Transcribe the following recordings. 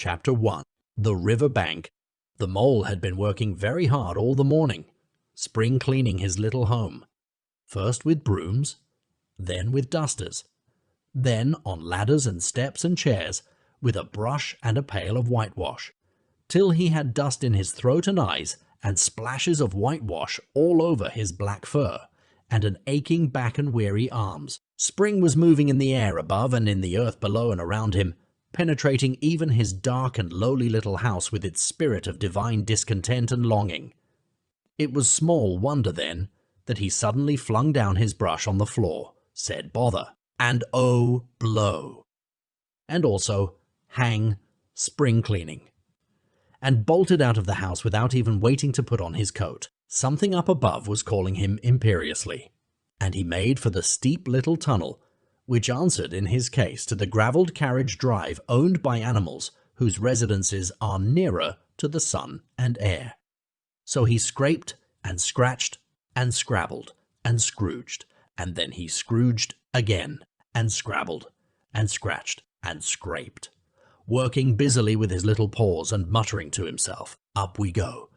Chapter 1. The River Bank. The mole had been working very hard all the morning, spring cleaning his little home. First with brooms, then with dusters, then on ladders and steps and chairs, with a brush and a pail of whitewash, till he had dust in his throat and eyes, and splashes of whitewash all over his black fur, and an aching back and weary arms. Spring was moving in the air above and in the earth below and around him, penetrating even his dark and lowly little house with its spirit of divine discontent and longing. It was small wonder, then, that he suddenly flung down his brush on the floor, said bother, and oh, blow, and also hang, spring cleaning, and bolted out of the house without even waiting to put on his coat. Something up above was calling him imperiously, and he made for the steep little tunnel, which answered in his case to the gravelled carriage drive owned by animals whose residences are nearer to the sun and air. So he scraped and scratched and scrabbled and scrooged, and then he scrooged again and scrabbled and scratched and scraped, working busily with his little paws and muttering to himself, up we go,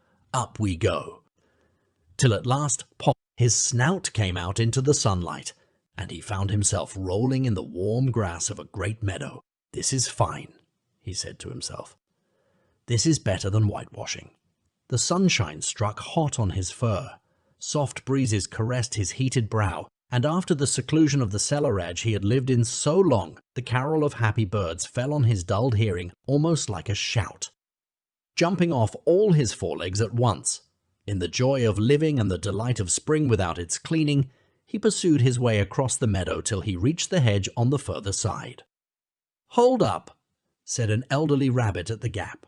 till at last pop, his snout came out into the sunlight, and he found himself rolling in the warm grass of a great meadow. This is fine, he said to himself. This is better than whitewashing. The sunshine struck hot on his fur, soft breezes caressed his heated brow, and after the seclusion of the cellar edge he had lived in so long, the carol of happy birds fell on his dulled hearing almost like a shout. Jumping off all his forelegs at once, in the joy of living and the delight of spring without its cleaning, he pursued his way across the meadow till he reached the hedge on the further side. "Hold up," said an elderly rabbit at the gap.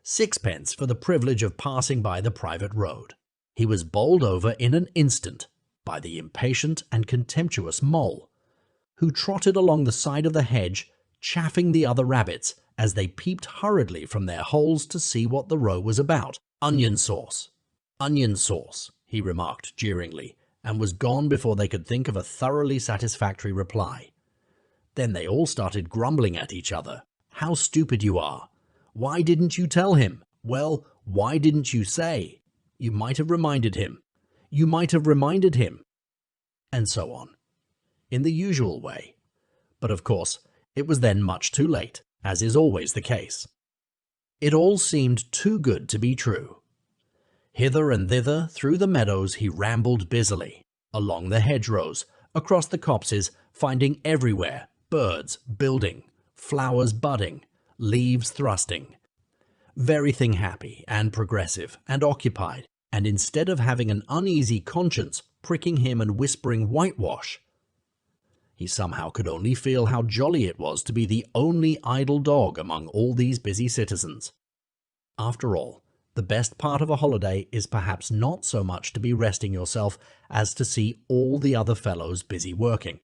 "Sixpence for the privilege of passing by the private road." He was bowled over in an instant by the impatient and contemptuous mole, who trotted along the side of the hedge, chaffing the other rabbits as they peeped hurriedly from their holes to see what the row was about. "Onion sauce, he remarked jeeringly, and was gone before they could think of a thoroughly satisfactory reply. Then they all started grumbling at each other. "How stupid you are! Why didn't you tell him? Well, why didn't you say? You might have reminded him. You might have reminded him." And so on, in the usual way. But of course, it was then much too late, as is always the case. It all seemed too good to be true. Hither and thither through the meadows he rambled busily, along the hedgerows, across the copses, finding everywhere birds building, flowers budding, leaves thrusting, everything happy and progressive and occupied, and instead of having an uneasy conscience pricking him and whispering whitewash, he somehow could only feel how jolly it was to be the only idle dog among all these busy citizens. After all, the best part of a holiday is perhaps not so much to be resting yourself as to see all the other fellows busy working.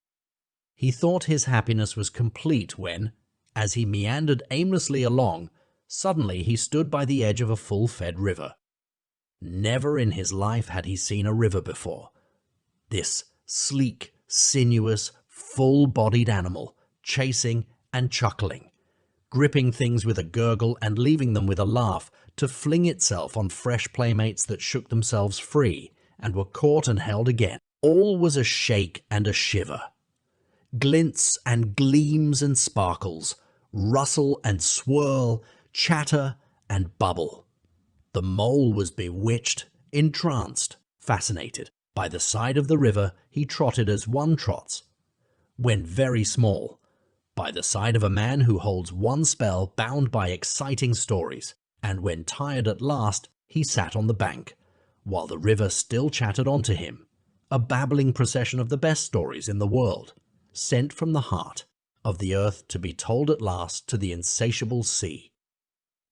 He thought his happiness was complete when, as he meandered aimlessly along, suddenly he stood by the edge of a full-fed river. Never in his life had he seen a river before. This sleek, sinuous, full-bodied animal, chasing and chuckling, gripping things with a gurgle and leaving them with a laugh, to fling itself on fresh playmates that shook themselves free and were caught and held again. All was a shake and a shiver. Glints and gleams and sparkles, rustle and swirl, chatter and bubble. The mole was bewitched, entranced, fascinated. By the side of the river he trotted as one trots, when very small, by the side of a man who holds one spell bound by exciting stories, and when tired at last he sat on the bank, while the river still chattered on to him, a babbling procession of the best stories in the world, sent from the heart of the earth to be told at last to the insatiable sea.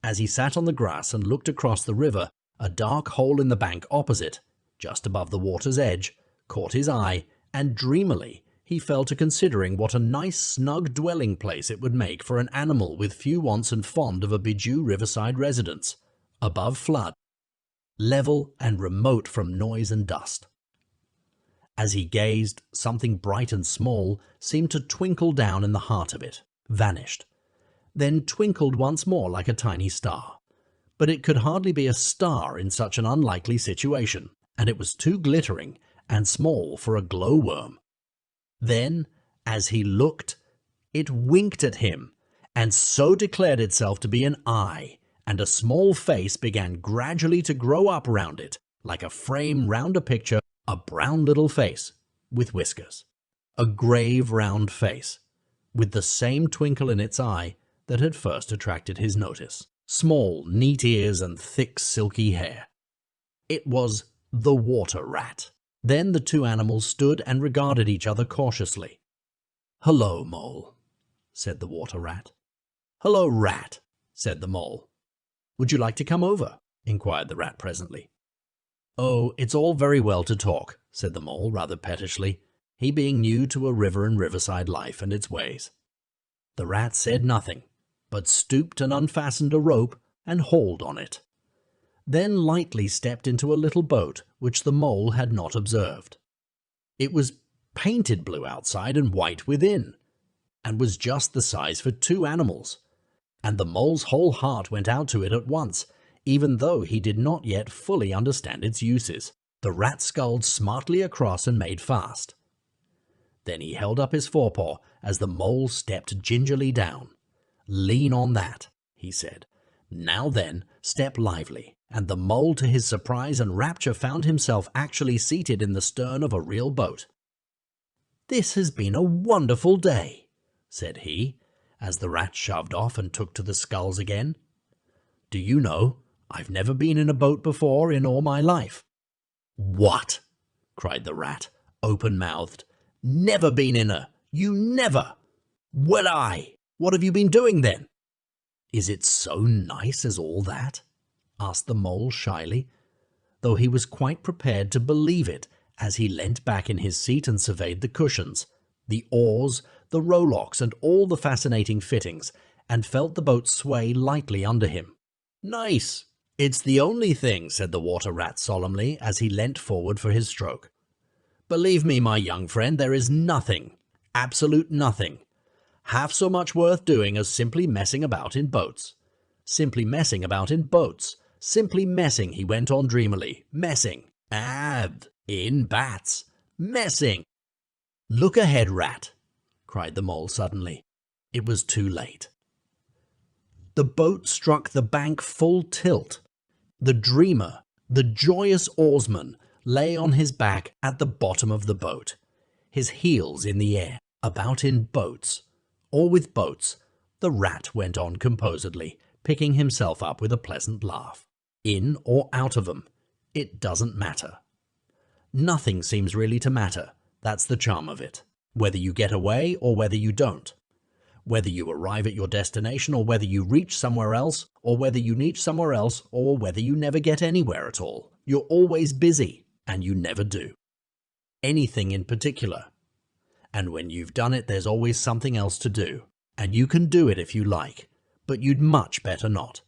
As he sat on the grass and looked across the river, a dark hole in the bank opposite, just above the water's edge, caught his eye, and dreamily he fell to considering what a nice snug dwelling place it would make for an animal with few wants and fond of a bijou riverside residence, above flood, level and remote from noise and dust. As he gazed, something bright and small seemed to twinkle down in the heart of it, vanished, then twinkled once more like a tiny star. But it could hardly be a star in such an unlikely situation, and it was too glittering and small for a glowworm. Then, as he looked, it winked at him, and so declared itself to be an eye, and a small face began gradually to grow up round it, like a frame round a picture, a brown little face with whiskers. A grave round face, with the same twinkle in its eye that had first attracted his notice. Small, neat ears and thick, silky hair. It was the water rat. Then the two animals stood and regarded each other cautiously. "Hello, Mole," said the water rat. "Hello, Rat," said the Mole. "Would you like to come over?" inquired the rat presently. "Oh, it's all very well to talk," said the Mole rather pettishly, he being new to a river and riverside life and its ways. The rat said nothing, but stooped and unfastened a rope and hauled on it. Then lightly stepped into a little boat which the Mole had not observed. It was painted blue outside and white within, and was just the size for two animals, and the Mole's whole heart went out to it at once, even though he did not yet fully understand its uses. The rat sculled smartly across and made fast. Then he held up his forepaw as the Mole stepped gingerly down. "Lean on that," he said. "Now then, step lively," and the Mole, to his surprise and rapture, found himself actually seated in the stern of a real boat. "This has been a wonderful day," said he, as the rat shoved off and took to the sculls again. "Do you know, I've never been in a boat before in all my life." "What?" cried the rat, open-mouthed. "Never been in a? You never? Well, what have you been doing then?" "Is it so nice as all that?" asked the Mole shyly, though he was quite prepared to believe it as he leant back in his seat and surveyed the cushions, the oars, the rowlocks, and all the fascinating fittings, and felt the boat sway lightly under him. "Nice! It's the only thing," said the water rat solemnly as he leant forward for his stroke. "Believe me, my young friend, there is nothing, absolute nothing, half so much worth doing as simply messing about in boats. Simply messing about in boats. Simply messing," he went on dreamily. "Messing. In bats. Messing." "Look ahead, Rat," cried the Mole suddenly. It was too late. The boat struck the bank full tilt. The dreamer, the joyous oarsman, lay on his back at the bottom of the boat, his heels in the air. About in boats, or with boats, the rat went on composedly, picking himself up with a pleasant laugh. In or out of 'em, it doesn't matter. Nothing seems really to matter. That's the charm of it. Whether you get away or whether you don't. Whether you arrive at your destination or whether you reach somewhere else, or whether you reach somewhere else, or whether you never get anywhere at all. You're always busy, and you never do anything in particular. And when you've done it, there's always something else to do. And you can do it if you like, but you'd much better not.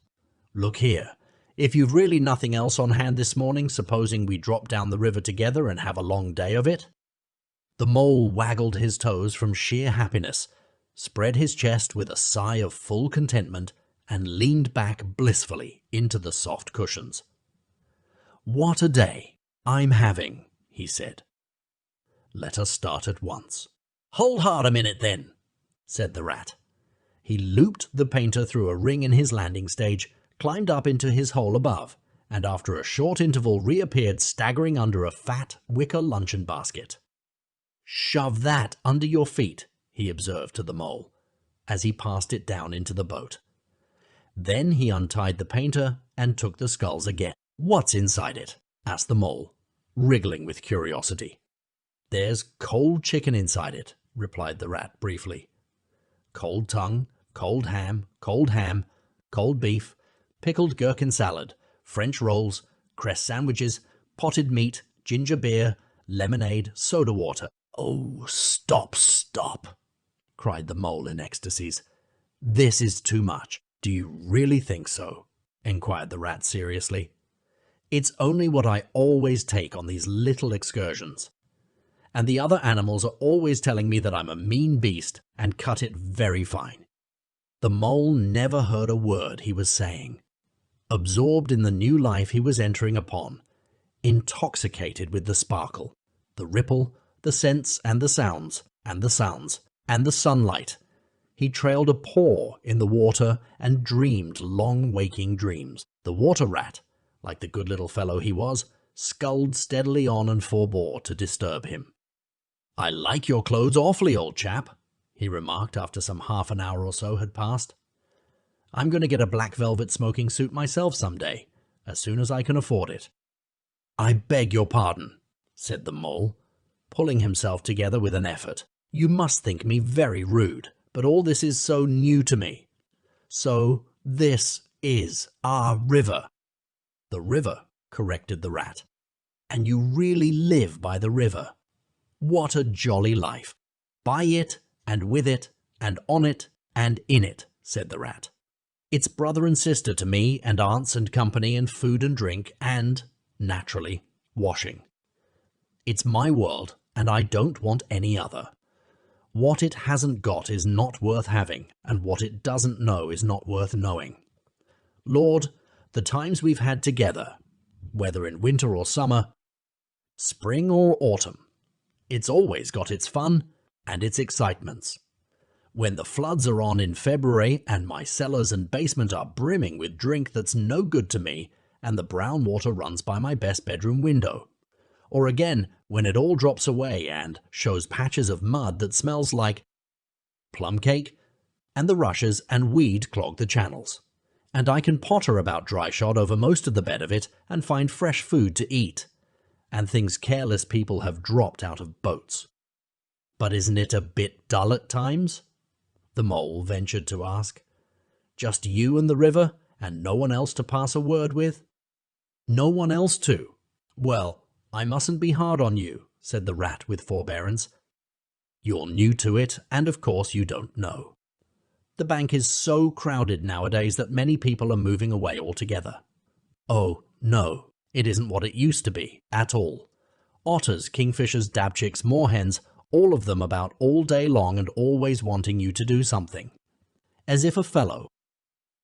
Look here. If you've really nothing else on hand this morning, supposing we drop down the river together and have a long day of it?" The Mole waggled his toes from sheer happiness, spread his chest with a sigh of full contentment, and leaned back blissfully into the soft cushions. "What a day I'm having," he said. "Let us start at once." "Hold hard a minute then," said the rat. He looped the painter through a ring in his landing stage, climbed up into his hole above, and after a short interval reappeared staggering under a fat wicker luncheon basket. "Shove that under your feet," he observed to the Mole, as he passed it down into the boat. Then he untied the painter and took the sculls again. "What's inside it?" asked the Mole, wriggling with curiosity. "There's cold chicken inside it," replied the rat briefly. "Cold tongue, cold ham, cold beef, pickled gherkin salad, French rolls, cress sandwiches, potted meat, ginger beer, lemonade, soda water." "Oh, stop, stop," cried the Mole in ecstasies. "This is too much." "Do you really think so?" inquired the rat seriously. "It's only what I always take on these little excursions. And the other animals are always telling me that I'm a mean beast and cut it very fine. The mole never heard a word he was saying. Absorbed in the new life he was entering upon, intoxicated with the sparkle, the ripple, the scents and the sounds, and the sounds, and the sunlight, he trailed a paw in the water and dreamed long waking dreams. The water rat, like the good little fellow he was, sculled steadily on and forbore to disturb him. "I like your clothes awfully, old chap," he remarked after some half an hour or so had passed. "I'm going to get a black velvet smoking suit myself some day, as soon as I can afford it." "I beg your pardon," said the mole, pulling himself together with an effort. "You must think me very rude, but all this is so new to me. So this is our river." "The river," corrected the rat. "And you really live by the river? What a jolly life! By it, and with it, and on it, and in it," said the rat. "It's brother and sister to me, and aunts and company, and food and drink, and, naturally, washing. It's my world, and I don't want any other. What it hasn't got is not worth having, and what it doesn't know is not worth knowing. Lord, the times we've had together, whether in winter or summer, spring or autumn, it's always got its fun and its excitements. When the floods are on in February and my cellars and basement are brimming with drink that's no good to me and the brown water runs by my best bedroom window. Or again, when it all drops away and shows patches of mud that smells like plum cake, and the rushes and weed clog the channels, and I can potter about dry shod over most of the bed of it and find fresh food to eat, and things careless people have dropped out of boats. But isn't it a bit dull at times?" the mole ventured to ask. "Just you and the river, and no one else to pass a word with?" "No one else too? Well, I mustn't be hard on you," said the rat with forbearance. "You're new to it, and of course you don't know. The bank is so crowded nowadays that many people are moving away altogether. Oh, no, it isn't what it used to be, at all. Otters, kingfishers, dabchicks, moorhens, all of them about all day long and always wanting you to do something. As if a fellow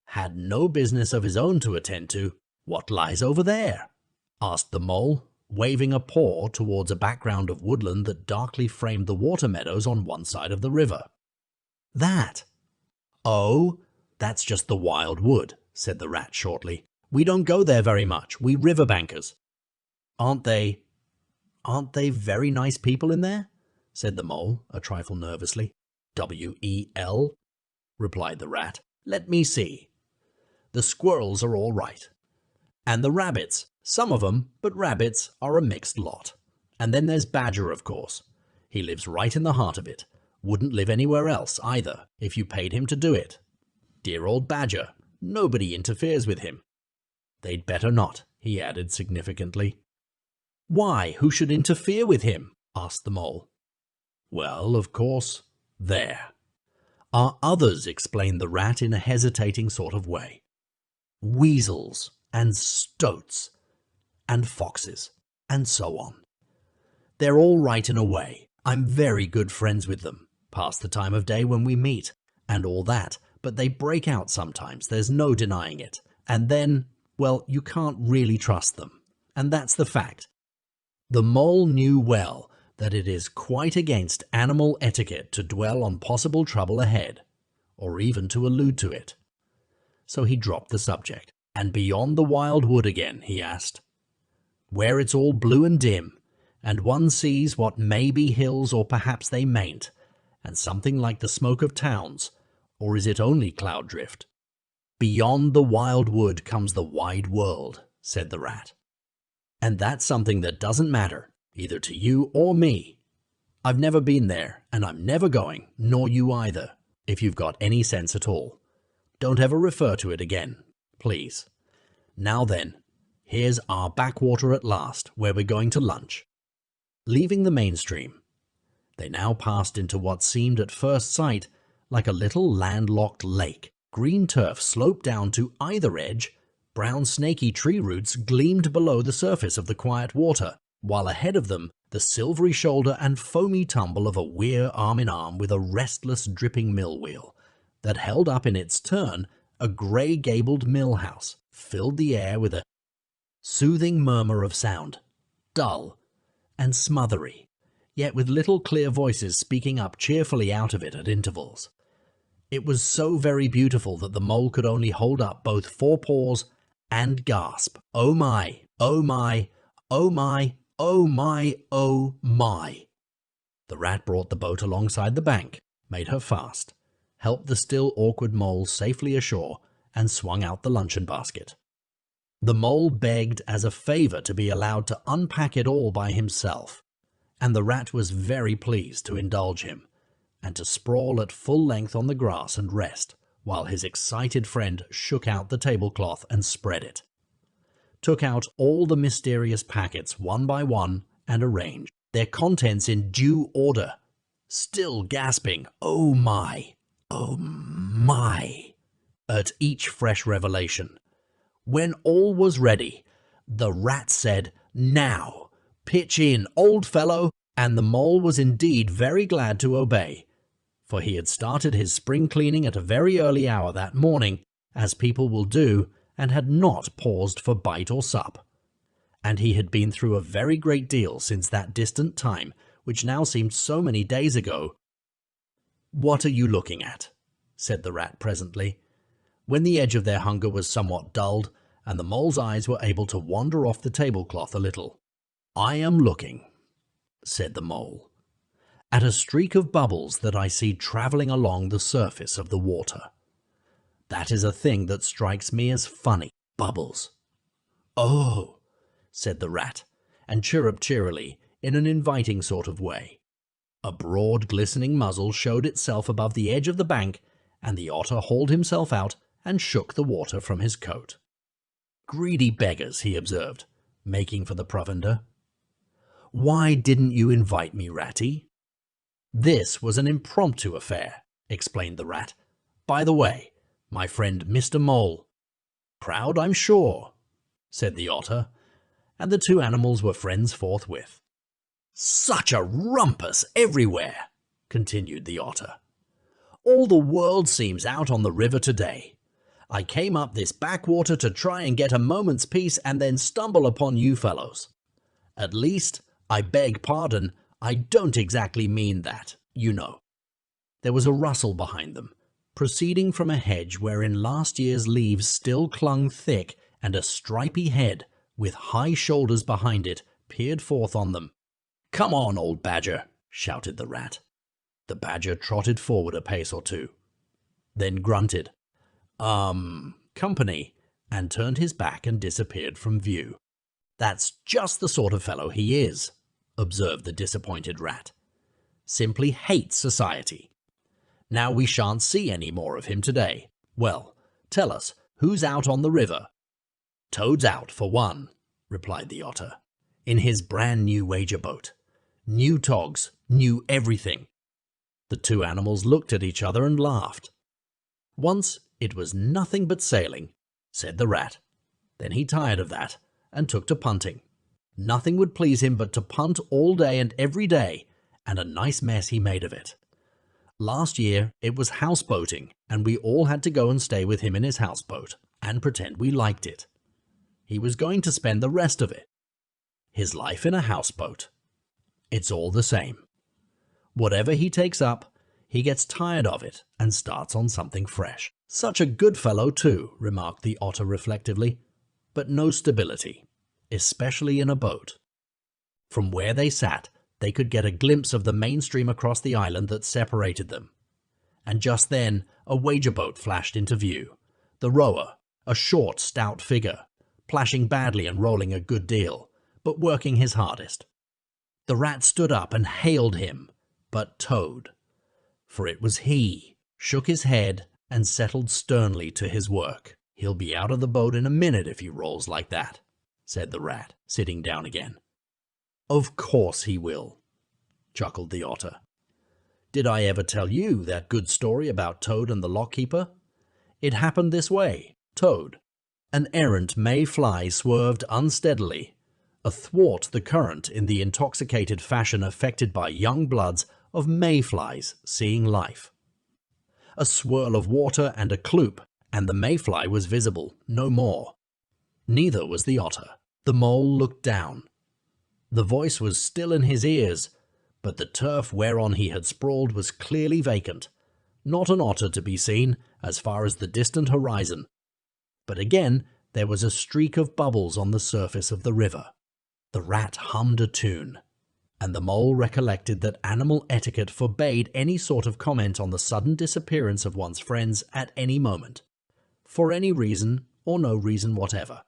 had no business of his own to attend to. What lies over there?" asked the mole, waving a paw towards a background of woodland that darkly framed the water meadows on one side of the river. "That? Oh, that's just the wild wood," said the rat shortly. "We don't go there very much, we riverbankers." Aren't they very nice people in there?" said the mole, a trifle nervously. "W-E-L?" replied the rat. "Let me see. The squirrels are all right. And the rabbits, some of 'em, but rabbits are a mixed lot. And then there's Badger, of course. He lives right in the heart of it. Wouldn't live anywhere else, either, if you paid him to do it. Dear old Badger, nobody interferes with him. They'd better not," he added significantly. "Why, who should interfere with him?" asked the mole. "Well, of course, there are others," explained the rat in a hesitating sort of way. "Weasels and stoats and foxes and so on. They're all right in a way. I'm very good friends with them, past the time of day when we meet, and all that, but they break out sometimes, there's no denying it. And then, well, you can't really trust them, and that's the fact." The mole knew well that it is quite against animal etiquette to dwell on possible trouble ahead, or even to allude to it. So he dropped the subject. "And beyond the wild wood again," he asked, "where it's all blue and dim, and one sees what may be hills or perhaps they mayn't, and something like the smoke of towns, or is it only cloud drift?" "Beyond the wild wood comes the wide world," said the rat. "And that's something that doesn't matter, either to you or me. I've never been there, and I'm never going, nor you either, if you've got any sense at all. Don't ever refer to it again, please. Now then, here's our backwater at last, where we're going to lunch." Leaving the main stream, they now passed into what seemed at first sight like a little landlocked lake. Green turf sloped down to either edge, brown snaky tree roots gleamed below the surface of the quiet water, while ahead of them the silvery shoulder and foamy tumble of a weir arm in arm with a restless dripping mill wheel. that held up in its turn a grey-gabled mill house, filled the air with a soothing murmur of sound, dull and smothery, yet with little clear voices speaking up cheerfully out of it at intervals. It was so very beautiful that the mole could only hold up both forepaws and gasp, "Oh my, oh my, oh my, oh my, oh my." The rat brought the boat alongside the bank, made her fast, helped the still awkward mole safely ashore, and swung out the luncheon basket. The mole begged as a favour to be allowed to unpack it all by himself, and the rat was very pleased to indulge him, and to sprawl at full length on the grass and rest, while his excited friend shook out the tablecloth and spread it, took out all the mysterious packets one by one and arranged their contents in due order, still gasping, "Oh my, oh my," at each fresh revelation. When all was ready, the rat said, "Now, pitch in, old fellow," and the mole was indeed very glad to obey, for he had started his spring cleaning at a very early hour that morning, as people will do, and had not paused for bite or sup. And he had been through a very great deal since that distant time, which now seemed so many days ago. "What are you looking at?" said the rat presently, when the edge of their hunger was somewhat dulled, and the mole's eyes were able to wander off the tablecloth a little. "I am looking," said the mole, "at a streak of bubbles that I see travelling along the surface of the water. That is a thing that strikes me as funny. Bubbles." "Oh," said the rat, and chirruped cheerily, in an inviting sort of way. A broad, glistening muzzle showed itself above the edge of the bank, and the otter hauled himself out and shook the water from his coat. "Greedy beggars," he observed, making for the provender. "Why didn't you invite me, Ratty?" "This was an impromptu affair," explained the rat. "By the way, my friend Mr. Mole." "Proud, I'm sure," said the otter, and the two animals were friends forthwith. "Such a rumpus everywhere," continued the otter. "All the world seems out on the river today. I came up this backwater to try and get a moment's peace and then stumble upon you fellows. At least, I beg pardon, I don't exactly mean that, you know." There was a rustle behind them, proceeding from a hedge wherein last year's leaves still clung thick, and a stripy head, with high shoulders behind it, peered forth on them. "Come on, old badger," shouted the rat. The badger trotted forward a pace or two, then grunted, company," and turned his back and disappeared from view. "That's just the sort of fellow he is," observed the disappointed rat. "Simply hates society. Now we shan't see any more of him today. Well, tell us, who's out on the river?" "Toad's out, for one," replied the otter, "in his brand new wager boat. New togs, new everything." The two animals looked at each other and laughed. "Once it was nothing but sailing," said the rat. Then he tired of that and took to punting. Nothing would please him but to punt all day and every day, and a nice mess he made of it. Last year it was houseboating, and we all had to go and stay with him in his houseboat and pretend we liked it. He was going to spend the rest of it. His life in a houseboat. It's all the same. Whatever he takes up, he gets tired of it and starts on something fresh. "Such a good fellow too," remarked the otter reflectively, "but no stability, especially in a boat." From where they sat, they could get a glimpse of the main stream across the island that separated them. And just then a wager boat flashed into view. The rower, a short, stout figure, plashing badly and rolling a good deal, but working his hardest. The rat stood up and hailed him, but Toad, for it was he, shook his head and settled sternly to his work. "He'll be out of the boat in a minute if he rolls like that," said the rat, sitting down again. "Of course he will," chuckled the otter. "Did I ever tell you that good story about Toad and the lockkeeper? It happened this way. Toad, an errant May fly, swerved unsteadily athwart the current in the intoxicated fashion affected by young bloods of May flies seeing life. a swirl of water and a kloop, and the mayfly was visible no more. Neither was the otter. The mole looked down. The voice was still in his ears, but the turf whereon he had sprawled was clearly vacant. Not an otter to be seen as far as the distant horizon. But again there was a streak of bubbles on the surface of the river. The rat hummed a tune, and the mole recollected that animal etiquette forbade any sort of comment on the sudden disappearance of one's friends at any moment, for any reason or no reason whatever.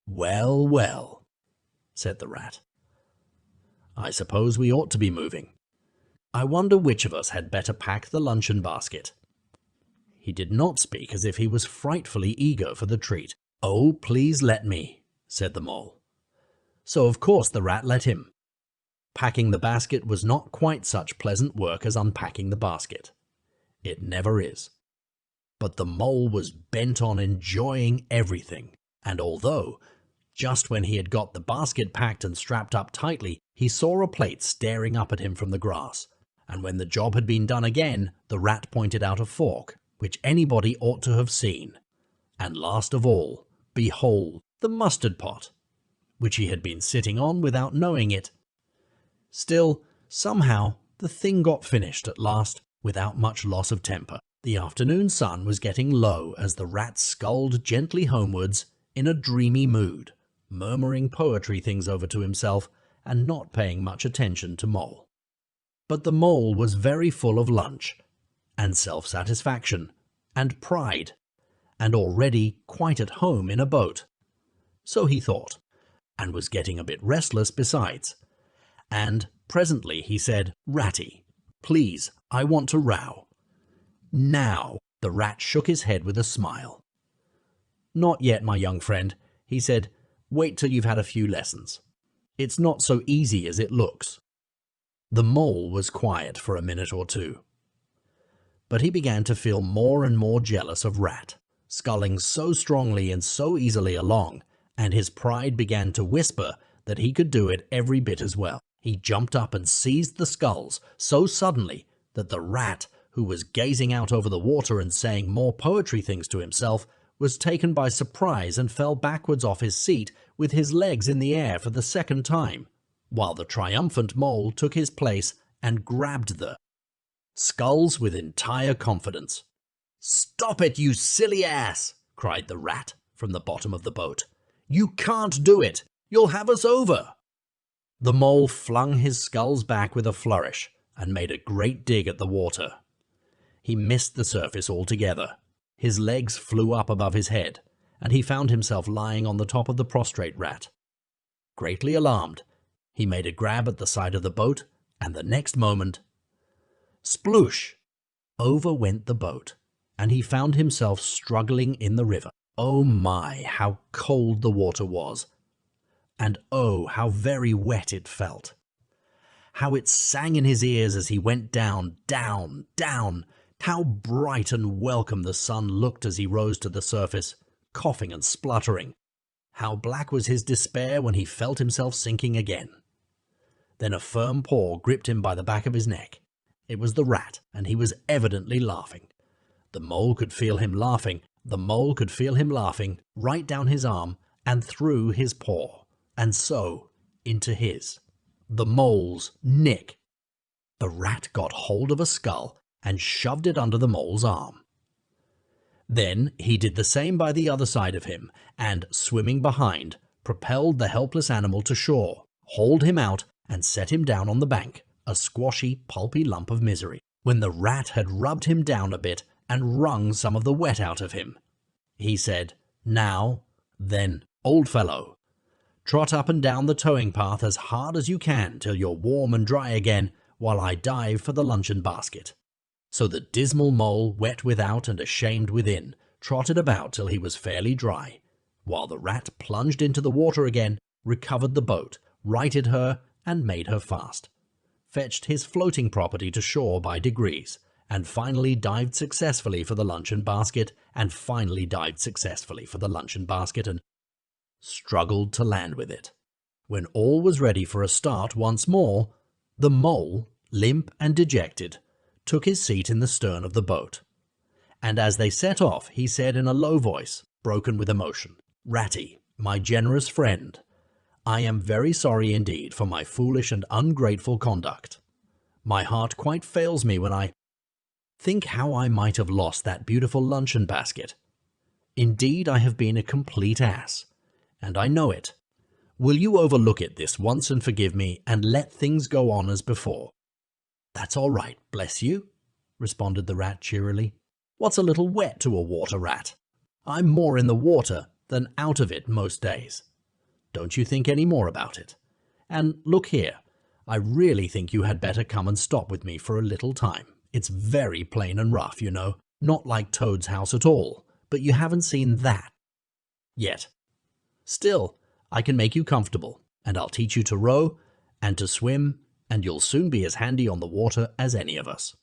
"Well, well," said the rat. "I suppose we ought to be moving. I wonder which of us had better pack the luncheon basket." He did not speak as if he was frightfully eager for the treat. "Oh, please let me," said the mole. So of course the rat let him. Packing the basket was not quite such pleasant work as unpacking the basket. It never is. But the mole was bent on enjoying everything, and although, just when he had got the basket packed and strapped up tightly, he saw a plate staring up at him from the grass, and when the job had been done again, the rat pointed out a fork, which anybody ought to have seen. And last of all, behold, the mustard pot, which he had been sitting on without knowing it. Still, somehow, the thing got finished at last without much loss of temper. The afternoon sun was getting low as the rat sculled gently homewards in a dreamy mood, murmuring poetry things over to himself and not paying much attention to Mole. But the mole was very full of lunch, and self-satisfaction, and pride, and already quite at home in a boat. So he thought, and was getting a bit restless besides. And presently he said, "Ratty, please, I want to row." "Now," the rat shook his head with a smile. "Not yet, my young friend," he said. "Wait till you've had a few lessons. It's not so easy as it looks." The mole was quiet for a minute or two. But he began to feel more and more jealous of Rat, sculling so strongly and so easily along, and his pride began to whisper that he could do it every bit as well. He jumped up and seized the sculls so suddenly that the rat, who was gazing out over the water and saying more poetry things to himself, was taken by surprise and fell backwards off his seat with his legs in the air for the second time, while the triumphant mole took his place and grabbed the sculls with entire confidence. "Stop it, you silly ass!" cried the rat from the bottom of the boat. "You can't do it! You'll have us over!" The mole flung his sculls back with a flourish and made a great dig at the water. He missed the surface altogether. His legs flew up above his head, and he found himself lying on the top of the prostrate rat. Greatly alarmed, he made a grab at the side of the boat, and the next moment, sploosh! Over went the boat, and he found himself struggling in the river. Oh my, how cold the water was! And oh, how very wet it felt! How it sang in his ears as he went down, down, down! How bright and welcome the sun looked as he rose to the surface, coughing and spluttering! How black was his despair when he felt himself sinking again! Then a firm paw gripped him by the back of his neck. It was the rat, and he was evidently laughing. The mole could feel him laughing. The mole could feel him laughing right down his arm and through his paw, and so into his. The mole's nick. The rat got hold of a skull and shoved it under the mole's arm. Then he did the same by the other side of him, and, swimming behind, propelled the helpless animal to shore, hauled him out, and set him down on the bank, a squashy, pulpy lump of misery, when the rat had rubbed him down a bit and wrung some of the wet out of him. He said, "Now, then, old fellow, trot up and down the towing path as hard as you can till you're warm and dry again, while I dive for the luncheon basket." So the dismal mole, wet without and ashamed within, trotted about till he was fairly dry, while the rat plunged into the water again, recovered the boat, righted her, and made her fast, fetched his floating property to shore by degrees, and finally dived successfully for the luncheon basket, and struggled to land with it. When all was ready for a start once more, the mole, limp and dejected, took his seat in the stern of the boat, And as they set off, he said in a low voice, broken with emotion, "Ratty, my generous friend, I am very sorry indeed for my foolish and ungrateful conduct. My heart quite fails me when I think how I might have lost that beautiful luncheon basket. Indeed, I have been a complete ass, and I know it. Will you overlook it this once and forgive me, and let things go on as before?" "That's all right, bless you," responded the rat cheerily. "What's a little wet to a water rat? I'm more in the water than out of it most days. Don't you think any more about it. And look here, I really think you had better come and stop with me for a little time. It's very plain and rough, you know, not like Toad's house at all, but you haven't seen that yet. Still, I can make you comfortable, and I'll teach you to row and to swim, and you'll soon be as handy on the water as any of us."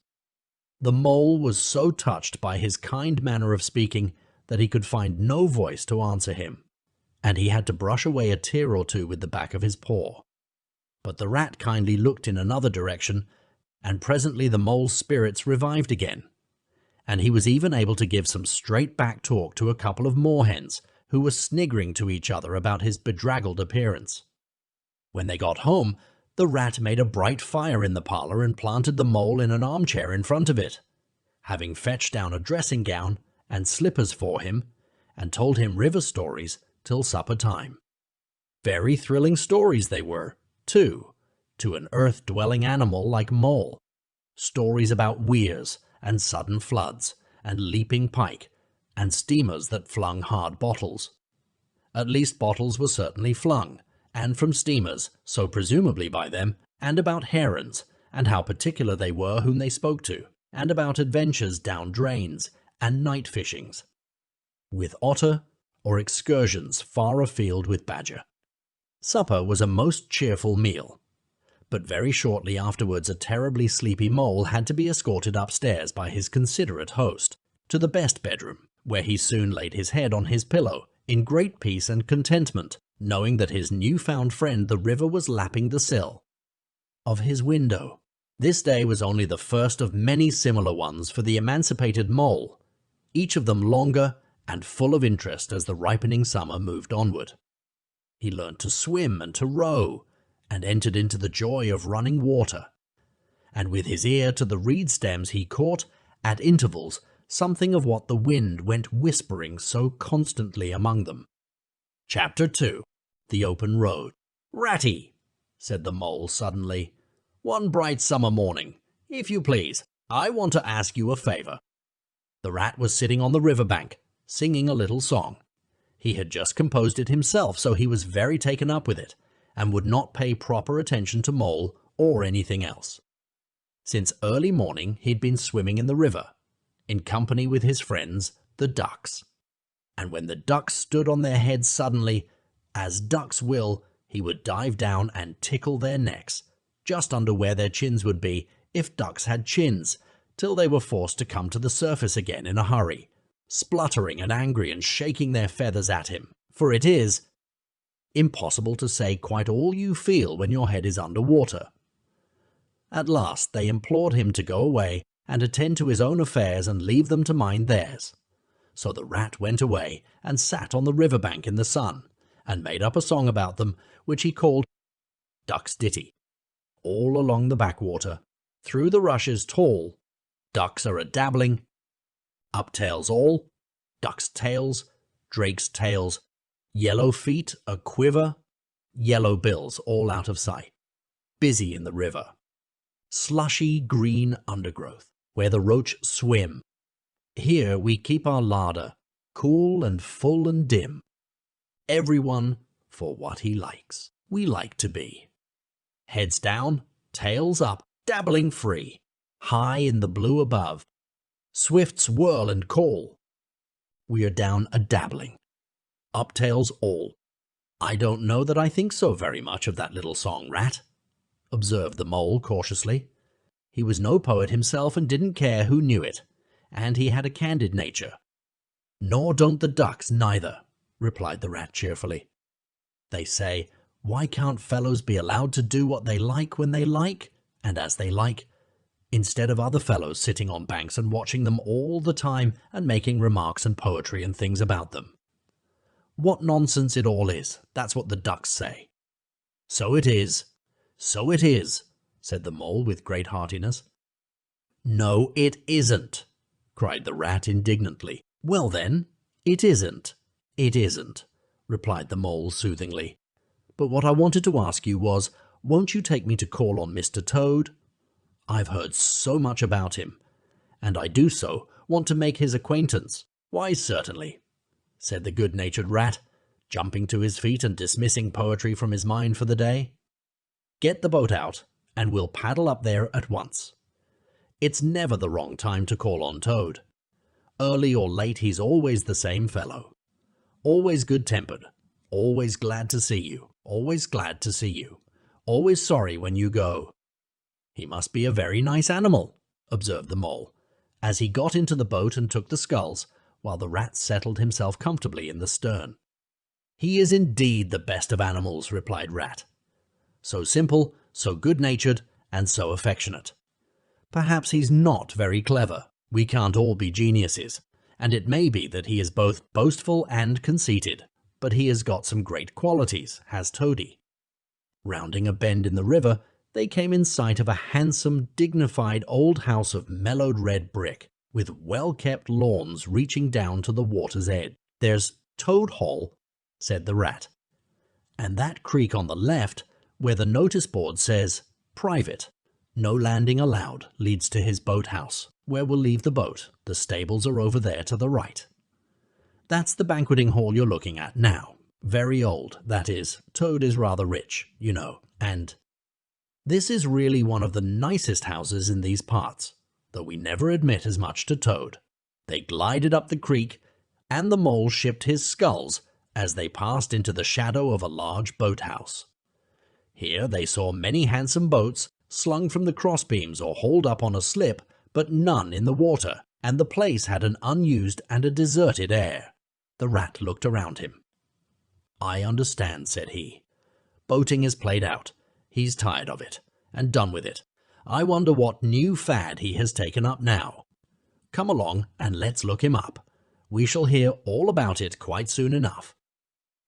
The mole was so touched by his kind manner of speaking that he could find no voice to answer him, and he had to brush away a tear or two with the back of his paw. But the rat kindly looked in another direction, and presently the mole's spirits revived again, and he was even able to give some straight-back talk to a couple of moorhens who were sniggering to each other about his bedraggled appearance. When they got home, the rat made a bright fire in the parlour and planted the mole in an armchair in front of it, having fetched down a dressing gown and slippers for him, and told him river stories till supper time. Very thrilling stories they were, too, to an earth-dwelling animal like Mole. Stories about weirs and sudden floods, and leaping pike, and steamers that flung hard bottles. At least bottles were certainly flung, and from steamers, so presumably by them, and about herons, and how particular they were whom they spoke to, and about adventures down drains, and night fishings with otter, or excursions far afield with badger. Supper was a most cheerful meal, but very shortly afterwards a terribly sleepy mole had to be escorted upstairs by his considerate host to the best bedroom, where he soon laid his head on his pillow in great peace and contentment, knowing that his new-found friend the river was lapping the sill of his window. This day was only the first of many similar ones for the emancipated mole, each of them longer and full of interest as the ripening summer moved onward. He learned to swim and to row, and entered into the joy of running water, and with his ear to the reed stems he caught, at intervals, something of what the wind went whispering so constantly among them. Chapter 2. The Open Road. "Ratty," said the mole suddenly, "one bright summer morning, if you please, I want to ask you a favour." The rat was sitting on the river bank, singing a little song. He had just composed it himself, so he was very taken up with it, and would not pay proper attention to Mole or anything else. Since early morning he'd been swimming in the river, in company with his friends, the ducks. And when the ducks stood on their heads suddenly, as ducks will, he would dive down and tickle their necks, just under where their chins would be if ducks had chins, till they were forced to come to the surface again in a hurry, spluttering and angry and shaking their feathers at him, for it is impossible to say quite all you feel when your head is under water. At last they implored him to go away and attend to his own affairs and leave them to mind theirs. So the rat went away and sat on the river bank in the sun, and made up a song about them, which he called Duck's Ditty. All along the backwater, through the rushes tall, ducks are a-dabbling, up tails all, ducks' tails, drakes' tails, yellow feet a-quiver, yellow bills all out of sight, busy in the river. Slushy green undergrowth, where the roach swim. Here we keep our larder, cool and full and dim. Everyone for what he likes, we like to be. Heads down, tails up, dabbling free, high in the blue above. Swifts whirl and call. We are down a-dabbling. Up tails all. I don't know that I think so very much of that little song, Rat, observed the mole cautiously. He was no poet himself and didn't care who knew it, and he had a candid nature. Nor don't the ducks neither, replied the rat cheerfully. They say, why can't fellows be allowed to do what they like when they like, and as they like? instead of other fellows sitting on banks and watching them all the time and making remarks and poetry and things about them. What nonsense it all is, that's what the ducks say. So it is, said the mole with great heartiness. No, it isn't, cried the rat indignantly. Well then, it isn't, replied the mole soothingly. But what I wanted to ask you was, won't you take me to call on Mr. Toad? I've heard so much about him, and I do so want to make his acquaintance. Why, certainly, said the good-natured rat, jumping to his feet and dismissing poetry from his mind for the day. Get the boat out, and we'll paddle up there at once. It's never the wrong time to call on Toad. Early or late, he's always the same fellow. Always good-tempered, always glad to see you, always glad to see you, always sorry when you go. He must be a very nice animal, observed the mole, as he got into the boat and took the sculls, while the rat settled himself comfortably in the stern. He is indeed the best of animals, replied Rat. So simple, so good-natured, and so affectionate. Perhaps he's not very clever. We can't all be geniuses, and it may be that he is both boastful and conceited, but he has got some great qualities, has Toady. Rounding a bend in the river, they came in sight of a handsome, dignified old house of mellowed red brick, with well-kept lawns reaching down to the water's edge. There's Toad Hall, said the rat, and that creek on the left, where the notice board says, Private, no landing allowed, leads to his boathouse, where we'll leave the boat. The stables are over there to the right. That's the banqueting hall you're looking at now. Very old, that is. Toad is rather rich, you know, and this is really one of the nicest houses in these parts, though we never admit as much to Toad. They glided up the creek, and the mole shipped his sculls as they passed into the shadow of a large boathouse. Here they saw many handsome boats slung from the crossbeams or hauled up on a slip, but none in the water, and the place had an unused and a deserted air. The rat looked around him. I understand, said he. Boating is played out. He's tired of it, and done with it. I wonder what new fad he has taken up now. Come along, and let's look him up. We shall hear all about it quite soon enough.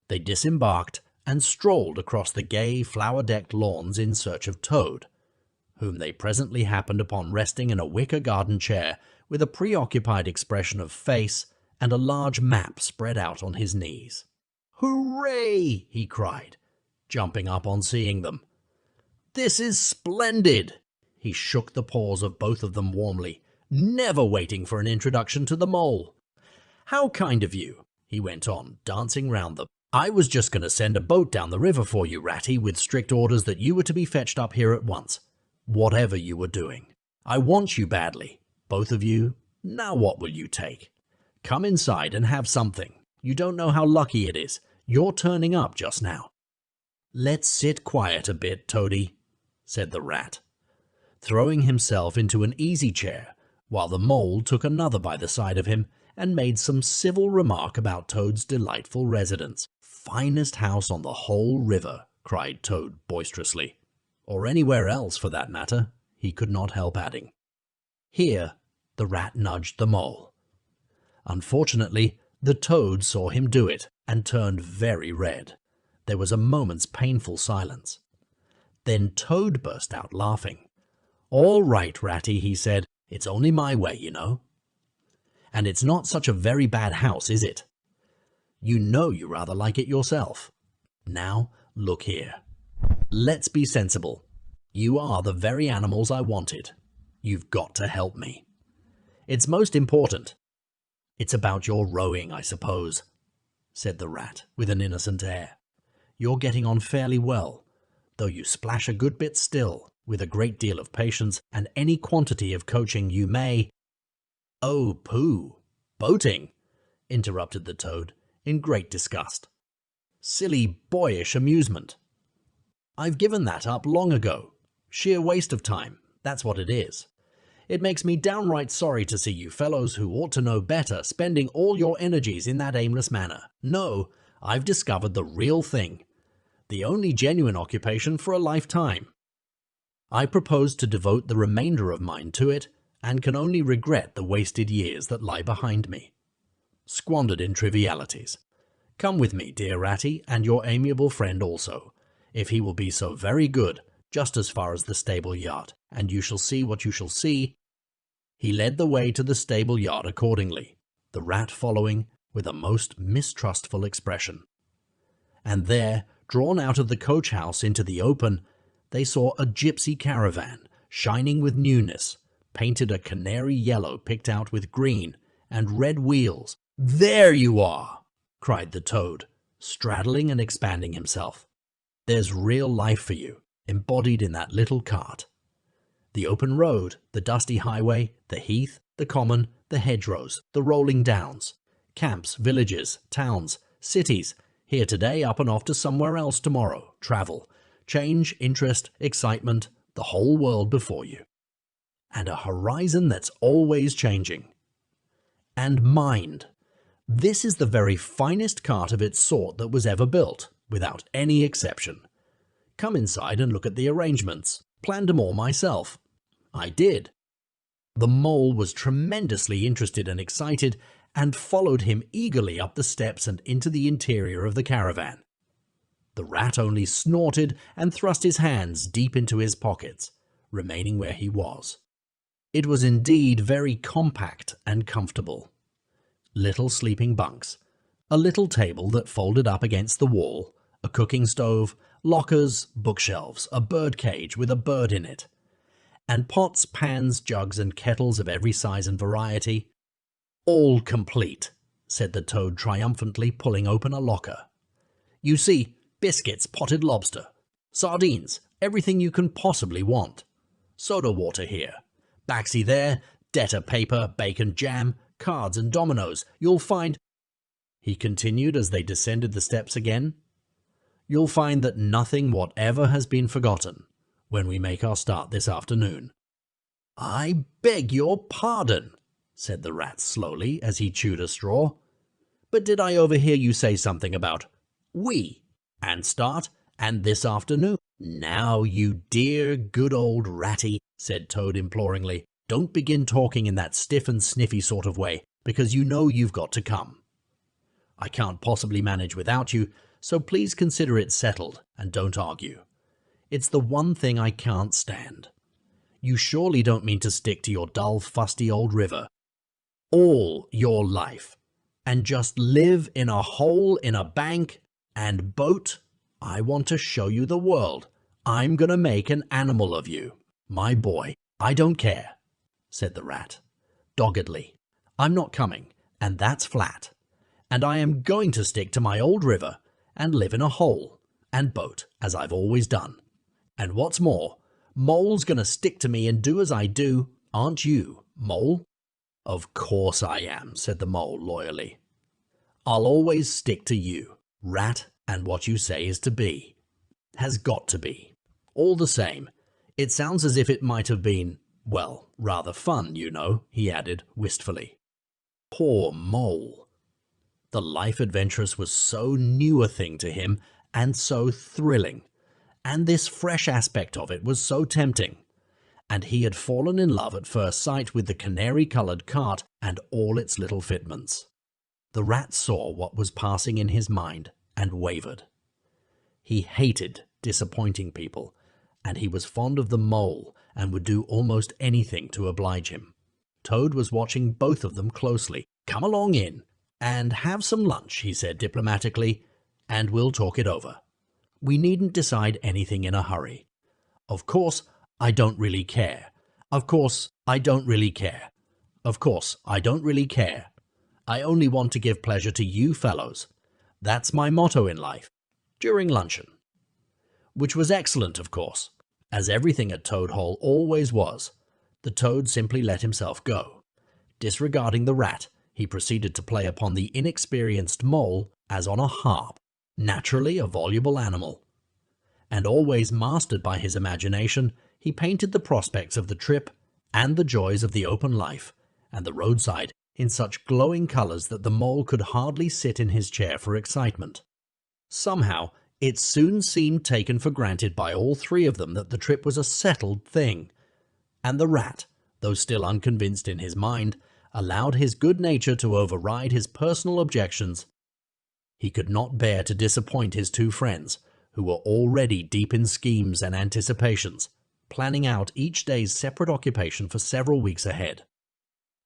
They disembarked and strolled across the gay, flower-decked lawns in search of Toad, whom they presently happened upon resting in a wicker garden chair with a preoccupied expression of face and a large map spread out on his knees. Hooray! He cried, jumping up on seeing them. This is splendid! He shook the paws of both of them warmly, never waiting for an introduction to the mole. How kind of you, he went on, dancing round them. I was just going to send a boat down the river for you, Ratty, with strict orders that you were to be fetched up here at once, whatever you were doing. I want you badly, both of you. Now what will you take? Come inside and have something. You don't know how lucky it is. You're turning up just now. Let's sit quiet a bit, Toady, said the rat, throwing himself into an easy chair, while the mole took another by the side of him and made some civil remark about Toad's delightful residence. Finest house on the whole river, cried Toad boisterously. Or anywhere else, for that matter, he could not help adding. Here, the rat nudged the mole. Unfortunately, the Toad saw him do it and turned very red. There was a moment's painful silence. Then Toad burst out laughing. All right, Ratty, he said. It's only my way, you know. And it's not such a very bad house, is it? You know you rather like it yourself. Now, look here. Let's be sensible. You are the very animals I wanted. You've got to help me. It's most important. It's about your rowing, I suppose, said the rat with an innocent air. You're getting on fairly well, though you splash a good bit still. With a great deal of patience and any quantity of coaching you may— Oh, pooh! Boating! Interrupted the Toad, in great disgust. Silly, boyish amusement. I've given that up long ago. Sheer waste of time, that's what it is. It makes me downright sorry to see you fellows who ought to know better spending all your energies in that aimless manner. No, I've discovered the real thing. The only genuine occupation for a lifetime. I propose to devote the remainder of mine to it, and can only regret the wasted years that lie behind me, squandered in trivialities. Come with me, dear Ratty, and your amiable friend also, if he will be so very good, just as far as the stable yard, and you shall see what you shall see. He led the way to the stable yard accordingly, the rat following with a most mistrustful expression. And there, drawn out of the coach-house into the open, they saw a gypsy caravan, shining with newness, painted a canary yellow picked out with green, and red wheels. "There you are!" cried the toad, straddling and expanding himself. "There's real life for you, embodied in that little cart. The open road, the dusty highway, the heath, the common, the hedgerows, the rolling downs, camps, villages, towns, cities, here today, up and off to somewhere else tomorrow, travel, change, interest, excitement, the whole world before you. And a horizon that's always changing. And mind, this is the very finest cart of its sort that was ever built, without any exception. Come inside and look at the arrangements. Planned them all myself. I did." The mole was tremendously interested and excited, and followed him eagerly up the steps and into the interior of the caravan. The rat only snorted and thrust his hands deep into his pockets, remaining where he was. It was indeed very compact and comfortable. Little sleeping bunks, a little table that folded up against the wall, a cooking stove, lockers, bookshelves, a bird cage with a bird in it, and pots, pans, jugs, and kettles of every size and variety. "All complete," said the toad triumphantly, pulling open a locker. "You see, biscuits, potted lobster, sardines, everything you can possibly want. Soda water here, Baxi there, debtor paper, bacon, jam, cards and dominoes. You'll find," he continued as they descended the steps again, "you'll find that nothing whatever has been forgotten when we make our start this afternoon." "I beg your pardon," said the rat slowly as he chewed a straw. "But did I overhear you say something about we, and start, and this afternoon?" "Now, you dear, good old Ratty," said Toad imploringly, "don't begin talking in that stiff and sniffy sort of way, because you know you've got to come. I can't possibly manage without you, so please consider it settled and don't argue. It's the one thing I can't stand. You surely don't mean to stick to your dull, fusty old river all your life, and just live in a hole in a bank and boat? I want to show you the world. I'm gonna make an animal of you. My boy, I don't care," said the rat, doggedly. "I'm not coming, and that's flat. And I am going to stick to my old river and live in a hole and boat, as I've always done. And what's more, Mole's gonna stick to me and do as I do, aren't you, Mole?" "Of course I am," said the mole loyally. "I'll always stick to you, rat, and what you say is to be. Has got to be. All the same, it sounds as if it might have been, well, rather fun, you know," he added wistfully. Poor Mole! The life adventurous was so new a thing to him, and so thrilling, and this fresh aspect of it was so tempting, and he had fallen in love at first sight with the canary-coloured cart and all its little fitments. The rat saw what was passing in his mind and wavered. He hated disappointing people, and he was fond of the mole and would do almost anything to oblige him. Toad was watching both of them closely. "Come along in and have some lunch," he said diplomatically, "and we'll talk it over. We needn't decide anything in a hurry. Of course, I don't really care. Of course, I don't really care. Of course, I don't really care. I only want to give pleasure to you fellows. That's my motto in life, during luncheon." Which was excellent, of course, as everything at Toad Hall always was. The toad simply let himself go. Disregarding the rat, he proceeded to play upon the inexperienced mole as on a harp, naturally a voluble animal. And always mastered by his imagination, he painted the prospects of the trip and the joys of the open life and the roadside in such glowing colours that the mole could hardly sit in his chair for excitement. Somehow, It soon seemed taken for granted by all three of them that the trip was a settled thing, and the rat, though still unconvinced in his mind, allowed his good nature to override his personal objections. He could not bear to disappoint his two friends, who were already deep in schemes and anticipations, planning out each day's separate occupation for several weeks ahead.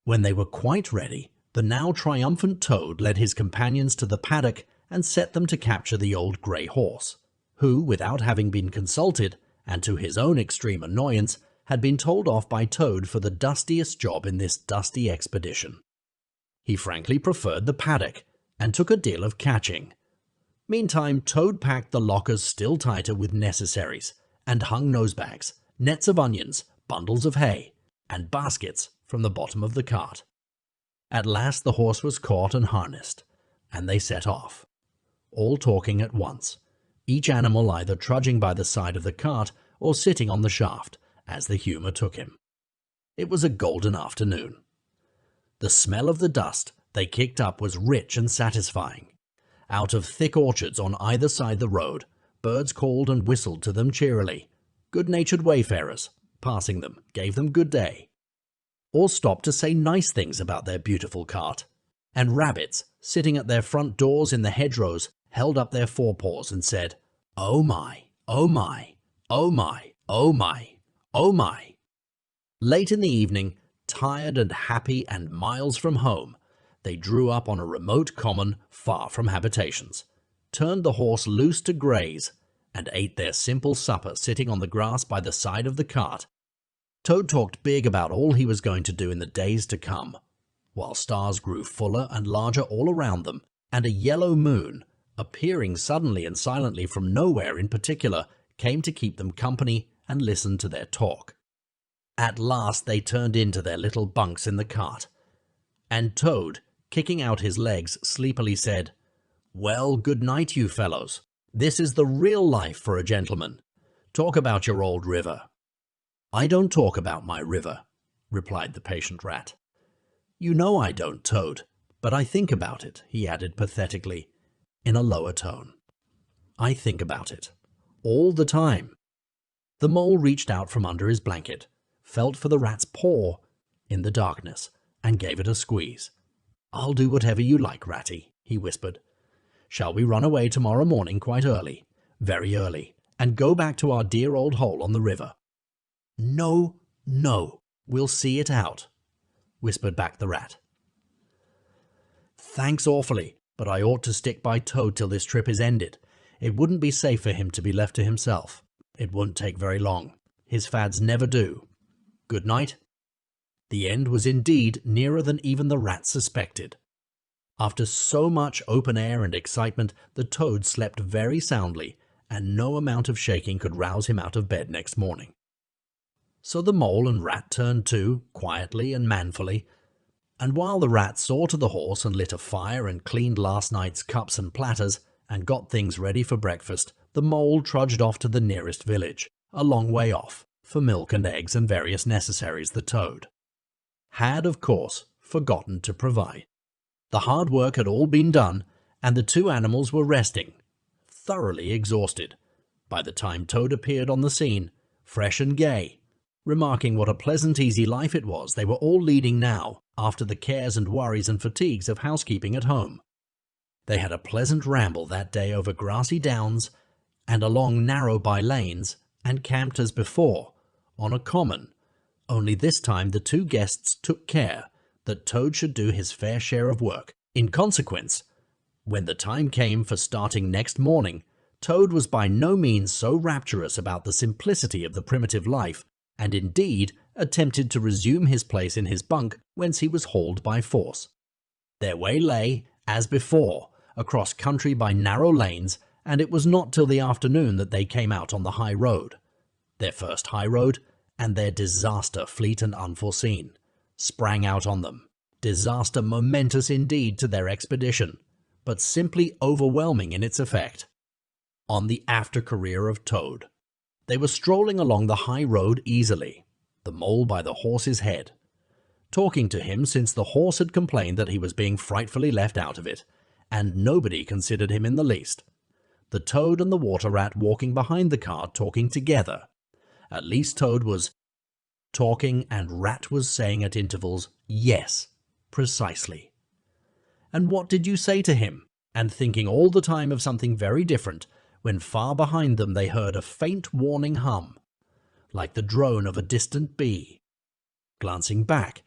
When they were quite ready, the now triumphant Toad led his companions to the paddock and set them to capture the old grey horse, who, without having been consulted, and to his own extreme annoyance, had been told off by Toad for the dustiest job in this dusty expedition. He frankly preferred the paddock, and took a deal of catching. Meantime, Toad packed the lockers still tighter with necessaries, and hung nosebags, nets of onions, bundles of hay, and baskets from the bottom of the cart. At last the horse was caught and harnessed, and they set off, all talking at once, each animal either trudging by the side of the cart or sitting on the shaft, as the humour took him. It was a golden afternoon. The smell of the dust they kicked up was rich and satisfying. Out of thick orchards on either side the road, birds called and whistled to them cheerily. Good-natured wayfarers, passing them, gave them good day, or stopped to say nice things about their beautiful cart, and rabbits, sitting at their front doors in the hedgerows, held up their forepaws and said, "Oh my, oh my, oh my, oh my, oh my." Late in the evening, tired and happy and miles from home, they drew up on a remote common far from habitations, turned the horse loose to graze, and ate their simple supper sitting on the grass by the side of the cart. Toad talked big about all he was going to do in the days to come, while stars grew fuller and larger all around them, and a yellow moon, appearing suddenly and silently from nowhere in particular, came to keep them company and listen to their talk. At last they turned into their little bunks in the cart, and Toad, kicking out his legs, sleepily said, "Well, good night, you fellows. This is the real life for a gentleman. Talk about your old river." "I don't talk about my river," replied the patient rat. "You know I don't, Toad, but I think about it," he added pathetically, in a lower tone. "I think about it. All the time." The mole reached out from under his blanket, felt for the rat's paw in the darkness, and gave it a squeeze. "I'll do whatever you like, Ratty," he whispered. "Shall we run away tomorrow morning quite early, very early, and go back to our dear old hole on the river?" "No, no, we'll see it out," whispered back the rat. "Thanks awfully, but I ought to stick by Toad till this trip is ended. It wouldn't be safe for him to be left to himself. It won't take very long. His fads never do. Good night." The end was indeed nearer than even the rat suspected. After so much open air and excitement, the Toad slept very soundly, and no amount of shaking could rouse him out of bed next morning. So the mole and rat turned to, quietly and manfully, and while the rat saw to the horse and lit a fire and cleaned last night's cups and platters, and got things ready for breakfast, the mole trudged off to the nearest village, a long way off, for milk and eggs and various necessaries the Toad had, of course, forgotten to provide. The hard work had all been done, and the two animals were resting, thoroughly exhausted, by the time Toad appeared on the scene, fresh and gay, remarking what a pleasant, easy life it was they were all leading now, after the cares and worries and fatigues of housekeeping at home. They had a pleasant ramble that day over grassy downs and along narrow by-lanes, and camped as before, on a common, only this time the two guests took care that Toad should do his fair share of work. In consequence, when the time came for starting next morning, Toad was by no means so rapturous about the simplicity of the primitive life, and indeed attempted to resume his place in his bunk whence he was hauled by force. Their way lay, as before, across country by narrow lanes, and it was not till the afternoon that they came out on the high road. Their first high road, and their disaster, fleet and unforeseen, sprang out on them. Disaster momentous indeed to their expedition, but simply overwhelming in its effect. On the after-career of Toad, they were strolling along the high road easily, the mole by the horse's head, talking to him since the horse had complained that he was being frightfully left out of it, and nobody considered him in the least. the Toad and the Water Rat walking behind the cart talking together. At least Toad was talking and Rat was saying at intervals, "Yes, precisely." And what did you say to him? And thinking all the time of something very different, when far behind them they heard a faint warning hum, like the drone of a distant bee. Glancing back,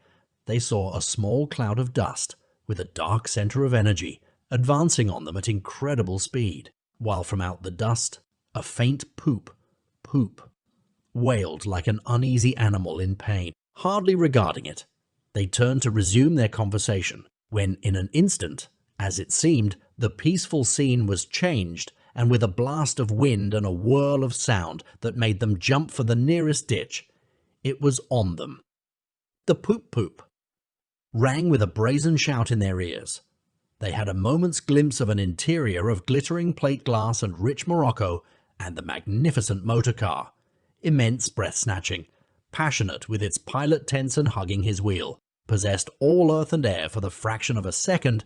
they saw a small cloud of dust with a dark center of energy advancing on them at incredible speed, while from out the dust a faint poop, wailed like an uneasy animal in pain. Hardly regarding it, they turned to resume their conversation, when in an instant, as it seemed, the peaceful scene was changed, and with a blast of wind and a whirl of sound that made them jump for the nearest ditch, it was on them. The poop rang with a brazen shout in their ears. They had a moment's glimpse of an interior of glittering plate glass and rich morocco, and the magnificent motor car, immense, breath-snatching, passionate with its pilot tense and hugging his wheel, possessed all earth and air for the fraction of a second,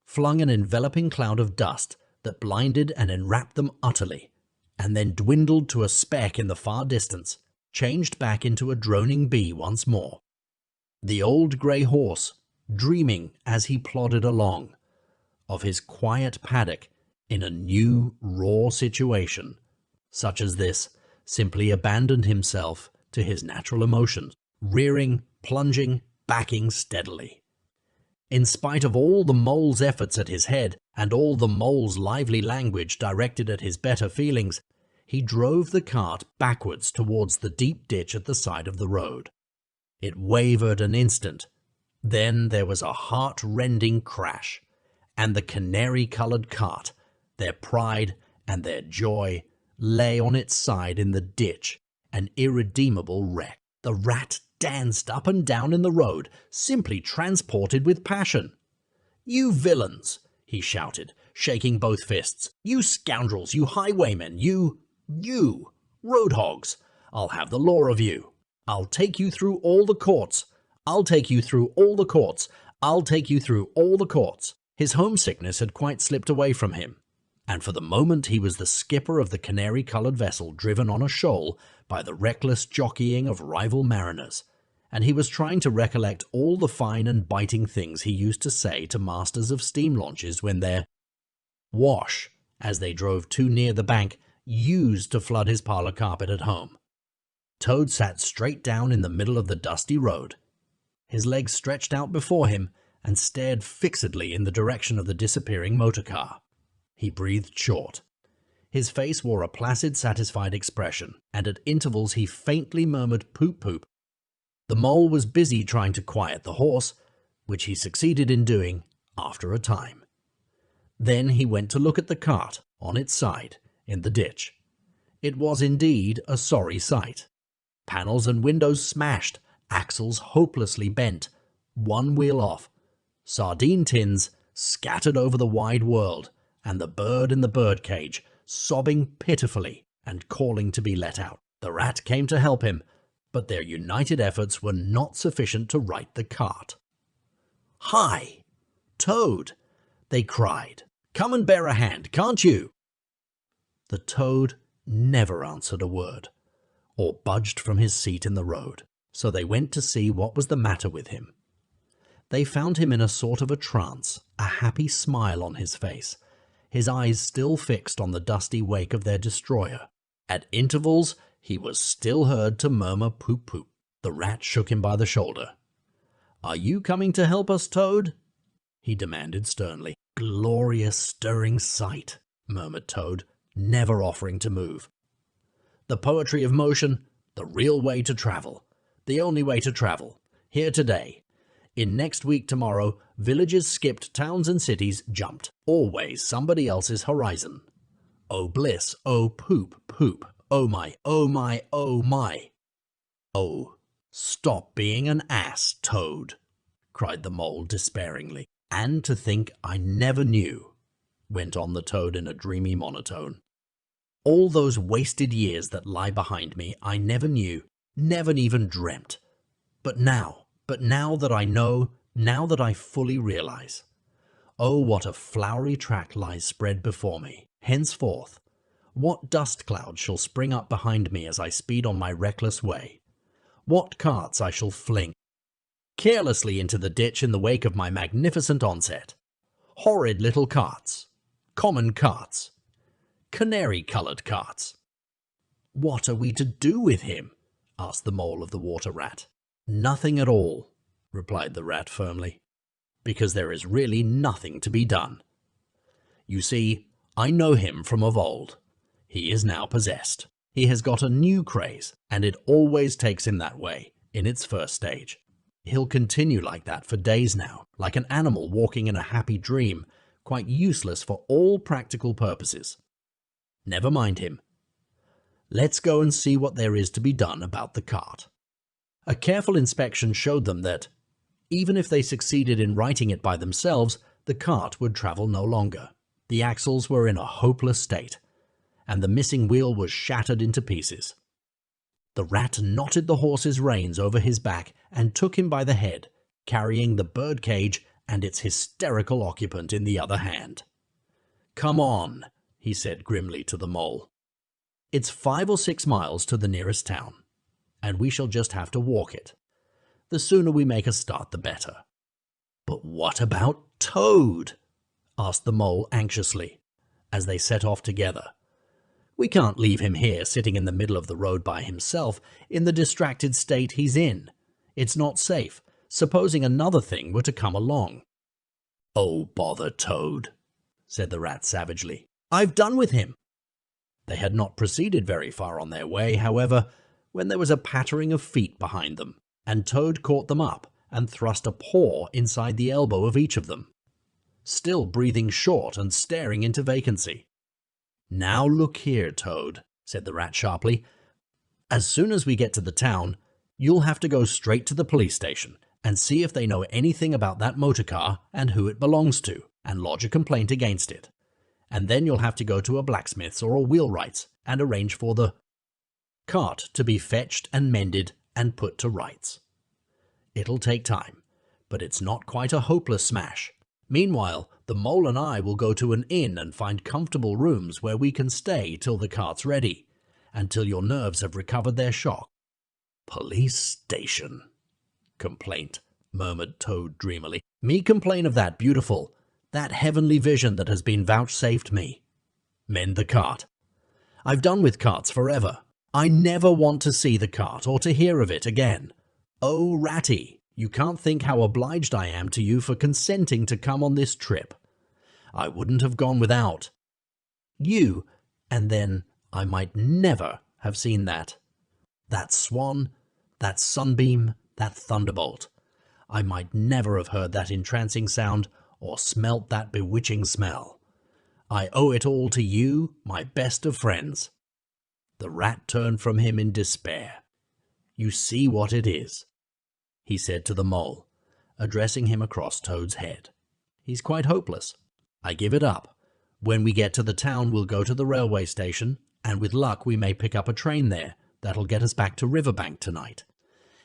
flung an enveloping cloud of dust that blinded and enwrapped them utterly, and then dwindled to a speck in the far distance, changed back into a droning bee once more. The old grey horse, dreaming as he plodded along, of his quiet paddock in a new, raw situation, such as this, simply abandoned himself to his natural emotions, rearing, plunging, backing steadily. In spite of all the mole's efforts at his head and all the mole's lively language directed at his better feelings, he drove the cart backwards towards the deep ditch at the side of the road. It wavered an instant. Then there was a heart-rending crash, and the canary-coloured cart, their pride and their joy, lay on its side in the ditch, an irredeemable wreck. The rat danced up and down in the road, simply transported with passion. "You villains!" he shouted, shaking both fists. "You scoundrels! You highwaymen! You road hogs! I'll have the law of you! I'll take you through all the courts! I'll take you through all the courts! I'll take you through all the courts!" His homesickness had quite slipped away from him, and for the moment he was the skipper of the canary-coloured vessel driven on a shoal by the reckless jockeying of rival mariners, and he was trying to recollect all the fine and biting things he used to say to masters of steam launches when their wash, as they drove too near the bank, used to flood his parlour carpet at home. Toad sat straight down in the middle of the dusty road. His legs stretched out before him and stared fixedly in the direction of the disappearing motor car. He breathed short. His face wore a placid, satisfied expression, and at intervals he faintly murmured poop. The mole was busy trying to quiet the horse, which he succeeded in doing after a time. Then he went to look at the cart on its side in the ditch. It was indeed a sorry sight. Panels and windows smashed, axles hopelessly bent, one wheel off, sardine tins scattered over the wide world, and the bird in the birdcage sobbing pitifully and calling to be let out. The rat came to help him, but their united efforts were not sufficient to right the cart. "Hi! Toad!" they cried. "Come and bear a hand, can't you?" The Toad never answered a word, or budged from his seat in the road, so they went to see what was the matter with him. They found him in a sort of a trance, a happy smile on his face, his eyes still fixed on the dusty wake of their destroyer. At intervals he was still heard to murmur poop. The rat shook him by the shoulder. "Are you coming to help us, Toad?" he demanded sternly. "Glorious stirring sight," murmured Toad, never offering to move. "The poetry of motion, the real way to travel, the only way to travel, here today. In next week tomorrow, villages skipped, towns and cities jumped. Always somebody else's horizon. Oh bliss, oh poop, oh my, oh my, oh my. Oh, stop being an ass, Toad," cried the mole despairingly. "And to think I never knew," went on the Toad in a dreamy monotone. "All those wasted years that lie behind me, I never knew, never even dreamt. But now that I know, now that I fully realize. Oh, what a flowery track lies spread before me. Henceforth, what dust clouds shall spring up behind me as I speed on my reckless way? What carts I shall fling carelessly into the ditch in the wake of my magnificent onset? Horrid little carts, common carts, canary-coloured carts. What are we to do with him? Asked the mole of the water rat. Nothing at all, replied the rat firmly, because there is really nothing to be done. You see, I know him from of old. He is now possessed. He has got a new craze, and it always takes him that way in its first stage. He'll continue like that for days now, like an animal walking in a happy dream, quite useless for all practical purposes. Never mind him. Let's go and see what there is to be done about the cart. A careful inspection showed them that, even if they succeeded in righting it by themselves, the cart would travel no longer. The axles were in a hopeless state, and the missing wheel was shattered into pieces. The rat knotted the horse's reins over his back and took him by the head, carrying the bird cage and its hysterical occupant in the other hand. "Come on," he said grimly to the mole. "It's 5 or 6 miles to the nearest town, and we shall just have to walk it. The sooner we make a start, the better." "But what about Toad?" asked the mole anxiously, as they set off together. "We can't leave him here sitting in the middle of the road by himself in the distracted state he's in. It's not safe, supposing another thing were to come along." "Oh, bother Toad," said the rat savagely. "I've done with him." They had not proceeded very far on their way, however, when there was a pattering of feet behind them, and Toad caught them up and thrust a paw inside the elbow of each of them, still breathing short and staring into vacancy. "Now look here, Toad," said the rat sharply. "As soon as we get to the town, you'll have to go straight to the police station and see if they know anything about that motor car and who it belongs to, and lodge a complaint against it. And then you'll have to go to a blacksmith's or a wheelwright's and arrange for the cart to be fetched and mended and put to rights. It'll take time, but it's not quite a hopeless smash. Meanwhile, the mole and I will go to an inn and find comfortable rooms where we can stay till the cart's ready, and till your nerves have recovered their shock." "Police station," complaint, murmured Toad dreamily. "Me complain of that, beautiful, that heavenly vision that has been vouchsafed me. Mend the cart. I've done with carts forever. I never want to see the cart or to hear of it again. Oh, Ratty, you can't think how obliged I am to you for consenting to come on this trip. I wouldn't have gone without you, and then I might never have seen that swan, that sunbeam, that thunderbolt. I might never have heard that entrancing sound or smelt that bewitching smell. I owe it all to you, my best of friends." The rat turned from him in despair. "You see what it is," he said to the mole, addressing him across Toad's head. "He's quite hopeless. I give it up. When we get to the town, we'll go to the railway station, and with luck we may pick up a train there that'll get us back to Riverbank tonight.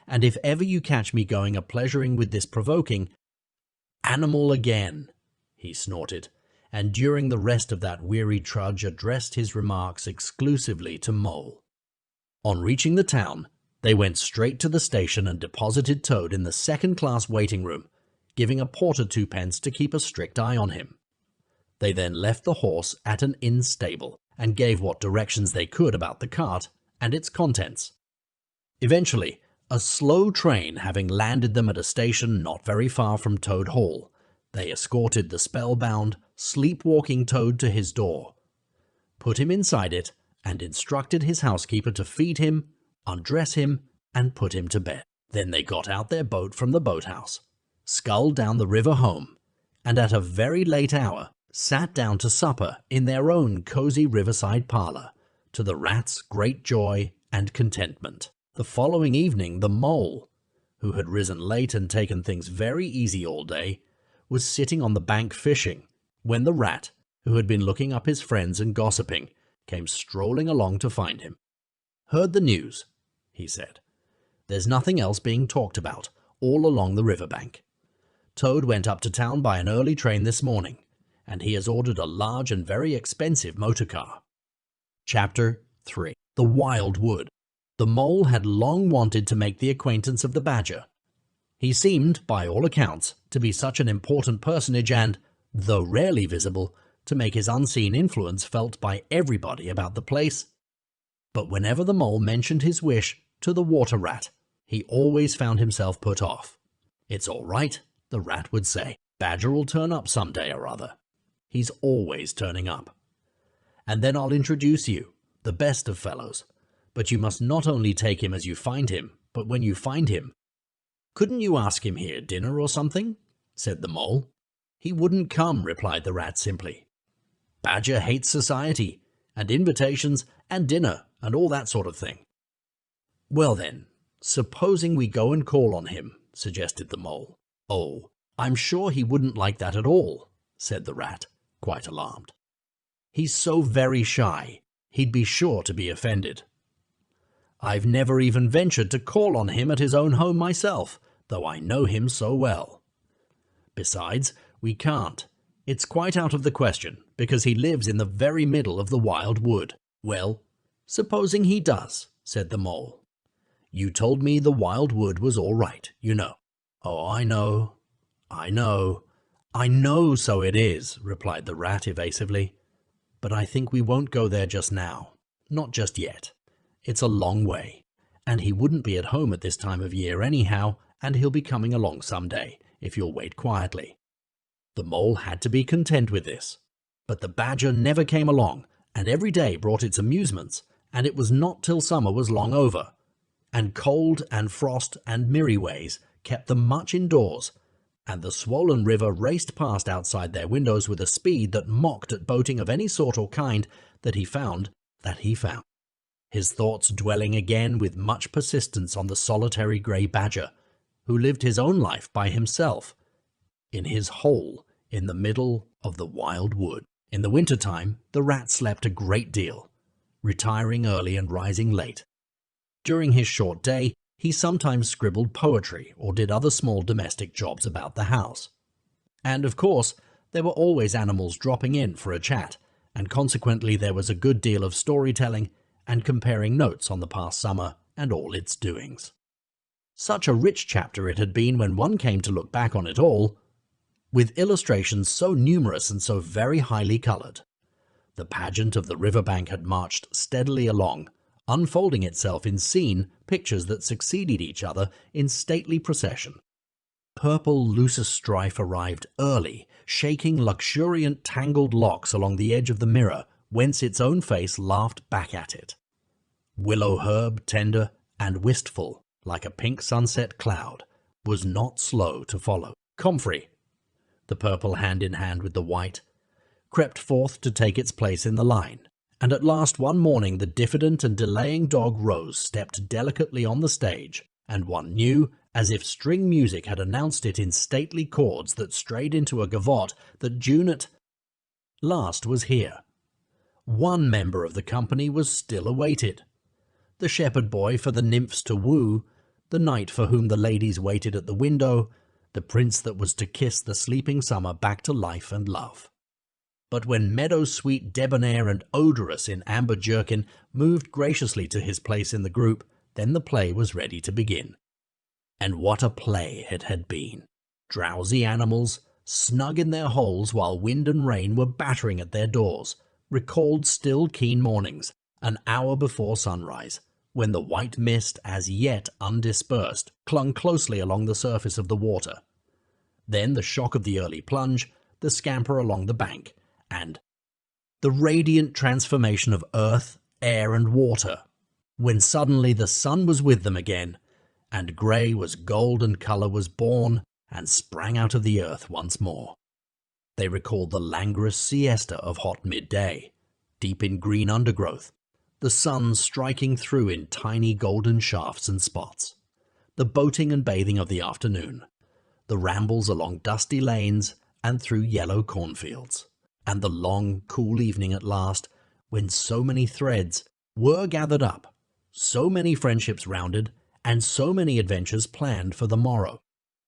And if ever you catch me going a-pleasuring with this provoking animal again," he snorted, and during the rest of that weary trudge addressed his remarks exclusively to Mole. On reaching the town, they went straight to the station and deposited Toad in the second-class waiting room, giving a porter 2 pence to keep a strict eye on him. They then left the horse at an inn stable and gave what directions they could about the cart and its contents. Eventually, a slow train having landed them at a station not very far from Toad Hall, they escorted the spellbound, sleepwalking Toad to his door, put him inside it, and instructed his housekeeper to feed him, undress him, and put him to bed. Then they got out their boat from the boathouse, sculled down the river home, and at a very late hour sat down to supper in their own cosy riverside parlour, to the rat's great joy and contentment. The following evening the mole, who had risen late and taken things very easy all day, was sitting on the bank fishing, when the rat, who had been looking up his friends and gossiping, came strolling along to find him. "Heard the news," he said. "There's nothing else being talked about all along the river bank. Toad went up to town by an early train this morning, and he has ordered a large and very expensive motor car. Chapter 3. The Wild Wood. The Mole had long wanted to make the acquaintance of the Badger. He seemed, by all accounts, to be such an important personage and, though rarely visible, to make his unseen influence felt by everybody about the place. But whenever the Mole mentioned his wish to the Water Rat, he always found himself put off. "It's all right," the Rat would say. "Badger'll turn up some day or other. He's always turning up. And then I'll introduce you, the best of fellows. But you must not only take him as you find him, but when you find him." "Couldn't you ask him here, dinner or something?" said the Mole. "He wouldn't come," replied the Rat simply. "Badger hates society, and invitations, and dinner, and all that sort of thing." "Well then, supposing we go and call on him," suggested the Mole. "Oh, I'm sure he wouldn't like that at all," said the Rat, quite alarmed. "He's so very shy, he'd be sure to be offended. I've never even ventured to call on him at his own home myself, though I know him so well. Besides, we can't. It's quite out of the question, because he lives in the very middle of the Wild Wood." "Well, supposing he does," said the Mole. "You told me the Wild Wood was all right, you know." "Oh, I know, so it is," replied the Rat evasively. "But I think we won't go there just now. Not just yet. It's a long way, and he wouldn't be at home at this time of year anyhow, and he'll be coming along some day, if you'll wait quietly." The Mole had to be content with this. But the Badger never came along, and every day brought its amusements, and it was not till summer was long over, and cold and frost and mirror-ways kept them much indoors, and the swollen river raced past outside their windows with a speed that mocked at boating of any sort or kind that he found, his thoughts dwelling again with much persistence on the solitary grey Badger, who lived his own life by himself, in his hole in the middle of the Wild Wood. In the winter-time, the Rat slept a great deal, retiring early and rising late. During his short day, he sometimes scribbled poetry or did other small domestic jobs about the house. And, of course, there were always animals dropping in for a chat, and consequently there was a good deal of storytelling and comparing notes on the past summer and all its doings. Such a rich chapter it had been when one came to look back on it all, with illustrations so numerous and so very highly coloured. The pageant of the river-bank had marched steadily along, unfolding itself in scene pictures that succeeded each other in stately procession. Purple Lucistrife arrived early, shaking luxuriant tangled locks along the edge of the mirror, whence its own face laughed back at it. Willow Herb, tender and wistful, like a pink sunset cloud, was not slow to follow. Comfrey, the purple hand in hand with the white, crept forth to take its place in the line, and at last one morning the diffident and delaying dog Rose stepped delicately on the stage, and one knew, as if string music had announced it in stately chords that strayed into a gavotte, that June at last was here. One member of the company was still awaited. The shepherd boy for the nymphs to woo, the knight for whom the ladies waited at the window, the prince that was to kiss the sleeping summer back to life and love. But when meadow-sweet debonair and odorous in amber jerkin moved graciously to his place in the group, then the play was ready to begin. And what a play it had been! Drowsy animals, snug in their holes while wind and rain were battering at their doors, recalled still keen mornings, an hour before sunrise, when the white mist, as yet undispersed, clung closely along the surface of the water. Then the shock of the early plunge, the scamper along the bank, and the radiant transformation of earth, air, and water, when suddenly the sun was with them again, and grey was gold and colour was born and sprang out of the earth once more. They recalled the languorous siesta of hot midday, deep in green undergrowth, the sun striking through in tiny golden shafts and spots, the boating and bathing of the afternoon, the rambles along dusty lanes and through yellow cornfields, and the long, cool evening at last, when so many threads were gathered up, so many friendships rounded, and so many adventures planned for the morrow.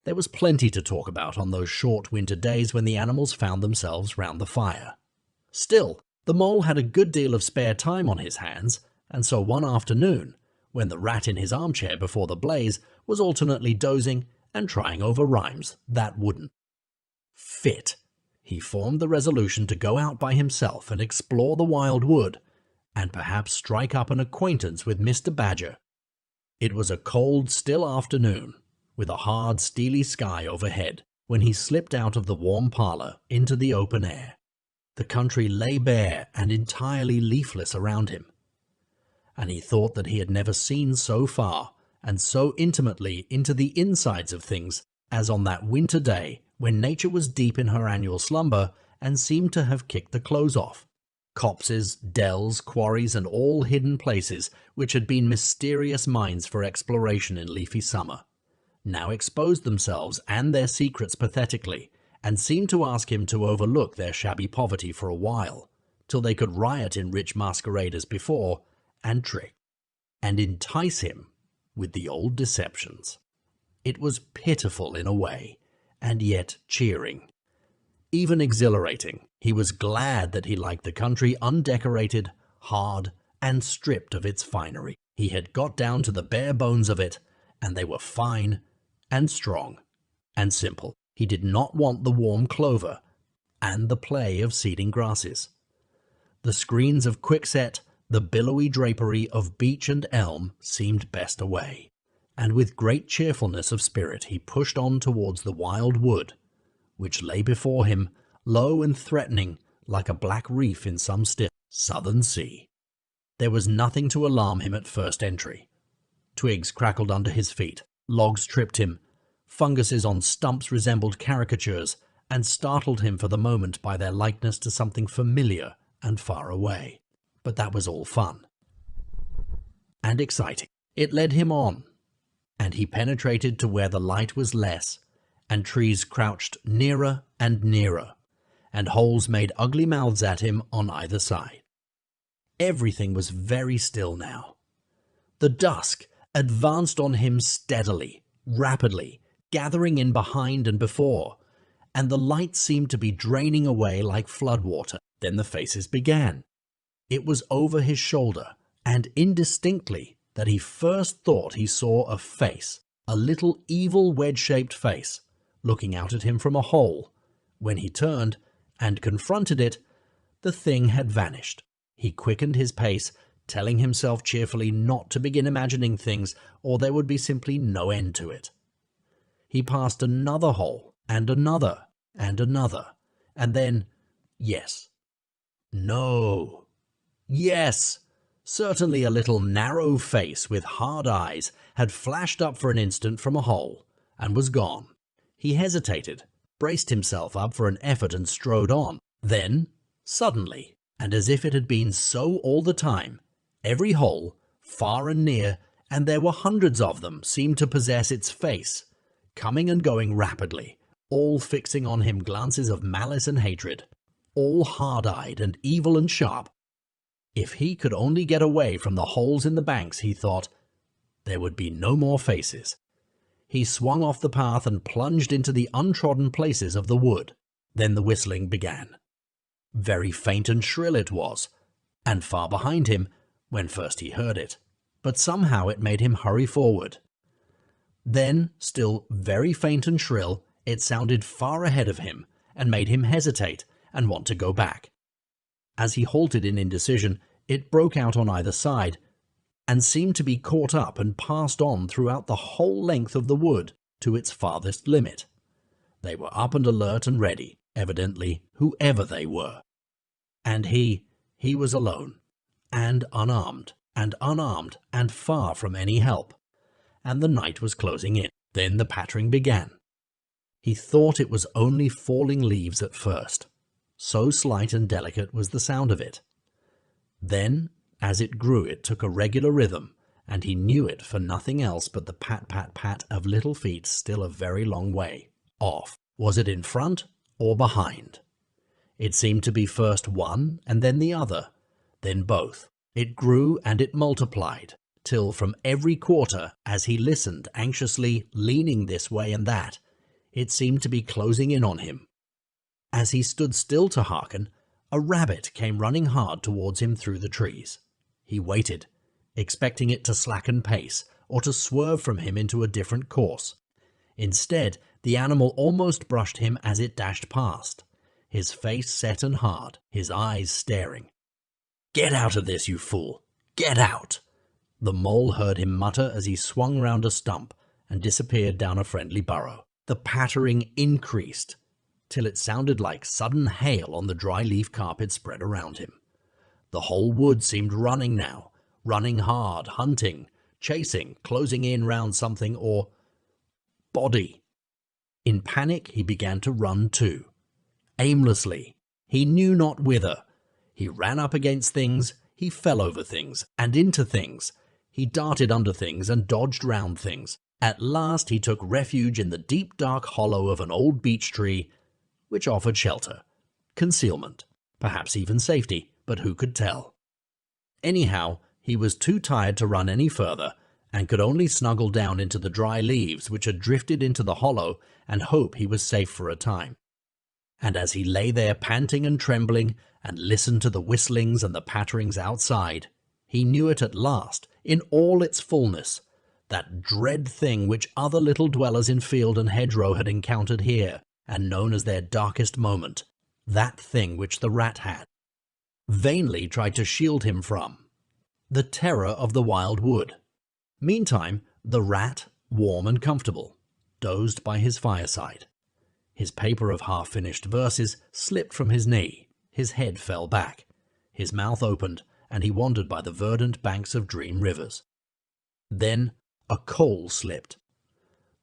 There was plenty to talk about on those short winter days when the animals found themselves round the fire. Still, the mole had a good deal of spare time on his hands, and so one afternoon, when the rat in his armchair before the blaze was alternately dozing and trying over rhymes that wouldn't fit, he formed the resolution to go out by himself and explore the wild wood, and perhaps strike up an acquaintance with Mr. Badger. It was a cold, still afternoon, with a hard, steely sky overhead, when he slipped out of the warm parlour into the open air. The country lay bare and entirely leafless around him, and he thought that he had never seen so far and so intimately into the insides of things as on that winter day when nature was deep in her annual slumber and seemed to have kicked the clothes off. Copses, dells, quarries, and all hidden places which had been mysterious mines for exploration in leafy summer, now exposed themselves and their secrets pathetically, and seemed to ask him to overlook their shabby poverty for a while, till they could riot in rich masquerade as before, and trick, and entice him with the old deceptions. It was pitiful in a way, and yet cheering, even exhilarating. He was glad that he liked the country undecorated, hard, and stripped of its finery. He had got down to the bare bones of it, and they were fine, and strong, and simple. He did not want the warm clover, and the play of seeding grasses. The screens of quickset, the billowy drapery of beech and elm seemed best away, and with great cheerfulness of spirit he pushed on towards the wild wood, which lay before him, low and threatening, like a black reef in some still southern sea. There was nothing to alarm him at first entry. Twigs crackled under his feet, logs tripped him, funguses on stumps resembled caricatures, and startled him for the moment by their likeness to something familiar and far away. But that was all fun and exciting. It led him on, and he penetrated to where the light was less, and trees crouched nearer and nearer, and holes made ugly mouths at him on either side. Everything was very still now. The dusk advanced on him steadily, rapidly, gathering in behind and before, and the light seemed to be draining away like floodwater. Then the faces began. It was over his shoulder, and indistinctly, that he first thought he saw a face, a little evil wedge-shaped face, looking out at him from a hole. When he turned and confronted it, the thing had vanished. He quickened his pace, telling himself cheerfully not to begin imagining things, or there would be simply no end to it. He passed another hole, and another, and another, and then, yes, no, yes, certainly a little narrow face with hard eyes had flashed up for an instant from a hole, and was gone. He hesitated, braced himself up for an effort, and strode on. Then, suddenly, and as if it had been so all the time, every hole, far and near, and there were hundreds of them, seemed to possess its face, coming and going rapidly, all fixing on him glances of malice and hatred, all hard-eyed and evil and sharp. If he could only get away from the holes in the banks, he thought, there would be no more faces. He swung off the path and plunged into the untrodden places of the wood. Then the whistling began. Very faint and shrill it was, and far behind him, when first he heard it, but somehow it made him hurry forward. Then, still very faint and shrill, it sounded far ahead of him, and made him hesitate and want to go back. As he halted in indecision, it broke out on either side, and seemed to be caught up and passed on throughout the whole length of the wood to its farthest limit. They were up and alert and ready, evidently, whoever they were. And he was alone, and unarmed, and far from any help, and the night was closing in. Then the pattering began. He thought it was only falling leaves at first, so slight and delicate was the sound of it. Then, as it grew, it took a regular rhythm, and he knew it for nothing else but the pat-pat-pat of little feet still a very long way off. Was it in front or behind? It seemed to be first one and then the other, then both. It grew and it multiplied, till from every quarter, as he listened anxiously, leaning this way and that, It seemed to be closing in on him. As he stood still to hearken, a rabbit came running hard towards him through the trees. He waited, expecting it to slacken pace or to swerve from him into a different course. Instead, the animal almost brushed him as it dashed past, his face set and hard, his eyes staring. "Get out of this, you fool! Get out!" The mole heard him mutter as he swung round a stump and disappeared down a friendly burrow. The pattering increased, till it sounded like sudden hail on the dry leaf carpet spread around him. The whole wood seemed running now, running hard, hunting, chasing, closing in round something or body. In panic, he began to run too. Aimlessly, he knew not whither. He ran up against things, he fell over things, and into things. He darted under things and dodged round things. At last he took refuge in the deep dark hollow of an old beech tree, which offered shelter, concealment, perhaps even safety, but who could tell? Anyhow, he was too tired to run any further, and could only snuggle down into the dry leaves which had drifted into the hollow and hope he was safe for a time. And as he lay there panting and trembling, and listened to the whistlings and the patterings outside, he knew it at last, in all its fullness, that dread thing which other little dwellers in field and hedgerow had encountered here, and known as their darkest moment, that thing which the rat had vainly tried to shield him from, the terror of the wild wood. Meantime, the rat, warm and comfortable, dozed by his fireside. His paper of half-finished verses slipped from his knee, his head fell back, his mouth opened, and he wandered by the verdant banks of dream rivers. Then a coal slipped.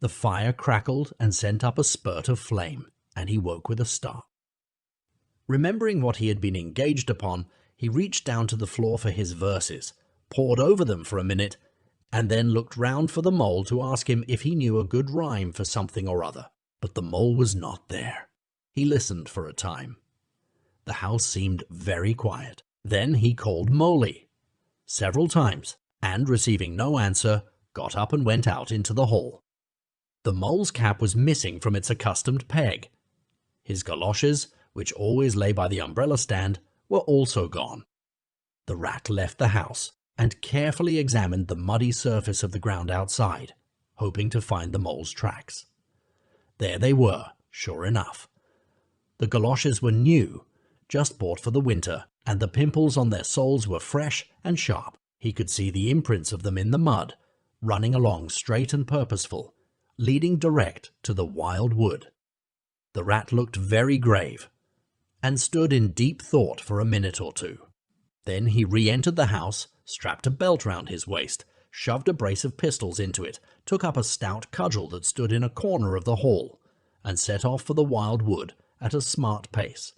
The fire crackled and sent up a spurt of flame, and he woke with a start. Remembering what he had been engaged upon, he reached down to the floor for his verses, pored over them for a minute, and then looked round for the mole to ask him if he knew a good rhyme for something or other. But the mole was not there. He listened for a time. The house seemed very quiet. Then he called Moley several times, and receiving no answer, got up and went out into the hall. The mole's cap was missing from its accustomed peg. His galoshes, which always lay by the umbrella stand, were also gone. The rat left the house and carefully examined the muddy surface of the ground outside, hoping to find the mole's tracks. There they were, sure enough. The galoshes were new, just bought for the winter, and the pimples on their soles were fresh and sharp. He could see the imprints of them in the mud, running along straight and purposeful, leading direct to the wild wood. The rat looked very grave, and stood in deep thought for a minute or two. Then he re-entered the house, strapped a belt round his waist, shoved a brace of pistols into it, took up a stout cudgel that stood in a corner of the hall, and set off for the wild wood at a smart pace.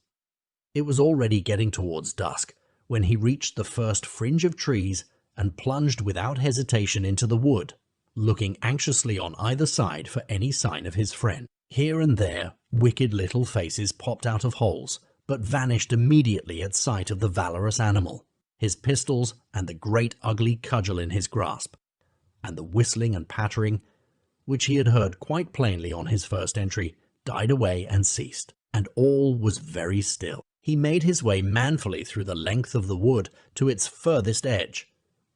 It was already getting towards dusk when he reached the first fringe of trees and plunged without hesitation into the wood, looking anxiously on either side for any sign of his friend. Here and there, wicked little faces popped out of holes, but vanished immediately at sight of the valorous animal, his pistols and the great ugly cudgel in his grasp, and the whistling and pattering, which he had heard quite plainly on his first entry, died away and ceased, and all was very still. He made his way manfully through the length of the wood to its furthest edge.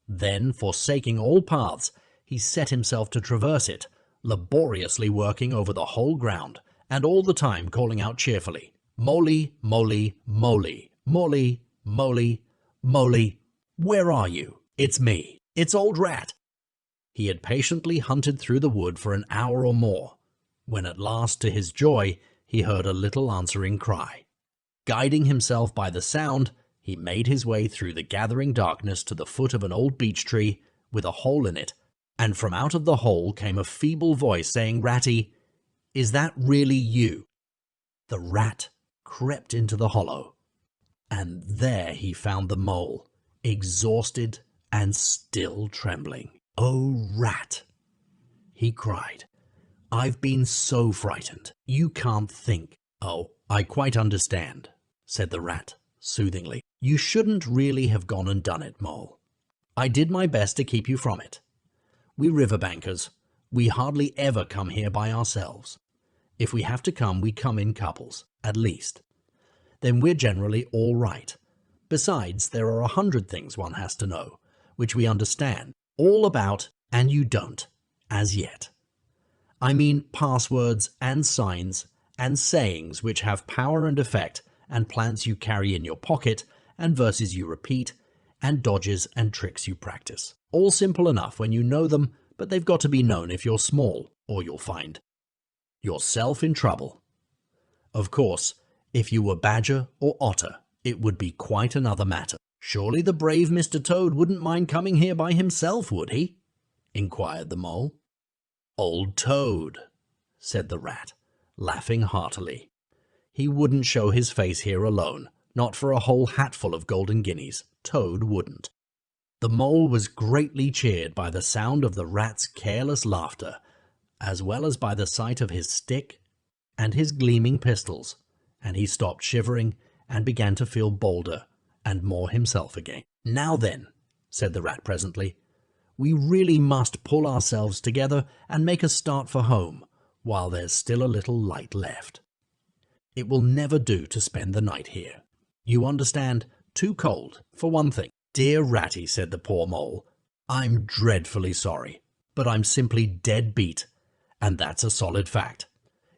Then, forsaking all paths, he set himself to traverse it, laboriously working over the whole ground, and all the time calling out cheerfully, "Moley, Moley, Moley, Moley, Moley, Moley, where are you? It's me. It's old Rat." He had patiently hunted through the wood for an hour or more, when at last, to his joy, he heard a little answering cry. Guiding himself by the sound, he made his way through the gathering darkness to the foot of an old beech tree with a hole in it, and from out of the hole came a feeble voice saying, "Ratty, is that really you?" The rat crept into the hollow, and there he found the mole, exhausted and still trembling. "Oh, Rat," he cried, "I've been so frightened. You can't think." "Oh, I quite understand," said the rat soothingly. "You shouldn't really have gone and done it, Mole. I did my best to keep you from it. We riverbankers, we hardly ever come here by ourselves. If we have to come, we come in couples, at least. Then we're generally all right. Besides, there are 100 things one has to know, which we understand all about, and you don't, as yet. I mean passwords and signs and sayings which have power and effect, and plants you carry in your pocket, and verses you repeat, and dodges and tricks you practice. All simple enough when you know them, but they've got to be known if you're small, or you'll find yourself in trouble. Of course, if you were Badger or Otter, it would be quite another matter. Surely the brave Mr. Toad wouldn't mind coming here by himself, would he? Inquired the Mole. Old Toad, said the Rat, laughing heartily. He wouldn't show his face here alone, not for a whole hatful of golden guineas. Toad wouldn't. The Mole was greatly cheered by the sound of the Rat's careless laughter, as well as by the sight of his stick and his gleaming pistols, and he stopped shivering and began to feel bolder and more himself again. Now then, said the Rat presently, we really must pull ourselves together and make a start for home, while there's still a little light left. It will never do to spend the night here. You understand, too cold, for one thing. Dear Ratty, said the poor Mole, I'm dreadfully sorry, but I'm simply dead beat, and that's a solid fact.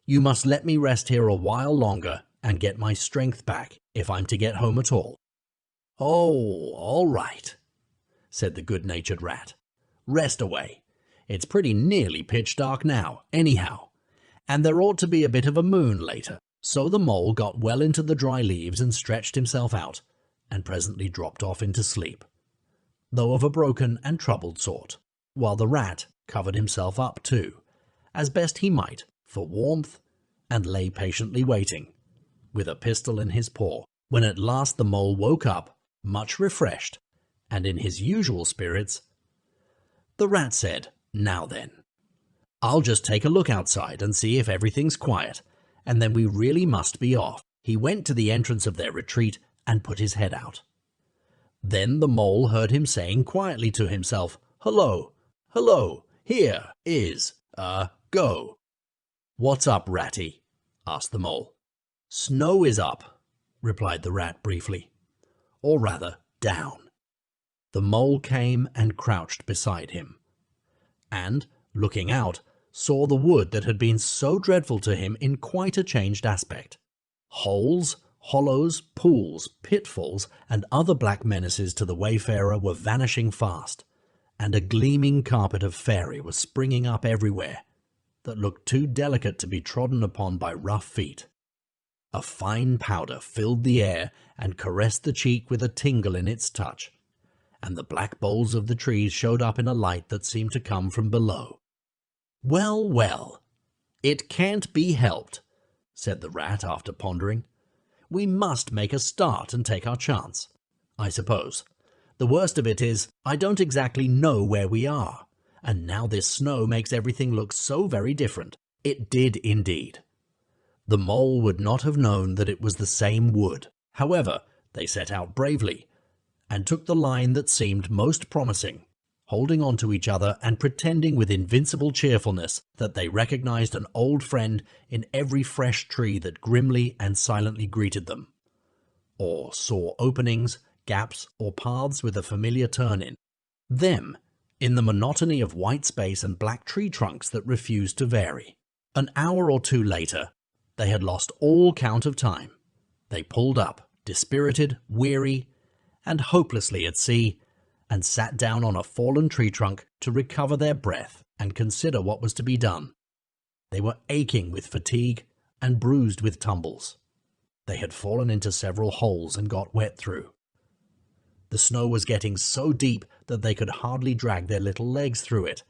You must let me rest here a while longer and get my strength back if I'm to get home at all. Oh, all right, said the good-natured Rat. Rest away. It's pretty nearly pitch dark now, anyhow, and there ought to be a bit of a moon later. So the Mole got well into the dry leaves and stretched himself out, and presently dropped off into sleep, though of a broken and troubled sort, while the Rat covered himself up too, as best he might, for warmth, and lay patiently waiting, with a pistol in his paw, when at last the Mole woke up, much refreshed, and in his usual spirits. The Rat said, Now then, I'll just take a look outside and see if everything's quiet, and then we really must be off. He went to the entrance of their retreat and put his head out. Then the Mole heard him saying quietly to himself, Hello, hello, here is a go. What's up, Ratty? Asked the Mole. Snow is up, replied the Rat briefly. Or rather, down. The Mole came and crouched beside him, and, looking out, saw the wood that had been so dreadful to him in quite a changed aspect. Holes, hollows, pools, pitfalls, and other black menaces to the wayfarer were vanishing fast, and a gleaming carpet of fairy was springing up everywhere that looked too delicate to be trodden upon by rough feet. A fine powder filled the air and caressed the cheek with a tingle in its touch, and the black boles of the trees showed up in a light that seemed to come from below. Well, well, it can't be helped, said the Rat after pondering. We must make a start and take our chance, I suppose. The worst of it is, I don't exactly know where we are, and now this snow makes everything look so very different. It did indeed. The Mole would not have known that it was the same wood. However, they set out bravely, and took the line that seemed most promising, holding on to each other and pretending with invincible cheerfulness that they recognized an old friend in every fresh tree that grimly and silently greeted them, or saw openings, gaps, or paths with a familiar turn in them, in the monotony of white space and black tree trunks that refused to vary. An hour or two later, they had lost all count of time. They pulled up, dispirited, weary, and hopelessly at sea, and sat down on a fallen tree trunk to recover their breath and consider what was to be done. They were aching with fatigue and bruised with tumbles. They had fallen into several holes and got wet through. The snow was getting so deep that they could hardly drag their little legs through it,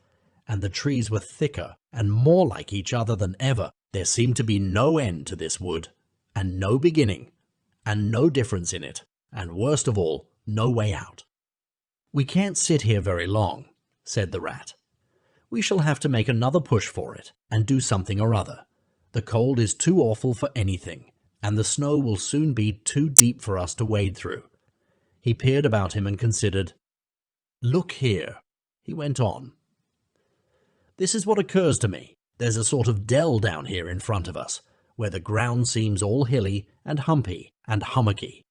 and the trees were thicker and more like each other than ever. There seemed to be no end to this wood, and no beginning, and no difference in it, and worst of all, no way out. We can't sit here very long, said the Rat. We shall have to make another push for it, and do something or other. The cold is too awful for anything, and the snow will soon be too deep for us to wade through. He peered about him and considered. Look here, he went on. This is what occurs to me. There's a sort of dell down here in front of us, where the ground seems all hilly and humpy and hummocky.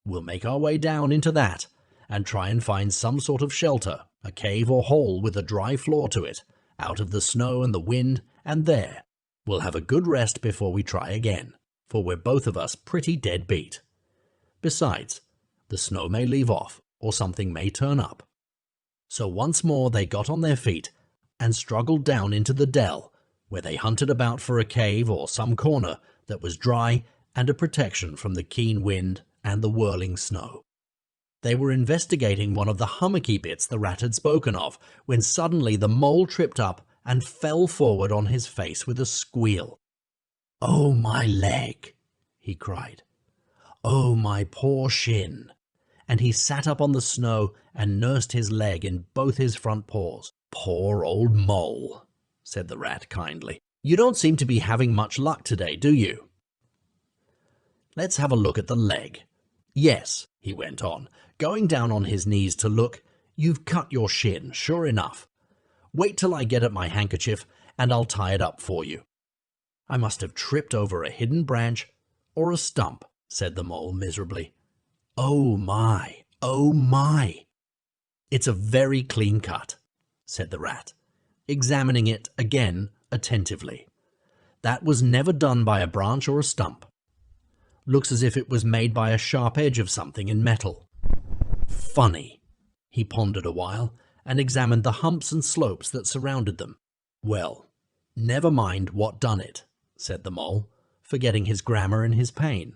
We'll make our way down into that and try and find some sort of shelter, a cave or hole with a dry floor to it, out of the snow and the wind, and there, we'll have a good rest before we try again, for we're both of us pretty dead beat. Besides, the snow may leave off, or something may turn up. So once more they got on their feet and struggled down into the dell, where they hunted about for a cave or some corner that was dry and a protection from the keen wind and the whirling snow. They were investigating one of the hummocky bits the rat had spoken of, when suddenly the mole tripped up and fell forward on his face with a squeal. "Oh, my leg!" he cried. "Oh, my poor shin!" And he sat up on the snow and nursed his leg in both his front paws. "Poor old mole," said the rat kindly. "You don't seem to be having much luck today, do you? Let's have a look at the leg. Yes," he went on, going down on his knees to look, "you've cut your shin, sure enough. Wait till I get at my handkerchief and I'll tie it up for you." "I must have tripped over a hidden branch or a stump," said the mole miserably. "Oh my, oh my!" "It's a very clean cut," said the rat, examining it again attentively. "That was never done by a branch or a stump. Looks as if it was made by a sharp edge of something in metal. Funny." He pondered a while and examined the humps and slopes that surrounded them. "Well, never mind what done it," said the mole, forgetting his grammar in his pain.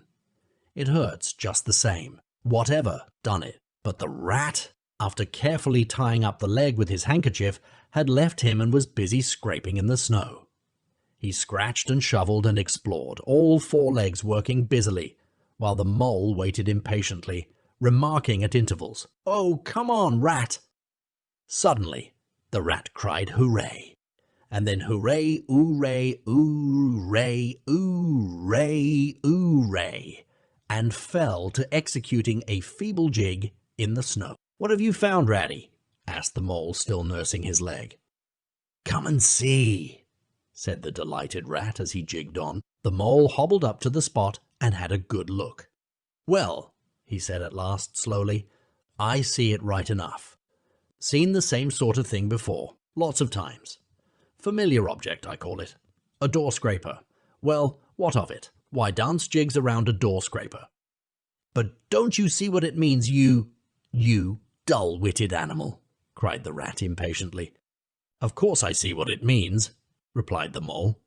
"It hurts just the same, whatever done it." But the rat, after carefully tying up the leg with his handkerchief, had left him and was busy scraping in the snow. He scratched and shoveled and explored, all four legs working busily, while the mole waited impatiently, remarking at intervals, "Oh, come on, rat!" Suddenly, the rat cried hooray, and then hooray, ooray, ooray, ooray, ooray, and fell to executing a feeble jig in the snow. "What have you found, Ratty?" asked the mole, still nursing his leg. "Come and see," said the delighted rat as he jigged on. The mole hobbled up to the spot and had a good look. "Well," he said at last slowly, "I see it right enough. Seen the same sort of thing before, lots of times. Familiar object, I call it. A door scraper. Well, what of it? Why dance jigs around a door scraper?" "But don't you see what it means, you dull-witted animal?" cried the rat impatiently. "Of course I see what it means," replied the mole.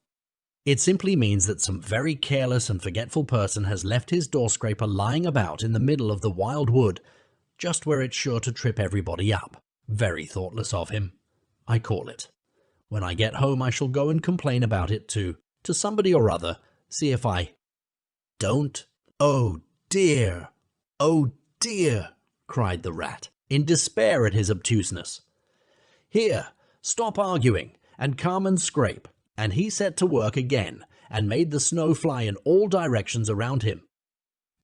"It simply means that some very careless and forgetful person has left his door scraper lying about in the middle of the wild wood, just where it's sure to trip everybody up. Very thoughtless of him, I call it. When I get home I shall go and complain about it to somebody or other, see if I—" "Don't! Oh dear! Oh dear!" cried the rat, in despair at his obtuseness. "Here, stop arguing, and come and scrape," and he set to work again, and made the snow fly in all directions around him.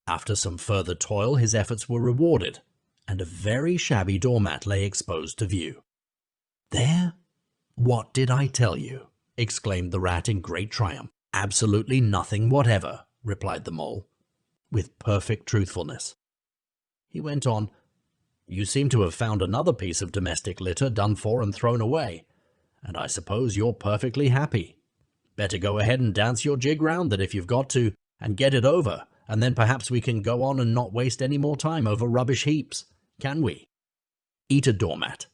After some further toil his efforts were rewarded, and a very shabby doormat lay exposed to view. "There? What did I tell you?" exclaimed the rat in great triumph. "Absolutely nothing whatever," replied the mole, with perfect truthfulness. He went on, "You seem to have found another piece of domestic litter done for and thrown away, and I suppose you're perfectly happy. Better go ahead and dance your jig round that if you've got to, and get it over, and then perhaps we can go on and not waste any more time over rubbish heaps, can we? Eat a doormat,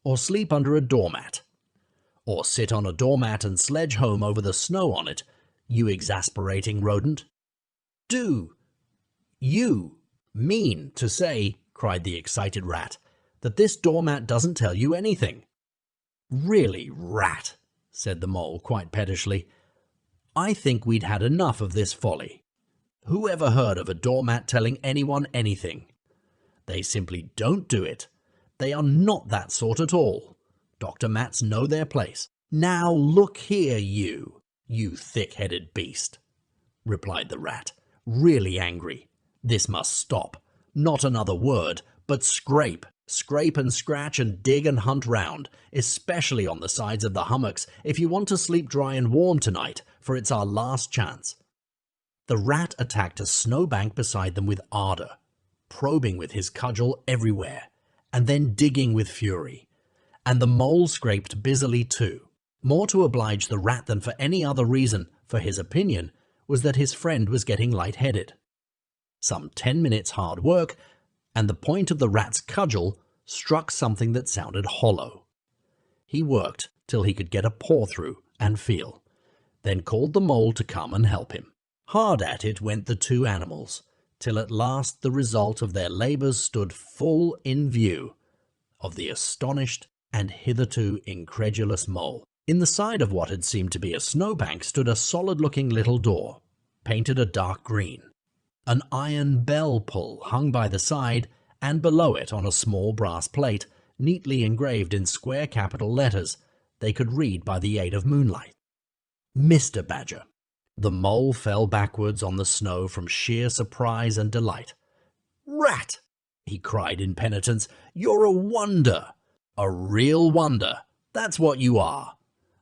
or sleep under a doormat, or sit on a doormat and sledge home over the snow on it, you exasperating rodent. Do you mean to say," cried the excited rat, "that this doormat doesn't tell you anything?" "Really, rat," said the mole quite pettishly, "I think we'd had enough of this folly. Who ever heard of a doormat telling anyone anything? They simply don't do it. They are not that sort at all. Dr. Mats know their place. Now look here, you thick-headed beast," replied the rat, really angry. "This must stop. Not another word, but scrape, Scrape and scratch and dig and hunt round, especially on the sides of the hummocks if you want to sleep dry and warm tonight, for it's our last chance." The rat attacked a snowbank beside them with ardor, probing with his cudgel everywhere, and then digging with fury. And the mole scraped busily too, more to oblige the rat than for any other reason, for his opinion was that his friend was getting lightheaded. Some 10 minutes hard work, and the point of the rat's cudgel struck something that sounded hollow. He worked till he could get a paw through and feel, then called the mole to come and help him. Hard at it went the two animals, till at last the result of their labours stood full in view of the astonished and hitherto incredulous mole. In the side of what had seemed to be a snowbank stood a solid-looking little door, painted a dark green. An iron bell pull hung by the side, and below it, on a small brass plate, neatly engraved in square capital letters, they could read by the aid of moonlight, "Mr. Badger." The mole fell backwards on the snow from sheer surprise and delight. "Rat!" he cried in penitence, "you're a wonder! A real wonder! That's what you are!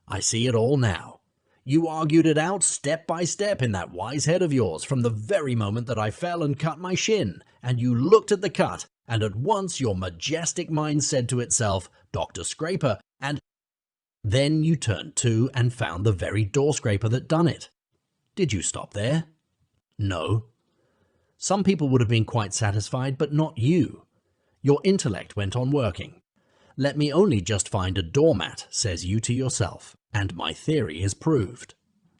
I see it all now. You argued it out step by step in that wise head of yours from the very moment that I fell and cut my shin, and you looked at the cut, and at once your majestic mind said to itself, 'Dr. Scraper,' and then you turned to and found the very door scraper that done it. Did you stop there? No. Some people would have been quite satisfied, but not you. Your intellect went on working. 'Let me only just find a doormat,' says you to yourself, 'and my theory is proved.'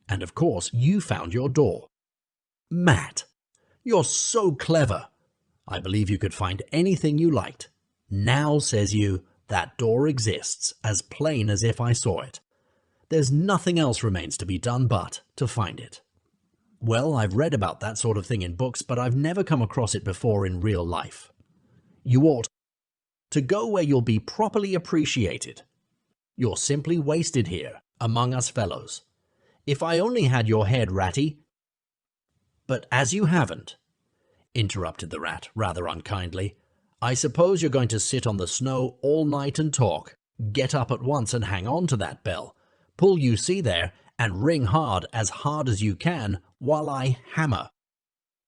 And of course you found your door. Matt, you're so clever. I believe you could find anything you liked. Now, says you, that door exists, as plain as if I saw it. There's nothing else remains to be done but to find it. Well, I've read about that sort of thing in books, but I've never come across it before in real life. You ought to go where you'll be properly appreciated. You're simply wasted here, among us fellows. If I only had your head, Ratty—" "But as you haven't," interrupted the rat rather unkindly, "I suppose you're going to sit on the snow all night and talk. Get up at once and hang on to that bell. Pull you see there, and ring hard as you can, while I hammer."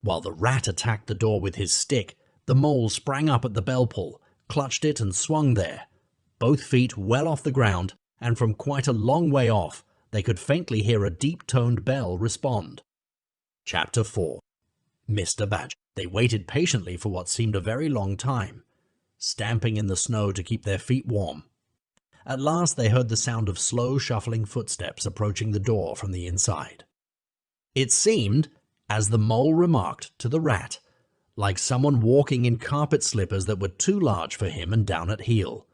While the rat attacked the door with his stick, the mole sprang up at the bell pull, clutched it and swung there, both feet well off the ground, and from quite a long way off they could faintly hear a deep-toned bell respond. Chapter 4. Mr. Badger. They waited patiently for what seemed a very long time, stamping in the snow to keep their feet warm. At last they heard the sound of slow shuffling footsteps approaching the door from the inside. It seemed, as the mole remarked to the rat, like someone walking in carpet slippers that were too large for him and down at heel,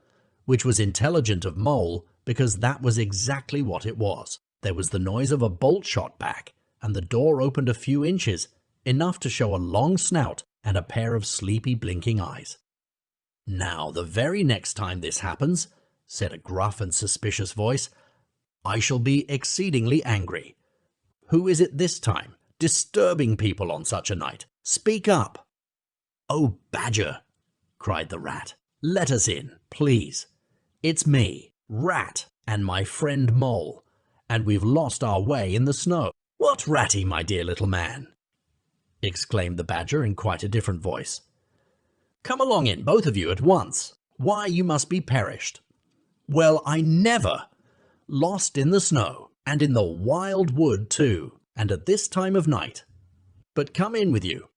which was intelligent of Mole because that was exactly what it was. There was the noise of a bolt shot back, and the door opened a few inches, enough to show a long snout and a pair of sleepy blinking eyes. "Now, the very next time this happens," said a gruff and suspicious voice, "I shall be exceedingly angry. Who is it this time, disturbing people on such a night? Speak up." "Oh, Badger," cried the rat, "let us in, please. It's me, Rat, and my friend Mole, and we've lost our way in the snow." "What, Ratty, my dear little man?" exclaimed the Badger in quite a different voice. "Come along in, both of you, at once. Why, you must be perished." "Well, I never! Lost in the snow, and in the wild wood too, and at this time of night. But come in with you."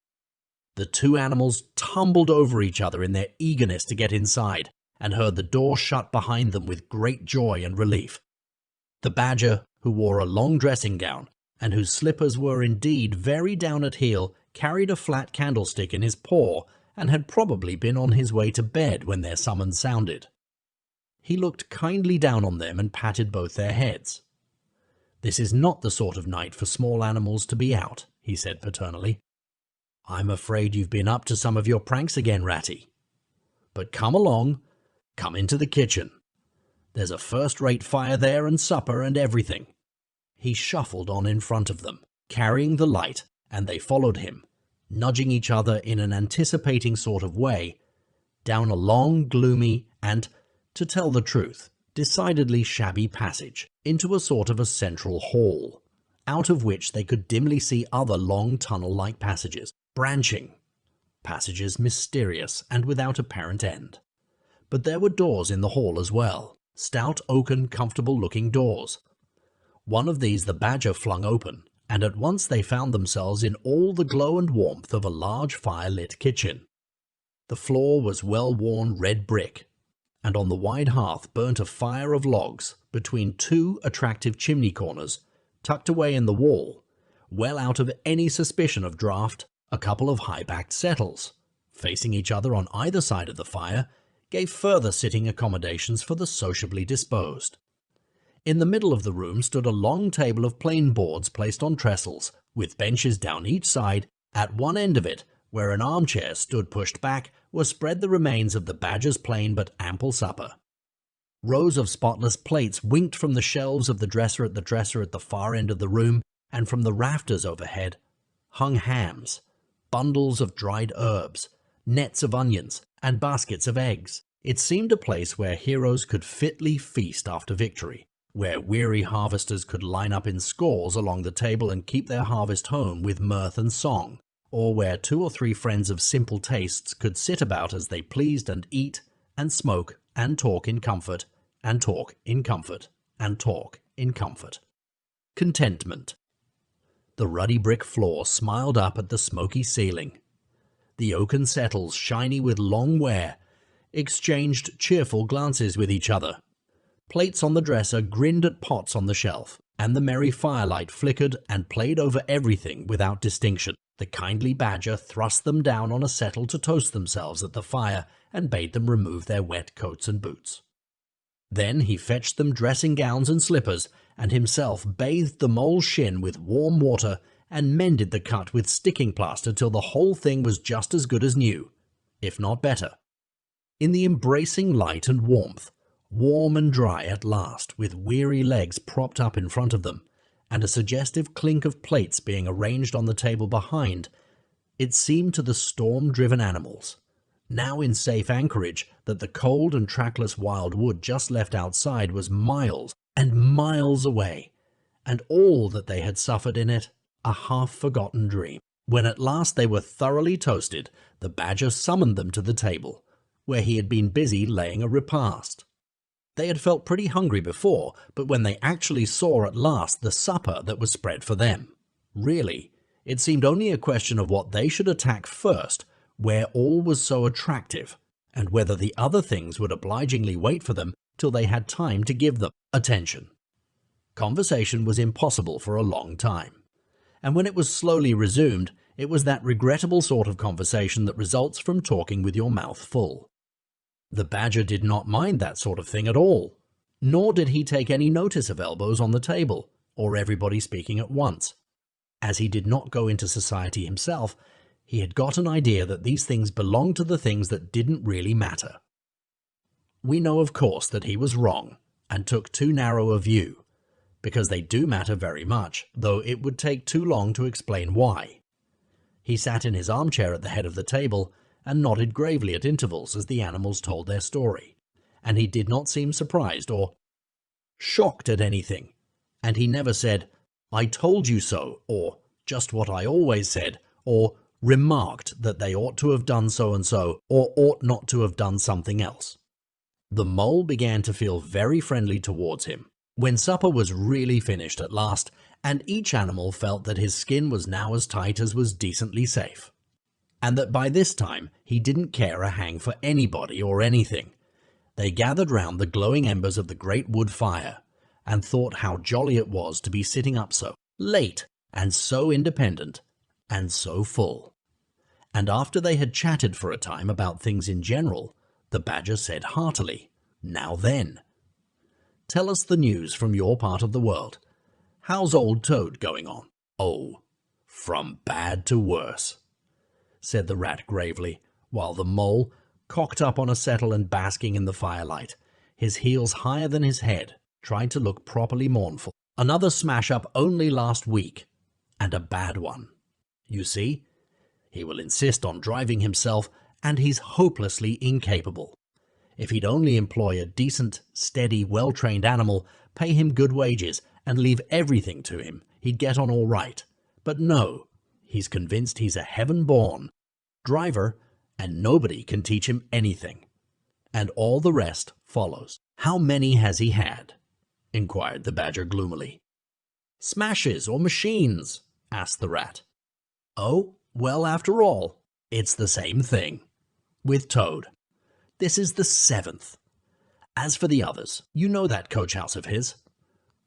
The two animals tumbled over each other in their eagerness to get inside, and heard the door shut behind them with great joy and relief. The Badger, who wore a long dressing gown, and whose slippers were indeed very down at heel, carried a flat candlestick in his paw, and had probably been on his way to bed when their summons sounded. He looked kindly down on them and patted both their heads. "This is not the sort of night for small animals to be out," he said paternally. "I'm afraid you've been up to some of your pranks again, Ratty. But come along, come into the kitchen. There's a first-rate fire there and supper and everything." He shuffled on in front of them, carrying the light, and they followed him, nudging each other in an anticipating sort of way, down a long, gloomy, and, to tell the truth, decidedly shabby passage into a sort of a central hall, out of which they could dimly see other long tunnel-like passages, branching. Passages mysterious and without apparent end. But there were doors in the hall as well, stout oaken, comfortable-looking doors. One of these the badger flung open, and at once they found themselves in all the glow and warmth of a large fire-lit kitchen. The floor was well-worn red brick, and on the wide hearth burnt a fire of logs between two attractive chimney corners, tucked away in the wall, well out of any suspicion of draught. A couple of high-backed settles, facing each other on either side of the fire, gave further sitting accommodations for the sociably disposed. In the middle of the room stood a long table of plain boards placed on trestles, with benches down each side. At one end of it, where an armchair stood pushed back, were spread the remains of the badger's plain but ample supper. Rows of spotless plates winked from the shelves of the dresser at the far end of the room, and from the rafters overhead hung hams, bundles of dried herbs, nets of onions, and baskets of eggs. It seemed a place where heroes could fitly feast after victory, where weary harvesters could line up in scores along the table and keep their harvest home with mirth and song, or where 2 or 3 friends of simple tastes could sit about as they pleased and eat, and smoke, and talk in comfort, and talk in comfort, and talk in comfort. Contentment. The ruddy brick floor smiled up at the smoky ceiling. The oaken settles, shiny with long wear, exchanged cheerful glances with each other. Plates on the dresser grinned at pots on the shelf, and the merry firelight flickered and played over everything without distinction. The kindly badger thrust them down on a settle to toast themselves at the fire and bade them remove their wet coats and boots. Then he fetched them dressing gowns and slippers, and himself bathed the mole's shin with warm water and mended the cut with sticking plaster till the whole thing was just as good as new, if not better. In the embracing light and warmth, warm and dry at last, with weary legs propped up in front of them, and a suggestive clink of plates being arranged on the table behind, it seemed to the storm-driven animals, now in safe anchorage, that the cold and trackless wild wood just left outside was miles and miles away, and all that they had suffered in it a half-forgotten dream. When at last they were thoroughly toasted, the badger summoned them to the table, where he had been busy laying a repast. They had felt pretty hungry before, but when they actually saw at last the supper that was spread for them, really, it seemed only a question of what they should attack first, where all was so attractive, and whether the other things would obligingly wait for them till they had time to give them attention. Conversation was impossible for a long time, and when it was slowly resumed, it was that regrettable sort of conversation that results from talking with your mouth full. The badger did not mind that sort of thing at all, nor did he take any notice of elbows on the table, or everybody speaking at once. As he did not go into society himself, he had got an idea that these things belonged to the things that didn't really matter. We know, of course, that he was wrong, and took too narrow a view, because they do matter very much, though it would take too long to explain why. He sat in his armchair at the head of the table, and nodded gravely at intervals as the animals told their story, and he did not seem surprised or shocked at anything, and he never said, "I told you so," or "just what I always said," or remarked that they ought to have done so and so, or ought not to have done something else. The mole began to feel very friendly towards him when supper was really finished at last, and each animal felt that his skin was now as tight as was decently safe, and that by this time he didn't care a hang for anybody or anything. They gathered round the glowing embers of the great wood fire, and thought how jolly it was to be sitting up so late, and so independent, and so full. And after they had chatted for a time about things in general, the badger said heartily, "Now then, tell us the news from your part of the world. How's old Toad going on?" "Oh, from bad to worse," said the rat gravely, while the mole, cocked up on a settle and basking in the firelight, his heels higher than his head, tried to look properly mournful. "Another smash-up only last week, and a bad one. You see, he will insist on driving himself, and he's hopelessly incapable. If he'd only employ a decent, steady, well-trained animal, pay him good wages, and leave everything to him, he'd get on all right. But no, he's convinced he's a heaven-born driver, and nobody can teach him anything. And all the rest follows. How many has he had? Inquired the Badger gloomily. Smashes or machines? Asked the Rat. Oh, well, after all, it's the same thing. With Toad. This is the 7th. As for the others, you know that coach house of his?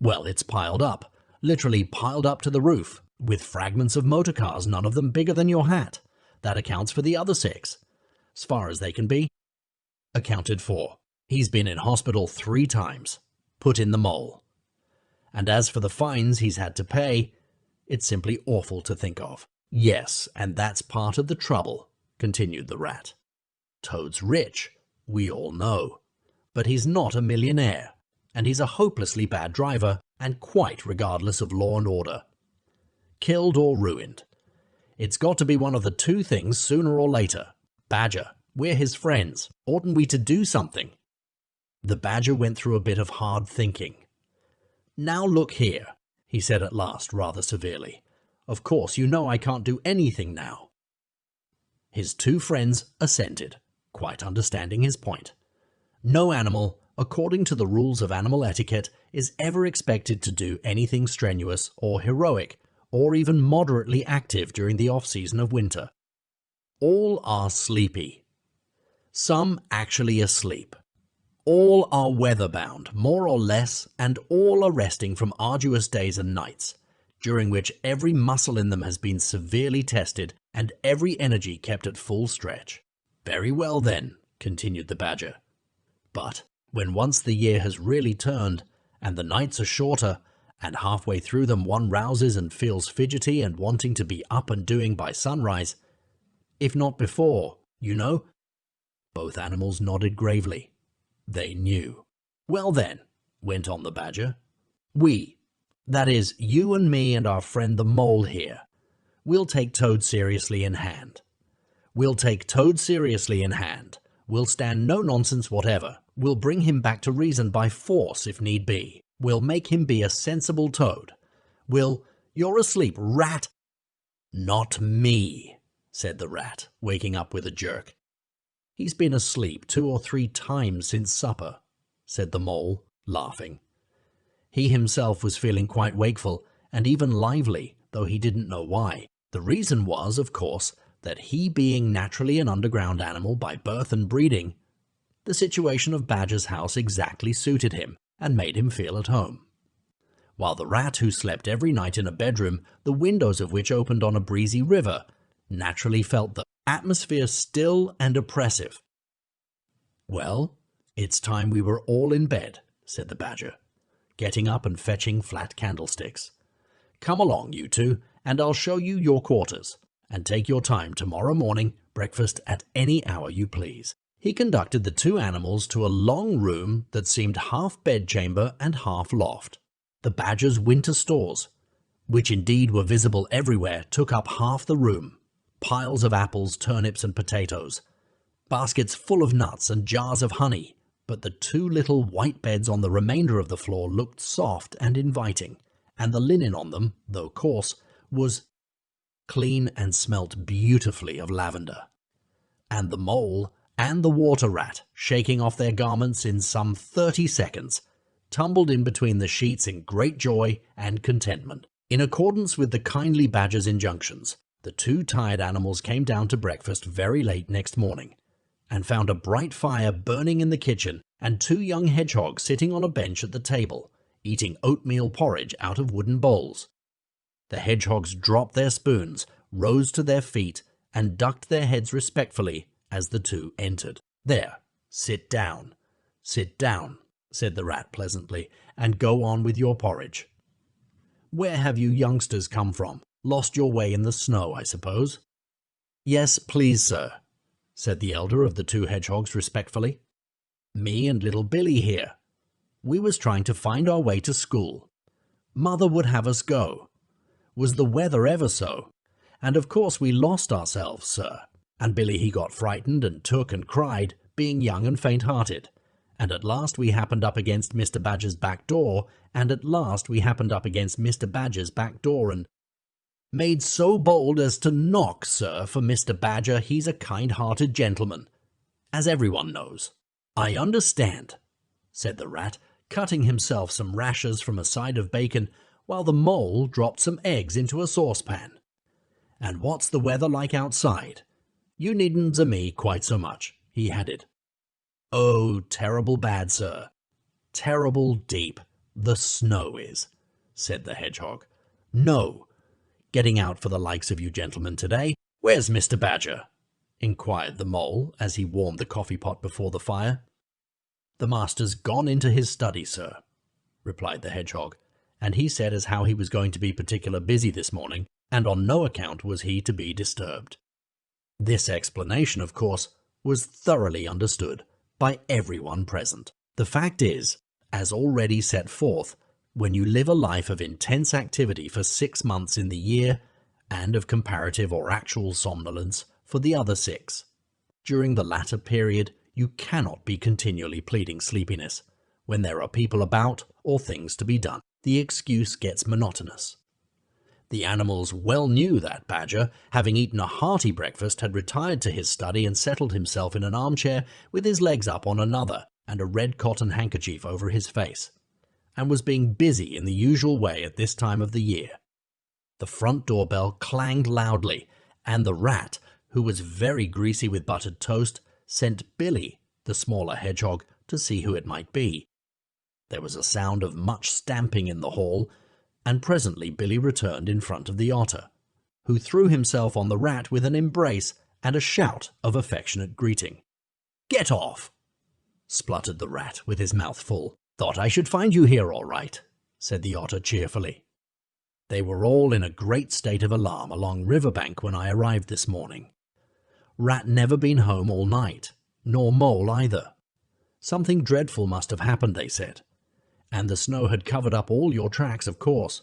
Well, it's piled up, literally piled up to the roof, with fragments of motor cars, none of them bigger than your hat. That accounts for the other 6. As far as they can be, accounted for. He's been in hospital 3 times, put in the mole. And as for the fines he's had to pay, it's simply awful to think of. Yes, and that's part of the trouble, continued the Rat. Toad's rich, we all know, but he's not a millionaire, and he's a hopelessly bad driver and quite regardless of law and order. Killed or ruined. It's got to be one of the 2 things sooner or later. Badger, we're his friends. Oughtn't we to do something? The Badger went through a bit of hard thinking. Now look here, he said at last rather severely. Of course, you know I can't do anything now. His 2 friends assented, quite understanding his point. No animal, according to the rules of animal etiquette, is ever expected to do anything strenuous or heroic, or even moderately active during the off-season of winter. All are sleepy. Some actually asleep. All are weather-bound, more or less, and all are resting from arduous days and nights, during which every muscle in them has been severely tested and every energy kept at full stretch. Very well then, continued the Badger. But when once the year has really turned, and the nights are shorter, and halfway through them one rouses and feels fidgety and wanting to be up and doing by sunrise, if not before, you know? Both animals nodded gravely. They knew. Well then, went on the Badger, we, that is, you and me and our friend the Mole here, we'll take Toad seriously in hand. We'll take Toad seriously in hand. We'll stand no nonsense whatever. We'll bring him back to reason by force if need be. We'll make him be a sensible Toad. You're asleep, Rat. Not me, said the Rat, waking up with a jerk. He's been asleep 2 or 3 times since supper, said the Mole, laughing. He himself was feeling quite wakeful and even lively, though he didn't know why. The reason was, of course, that he being naturally an underground animal by birth and breeding, the situation of Badger's house exactly suited him and made him feel at home. While the Rat, who slept every night in a bedroom, the windows of which opened on a breezy river, naturally felt the atmosphere still and oppressive. Well, it's time we were all in bed, said the Badger, getting up and fetching flat candlesticks. Come along, you 2, and I'll show you your quarters, and take your time tomorrow morning, breakfast at any hour you please. He conducted the 2 animals to a long room that seemed half bedchamber and half loft. The Badger's winter stores, which indeed were visible everywhere, took up half the room. Piles of apples, turnips and potatoes, baskets full of nuts and jars of honey, but the 2 little white beds on the remainder of the floor looked soft and inviting, and the linen on them, though coarse, was clean and smelt beautifully of lavender. And the Mole and the Water Rat, shaking off their garments in some 30 seconds, tumbled in between the sheets in great joy and contentment. In accordance with the kindly Badger's injunctions, the 2 tired animals came down to breakfast very late next morning, and found a bright fire burning in the kitchen and 2 young hedgehogs sitting on a bench at the table, eating oatmeal porridge out of wooden bowls. The hedgehogs dropped their spoons, rose to their feet, and ducked their heads respectfully as the 2 entered. There, sit down, said the Rat pleasantly, and go on with your porridge. Where have you youngsters come from? Lost your way in the snow, I suppose? Yes, please, sir, said the elder of the 2 hedgehogs respectfully. Me and little Billy here. We was trying to find our way to school. Mother would have us go. Was the weather ever so? And of course we lost ourselves, sir, And Billy he got frightened and took and cried, being young and faint-hearted. And at last we happened up against Mr. Badger's back door, and made so bold as to knock, sir, for Mr. Badger, he's a kind-hearted gentleman, as everyone knows. I understand, said the Rat, cutting himself some rashers from a side of bacon, while the Mole dropped some eggs into a saucepan. And what's the weather like outside? You needn't to me quite so much, he added. Oh, terrible bad, sir. Terrible deep, the snow is, said the Hedgehog. No, getting out for the likes of you gentlemen today. Where's Mr. Badger? Inquired the Mole as he warmed the coffee pot before the fire. The master's gone into his study, sir, replied the Hedgehog, and he said as how he was going to be particular busy this morning, and on no account was he to be disturbed. This explanation, of course, was thoroughly understood by everyone present. The fact is, as already set forth, when you live a life of intense activity for 6 months in the year, and of comparative or actual somnolence for the other 6, during the latter period you cannot be continually pleading sleepiness. When there are people about or things to be done, the excuse gets monotonous. The animals well knew that Badger, having eaten a hearty breakfast, had retired to his study and settled himself in an armchair with his legs up on another and a red cotton handkerchief over his face, and was being busy in the usual way at this time of the year. The front doorbell clanged loudly, and the Rat, who was very greasy with buttered toast, sent Billy, the smaller hedgehog, to see who it might be. There was a sound of much stamping in the hall, and presently Billy returned in front of the Otter, who threw himself on the Rat with an embrace and a shout of affectionate greeting. "Get off!" spluttered the Rat with his mouth full. "Thought I should find you here all right," said the Otter cheerfully. They were all in a great state of alarm along Riverbank when I arrived this morning. Rat never been home all night, nor Mole either. Something dreadful must have happened, they said, and the snow had covered up all your tracks, of course.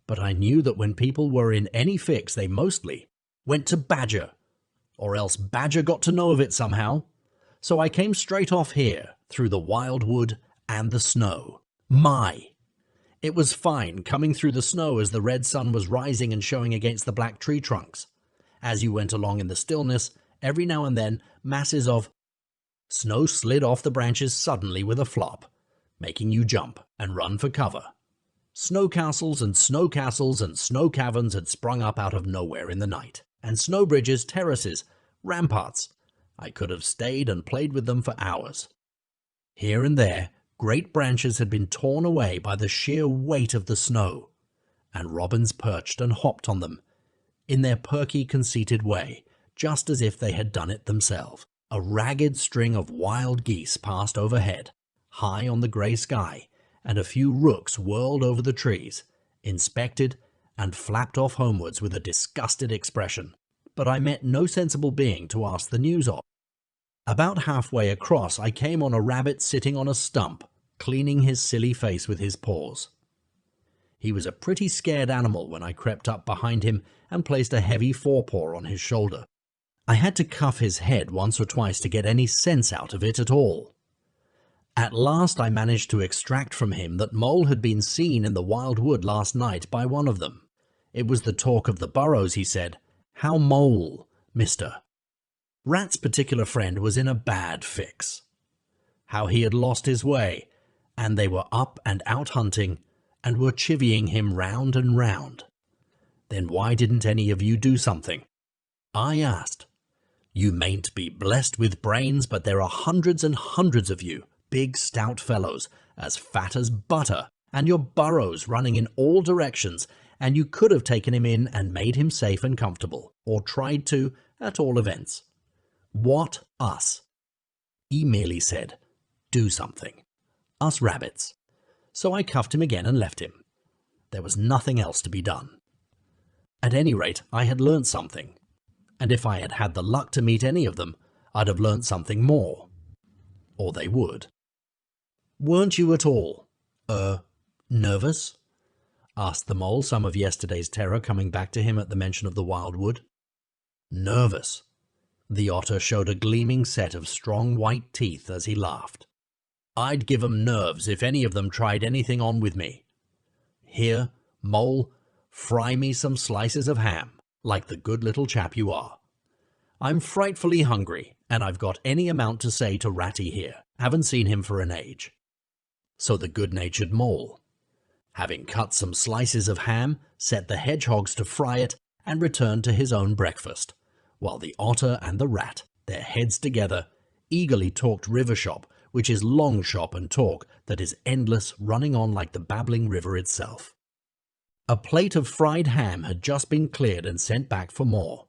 But I knew that when people were in any fix, they mostly went to Badger, or else Badger got to know of it somehow. So I came straight off here, through the wild wood and the snow. It was fine coming through the snow as the red sun was rising and showing against the black tree trunks. As you went along in the stillness, every now and then masses of snow slid off the branches suddenly with a flop, making you jump and run for cover. Snow castles and snow caverns had sprung up out of nowhere in the night, and snow bridges, terraces, ramparts. I could have stayed and played with them for hours. Here and there, great branches had been torn away by the sheer weight of the snow, and robins perched and hopped on them, in their perky, conceited way, just as if they had done it themselves. A ragged string of wild geese passed overhead, high on the grey sky, and a few rooks whirled over the trees, inspected, and flapped off homewards with a disgusted expression. But I met no sensible being to ask the news of. About halfway across, I came on a rabbit sitting on a stump, cleaning his silly face with his paws. He was a pretty scared animal when I crept up behind him and placed a heavy forepaw on his shoulder. I had to cuff his head once or twice to get any sense out of it at all. At last I managed to extract from him that Mole had been seen in the wild wood last night by one of them. It was the talk of the burrows, he said. How Mole, mister. Rat's particular friend was in a bad fix. How he had lost his way, and they were up and out hunting, and were chivying him round and round. Then why didn't any of you do something? I asked. You mayn't be blessed with brains, but there are hundreds and hundreds of you, big stout fellows, as fat as butter, and your burrows running in all directions, and you could have taken him in and made him safe and comfortable, or tried to, at all events. What us? He merely said, do something. Us rabbits. So I cuffed him again and left him. There was nothing else to be done. At any rate, I had learnt something, and if I had had the luck to meet any of them, I'd have learnt something more. Or they would. Weren't you at all, nervous? Asked the Mole, some of yesterday's terror coming back to him at the mention of the wild wood. Nervous? The otter showed a gleaming set of strong white teeth as he laughed. "I'd give 'em nerves if any of them tried anything on with me. Here, Mole, fry me some slices of ham, like the good little chap you are. I'm frightfully hungry, and I've got any amount to say to Ratty here. Haven't seen him for an age." So the good-natured Mole, having cut some slices of ham, set the hedgehogs to fry it and returned to his own breakfast, while the otter and the rat, their heads together, eagerly talked river shop, which is long shop and talk that is endless, running on like the babbling river itself. A plate of fried ham had just been cleared and sent back for more,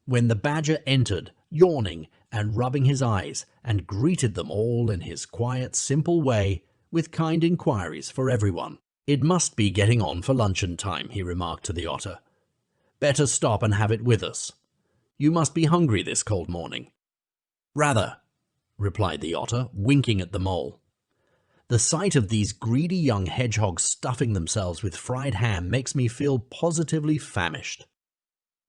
when the badger entered, yawning and rubbing his eyes, and greeted them all in his quiet, simple way, with kind inquiries for everyone. "It must be getting on for luncheon time," he remarked to the otter. "Better stop and have it with us. You must be hungry this cold morning." "Rather," replied the otter, winking at the mole. "The sight of these greedy young hedgehogs stuffing themselves with fried ham makes me feel positively famished."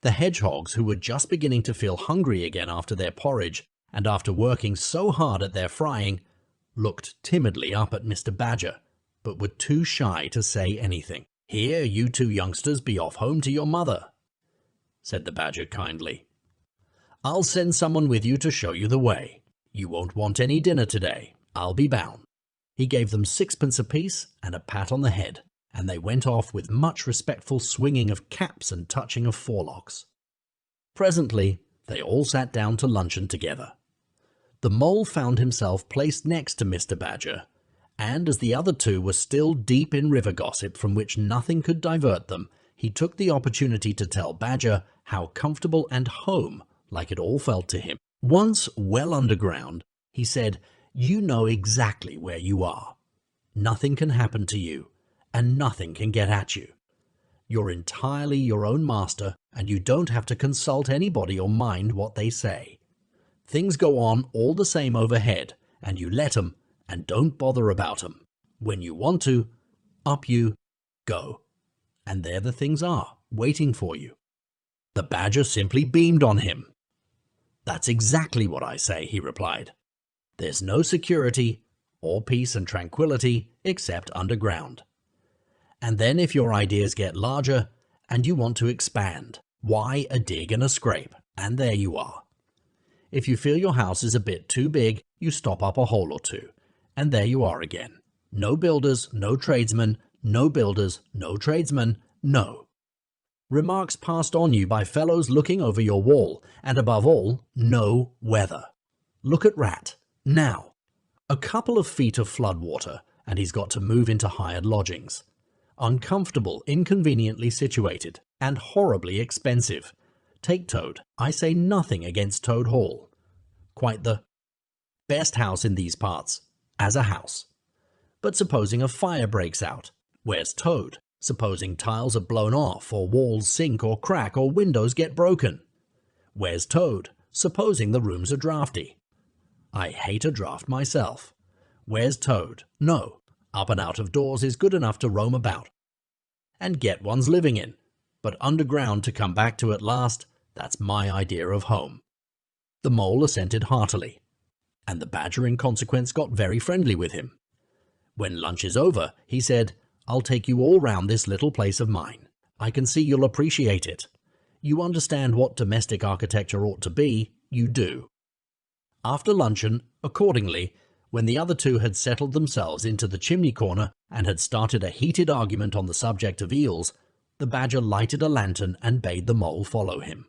The hedgehogs, who were just beginning to feel hungry again after their porridge and after working so hard at their frying, looked timidly up at Mr. Badger, but were too shy to say anything. "Here, you two youngsters be off home to your mother," said the badger kindly. "I'll send someone with you to show you the way. You won't want any dinner today, I'll be bound." He gave them 6pence apiece and a pat on the head, and they went off with much respectful swinging of caps and touching of forelocks. Presently, they all sat down to luncheon together. The mole found himself placed next to Mr. Badger, and as the other two were still deep in river gossip from which nothing could divert them, he took the opportunity to tell Badger how comfortable and home-like it all felt to him. Once well underground, he said, "You know exactly where you are. Nothing can happen to you, and nothing can get at you. You're entirely your own master, and you don't have to consult anybody or mind what they say. Things go on all the same overhead, and you let 'em, and don't bother about 'em. When you want to, up you go, and there the things are, waiting for you." The badger simply beamed on him. "That's exactly what I say," he replied. "There's no security or peace and tranquility except underground. And then if your ideas get larger and you want to expand, why, a dig and a scrape, and there you are. If you feel your house is a bit too big, you stop up a hole or two, and there you are again. No builders, no tradesmen, no builders, no tradesmen, no. Remarks passed on you by fellows looking over your wall, and above all, no weather. Look at Rat, now. A couple of feet of flood water, and he's got to move into hired lodgings. Uncomfortable, inconveniently situated, and horribly expensive. Take Toad. I say nothing against Toad Hall. Quite the best house in these parts, as a house. But supposing a fire breaks out, where's Toad? Supposing tiles are blown off, or walls sink or crack, or windows get broken. Where's Toad? Supposing the rooms are draughty. I hate a draught myself. Where's Toad? No, up and out of doors is good enough to roam about and get one's living in, but underground to come back to at last, that's my idea of home." The mole assented heartily, and the badger in consequence got very friendly with him. When lunch is over, he said, "I'll take you all round this little place of mine. I can see you'll appreciate it. You understand what domestic architecture ought to be, you do." After luncheon, accordingly, when the other two had settled themselves into the chimney corner and had started a heated argument on the subject of eels, the badger lighted a lantern and bade the mole follow him.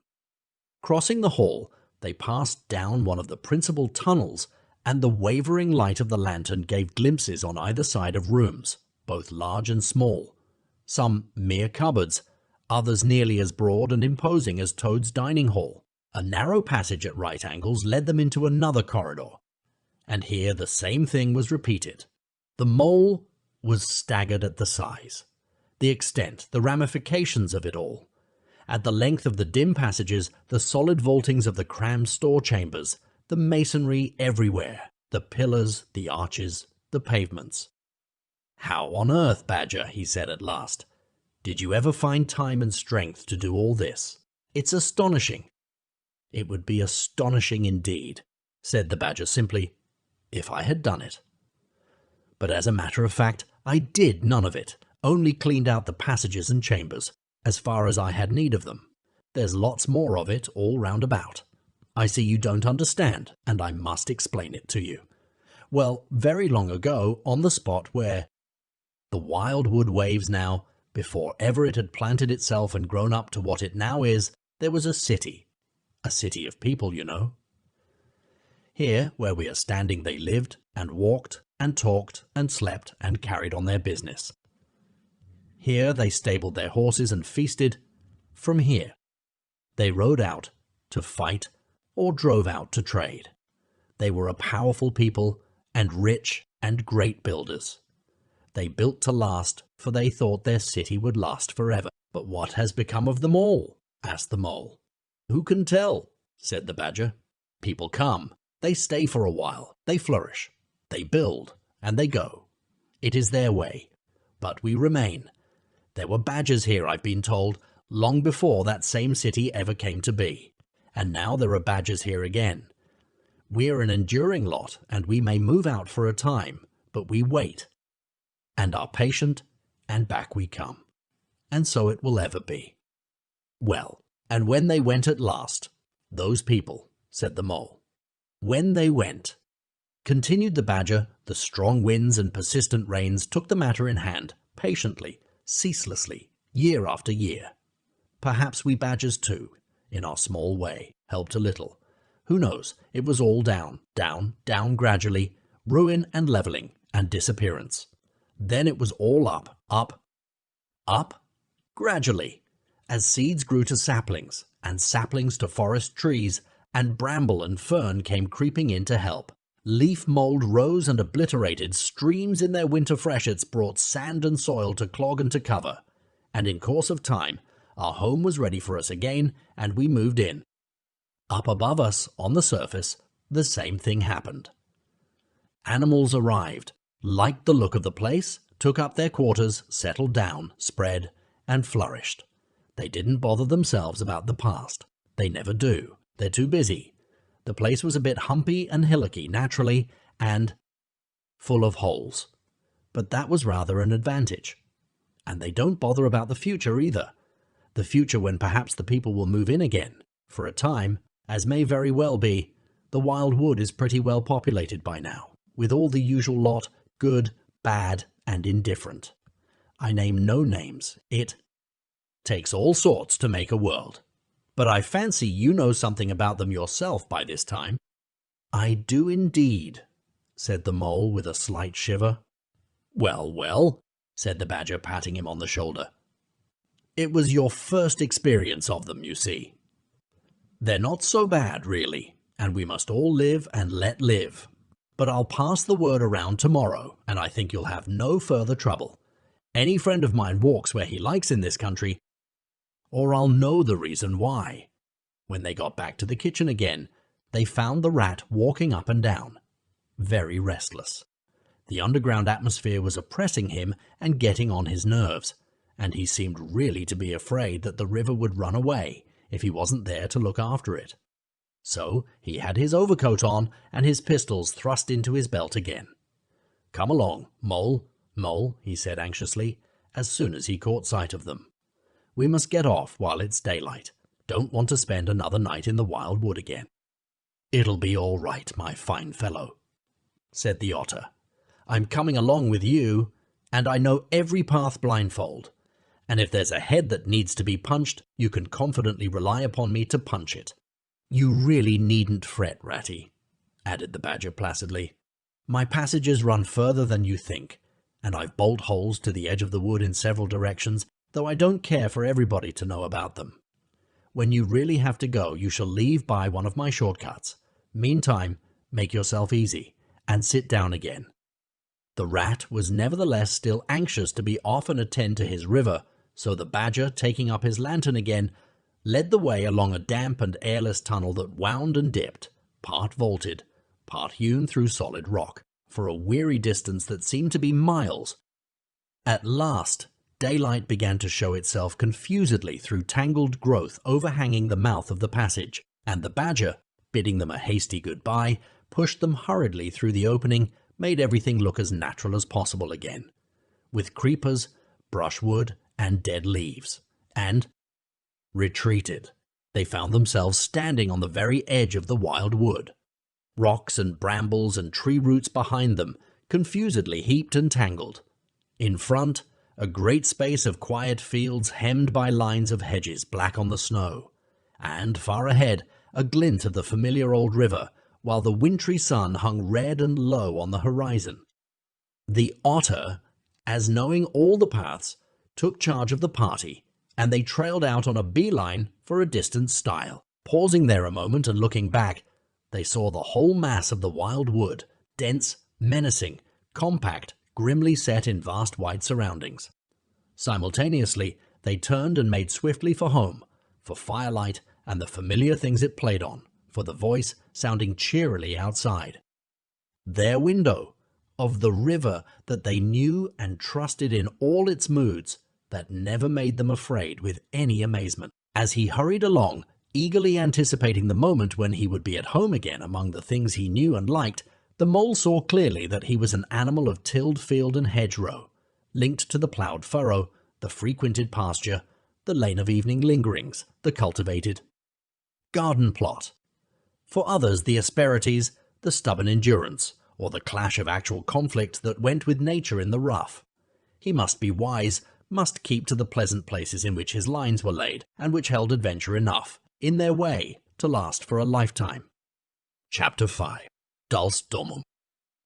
Crossing the hall, they passed down one of the principal tunnels, and the wavering light of the lantern gave glimpses on either side of rooms, both large and small, some mere cupboards, others nearly as broad and imposing as Toad's dining hall. A narrow passage at right angles led them into another corridor, and here the same thing was repeated. The mole was staggered at the size, the extent, the ramifications of it all. At the length of the dim passages, the solid vaultings of the crammed store chambers, the masonry everywhere, the pillars, the arches, the pavements. "How on earth, Badger," he said at last, "did you ever find time and strength to do all this? It's astonishing." "It would be astonishing indeed," said the Badger simply, "if I had done it. But as a matter of fact, I did none of it, only cleaned out the passages and chambers, as far as I had need of them. There's lots more of it all round about. I see you don't understand, and I must explain it to you. Well, very long ago, on the spot where the wildwood waves now, before ever it had planted itself and grown up to what it now is, there was a city of people, you know. Here, where we are standing, they lived, and walked, and talked, and slept, and carried on their business. Here they stabled their horses and feasted. From here they rode out to fight or drove out to trade. They were a powerful people, and rich and great builders. They built to last, for they thought their city would last forever. But what has become of them all? Asked the Mole. Who can tell? Said the Badger. People come, they stay for a while, they flourish, they build, and they go. It is their way. But we remain. There were badgers here, I've been told, long before that same city ever came to be. And now there are badgers here again. We're an enduring lot, and we may move out for a time, but we wait, and are patient, and back we come. And so it will ever be. Well, and when they went at last, those people, said the Mole. When they went, continued the Badger, the strong winds and persistent rains took the matter in hand, patiently, ceaselessly, year after year. Perhaps we badgers too, in our small way, helped a little. Who knows? It was all down, down, down gradually, ruin and levelling and disappearance. Then it was all up, up, up, gradually, as seeds grew to saplings, and saplings to forest trees, and bramble and fern came creeping in to help. Leaf mould rose and obliterated, streams in their winter freshets brought sand and soil to clog and to cover, and in course of time our home was ready for us again, and we moved in. Up above us, on the surface, the same thing happened. Animals arrived, liked the look of the place, took up their quarters, settled down, spread, and flourished. They didn't bother themselves about the past. They never do. They're too busy. The place was a bit humpy and hillocky naturally, and full of holes. But that was rather an advantage. And they don't bother about the future either. The future when perhaps the people will move in again. For a time, as may very well be, the wild wood is pretty well populated by now, with all the usual lot, good, bad, and indifferent. I name no names. It takes all sorts to make a world. But I fancy you know something about them yourself by this time. I do indeed, said the Mole with a slight shiver. Well, well, said the Badger, patting him on the shoulder. It was your first experience of them, you see. They're not so bad, really, and we must all live and let live. But I'll pass the word around tomorrow, and I think you'll have no further trouble. Any friend of mine walks where he likes in this country, or I'll know the reason why. When they got back to the kitchen again, they found the rat walking up and down, very restless. The underground atmosphere was oppressing him and getting on his nerves, and he seemed really to be afraid that the river would run away if he wasn't there to look after it. So he had his overcoat on and his pistols thrust into his belt again. Come along, Mole, Mole, he said anxiously, as soon as he caught sight of them. We must get off while it's daylight. Don't want to spend another night in the wild wood again. It'll be all right, my fine fellow, said the Otter. I'm coming along with you, and I know every path blindfold. And if there's a head that needs to be punched, you can confidently rely upon me to punch it. You really needn't fret, Ratty, added the Badger placidly. My passages run further than you think, and I've bolt holes to the edge of the wood in several directions, though I don't care for everybody to know about them. When you really have to go, you shall leave by one of my shortcuts. Meantime, make yourself easy, and sit down again. The Rat was nevertheless still anxious to be off and attend to his river, so the Badger, taking up his lantern again, led the way along a damp and airless tunnel that wound and dipped, part vaulted, part hewn through solid rock, for a weary distance that seemed to be miles. At last, daylight began to show itself confusedly through tangled growth overhanging the mouth of the passage, and the badger, bidding them a hasty goodbye, pushed them hurriedly through the opening, made everything look as natural as possible again, with creepers, brushwood, and dead leaves, and retreated. They found themselves standing on the very edge of the wild wood. Rocks and brambles and tree roots behind them, confusedly heaped and tangled. In front, a great space of quiet fields hemmed by lines of hedges black on the snow, and far ahead, a glint of the familiar old river, while the wintry sun hung red and low on the horizon. The otter, as knowing all the paths, took charge of the party, and they trailed out on a beeline for a distant stile. Pausing there a moment and looking back, they saw the whole mass of the wild wood, dense, menacing, compact, grimly set in vast white surroundings. Simultaneously, they turned and made swiftly for home, for firelight and the familiar things it played on, for the voice sounding cheerily outside. Their window, of the river that they knew and trusted in all its moods, that never made them afraid with any amazement. As he hurried along, eagerly anticipating the moment when he would be at home again among the things he knew and liked, the mole saw clearly that he was an animal of tilled field and hedgerow, linked to the ploughed furrow, the frequented pasture, the lane of evening lingerings, the cultivated garden plot. For others, the asperities, the stubborn endurance, or the clash of actual conflict that went with nature in the rough. He must be wise, must keep to the pleasant places in which his lines were laid, and which held adventure enough, in their way, to last for a lifetime. Chapter 5. Dulce Domum.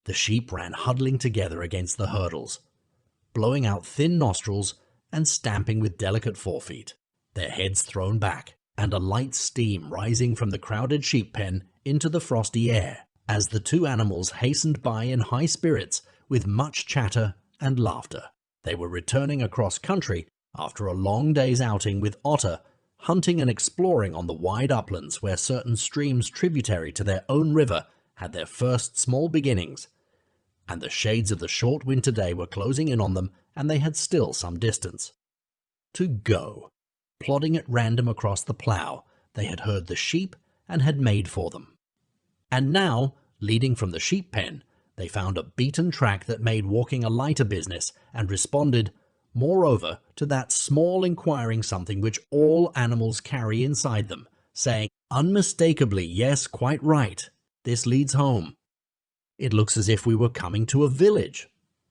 The sheep ran huddling together against the hurdles, blowing out thin nostrils and stamping with delicate forefeet, their heads thrown back, and a light steam rising from the crowded sheep pen into the frosty air, as the two animals hastened by in high spirits with much chatter and laughter. They were returning across country after a long day's outing with Otter, hunting and exploring on the wide uplands where certain streams tributary to their own river had their first small beginnings, and the shades of the short winter day were closing in on them, and they had still some distance to go. Plodding at random across the plough, they had heard the sheep and had made for them. And now, leading from the sheep pen, they found a beaten track that made walking a lighter business, and responded, moreover, to that small inquiring something which all animals carry inside them, saying unmistakably, "Yes, quite right. This leads home." "It looks as if we were coming to a village,"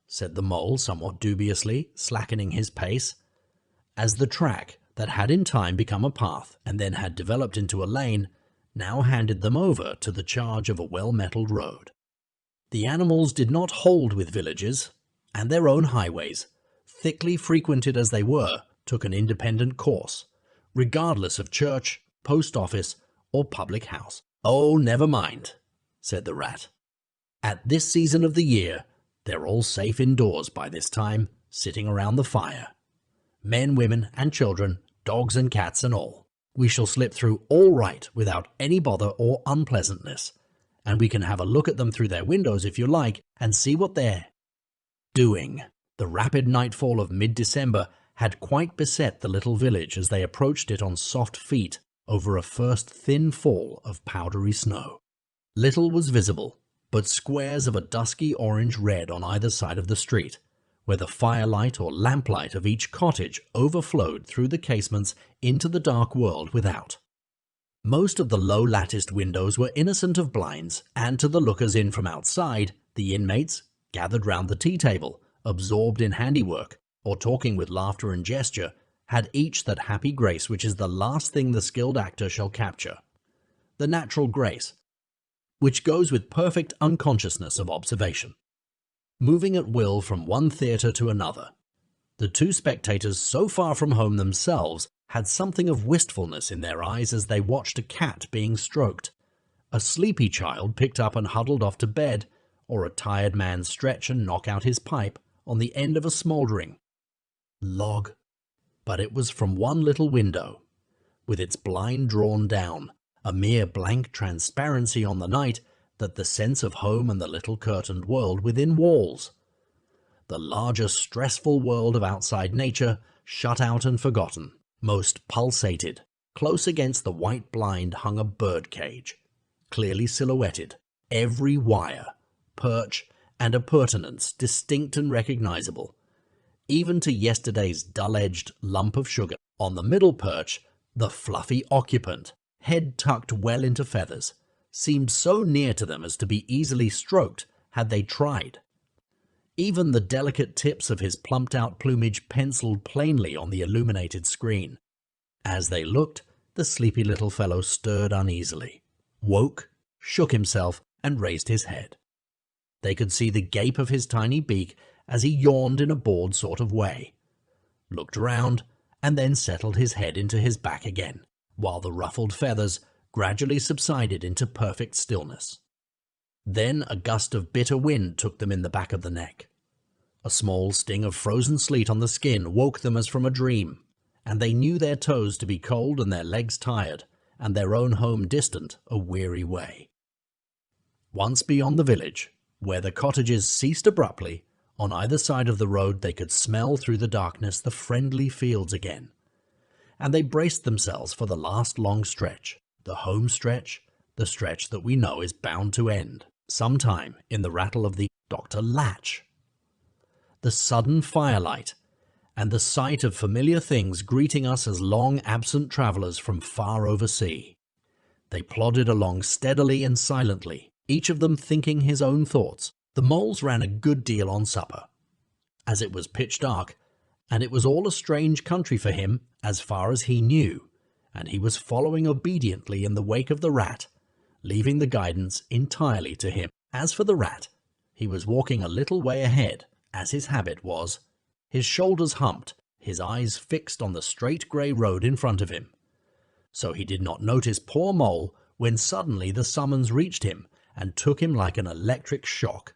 said the mole somewhat dubiously, slackening his pace, as the track, that had in time become a path and then had developed into a lane, now handed them over to the charge of a well-metalled road. The animals did not hold with villages, and their own highways, thickly frequented as they were, took an independent course, regardless of church, post office, or public house. "Oh, never mind," said the rat. "At this season of the year, they're all safe indoors by this time, sitting around the fire. Men, women, and children, dogs and cats and all. We shall slip through all right without any bother or unpleasantness, and we can have a look at them through their windows if you like, and see what they're doing." The rapid nightfall of mid-December had quite beset the little village as they approached it on soft feet over a first thin fall of powdery snow. Little was visible, but squares of a dusky orange-red on either side of the street, where the firelight or lamplight of each cottage overflowed through the casements into the dark world without. Most of the low-latticed windows were innocent of blinds, and to the lookers in from outside, the inmates, gathered round the tea-table, absorbed in handiwork, or talking with laughter and gesture, had each that happy grace which is the last thing the skilled actor shall capture, the natural grace, which goes with perfect unconsciousness of observation. Moving at will from one theatre to another, the two spectators, so far from home themselves, had something of wistfulness in their eyes as they watched a cat being stroked, a sleepy child picked up and huddled off to bed, or a tired man stretch and knock out his pipe on the end of a smouldering log. But it was from one little window, with its blind drawn down, a mere blank transparency on the night, that the sense of home and the little curtained world within walls, the larger stressful world of outside nature, shut out and forgotten, most pulsated, Close against the white blind hung a bird cage, clearly silhouetted, every wire, perch, and appurtenance distinct and recognizable, even to yesterday's dull-edged lump of sugar. On the middle perch, the fluffy occupant, head tucked well into feathers, seemed so near to them as to be easily stroked had they tried. Even the delicate tips of his plumped-out plumage penciled plainly on the illuminated screen. As they looked, the sleepy little fellow stirred uneasily, woke, shook himself, and raised his head. They could see the gape of his tiny beak as he yawned in a bored sort of way, looked round, and then settled his head into his back again, while the ruffled feathers gradually subsided into perfect stillness. Then a gust of bitter wind took them in the back of the neck. A small sting of frozen sleet on the skin woke them as from a dream, and they knew their toes to be cold and their legs tired, and their own home distant a weary way. Once beyond the village, where the cottages ceased abruptly, on either side of the road they could smell through the darkness the friendly fields again, and they braced themselves for the last long stretch, the home stretch, the stretch that we know is bound to end sometime in the rattle of the Dr. Latch. The sudden firelight, and the sight of familiar things greeting us as long-absent travellers from far oversea. They plodded along steadily and silently, each of them thinking his own thoughts. The moles ran a good deal on supper, as it was pitch dark, and it was all a strange country for him as far as he knew, and he was following obediently in the wake of the rat, leaving the guidance entirely to him. As for the rat, he was walking a little way ahead, as his habit was, his shoulders humped, his eyes fixed on the straight grey road in front of him. So he did not notice poor Mole when suddenly the summons reached him and took him like an electric shock.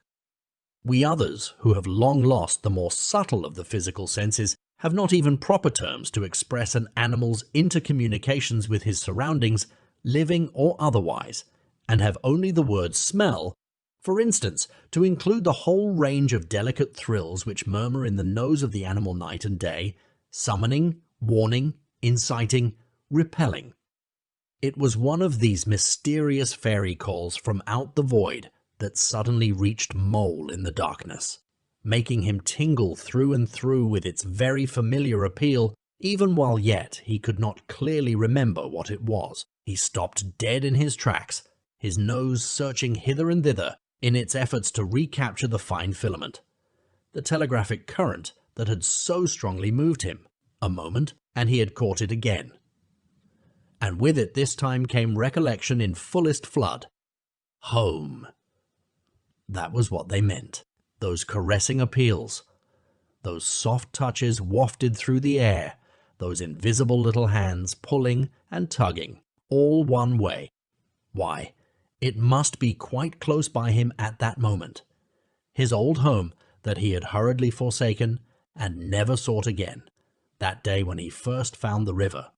We others, who have long lost the more subtle of the physical senses, have not even proper terms to express an animal's intercommunications with his surroundings, living or otherwise, and have only the word smell, for instance, to include the whole range of delicate thrills which murmur in the nose of the animal night and day, summoning, warning, inciting, repelling. It was one of these mysterious fairy calls from out the void that suddenly reached Mole in the darkness, making him tingle through and through with its very familiar appeal, even while yet he could not clearly remember what it was. He stopped dead in his tracks, his nose searching hither and thither in its efforts to recapture the fine filament, the telegraphic current that had so strongly moved him. A moment, and he had caught it again. And with it this time came recollection in fullest flood. Home. That was what they meant, those caressing appeals, those soft touches wafted through the air, those invisible little hands pulling and tugging, all one way. Why, it must be quite close by him at that moment, his old home that he had hurriedly forsaken and never sought again, that day when he first found the river,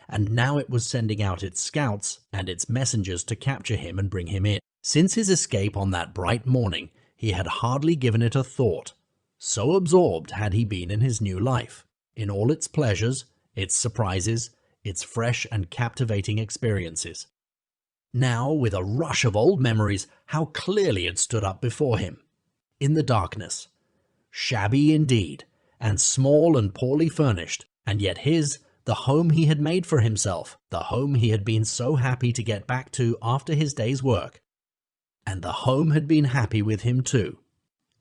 and now it was sending out its scouts and its messengers to capture him and bring him in. Since his escape on that bright morning, he had hardly given it a thought, so absorbed had he been in his new life, in all its pleasures, its surprises, its fresh and captivating experiences. Now, with a rush of old memories, how clearly it stood up before him, in the darkness, shabby indeed, and small and poorly furnished, and yet his, the home he had made for himself, the home he had been so happy to get back to after his day's work. And the home had been happy with him too,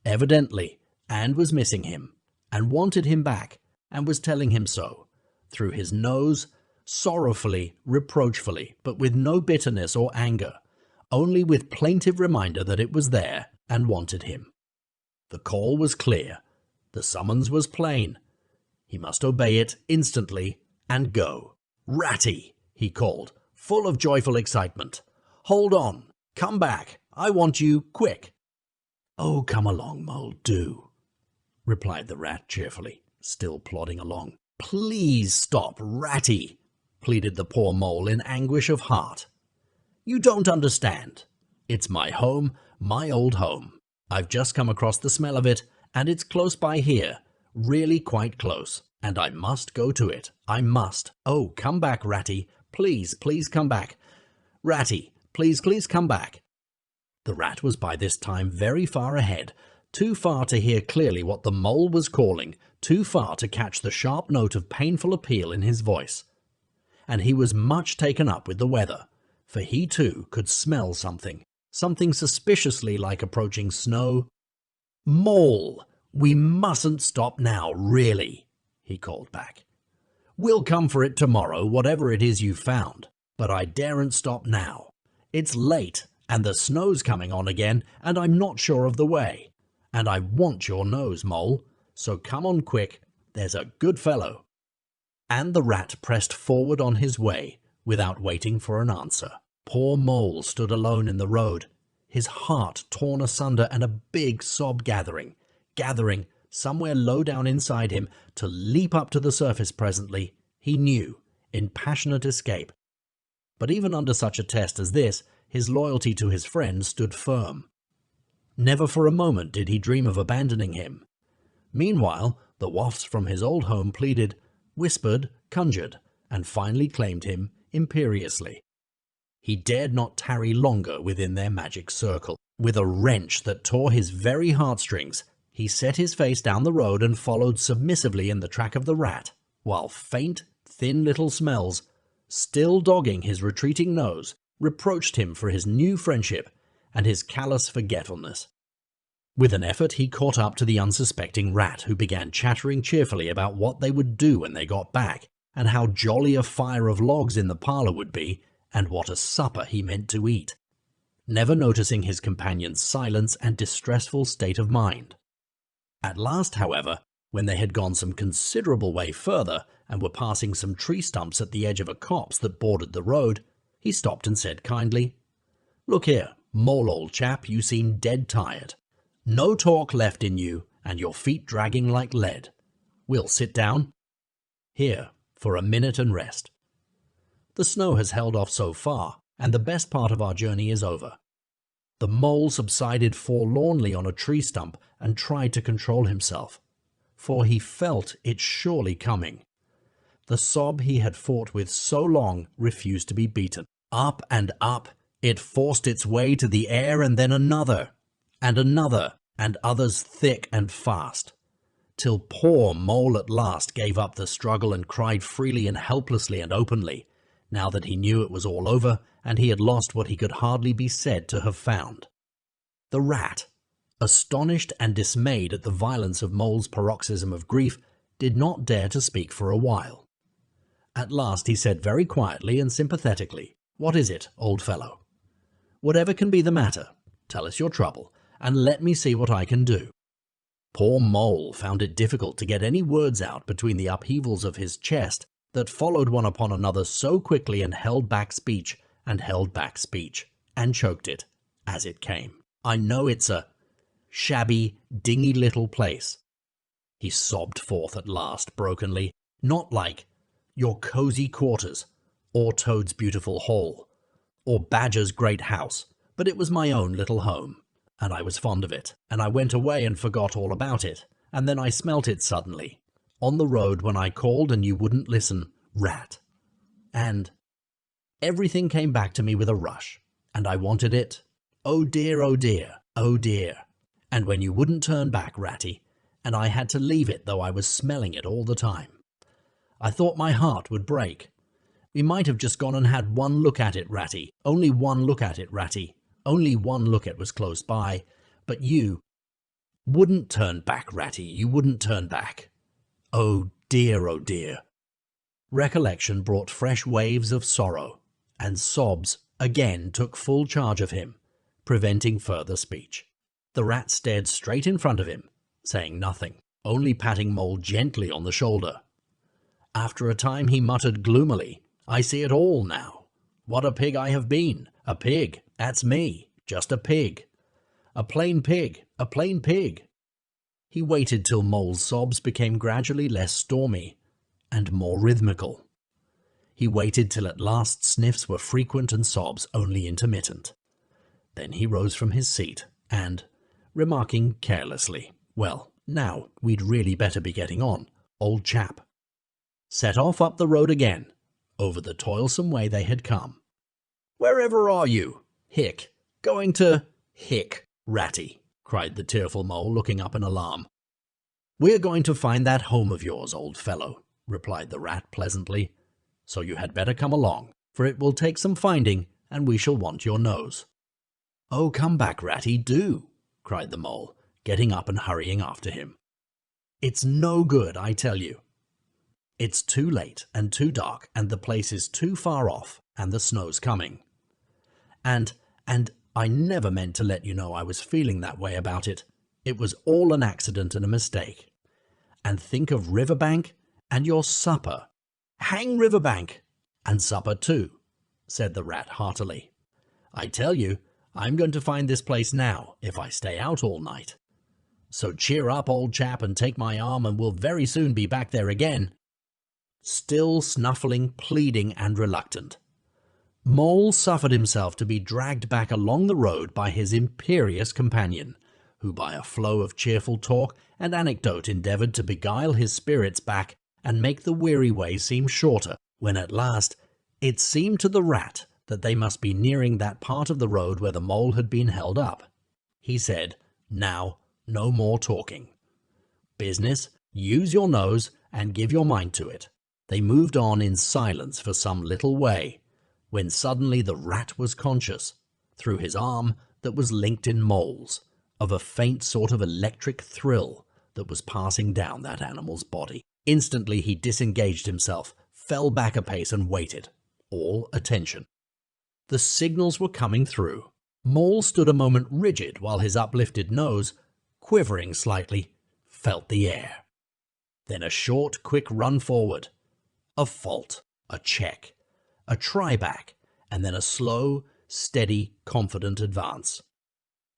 evidently, and was missing him, and wanted him back, and was telling him so, through his nose, sorrowfully, reproachfully, but with no bitterness or anger, only with plaintive reminder that it was there and wanted him. The call was clear, the summons was plain. He must obey it instantly and go. "Ratty," he called, full of joyful excitement. "Hold on, come back, I want you quick." "Oh, come along, Mole, do," replied the rat cheerfully, still plodding along. "Please stop, Ratty," pleaded the poor Mole in anguish of heart. "You don't understand. It's my home, my old home. I've just come across the smell of it, and it's close by here, really quite close, and I must go to it. I must. Oh, come back, Ratty, Please, please come back. Ratty, please, please come back." The rat was by this time very far ahead, too far to hear clearly what the mole was calling, too far to catch the sharp note of painful appeal in his voice. And he was much taken up with the weather, for he too could smell something suspiciously like approaching snow. "Mole, we mustn't stop now, really," he called back. "We'll come for it tomorrow, whatever it is you've found, but I daren't stop now. It's late, and the snow's coming on again, and I'm not sure of the way. And I want your nose, Mole, so come on quick, there's a good fellow." And the rat pressed forward on his way, without waiting for an answer. Poor Mole stood alone in the road, his heart torn asunder and a big sob gathering, somewhere low down inside him, to leap up to the surface presently, he knew, in passionate escape. But even under such a test as this, his loyalty to his friend stood firm. Never for a moment did he dream of abandoning him. Meanwhile, the wafts from his old home pleaded, whispered, conjured, and finally claimed him imperiously. He dared not tarry longer within their magic circle. With a wrench that tore his very heartstrings, he set his face down the road and followed submissively in the track of the rat, while faint, thin little smells, still dogging his retreating nose, reproached him for his new friendship and his callous forgetfulness. With an effort he caught up to the unsuspecting rat, who began chattering cheerfully about what they would do when they got back, and how jolly a fire of logs in the parlour would be, and what a supper he meant to eat, never noticing his companion's silence and distressful state of mind. At last, however, when they had gone some considerable way further, and were passing some tree stumps at the edge of a copse that bordered the road, he stopped and said kindly, "Look here, Mole, old chap, you seem dead tired. No talk left in you, and your feet dragging like lead. We'll sit down here for a minute and rest. The snow has held off so far, and the best part of our journey is over." The mole subsided forlornly on a tree stump and tried to control himself, for he felt it surely coming. The sob he had fought with so long refused to be beaten. Up and up, it forced its way to the air, and then another, and others thick and fast, till poor Mole at last gave up the struggle and cried freely and helplessly and openly, now that he knew it was all over and he had lost what he could hardly be said to have found. The rat, astonished and dismayed at the violence of Mole's paroxysm of grief, did not dare to speak for a while. At last he said very quietly and sympathetically, "What is it, old fellow? Whatever can be the matter, tell us your trouble, and let me see what I can do." Poor Mole found it difficult to get any words out between the upheavals of his chest that followed one upon another so quickly, and held back speech, and choked it as it came. "I know it's a shabby, dingy little place," he sobbed forth at last brokenly, "not like your cozy quarters, or Toad's beautiful hall, or Badger's great house, but it was my own little home, and I was fond of it, and I went away and forgot all about it, and then I smelt it suddenly, on the road when I called and you wouldn't listen, rat, and everything came back to me with a rush, and I wanted it, oh dear, oh dear, oh dear, and when you wouldn't turn back, Ratty, and I had to leave it though I was smelling it all the time. I thought my heart would break. We might have just gone and had one look at it, Ratty, only one look at it, Ratty, only one look, it was close by, but you wouldn't turn back, Ratty, you wouldn't turn back. Oh dear, oh dear." Recollection brought fresh waves of sorrow, and sobs again took full charge of him, preventing further speech. The rat stared straight in front of him, saying nothing, only patting Mole gently on the shoulder. After a time he muttered gloomily, "I see it all now. What a pig I have been! A pig, that's me, just a pig. A plain pig, a plain pig." He waited till Mole's sobs became gradually less stormy and more rhythmical. He waited till at last sniffs were frequent and sobs only intermittent. Then he rose from his seat and, remarking carelessly, "Well, now we'd really better be getting on, old chap," set off up the road again, over the toilsome way they had come. "Wherever are you? Hick, going to Hick, Ratty," cried the tearful Mole, looking up in alarm. "We're going to find that home of yours, old fellow," replied the Rat pleasantly. "So you had better come along, for it will take some finding, and we shall want your nose." "Oh, come back, Ratty, do," cried the Mole, getting up and hurrying after him. "It's no good, I tell you. It's too late and too dark, and the place is too far off, and the snow's coming. And I never meant to let you know I was feeling that way about it. It was all an accident and a mistake. And think of Riverbank and your supper." "Hang Riverbank and supper too," said the Rat heartily. "I tell you, I'm going to find this place now if I stay out all night. So cheer up, old chap, and take my arm, and we'll very soon be back there again." Still snuffling, pleading, and reluctant, Mole suffered himself to be dragged back along the road by his imperious companion, who by a flow of cheerful talk and anecdote endeavoured to beguile his spirits back and make the weary way seem shorter, when at last it seemed to the Rat that they must be nearing that part of the road where the Mole had been held up. He said, "Now, no more talking. Business, use your nose and give your mind to it." They moved on in silence for some little way, when suddenly the Rat was conscious, through his arm that was linked in Mole's, of a faint sort of electric thrill that was passing down that animal's body. Instantly he disengaged himself, fell back a pace and waited, all attention. The signals were coming through. Mole stood a moment rigid while his uplifted nose, quivering slightly, felt the air. Then a short, quick run forward, a fault, a check, a try back, and then a slow, steady, confident advance.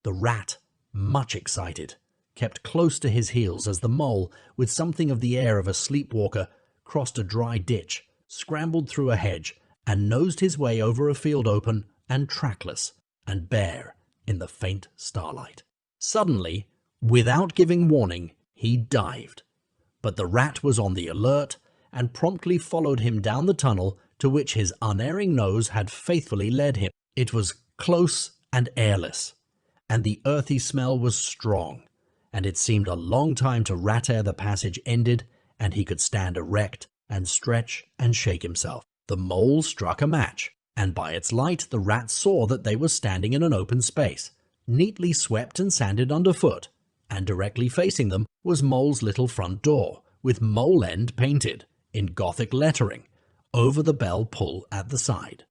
The Rat, much excited, kept close to his heels as the Mole, with something of the air of a sleepwalker, crossed a dry ditch, scrambled through a hedge, and nosed his way over a field open and trackless and bare in the faint starlight. Suddenly, without giving warning, he dived, but the Rat was on the alert and promptly followed him down the tunnel to which his unerring nose had faithfully led him. It was close and airless, and the earthy smell was strong, and it seemed a long time to Rat ere the passage ended and he could stand erect and stretch and shake himself. The Mole struck a match, and by its light the Rat saw that they were standing in an open space, neatly swept and sanded underfoot, and directly facing them was Mole's little front door, with Mole End painted, in Gothic lettering, over the bell pull at the side.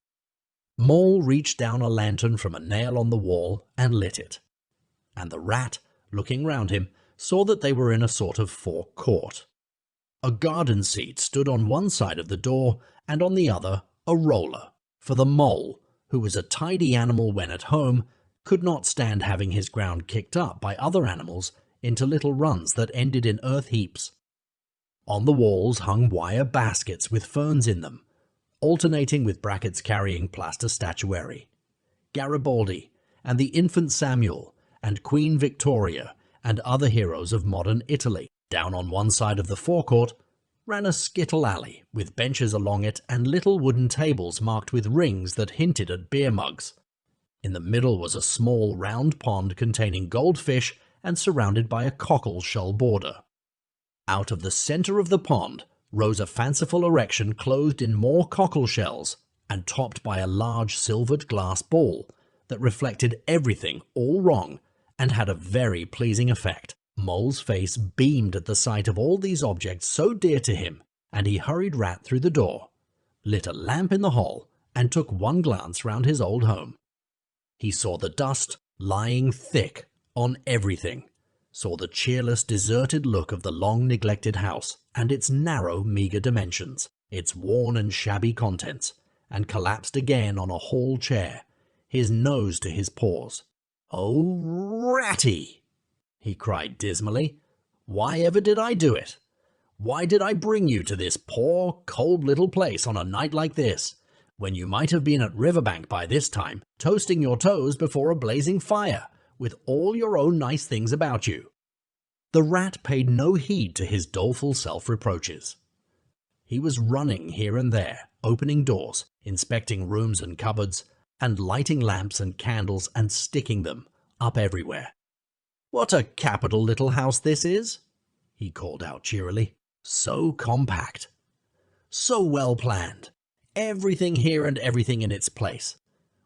Mole reached down a lantern from a nail on the wall and lit it, and the Rat, looking round him, saw that they were in a sort of forecourt. A garden seat stood on one side of the door, and on the other a roller, for the Mole, who was a tidy animal when at home, could not stand having his ground kicked up by other animals into little runs that ended in earth heaps. On the walls hung wire baskets with ferns in them, alternating with brackets carrying plaster statuary. Garibaldi, and the infant Samuel, and Queen Victoria, and other heroes of modern Italy. Down on one side of the forecourt ran a skittle alley with benches along it and little wooden tables marked with rings that hinted at beer mugs. In the middle was a small round pond containing goldfish and surrounded by a cockle shell border. Out of the centre of the pond rose a fanciful erection clothed in more cockle shells and topped by a large silvered glass ball that reflected everything all wrong and had a very pleasing effect. Mole's face beamed at the sight of all these objects so dear to him, and he hurried Rat through the door, lit a lamp in the hall, and took one glance round his old home. He saw the dust lying thick on everything, saw the cheerless, deserted look of the long-neglected house and its narrow, meagre dimensions, its worn and shabby contents, and collapsed again on a hall chair, his nose to his paws. "Oh, Ratty!" he cried dismally. "Why ever did I do it? Why did I bring you to this poor, cold little place on a night like this, when you might have been at Riverbank by this time, toasting your toes before a blazing fire, with all your own nice things about you?" The Rat paid no heed to his doleful self-reproaches. He was running here and there, opening doors, inspecting rooms and cupboards, and lighting lamps and candles and sticking them up everywhere. "What a capital little house this is!" he called out cheerily. "So compact. So well planned. Everything here and everything in its place.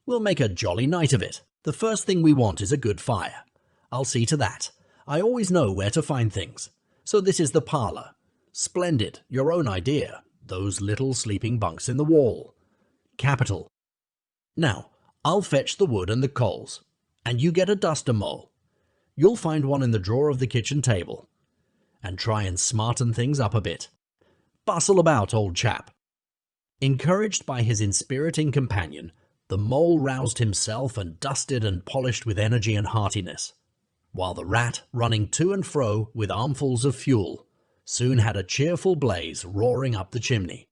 We'll make a jolly night of it. The first thing we want is a good fire. I'll see to that. I always know where to find things. So this is the parlour. Splendid, your own idea. Those little sleeping bunks in the wall. Capital. Now, I'll fetch the wood and the coals, and you get a duster, Mole. You'll find one in the drawer of the kitchen table. And try and smarten things up a bit. Bustle about, old chap." Encouraged by his inspiriting companion, the Mole roused himself and dusted and polished with energy and heartiness, while the Rat, running to and fro with armfuls of fuel, soon had a cheerful blaze roaring up the chimney.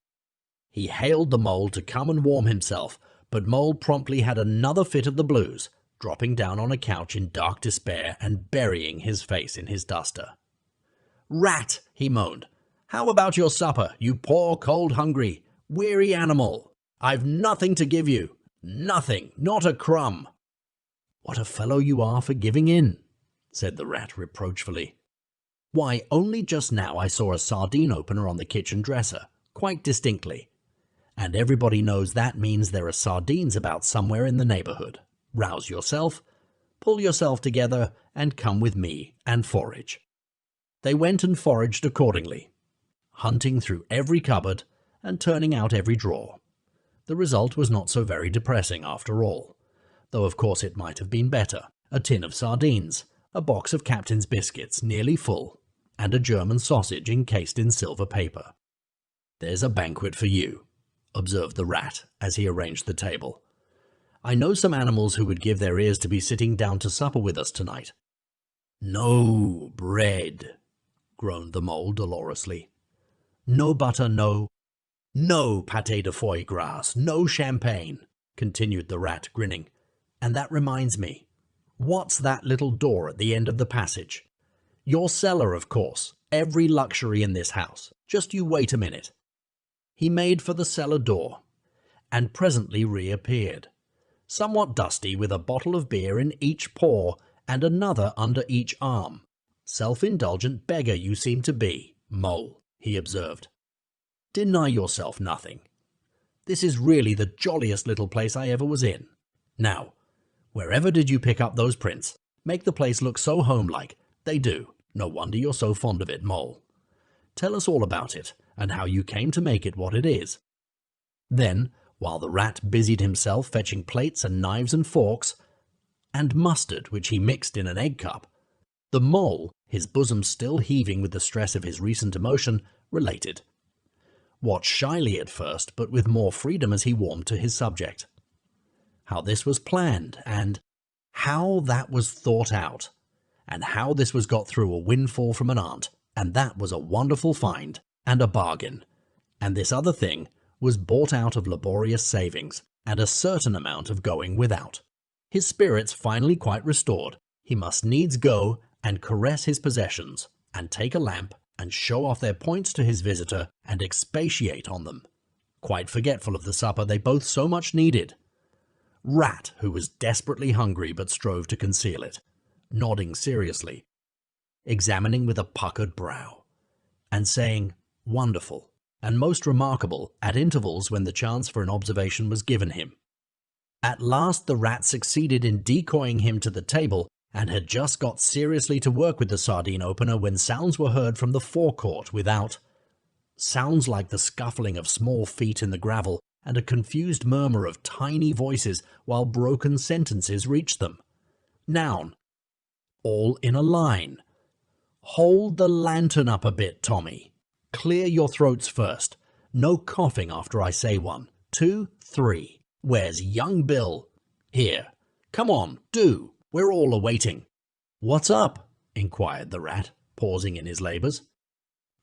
He hailed the Mole to come and warm himself, but Mole promptly had another fit of the blues, dropping down on a couch in dark despair and burying his face in his duster. "Rat," he moaned, "how about your supper, you poor, cold, hungry, weary animal? I've nothing to give you. Nothing, not a crumb." "What a fellow you are for giving in," said the Rat reproachfully. "Why, only just now I saw a sardine opener on the kitchen dresser, quite distinctly. And everybody knows that means there are sardines about somewhere in the neighbourhood. Rouse yourself, pull yourself together, and come with me and forage." They went and foraged accordingly, hunting through every cupboard and turning out every drawer. The result was not so very depressing after all, though of course it might have been better. A tin of sardines, a box of Captain's biscuits nearly full, and a German sausage encased in silver paper. "There's a banquet for you," observed the Rat as he arranged the table. "I know some animals who would give their ears to be sitting down to supper with us tonight." "No bread," groaned the Mole dolorously. "No butter, no pâté de foie gras, no champagne," continued the Rat, grinning. "And that reminds me, what's that little door at the end of the passage? Your cellar, of course, every luxury in this house. Just you wait a minute." He made for the cellar door, and presently reappeared, somewhat dusty, with a bottle of beer in each paw and another under each arm. "Self-indulgent beggar you seem to be, Mole," he observed. "Deny yourself nothing. This is really the jolliest little place I ever was in. Now, wherever did you pick up those prints? Make the place look so homelike. They do. No wonder you're so fond of it, Mole. Tell us all about it, and how you came to make it what it is." Then, while the Rat busied himself fetching plates and knives and forks, and mustard which he mixed in an egg cup, the Mole, his bosom still heaving with the stress of his recent emotion, related. Watched shyly at first, but with more freedom as he warmed to his subject. How this was planned, and how that was thought out, and how this was got through a windfall from an aunt, and that was a wonderful find, and a bargain, and this other thing was bought out of laborious savings, and a certain amount of going without. His spirits finally quite restored, he must needs go and caress his possessions, and take a lamp, and show off their points to his visitor, and expatiate on them, quite forgetful of the supper they both so much needed. Rat, who was desperately hungry but strove to conceal it, nodding seriously, examining with a puckered brow, and saying, "Wonderful," and "most remarkable," at intervals when the chance for an observation was given him. At last the Rat succeeded in decoying him to the table, and had just got seriously to work with the sardine opener when sounds were heard from the forecourt without. Sounds like the scuffling of small feet in the gravel, and a confused murmur of tiny voices, while broken sentences reached them. Noun. All in a line. "Hold the lantern up a bit, Tommy. Clear your throats first. No coughing after I say 1, 2, 3. Where's young Bill? Here. Come on, do. We're all awaiting." "What's up?" inquired the Rat, pausing in his labours.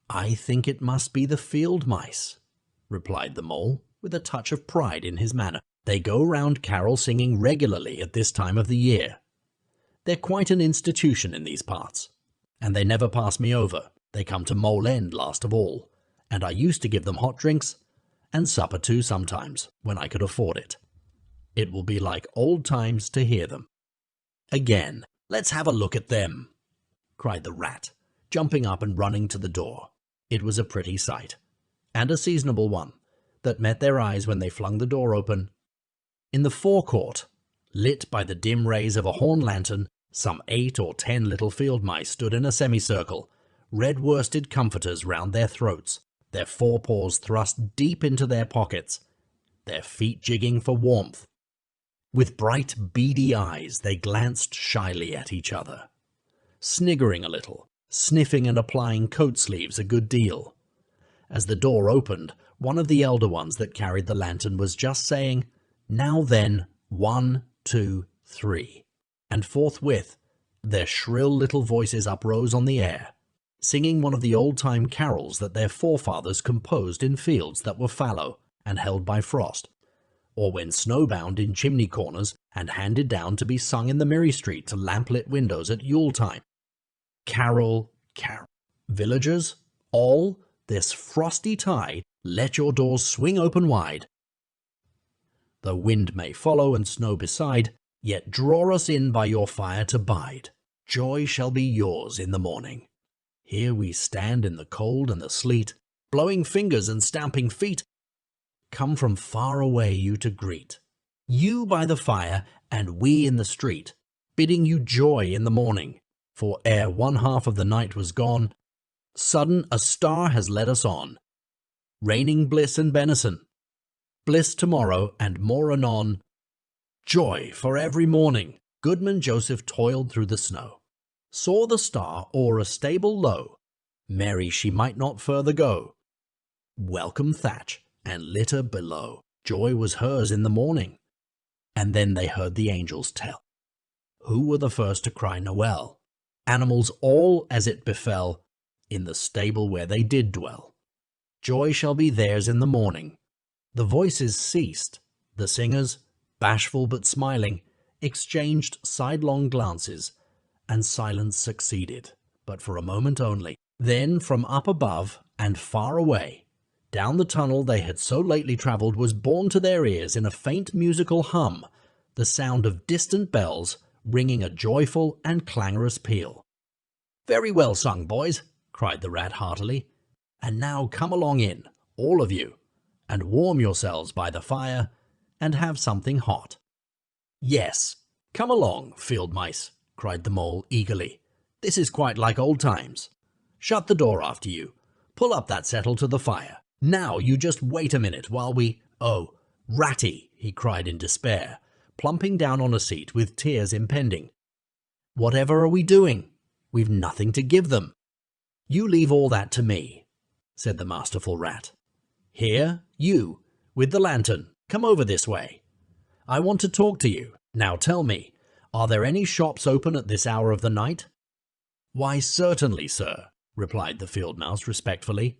"I think it must be the field mice," replied the Mole, with a touch of pride in his manner. "They go round carol-singing regularly at this time of the year. They're quite an institution in these parts, and they never pass me over. They come to Mole End last of all, and I used to give them hot drinks, and supper too sometimes, when I could afford it. It will be like old times to hear them. Again, let's have a look at them, cried the rat, jumping up and running to the door. It was a pretty sight, and a seasonable one, that met their eyes when they flung the door open. In the forecourt, lit by the dim rays of a horn lantern, some 8 or 10 little field mice stood in a semicircle, red worsted comforters round their throats, their forepaws thrust deep into their pockets, their feet jigging for warmth. With bright, beady eyes they glanced shyly at each other, sniggering a little, sniffing and applying coat sleeves a good deal. As the door opened, one of the elder ones that carried the lantern was just saying, "Now then, 1, 2, 3." And forthwith their shrill little voices uprose on the air, singing one of the old-time carols that their forefathers composed in fields that were fallow and held by frost, or when snowbound in chimney corners and handed down to be sung in the merry street to lamplit windows at Yule-time. Carol, carol. Villagers, all, this frosty tide, let your doors swing open wide. Though wind may follow and snow beside, yet draw us in by your fire to bide. Joy shall be yours in the morning. Here we stand in the cold and the sleet, blowing fingers and stamping feet. Come from far away you to greet, you by the fire and we in the street, bidding you joy in the morning. For ere one half of the night was gone, sudden a star has led us on, raining bliss and benison, bliss tomorrow and more anon. Joy for every morning. Goodman Joseph toiled through the snow, saw the star o'er a stable low. Mary she might not further go. Welcome thatch and litter below. Joy was hers in the morning. And then they heard the angels tell, who were the first to cry Noel? Animals all as it befell, in the stable where they did dwell. Joy shall be theirs in the morning. The voices ceased. The singers, bashful but smiling, exchanged sidelong glances, and silence succeeded, but for a moment only. Then from up above and far away, down the tunnel they had so lately travelled was borne to their ears in a faint musical hum, the sound of distant bells ringing a joyful and clangorous peal. "Very well sung, boys," cried the rat heartily. "And now come along in, all of you, and warm yourselves by the fire, and have something hot." "Yes, come along, field mice," cried the mole eagerly. "This is quite like old times. Shut the door after you. Pull up that settle to the fire. Now you just wait a minute while we— Oh, Ratty," he cried in despair, plumping down on a seat with tears impending. "Whatever are we doing? We've nothing to give them." "You leave all that to me," said the masterful rat. "Here, you, with the lantern, come over this way. I want to talk to you. Now tell me, are there any shops open at this hour of the night?" "Why, certainly, sir," replied the field mouse respectfully.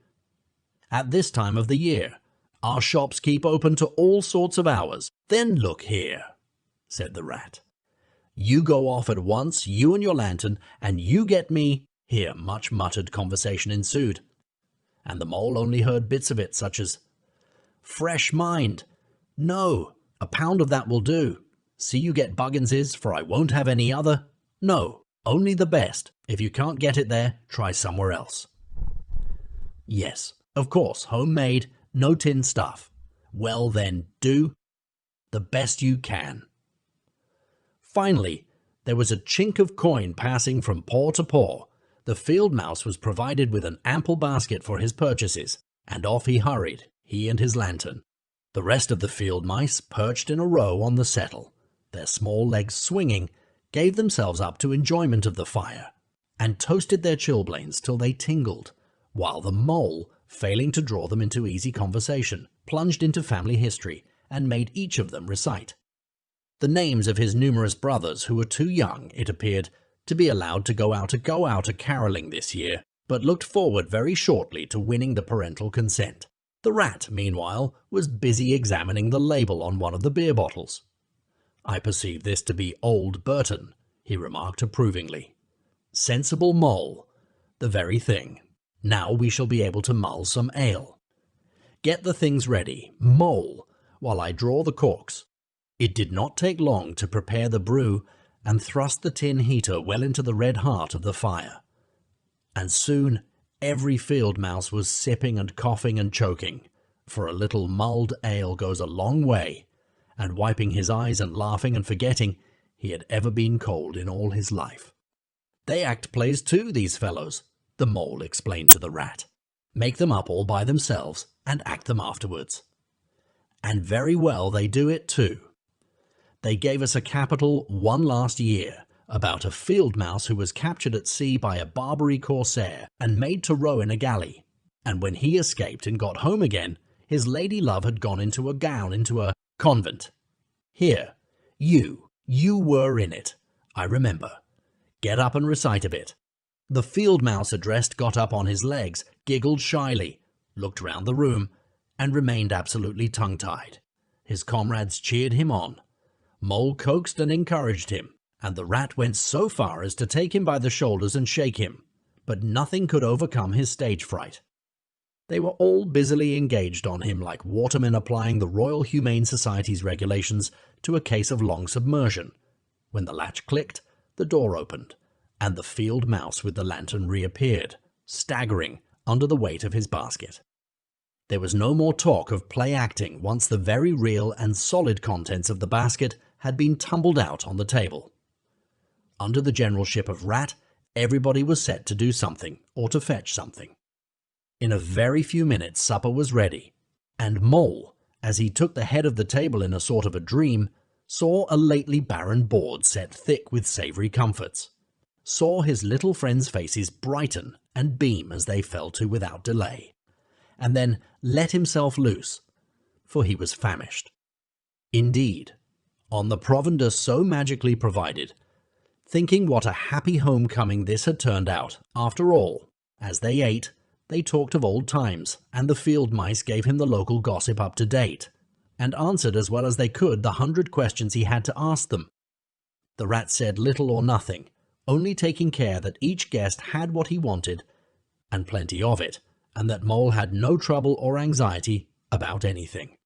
"At this time of the year, our shops keep open to all sorts of hours." "Then look here," said the rat. "You go off at once, you and your lantern, and you get me—" Here much muttered conversation ensued, and the mole only heard bits of it, such as, "Fresh mind. No, a pound of that will do. See you get Buggins's, for I won't have any other. No, only the best. If you can't get it there, try somewhere else. Yes, of course, homemade, no tin stuff. Well then, do the best you can." Finally, there was a chink of coin passing from paw to paw. The field mouse was provided with an ample basket for his purchases, and off he hurried, he and his lantern. The rest of the field mice, perched in a row on the settle, their small legs swinging, gave themselves up to enjoyment of the fire, and toasted their chilblains till they tingled, while the mole, failing to draw them into easy conversation, plunged into family history, and made each of them recite the names of his numerous brothers who were too young, it appeared, to be allowed to go out a carolling this year, but looked forward very shortly to winning the parental consent. The rat, meanwhile, was busy examining the label on one of the beer bottles. "I perceive this to be Old Burton," he remarked approvingly. "Sensible mole. The very thing. Now we shall be able to mull some ale. Get the things ready, Mole, while I draw the corks." It did not take long to prepare the brew and thrust the tin heater well into the red heart of the fire. And soon every field mouse was sipping and coughing and choking, for a little mulled ale goes a long way, and wiping his eyes and laughing and forgetting he had ever been cold in all his life. "They act plays too, these fellows," the Mole explained to the Rat. "Make them up all by themselves and act them afterwards. And very well they do it too. They gave us a capital one last year about a field mouse who was captured at sea by a Barbary corsair and made to row in a galley, and when he escaped and got home again, his lady love had gone into a convent. Here, you were in it, I remember. Get up and recite a bit." The field mouse addressed got up on his legs, giggled shyly, looked round the room, and remained absolutely tongue-tied. His comrades cheered him on. Mole coaxed and encouraged him, and the Rat went so far as to take him by the shoulders and shake him, but nothing could overcome his stage fright. They were all busily engaged on him like watermen applying the Royal Humane Society's regulations to a case of long submersion, when the latch clicked, the door opened, and the field mouse with the lantern reappeared, staggering under the weight of his basket. There was no more talk of play-acting once the very real and solid contents of the basket had been tumbled out on the table. Under the generalship of Rat, everybody was set to do something or to fetch something. In a very few minutes supper was ready, and Mole, as he took the head of the table in a sort of a dream, saw a lately barren board set thick with savoury comforts, saw his little friends' faces brighten and beam as they fell to without delay, and then let himself loose, for he was famished. Indeed, on the provender so magically provided, thinking what a happy homecoming this had turned out, after all, as they ate, they talked of old times, and the field mice gave him the local gossip up to date, and answered as well as they could the 100 questions he had to ask them. The Rat said little or nothing, only taking care that each guest had what he wanted, and plenty of it, and that Mole had no trouble or anxiety about anything.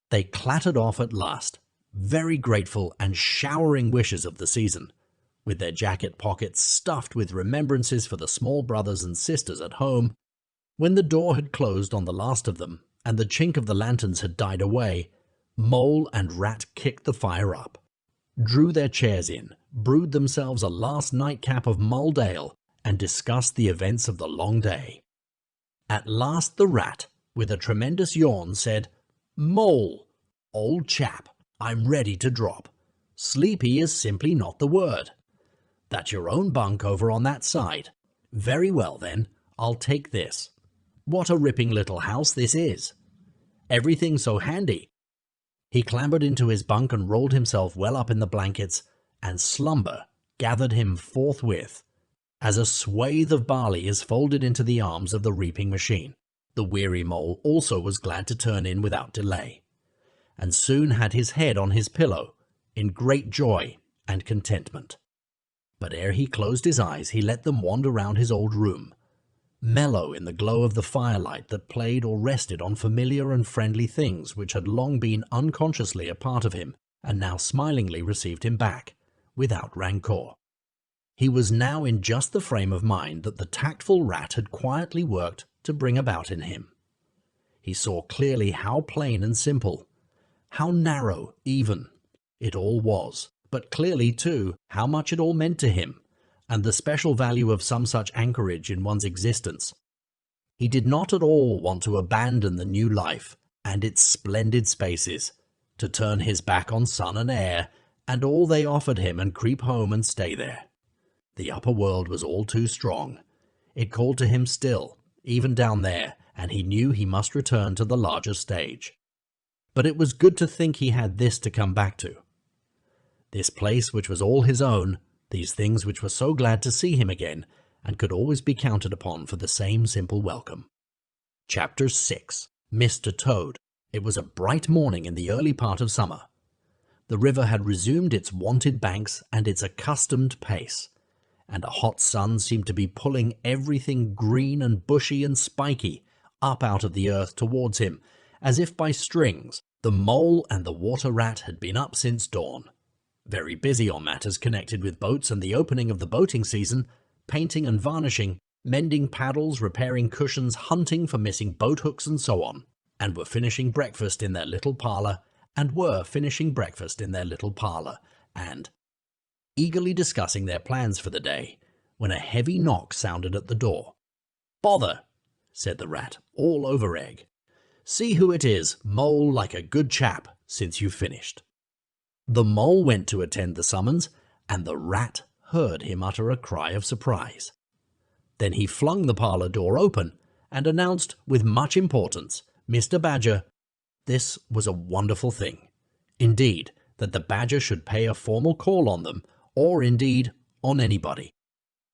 They clattered off at last, very grateful and showering wishes of the season, with their jacket pockets stuffed with remembrances for the small brothers and sisters at home. When the door had closed on the last of them, and the chink of the lanterns had died away, Mole and Rat kicked the fire up, drew their chairs in, brewed themselves a last nightcap of mulled ale, and discussed the events of the long day. At last the Rat, with a tremendous yawn, said, "Mole, old chap, I'm ready to drop. Sleepy is simply not the word. That's your own bunk over on that side. Very well then, I'll take this. What a ripping little house this is. Everything so handy." He clambered into his bunk and rolled himself well up in the blankets, and slumber gathered him forthwith, as a swathe of barley is folded into the arms of the reaping machine. The weary Mole also was glad to turn in without delay, and soon had his head on his pillow, in great joy and contentment. But ere he closed his eyes, he let them wander round his old room, mellow in the glow of the firelight that played or rested on familiar and friendly things which had long been unconsciously a part of him, and now smilingly received him back, without rancour. He was now in just the frame of mind that the tactful Rat had quietly worked to bring about in him. He saw clearly how plain and simple, how narrow even, it all was, but clearly, too, how much it all meant to him, and the special value of some such anchorage in one's existence. He did not at all want to abandon the new life and its splendid spaces, to turn his back on sun and air and all they offered him and creep home and stay there. The upper world was all too strong. It called to him still, even down there, and he knew he must return to the larger stage. But it was good to think he had this to come back to. This place which was all his own, these things which were so glad to see him again, and could always be counted upon for the same simple welcome. Chapter 6. Mr. Toad. It was a bright morning in the early part of summer. The river had resumed its wonted banks and its accustomed pace, and a hot sun seemed to be pulling everything green and bushy and spiky up out of the earth towards him, as if by strings. The mole and the water rat had been up since dawn, very busy on matters connected with boats and the opening of the boating season, painting and varnishing, mending paddles, repairing cushions, hunting for missing boat hooks and so on, and were finishing breakfast in their little parlour, and eagerly discussing their plans for the day, when a heavy knock sounded at the door. "Bother," said the rat, all over egg. "See who it is, Mole, like a good chap, since you've finished." The mole went to attend the summons, and the rat heard him utter a cry of surprise. Then he flung the parlour door open and announced with much importance, "Mr. Badger." This was a wonderful thing, indeed, that the badger should pay a formal call on them, or indeed on anybody.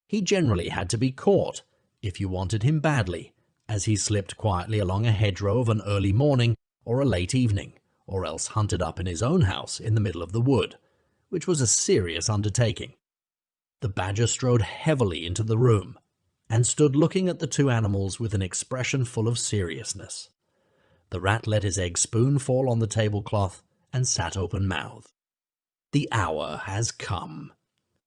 He generally had to be caught, if you wanted him badly, as he slipped quietly along a hedgerow of an early morning or a late evening, or else hunted up in his own house in the middle of the wood, which was a serious undertaking. The badger strode heavily into the room, and stood looking at the two animals with an expression full of seriousness. The rat let his egg spoon fall on the tablecloth and sat open-mouthed. "The hour has come,"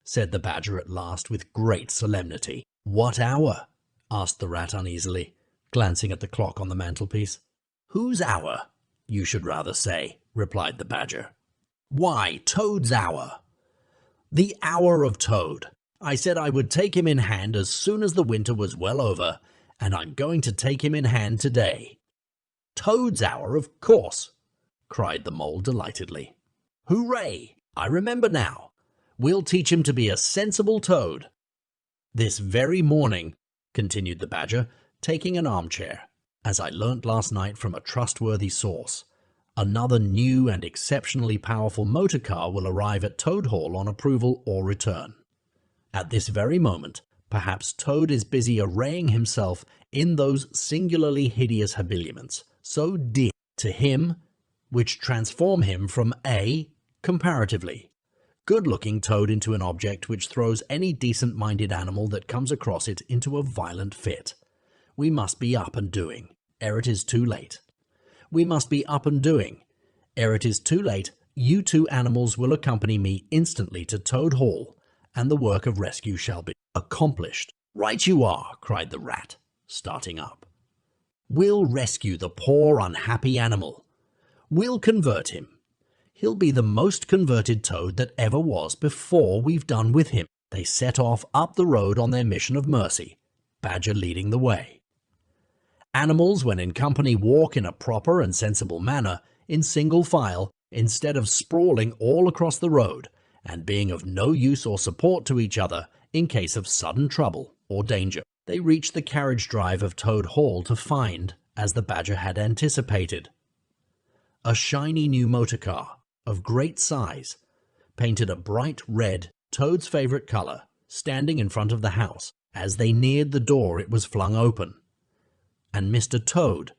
said the badger at last with great solemnity. "What hour?" asked the rat uneasily, glancing at the clock on the mantelpiece. "Whose hour, you should rather say," replied the badger. "Why, Toad's hour." "The hour of Toad. I said I would take him in hand as soon as the winter was well over, and I'm going to take him in hand today." "Toad's hour, of course," cried the mole delightedly. "Hooray! I remember now. We'll teach him to be a sensible toad." "This very morning," continued the badger, taking an armchair, "as I learnt last night from a trustworthy source, another new and exceptionally powerful motor car will arrive at Toad Hall on approval or return. At this very moment, perhaps Toad is busy arraying himself in those singularly hideous habiliments, so dear to him, which transform him from a comparatively good-looking toad into an object which throws any decent-minded animal that comes across it into a violent fit. We must be up and doing, ere it is too late. We must be up and doing. Ere it is too late, you two animals will accompany me instantly to Toad Hall, and the work of rescue shall be accomplished." "Right you are," cried the rat, starting up. "We'll rescue the poor unhappy animal. We'll convert him. He'll be the most converted toad that ever was before we've done with him." They set off up the road on their mission of mercy, Badger leading the way. Animals, when in company, walk in a proper and sensible manner, in single file, instead of sprawling all across the road, and being of no use or support to each other in case of sudden trouble or danger. They reached the carriage drive of Toad Hall to find, as the badger had anticipated, a shiny new motor car of great size, painted a bright red, Toad's favourite colour, standing in front of the house. As they neared the door it was flung open, and Mr. Toad,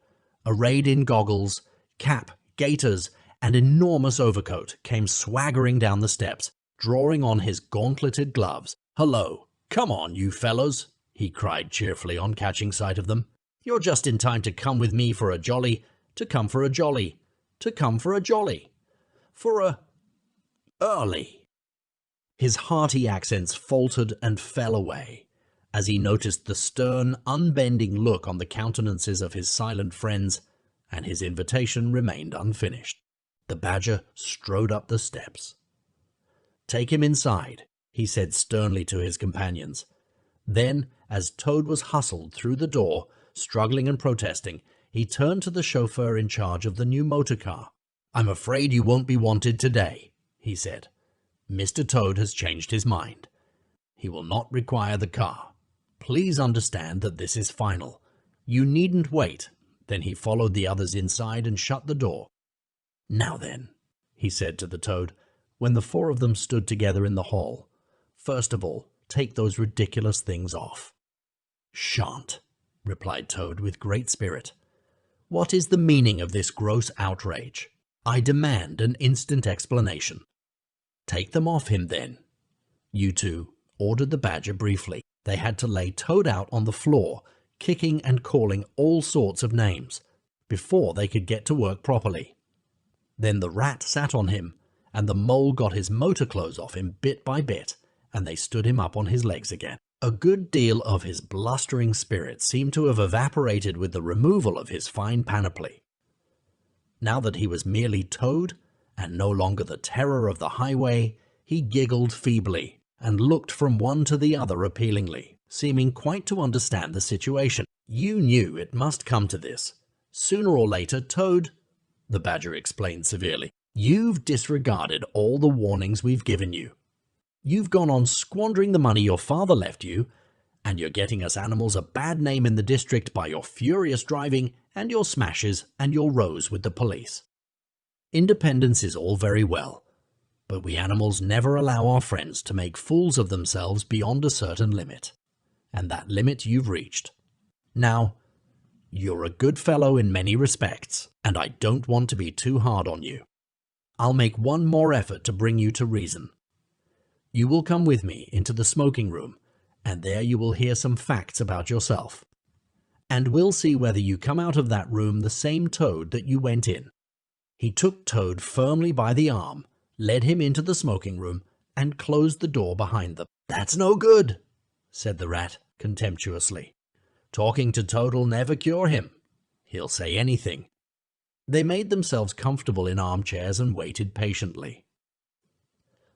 arrayed in goggles, cap, gaiters, and enormous overcoat, came swaggering down the steps, drawing on his gauntleted gloves. "Hullo, come on, you fellows," he cried cheerfully on catching sight of them. "You're just in time to come with me for a jolly, to come for a jolly, to come for a jolly, for a early." His hearty accents faltered and fell away, as he noticed the stern, unbending look on the countenances of his silent friends, and his invitation remained unfinished. The badger strode up the steps. "Take him inside," he said sternly to his companions. Then, as Toad was hustled through the door, struggling and protesting, he turned to the chauffeur in charge of the new motor car. "I'm afraid you won't be wanted today," he said. "Mr. Toad has changed his mind. He will not require the car. Please understand that this is final. You needn't wait." Then he followed the others inside and shut the door. "Now then," he said to the Toad, when the four of them stood together in the hall, "first of all, take those ridiculous things off." "Shan't," replied Toad with great spirit. "What is the meaning of this gross outrage? I demand an instant explanation." "Take them off him then. You two, ordered the badger briefly. They had to lay Toad out on the floor, kicking and calling all sorts of names, before they could get to work properly. Then the rat sat on him, and the mole got his motor clothes off him bit by bit, and they stood him up on his legs again. A good deal of his blustering spirit seemed to have evaporated with the removal of his fine panoply. Now that he was merely Toad, and no longer the terror of the highway, he giggled feebly, and looked from one to the other appealingly, seeming quite to understand the situation. "You knew it must come to this. Sooner or later, Toad," the badger explained severely. "You've disregarded all the warnings we've given you. You've gone on squandering the money your father left you, and you're getting us animals a bad name in the district by your furious driving and your smashes and your rows with the police. Independence is all very well, but we animals never allow our friends to make fools of themselves beyond a certain limit, and that limit you've reached. Now, you're a good fellow in many respects, and I don't want to be too hard on you. I'll make one more effort to bring you to reason. You will come with me into the smoking room, and there you will hear some facts about yourself. And we'll see whether you come out of that room the same Toad that you went in." He took Toad firmly by the arm, led him into the smoking room, and closed the door behind them. "That's no good," said the rat contemptuously. "Talking to Toad'll never cure him. He'll say anything." They made themselves comfortable in armchairs and waited patiently.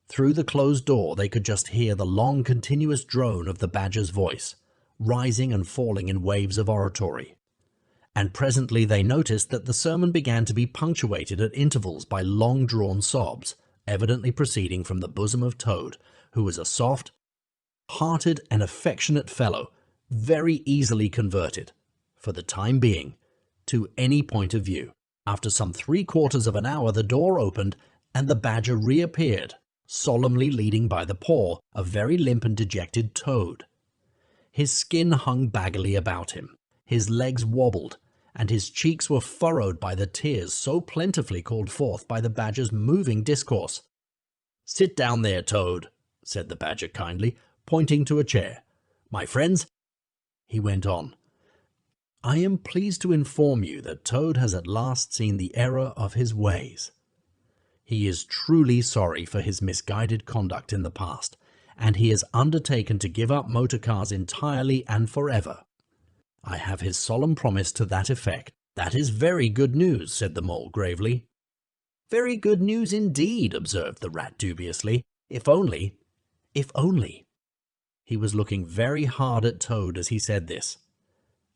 Through the closed door they could just hear the long continuous drone of the badger's voice, rising and falling in waves of oratory. And presently they noticed that the sermon began to be punctuated at intervals by long-drawn sobs, evidently proceeding from the bosom of Toad, who was a soft, hearted and affectionate fellow, very easily converted, for the time being, to any point of view. After some 3/4 of an hour the door opened, and the badger reappeared, solemnly leading by the paw a very limp and dejected Toad. His skin hung baggily about him, his legs wobbled, and his cheeks were furrowed by the tears so plentifully called forth by the badger's moving discourse. "Sit down there, Toad," said the badger kindly, pointing to a chair. "My friends," he went on, "I am pleased to inform you that Toad has at last seen the error of his ways. He is truly sorry for his misguided conduct in the past, and he has undertaken to give up motor cars entirely and forever. I have his solemn promise to that effect." "That is very good news," said the mole gravely. "Very good news indeed," observed the rat dubiously. If only. He was looking very hard at Toad as he said this,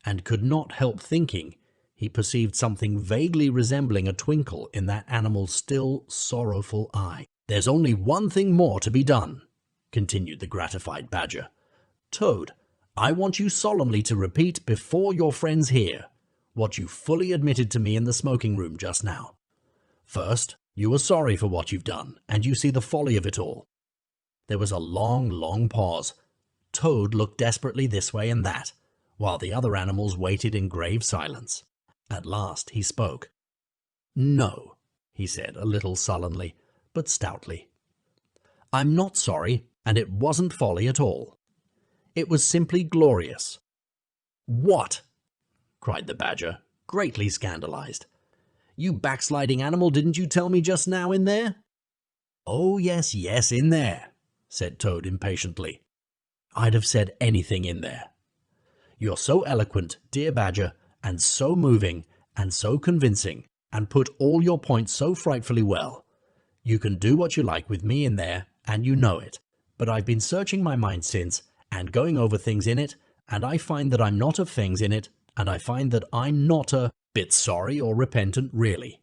and could not help thinking he perceived something vaguely resembling a twinkle in that animal's still, sorrowful eye. "There's only one thing more to be done," continued the gratified badger. "Toad, I want you solemnly to repeat before your friends here what you fully admitted to me in the smoking room just now. First, you are sorry for what you've done, and you see the folly of it all." There was a long pause. Toad looked desperately this way and that, while the other animals waited in grave silence. At last he spoke. "No," he said, a little sullenly, but stoutly. "I'm not sorry, and it wasn't folly at all. It was simply glorious." "What?" cried the badger, greatly scandalized. "You backsliding animal, didn't you tell me just now in there?" "Oh, yes, in there," said Toad impatiently. "I'd have said anything in there. You're so eloquent, dear badger, and so moving, and so convincing, and put all your points so frightfully well. You can do what you like with me in there, and you know it. But I've been searching my mind since, and going over things in it, and I find that I'm not of things in it, and I find that I'm not a bit sorry or repentant really.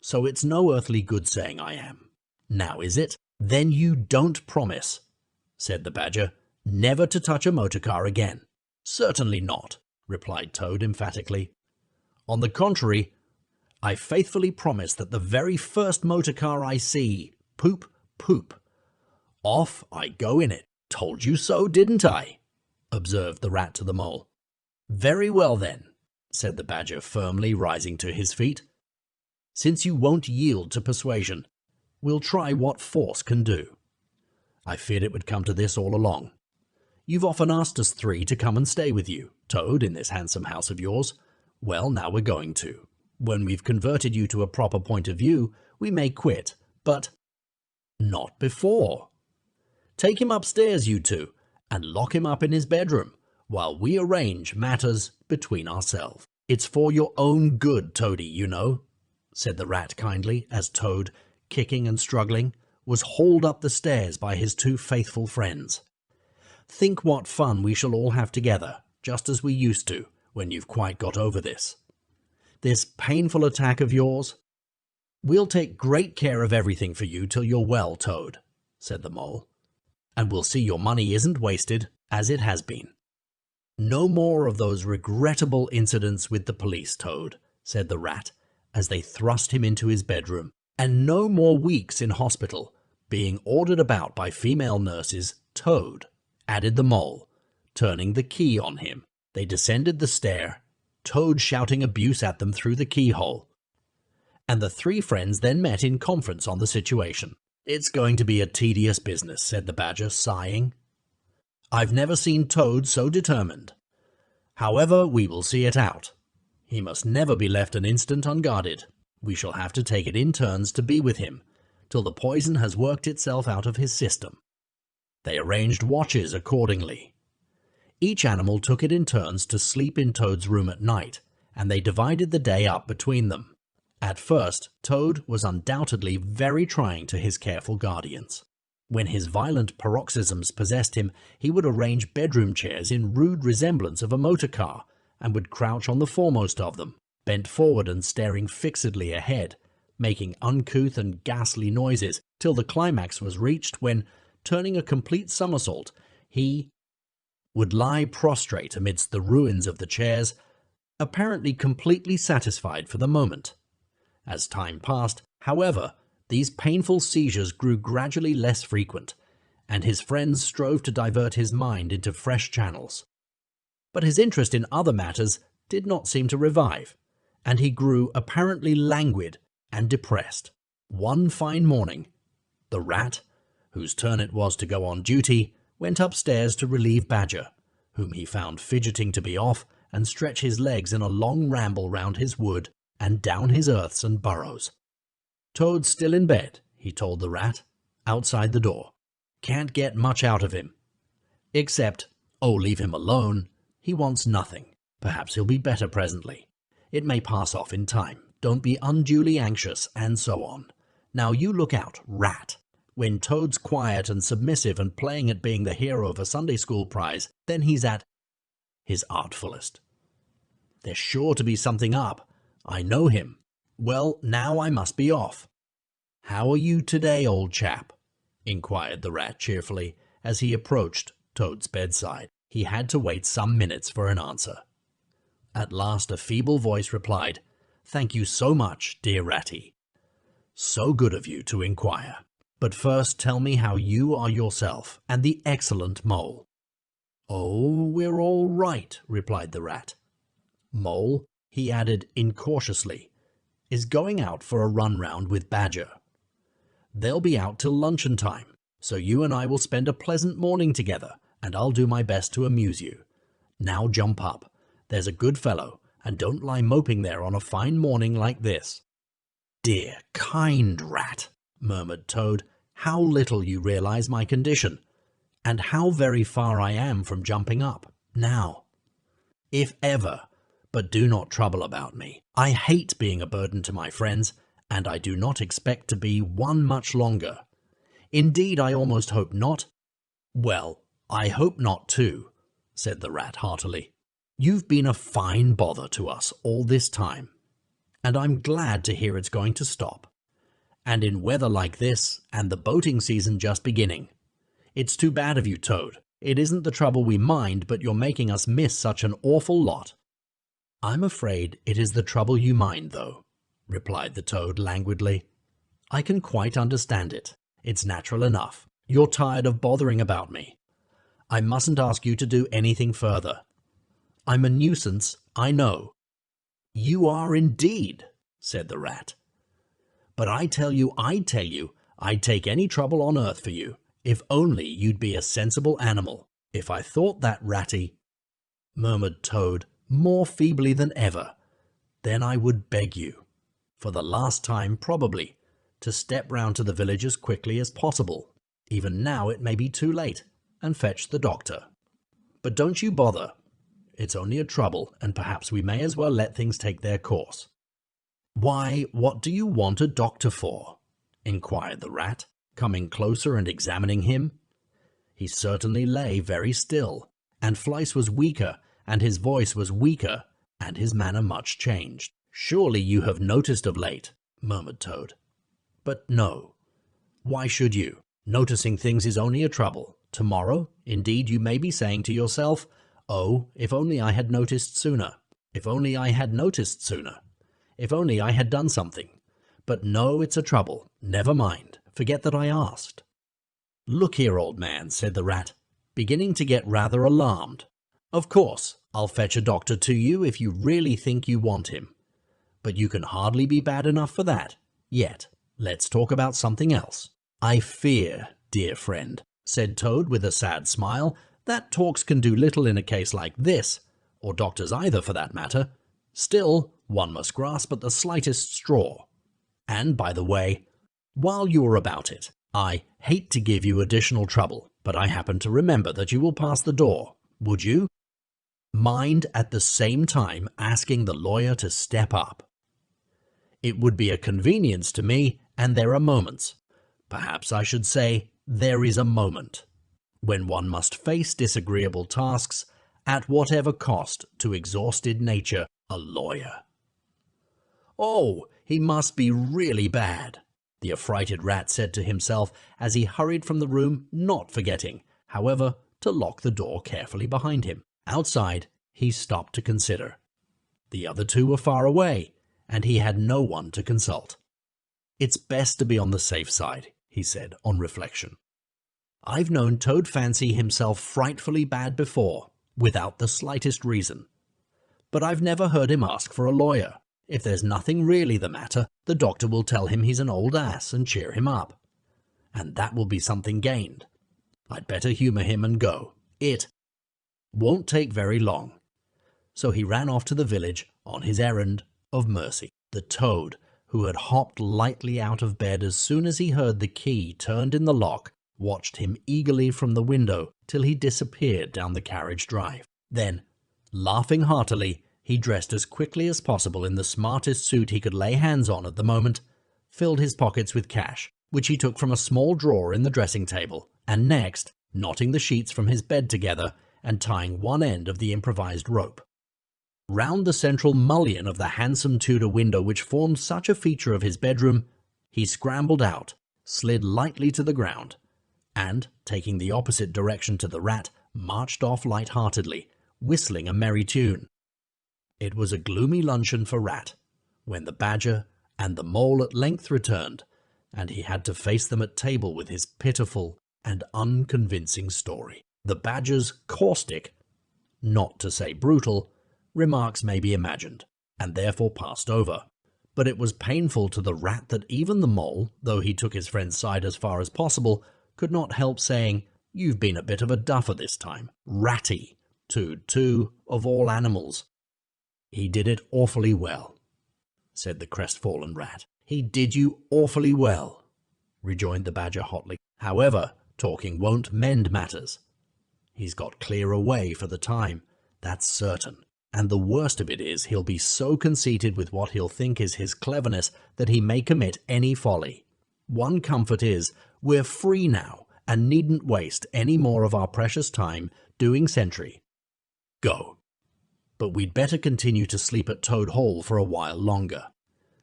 So it's no earthly good saying I am. Now is it? Then you don't promise," said the badger, "never to touch a motor car again." "Certainly not," replied Toad emphatically. "On the contrary, I faithfully promise that the very first motor car I see, poop, off I go in it." "Told you so, didn't I?" observed the rat to the mole. "Very well then," said the badger firmly, rising to his feet. "Since you won't yield to persuasion, we'll try what force can do. I feared it would come to this all along. You've often asked us three to come and stay with you, Toad, in this handsome house of yours. Well, now we're going to. When we've converted you to a proper point of view, we may quit, but not before. Take him upstairs, you two, and lock him up in his bedroom, while we arrange matters between ourselves. It's for your own good, Toady, you know, said the rat kindly, as Toad, kicking and struggling, was hauled up the stairs by his two faithful friends. Think what fun we shall all have together, just as we used to, when you've quite got over this. This painful attack of yours? We'll take great care of everything for you till you're well, Toad, said the Mole. And we'll see your money isn't wasted, as it has been. No more of those regrettable incidents with the police, Toad, said the rat, as they thrust him into his bedroom, and no more weeks in hospital, being ordered about by female nurses, Toad, added the Mole, turning the key on him. They descended the stair, Toad shouting abuse at them through the keyhole, and the three friends then met in conference on the situation. It's going to be a tedious business, said the Badger, sighing. I've never seen Toad so determined. However, we will see it out. He must never be left an instant unguarded. We shall have to take it in turns to be with him, till the poison has worked itself out of his system. They arranged watches accordingly. Each animal took it in turns to sleep in Toad's room at night, and they divided the day up between them. At first, Toad was undoubtedly very trying to his careful guardians. When his violent paroxysms possessed him, he would arrange bedroom chairs in rude resemblance of a motor car, and would crouch on the foremost of them, bent forward and staring fixedly ahead, making uncouth and ghastly noises, till the climax was reached when, turning a complete somersault, he would lie prostrate amidst the ruins of the chairs, apparently completely satisfied for the moment. As time passed, however, these painful seizures grew gradually less frequent, and his friends strove to divert his mind into fresh channels. But his interest in other matters did not seem to revive, and he grew apparently languid and depressed. One fine morning, the rat, whose turn it was to go on duty, went upstairs to relieve Badger, whom he found fidgeting to be off and stretch his legs in a long ramble round his wood and down his earths and burrows. Toad's still in bed, he told the rat, outside the door. Can't get much out of him. Except, oh, leave him alone. He wants nothing. Perhaps he'll be better presently. It may pass off in time. Don't be unduly anxious, and so on. Now you look out, rat. When Toad's quiet and submissive and playing at being the hero of a Sunday school prize, then he's at his artfulest. There's sure to be something up. I know him. Well, now I must be off. How are you today, old chap? Inquired the rat cheerfully, as he approached Toad's bedside. He had to wait some minutes for an answer. At last a feeble voice replied, Thank you so much, dear Ratty. So good of you to inquire. But first tell me how you are yourself and the excellent Mole. Oh, we're all right, replied the rat. Mole, he added incautiously, is going out for a run round with Badger. They'll be out till luncheon time, so you and I will spend a pleasant morning together, and I'll do my best to amuse you. Now jump up. There's a good fellow, and don't lie moping there on a fine morning like this. Dear, kind rat, murmured Toad, how little you realize my condition, and how very far I am from jumping up, now. If ever, but do not trouble about me. I hate being a burden to my friends, and I do not expect to be one much longer. Indeed, I almost hope not. Well, I hope not too, said the rat heartily. You've been a fine bother to us all this time, and I'm glad to hear it's going to stop. And in weather like this, and the boating season just beginning. It's too bad of you, Toad. It isn't the trouble we mind, but you're making us miss such an awful lot. I'm afraid it is the trouble you mind, though, replied the Toad languidly. I can quite understand it. It's natural enough. You're tired of bothering about me. I mustn't ask you to do anything further. I'm a nuisance, I know. You are indeed, said the rat. But I tell you, I'd take any trouble on earth for you, If only you'd be a sensible animal. If I thought that, Ratty," murmured Toad, more feebly than ever, "then I would beg you, for the last time probably, to step round to the village as quickly as possible. Even now it may be too late, and fetch the doctor. But don't you bother. It's only a trouble, and perhaps we may as well let things take their course." "Why, what do you want a doctor for?" inquired the Rat, coming closer and examining him. He certainly lay very still, and Fleiss was weaker, and his voice was weaker, and his manner much changed. "Surely you have noticed of late," murmured Toad. "But no. Why should you? Noticing things is only a trouble. Tomorrow, indeed, you may be saying to yourself, 'Oh, if only I had noticed sooner. If only I had noticed sooner. If only I had done something.' But no, it's a trouble. Never mind. Forget that I asked." "Look here, old man," said the Rat, beginning to get rather alarmed. "Of course, I'll fetch a doctor to you if you really think you want him. But you can hardly be bad enough for that. Yet, let's talk about something else." "I fear, dear friend," said Toad with a sad smile, "that talks can do little in a case like this, or doctors either for that matter. Still, one must grasp at the slightest straw. And, by the way, while you are about it, I hate to give you additional trouble, but I happen to remember that you will pass the door. Would you mind at the same time asking the lawyer to step up? It would be a convenience to me, and there are moments, perhaps I should say there is a moment, when one must face disagreeable tasks at whatever cost to exhausted nature. A lawyer. Oh, he must be really bad, the affrighted Rat said to himself as he hurried from the room, not forgetting, however, to lock the door carefully behind him. Outside, he stopped to consider. The other two were far away, and he had no one to consult. "It's best to be on the safe side," he said on reflection. "I've known Toad fancy himself frightfully bad before, without the slightest reason. But I've never heard him ask for a lawyer. If there's nothing really the matter, the doctor will tell him he's an old ass and cheer him up. And that will be something gained. I'd better humour him and go. It won't take very long." So he ran off to the village on his errand of mercy. The Toad, who had hopped lightly out of bed as soon as he heard the key turned in the lock, watched him eagerly from the window till he disappeared down the carriage drive. Then, laughing heartily, he dressed as quickly as possible in the smartest suit he could lay hands on at the moment, filled his pockets with cash, which he took from a small drawer in the dressing table, and next, knotting the sheets from his bed together and tying one end of the improvised rope. Round the central mullion of the handsome Tudor window which formed such a feature of his bedroom, he scrambled out, slid lightly to the ground, and, taking the opposite direction to the Rat, marched off light-heartedly, whistling a merry tune. It was a gloomy luncheon for Rat, when the Badger and the Mole at length returned, and he had to face them at table with his pitiful and unconvincing story. The Badger's caustic, not to say brutal, remarks may be imagined, and therefore passed over. But it was painful to the Rat that even the Mole, though he took his friend's side as far as possible, could not help saying, "You've been a bit of a duffer this time. Ratty, too, of all animals." "He did it awfully well," said the crestfallen Rat. "He did you awfully well," rejoined the Badger hotly. "However, talking won't mend matters. He's got clear away for the time, that's certain. And the worst of it is he'll be so conceited with what he'll think is his cleverness that he may commit any folly. One comfort is, we're free now, and needn't waste any more of our precious time doing sentry. Go. But we'd better continue to sleep at Toad Hall for a while longer.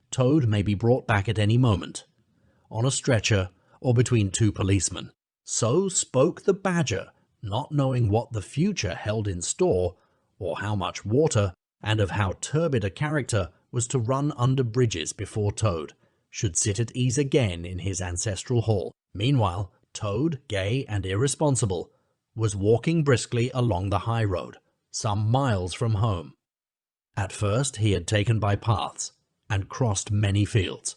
Toad may be brought back at any moment, on a stretcher or between two policemen." So spoke the Badger, not knowing what the future held in store, or how much water, and of how turbid a character was to run under bridges before Toad should sit at ease again in his ancestral hall. Meanwhile, Toad, gay and irresponsible, was walking briskly along the high road, some miles from home. At first he had taken by paths, and crossed many fields,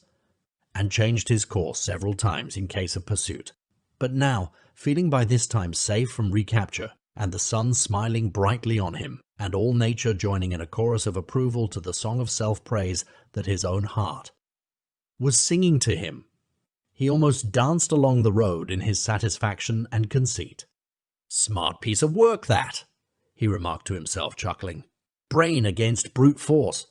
and changed his course several times in case of pursuit. But now, feeling by this time safe from recapture, and the sun smiling brightly on him, and all nature joining in a chorus of approval to the song of self-praise that his own heart was singing to him. He almost danced along the road in his satisfaction and conceit. "Smart piece of work, that," he remarked to himself, chuckling. "Brain against brute force.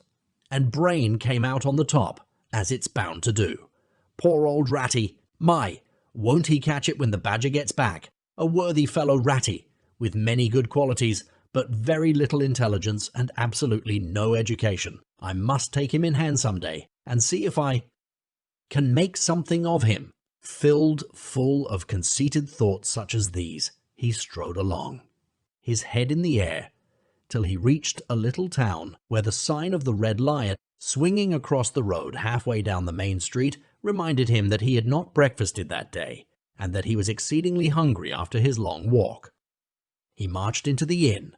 And brain came out on the top, as it's bound to do. Poor old Ratty! My, won't he catch it when the badger gets back? A worthy fellow Ratty, with many good qualities, but very little intelligence and absolutely no education. I must take him in hand some day, and see if I can make something of him." Filled full of conceited thoughts such as these, he strode along, his head in the air, till he reached a little town where the sign of the Red Lion, swinging across the road halfway down the main street, reminded him that he had not breakfasted that day, and that he was exceedingly hungry after his long walk. He marched into the inn,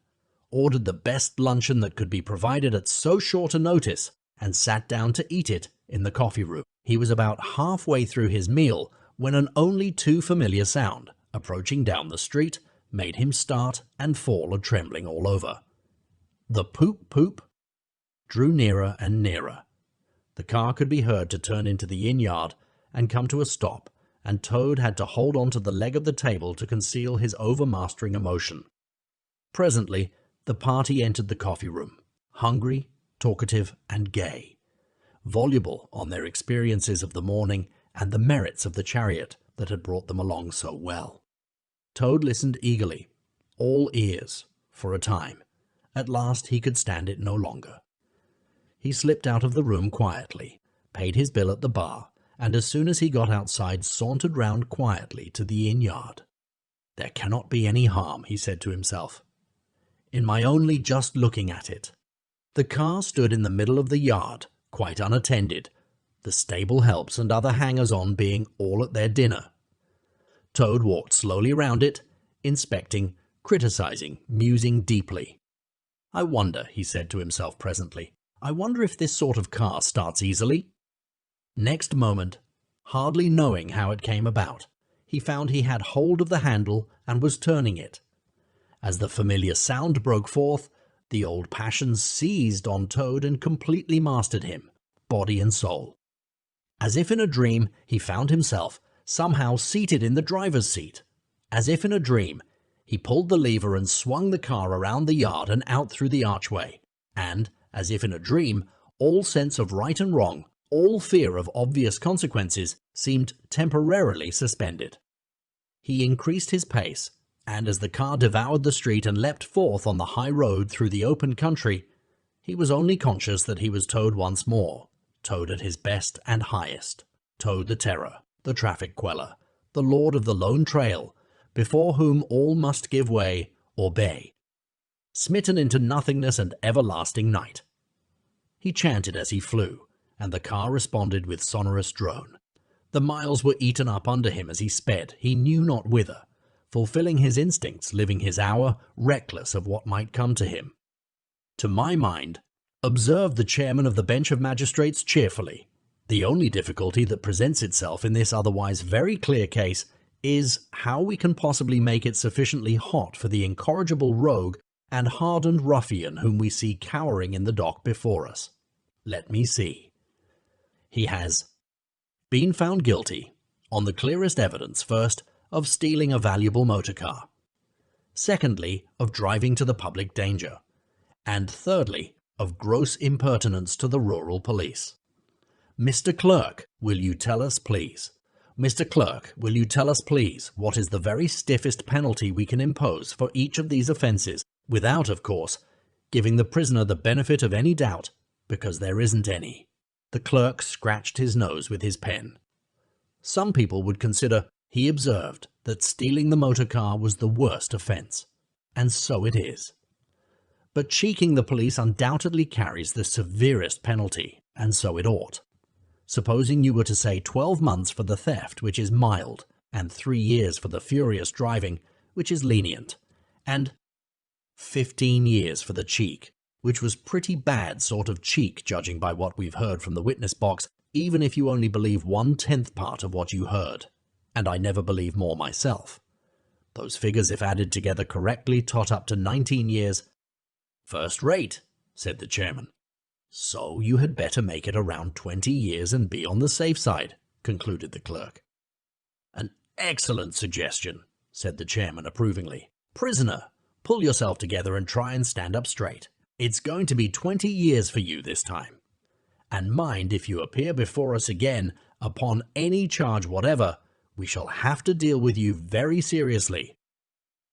ordered the best luncheon that could be provided at so short a notice, and sat down to eat it in the coffee room. He was about halfway through his meal when an only too familiar sound, approaching down the street, made him start and fall a-trembling all over. The poop-poop drew nearer and nearer. The car could be heard to turn into the inn yard and come to a stop, and Toad had to hold on to the leg of the table to conceal his overmastering emotion. Presently, the party entered the coffee room, hungry, talkative, and gay, voluble on their experiences of the morning and the merits of the chariot that had brought them along so well. Toad listened eagerly, all ears, for a time. At last he could stand it no longer. He slipped out of the room quietly, paid his bill at the bar, and as soon as he got outside sauntered round quietly to the inn yard. "There cannot be any harm," he said to himself, "in my only just looking at it." The car stood in the middle of the yard, quite unattended, the stable helps and other hangers-on being all at their dinner. Toad walked slowly round it, inspecting, criticizing, musing deeply. "I wonder," he said to himself presently, "I wonder if this sort of car starts easily?" Next moment, hardly knowing how it came about, he found he had hold of the handle and was turning it. As the familiar sound broke forth, the old passions seized on Toad and completely mastered him, body and soul. As if in a dream, he found himself somehow seated in the driver's seat. As if in a dream, he pulled the lever and swung the car around the yard and out through the archway, and, as if in a dream, all sense of right and wrong, all fear of obvious consequences, seemed temporarily suspended. He increased his pace, and as the car devoured the street and leapt forth on the high road through the open country, he was only conscious that he was Toad once more, Toad at his best and highest, Toad the terror, the traffic queller, the lord of the lone trail, before whom all must give way or bay, smitten into nothingness and everlasting night. He chanted as he flew, and the car responded with sonorous drone. The miles were eaten up under him as he sped, he knew not whither, fulfilling his instincts, living his hour, reckless of what might come to him. "To my mind," observed the chairman of the bench of magistrates cheerfully, "the only difficulty that presents itself in this otherwise very clear case is how we can possibly make it sufficiently hot for the incorrigible rogue and hardened ruffian whom we see cowering in the dock before us. Let me see. He has been found guilty, on the clearest evidence, first, of stealing a valuable motor car, secondly, of driving to the public danger, and thirdly, of gross impertinence to the rural police. Mr. Clerk, will you tell us, please? Mr. Clerk, will you tell us, please, what is the very stiffest penalty we can impose for each of these offences, without, of course, giving the prisoner the benefit of any doubt, because there isn't any?" The clerk scratched his nose with his pen. Some people would consider, he observed, that stealing the motor car was the worst offence, and so it is. But cheeking the police undoubtedly carries the severest penalty, and so it ought. Supposing you were to say 12 months for the theft, which is mild, and 3 years for the furious driving, which is lenient, and 15 years for the cheek, which was pretty bad sort of cheek judging by what we've heard from the witness box, even if you only believe 1/10 part of what you heard, and I never believe more myself. Those figures, if added together correctly, tot up to 19 years. First rate, said the chairman. So you had better make it around 20 years and be on the safe side, concluded the clerk. An excellent suggestion, said the chairman approvingly. Prisoner, pull yourself together and try and stand up straight. It's going to be 20 years for you this time. And mind, if you appear before us again upon any charge whatever, we shall have to deal with you very seriously.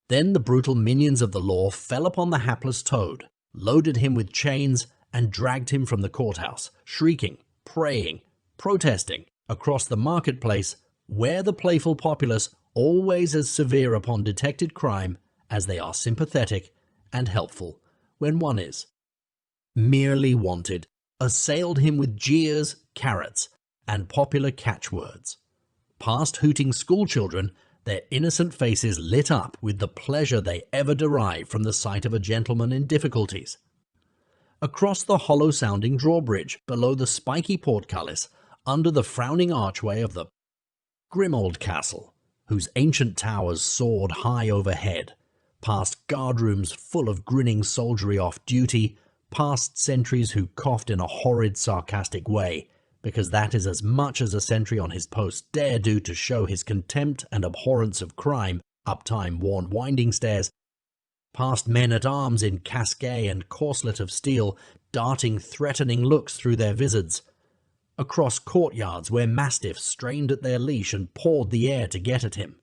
Then the brutal minions of the law fell upon the hapless Toad, loaded him with chains, and dragged him from the courthouse, shrieking, praying, protesting, across the marketplace, where the playful populace, always as severe upon detected crime as they are sympathetic and helpful when one is, merely wanted, assailed him with jeers, carrots, and popular catchwords. Past hooting schoolchildren, their innocent faces lit up with the pleasure they ever derive from the sight of a gentleman in difficulties. Across the hollow-sounding drawbridge, below the spiky portcullis, under the frowning archway of the grim old castle, whose ancient towers soared high overhead, past guardrooms full of grinning soldiery off duty, past sentries who coughed in a horrid, sarcastic way, because that is as much as a sentry on his post dare do to show his contempt and abhorrence of crime up time-worn winding stairs, past men-at-arms in casquet and corselet of steel, darting threatening looks through their vizards, across courtyards where mastiffs strained at their leash and pawed the air to get at him,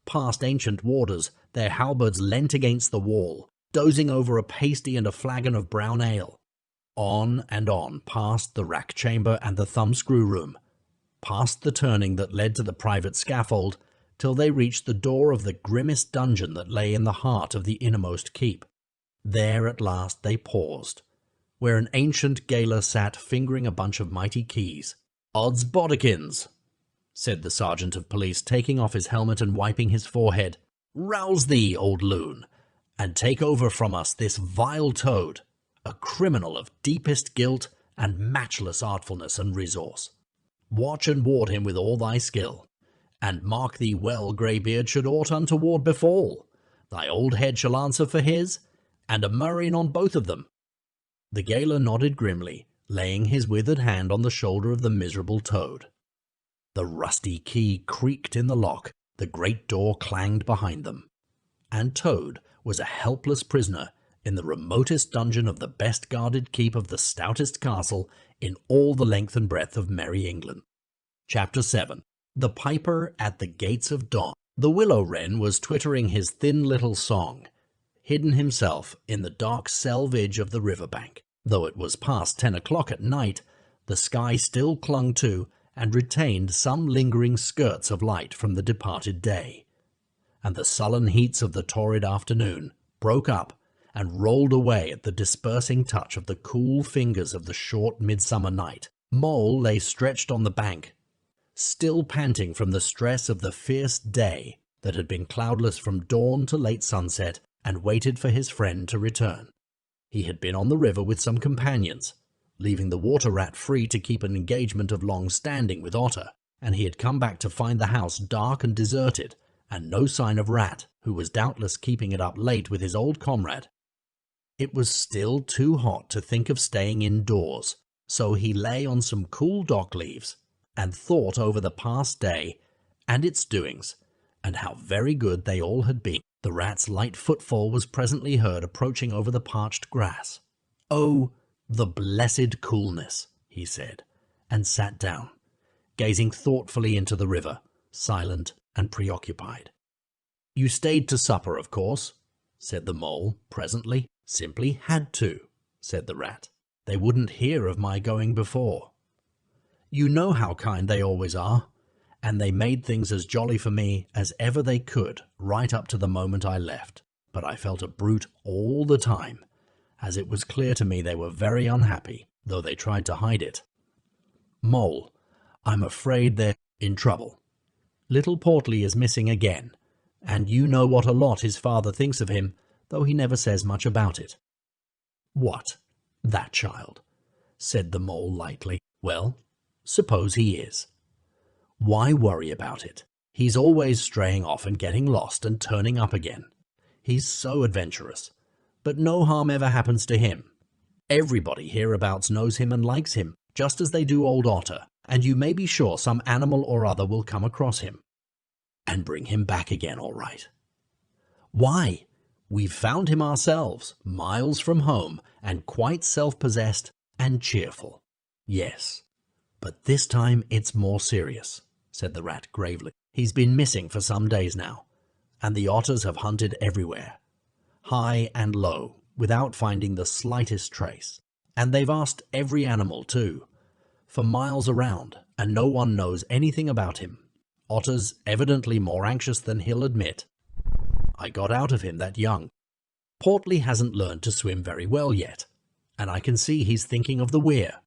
past ancient warders, their halberds leant against the wall, dozing over a pasty and a flagon of brown ale, on and on, past the rack chamber and the thumbscrew room, past the turning that led to the private scaffold, till they reached the door of the grimmest dungeon that lay in the heart of the innermost keep. There at last they paused, where an ancient gaoler sat fingering a bunch of mighty keys. "Odds bodikins," said the sergeant of police, taking off his helmet and wiping his forehead. "Rouse thee, old loon, and take over from us this vile Toad, a criminal of deepest guilt and matchless artfulness and resource. Watch and ward him with all thy skill. And mark thee well, greybeard, should aught untoward befall, thy old head shall answer for his, and a murrain on both of them." The gaoler nodded grimly, laying his withered hand on the shoulder of the miserable Toad. The rusty key creaked in the lock, the great door clanged behind them, and Toad was a helpless prisoner in the remotest dungeon of the best-guarded keep of the stoutest castle in all the length and breadth of merry England. Chapter 7. The Piper at the Gates of Dawn. The willow wren was twittering his thin little song, hidden himself in the dark selvage of the river-bank. Though it was past 10 o'clock at night, the sky still clung to and retained some lingering skirts of light from the departed day, and the sullen heats of the torrid afternoon broke up and rolled away at the dispersing touch of the cool fingers of the short midsummer night. Mole lay stretched on the bank, still panting from the stress of the fierce day that had been cloudless from dawn to late sunset, and waited for his friend to return. He had been on the river with some companions, leaving the water rat free to keep an engagement of long standing with Otter, and he had come back to find the house dark and deserted, and no sign of Rat, who was doubtless keeping it up late with his old comrade. It was still too hot to think of staying indoors, so he lay on some cool dock leaves and thought over the past day and its doings, and how very good they all had been. The rat's light footfall was presently heard approaching over the parched grass. "Oh, the blessed coolness," he said, and sat down, gazing thoughtfully into the river, silent and preoccupied. "You stayed to supper, of course," said the mole presently. "Simply had to," said the rat. "They wouldn't hear of my going before. You know how kind they always are, and they made things as jolly for me as ever they could right up to the moment I left. But I felt a brute all the time, as it was clear to me they were very unhappy, though they tried to hide it. Mole, I'm afraid they're in trouble. Little Portly is missing again, and you know what a lot his father thinks of him, though he never says much about it." "What, that child?" said the mole lightly. "Well, suppose he is. Why worry about it? He's always straying off and getting lost and turning up again. He's so adventurous, but no harm ever happens to him. Everybody hereabouts knows him and likes him, just as they do old Otter, and you may be sure some animal or other will come across him and bring him back again all right. Why? We've found him ourselves, miles from home, and quite self-possessed and cheerful. Yes, but this time it's more serious, said the Rat gravely. He's been missing for some days now, and the otters have hunted everywhere, high and low, without finding the slightest trace. And they've asked every animal too, for miles around, and no one knows anything about him. Otter's evidently more anxious than he'll admit. I got out of him that young. Portly hasn't learned to swim very well yet, and I can see he's thinking of the weir.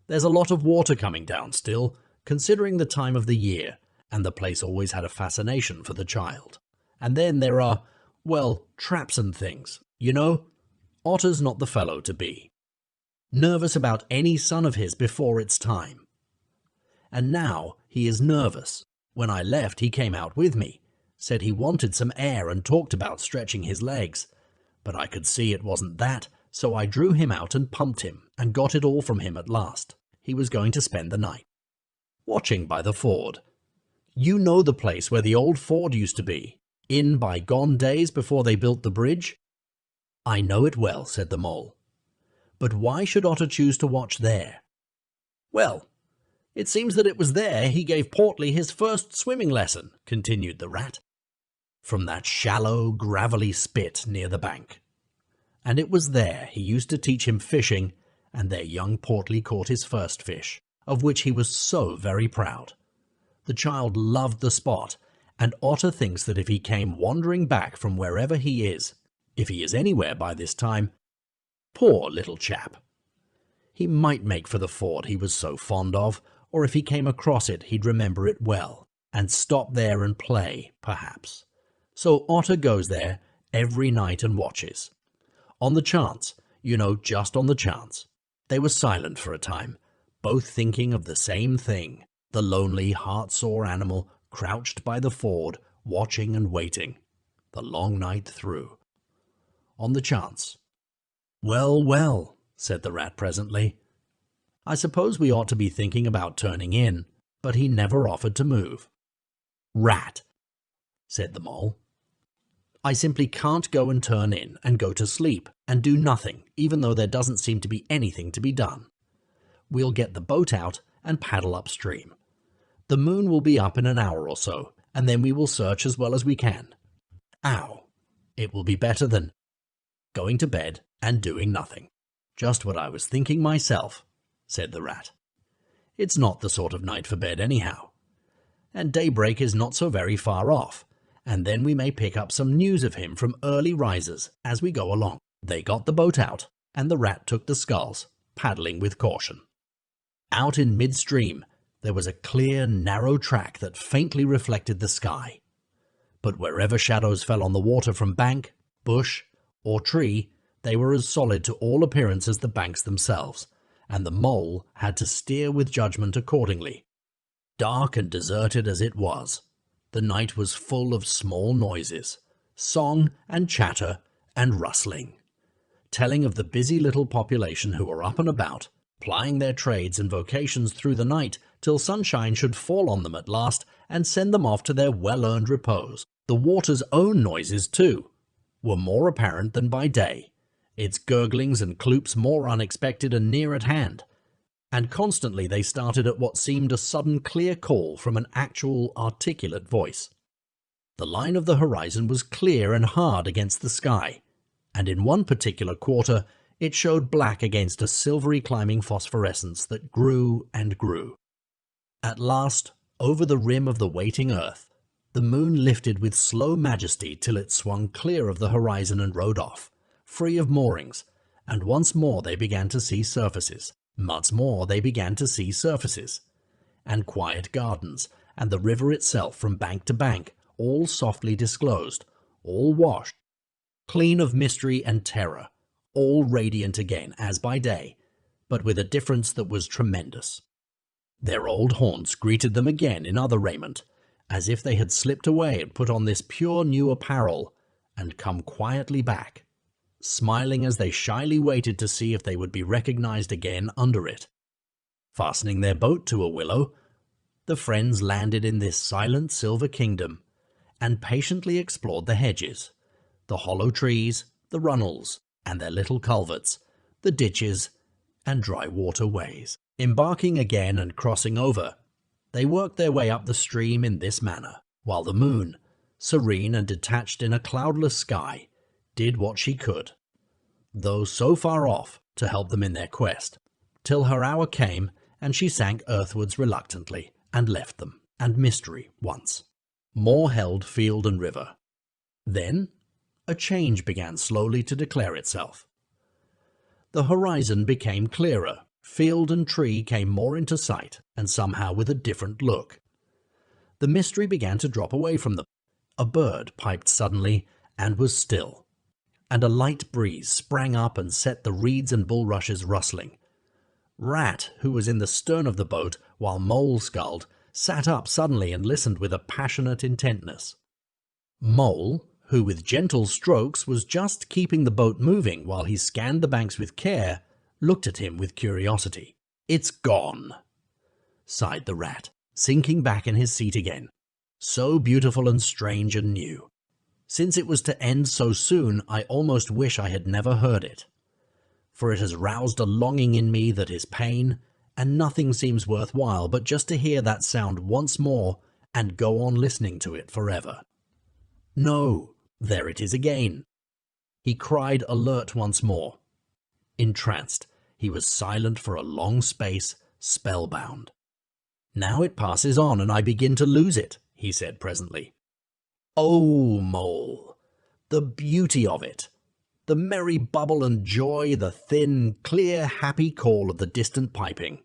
There's a lot of water coming down still, considering the time of the year, and the place always had a fascination for the child. And then there are, well, traps and things, you know? Otter's not the fellow to be. Nervous about any son of his before it's time. And now he is nervous. When I left, he came out with me, said he wanted some air and talked about stretching his legs. But I could see it wasn't that, so I drew him out and pumped him and got it all from him at last. He was going to spend the night watching by the ford. You know the place where the old ford used to be, in bygone days before they built the bridge? I know it well, said the Mole. But why should Otter choose to watch there? Well, it seems that it was there he gave Portly his first swimming lesson, continued the Rat, from that shallow, gravelly spit near the bank. And it was there he used to teach him fishing, and there young Portly caught his first fish, of which he was so very proud. The child loved the spot, and Otter thinks that if he came wandering back from wherever he is, if he is anywhere by this time, poor little chap, he might make for the ford he was so fond of, or if he came across it he'd remember it well, and stop there and play, perhaps. So Otter goes there every night and watches. On the chance, you know, just on the chance. They were silent for a time, both thinking of the same thing, the lonely, heart-sore animal crouched by the ford, watching and waiting, the long night through. On the chance. Well, well, said the Rat presently. I suppose we ought to be thinking about turning in, but he never offered to move. Rat, said the Mole. I simply can't go and turn in and go to sleep and do nothing, even though there doesn't seem to be anything to be done. We'll get the boat out and paddle upstream. The moon will be up in an hour or so, and then we will search as well as we can. Ow! It will be better than going to bed and doing nothing. Just what I was thinking myself, said the Rat. It's not the sort of night for bed anyhow. And daybreak is not so very far off, and then we may pick up some news of him from early risers as we go along. They got the boat out, and the Rat took the sculls, paddling with caution. Out in midstream, there was a clear, narrow track that faintly reflected the sky. But wherever shadows fell on the water from bank, bush, or tree, they were as solid to all appearance as the banks themselves, and the Mole had to steer with judgment accordingly. Dark and deserted as it was, the night was full of small noises, song and chatter and rustling, telling of the busy little population who were up and about, plying their trades and vocations through the night till sunshine should fall on them at last and send them off to their well-earned repose. The water's own noises, too, were more apparent than by day, its gurglings and cloops more unexpected and near at hand, and constantly they started at what seemed a sudden clear call from an actual articulate voice. The line of the horizon was clear and hard against the sky, and in one particular quarter it showed black against a silvery climbing phosphorescence that grew and grew. At last, over the rim of the waiting earth, the moon lifted with slow majesty till it swung clear of the horizon and rode off, free of moorings, and once more they began to see surfaces. Once more they began to see surfaces, and quiet gardens, and the river itself from bank to bank, all softly disclosed, all washed, clean of mystery and terror, all radiant again as by day, but with a difference that was tremendous. Their old haunts greeted them again in other raiment, as if they had slipped away and put on this pure new apparel and come quietly back, smiling as they shyly waited to see if they would be recognized again under it. Fastening their boat to a willow, the friends landed in this silent silver kingdom and patiently explored the hedges, the hollow trees, the runnels, and their little culverts, the ditches, and dry waterways. Embarking again and crossing over, they worked their way up the stream in this manner, while the moon, serene and detached in a cloudless sky, did what she could, though so far off, to help them in their quest, till her hour came and she sank earthwards reluctantly and left them, and mystery once more held field and river. Then a change began slowly to declare itself. The horizon became clearer, field and tree came more into sight, and somehow with a different look. The mystery began to drop away from them. A bird piped suddenly and was still, and a light breeze sprang up and set the reeds and bulrushes rustling. Rat, who was in the stern of the boat while Mole sculled, sat up suddenly and listened with a passionate intentness. Mole, who with gentle strokes was just keeping the boat moving while he scanned the banks with care, looked at him with curiosity. "It's gone," sighed the rat, sinking back in his seat again. "So beautiful and strange and new. Since it was to end so soon, I almost wish I had never heard it. For it has roused a longing in me that is pain, and nothing seems worthwhile but just to hear that sound once more and go on listening to it forever. No, there it is again." He cried, alert once more. Entranced, he was silent for a long space, spellbound. "Now it passes on, and I begin to lose it," he said presently. "Oh, Mole, the beauty of it! The merry bubble and joy, the thin, clear, happy call of the distant piping.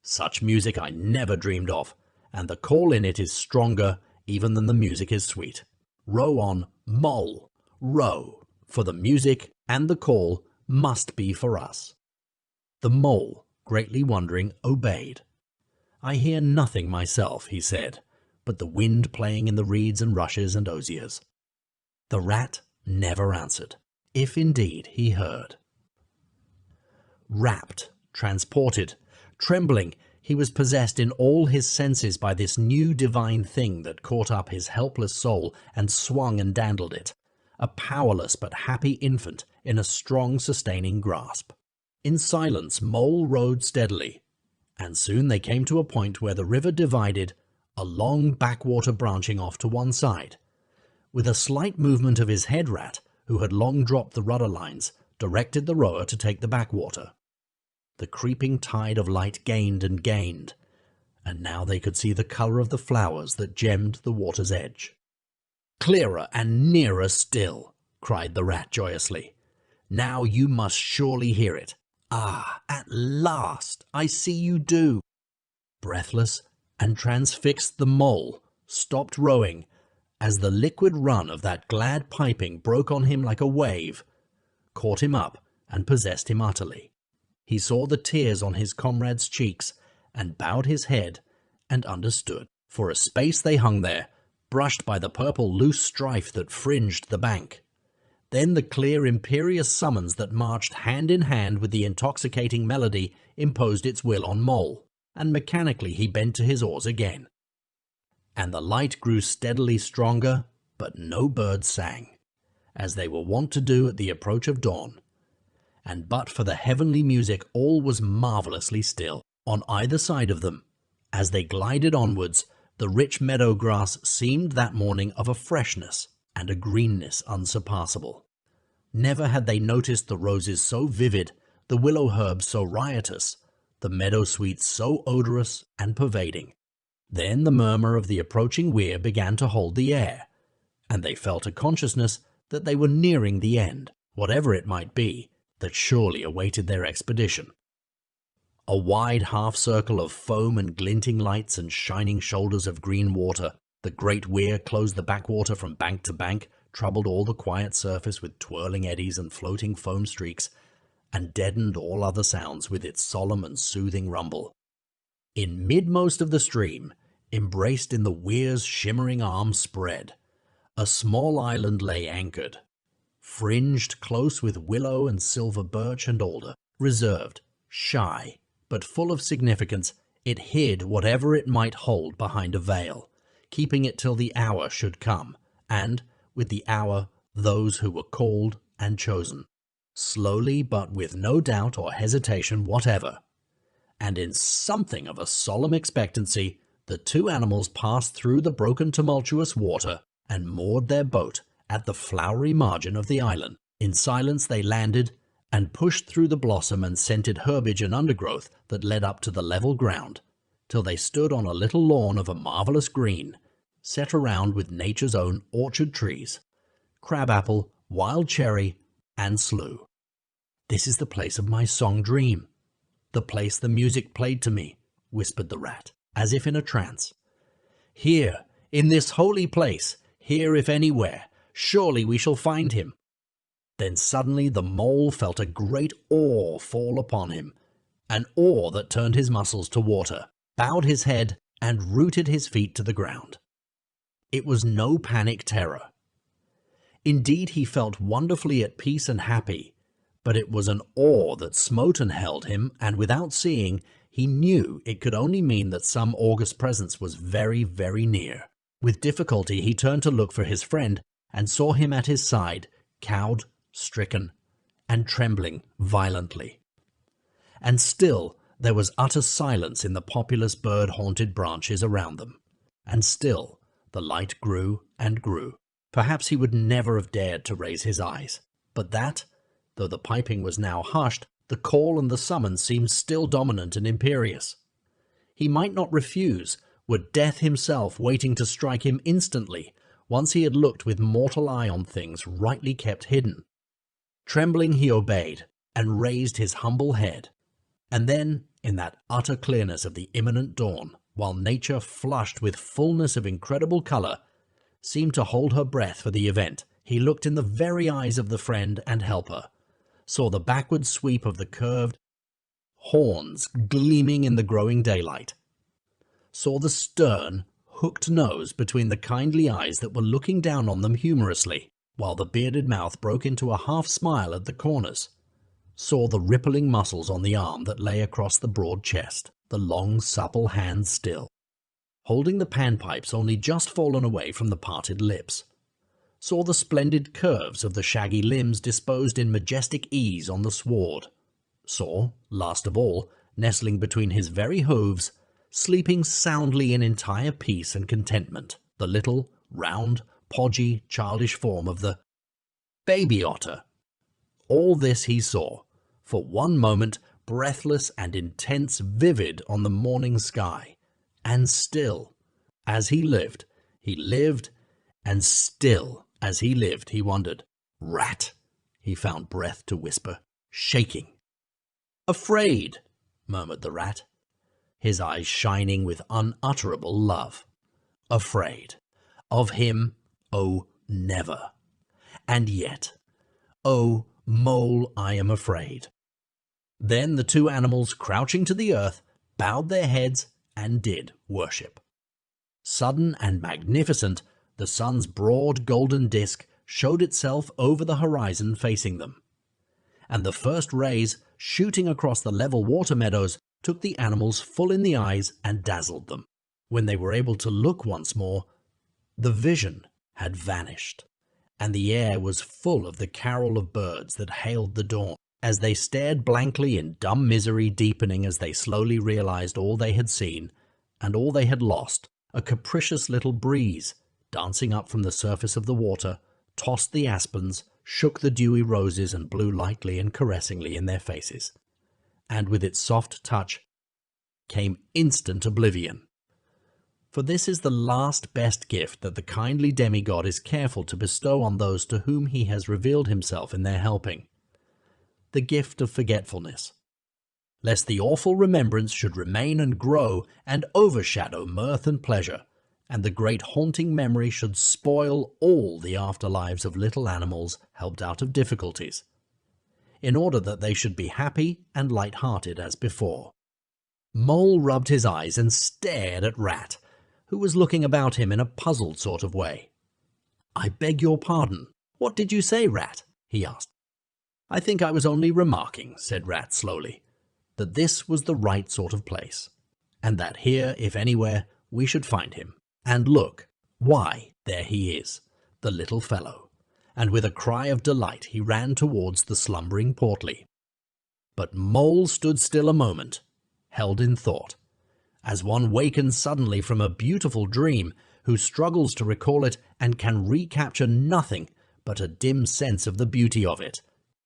Such music I never dreamed of, and the call in it is stronger even than the music is sweet. Row on, Mole, row, for the music and the call must be for us." The Mole, greatly wondering, obeyed. "I hear nothing myself," he said, "but the wind playing in the reeds and rushes and osiers." The rat never answered, if indeed he heard. Rapt, transported, trembling, he was possessed in all his senses by this new divine thing that caught up his helpless soul and swung and dandled it, a powerless but happy infant in a strong sustaining grasp. In silence Mole rowed steadily, and soon they came to a point where the river divided, a long backwater branching off to one side. With a slight movement of his head, Rat, who had long dropped the rudder lines, directed the rower to take the backwater. The creeping tide of light gained and gained, and now they could see the colour of the flowers that gemmed the water's edge. "Clearer and nearer still," cried the rat joyously. "Now you must surely hear it. Ah, at last! I see you do." Breathless and transfixed, the Mole stopped rowing as the liquid run of that glad piping broke on him like a wave, caught him up and possessed him utterly. He saw the tears on his comrade's cheeks and bowed his head and understood. For a space they hung there, brushed by the purple loose strife that fringed the bank. Then the clear imperious summons that marched hand in hand with the intoxicating melody imposed its will on Mole, and mechanically he bent to his oars again. And the light grew steadily stronger, but no birds sang, as they were wont to do at the approach of dawn. And but for the heavenly music all was marvellously still. On either side of them, as they glided onwards, the rich meadow grass seemed that morning of a freshness and a greenness unsurpassable. Never had they noticed the roses so vivid, the willow herbs so riotous, the meadow sweets so odorous and pervading. Then the murmur of the approaching weir began to hold the air, and they felt a consciousness that they were nearing the end, whatever it might be, that surely awaited their expedition. A wide half-circle of foam and glinting lights and shining shoulders of green water, the great weir closed the backwater from bank to bank, troubled all the quiet surface with twirling eddies and floating foam streaks, and deadened all other sounds with its solemn and soothing rumble. In midmost of the stream, embraced in the weir's shimmering arm spread, a small island lay anchored, fringed close with willow and silver birch and alder. Reserved, shy, but full of significance, it hid whatever it might hold behind a veil, keeping it till the hour should come, and, with the hour, those who were called and chosen. Slowly, but with no doubt or hesitation whatever, and in something of a solemn expectancy, the two animals passed through the broken tumultuous water and moored their boat at the flowery margin of the island. In silence they landed and pushed through the blossom and scented herbage and undergrowth that led up to the level ground, till they stood on a little lawn of a marvellous green, set around with nature's own orchard trees, crabapple, wild cherry, and sloe. "This is the place of my song dream, the place the music played to me," whispered the rat, as if in a trance. "Here, in this holy place, here if anywhere, surely we shall find him." Then suddenly the mole felt a great awe fall upon him, an awe that turned his muscles to water, bowed his head, and rooted his feet to the ground. It was no panic terror. Indeed, he felt wonderfully at peace and happy, but it was an awe that smote and held him, and without seeing, he knew it could only mean that some august presence was very, very near. With difficulty he turned to look for his friend, and saw him at his side, cowed, stricken, and trembling violently. And still there was utter silence in the populous bird-haunted branches around them. And still the light grew and grew. Perhaps he would never have dared to raise his eyes, but that, though the piping was now hushed, the call and the summons seemed still dominant and imperious. He might not refuse, were death himself waiting to strike him instantly, once he had looked with mortal eye on things rightly kept hidden. Trembling he obeyed, and raised his humble head. And then, in that utter clearness of the imminent dawn, while nature, flushed with fullness of incredible colour, seemed to hold her breath for the event, he looked in the very eyes of the friend and helper, saw the backward sweep of the curved horns gleaming in the growing daylight, saw the stern, hooked nose between the kindly eyes that were looking down on them humorously, while the bearded mouth broke into a half-smile at the corners, saw the rippling muscles on the arm that lay across the broad chest, the long, supple hands still, holding the panpipes only just fallen away from the parted lips, saw the splendid curves of the shaggy limbs disposed in majestic ease on the sward, saw, last of all, nestling between his very hooves, sleeping soundly in entire peace and contentment, the little, round, podgy, childish form of the baby otter. All this he saw, for one moment, breathless and intense, vivid on the morning sky, and still, as he lived, and still, as he lived, he wondered. "Rat," he found breath to whisper, shaking. "Afraid," murmured the rat, his eyes shining with unutterable love. "Afraid. Of him, oh, never. And yet, oh, mole, I am afraid." Then the two animals, crouching to the earth, bowed their heads and did worship. Sudden and magnificent, the sun's broad golden disk showed itself over the horizon facing them, and the first rays, shooting across the level water meadows, took the animals full in the eyes and dazzled them. When they were able to look once more, the vision had vanished, and the air was full of the carol of birds that hailed the dawn. As they stared blankly in dumb misery deepening as they slowly realized all they had seen and all they had lost, a capricious little breeze, dancing up from the surface of the water, tossed the aspens, shook the dewy roses, and blew lightly and caressingly in their faces. And with its soft touch came instant oblivion. For this is the last best gift that the kindly demigod is careful to bestow on those to whom he has revealed himself in their helping. The gift of forgetfulness, lest the awful remembrance should remain and grow and overshadow mirth and pleasure, and the great haunting memory should spoil all the afterlives of little animals helped out of difficulties, in order that they should be happy and light-hearted as before. Mole rubbed his eyes and stared at Rat, who was looking about him in a puzzled sort of way. "I beg your pardon. What did you say, Rat?" he asked. "I think I was only remarking," said Rat slowly, "that this was the right sort of place, and that here, if anywhere, we should find him. And look, why, there he is, the little fellow." And with a cry of delight he ran towards the slumbering Portly. But Mole stood still a moment, held in thought, as one wakens suddenly from a beautiful dream, who struggles to recall it and can recapture nothing but a dim sense of the beauty of it.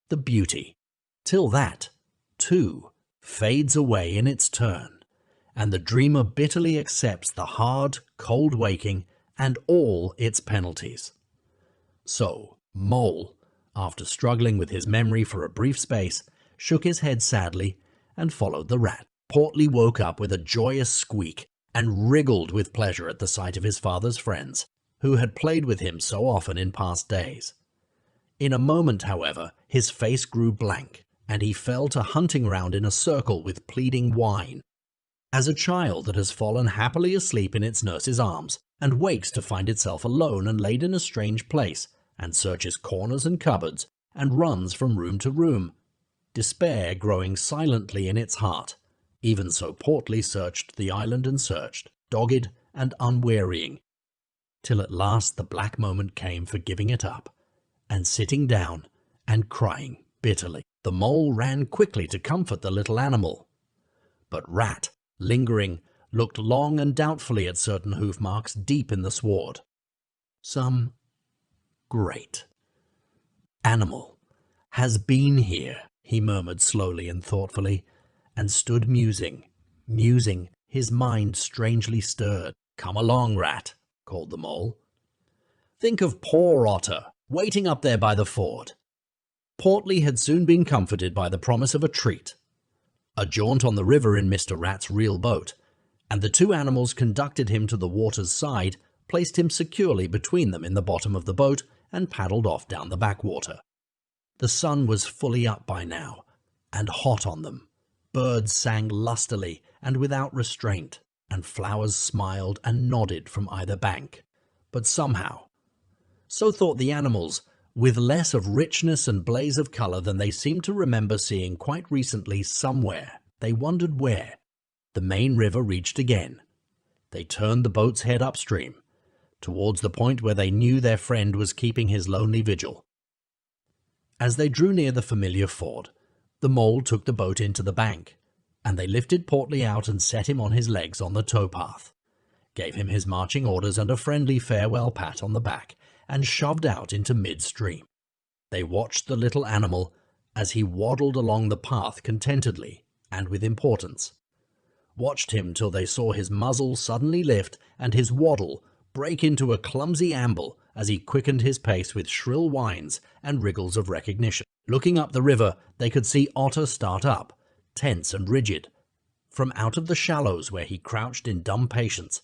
The beauty, till that, too, fades away in its turn, and the dreamer bitterly accepts the hard, cold waking and all its penalties. So, Mole, after struggling with his memory for a brief space, shook his head sadly and followed the Rat. Portly woke up with a joyous squeak and wriggled with pleasure at the sight of his father's friends, who had played with him so often in past days. In a moment, however, his face grew blank, and he fell to hunting round in a circle with pleading whine, as a child that has fallen happily asleep in its nurse's arms, and wakes to find itself alone and laid in a strange place, and searches corners and cupboards, and runs from room to room, despair growing silently in its heart. Even so Portly searched the island and searched, dogged and unwearying, till at last the black moment came for giving it up, and sitting down and crying bitterly. The Mole ran quickly to comfort the little animal, but Rat, lingering, looked long and doubtfully at certain hoof marks deep in the sward. Some great animal has been here, he murmured slowly and thoughtfully, and stood musing, his mind strangely stirred. "Come along, Rat," called the Mole. "Think of poor Otter, waiting up there by the ford." Portly had soon been comforted by the promise of a treat, a jaunt on the river in Mr. Rat's real boat, and the two animals conducted him to the water's side, placed him securely between them in the bottom of the boat, and paddled off down the backwater. The sun was fully up by now, and hot on them. Birds sang lustily and without restraint, and flowers smiled and nodded from either bank. But somehow, so thought the animals, with less of richness and blaze of colour than they seemed to remember seeing quite recently somewhere, they wondered where, the main river reached again. They turned the boat's head upstream, towards the point where they knew their friend was keeping his lonely vigil. As they drew near the familiar ford, the Mole took the boat into the bank, and they lifted Portly out and set him on his legs on the towpath, gave him his marching orders and a friendly farewell pat on the back, and shoved out into midstream. They watched the little animal as he waddled along the path contentedly and with importance, watched him till they saw his muzzle suddenly lift and his waddle break into a clumsy amble as he quickened his pace with shrill whines and wriggles of recognition. Looking up the river, they could see Otter start up, tense and rigid, from out of the shallows where he crouched in dumb patience,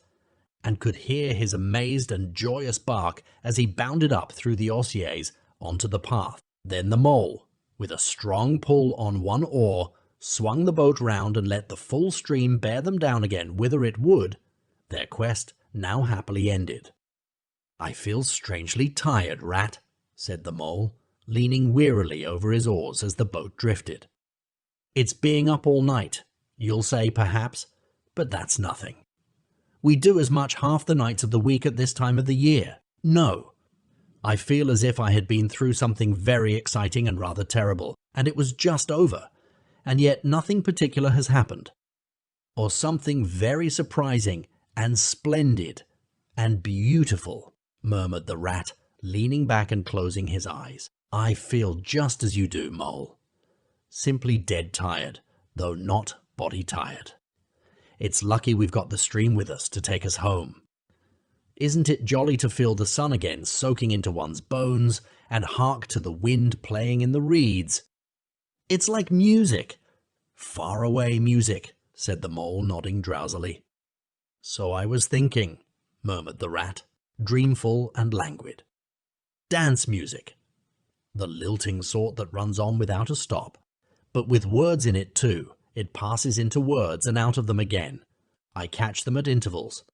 and could hear his amazed and joyous bark as he bounded up through the osiers onto the path. Then the Mole, with a strong pull on one oar, swung the boat round and let the full stream bear them down again whither it would, their quest now happily ended. "I feel strangely tired, Rat," said the Mole, leaning wearily over his oars as the boat drifted. "It's being up all night, you'll say perhaps, but that's nothing. We do as much half the nights of the week at this time of the year. No, I feel as if I had been through something very exciting and rather terrible, and it was just over, and yet nothing particular has happened. Or something very surprising and splendid and beautiful," murmured the Rat, leaning back and closing his eyes. "I feel just as you do, Mole. Simply dead tired, though not body tired. It's lucky we've got the stream with us to take us home. Isn't it jolly to feel the sun again soaking into one's bones and hark to the wind playing in the reeds? It's like music. Far-away music," said the Mole, nodding drowsily. "So I was thinking," murmured the Rat, dreamful and languid. "Dance music. The lilting sort that runs on without a stop, but with words in it too. It passes into words and out of them again. I catch them at intervals.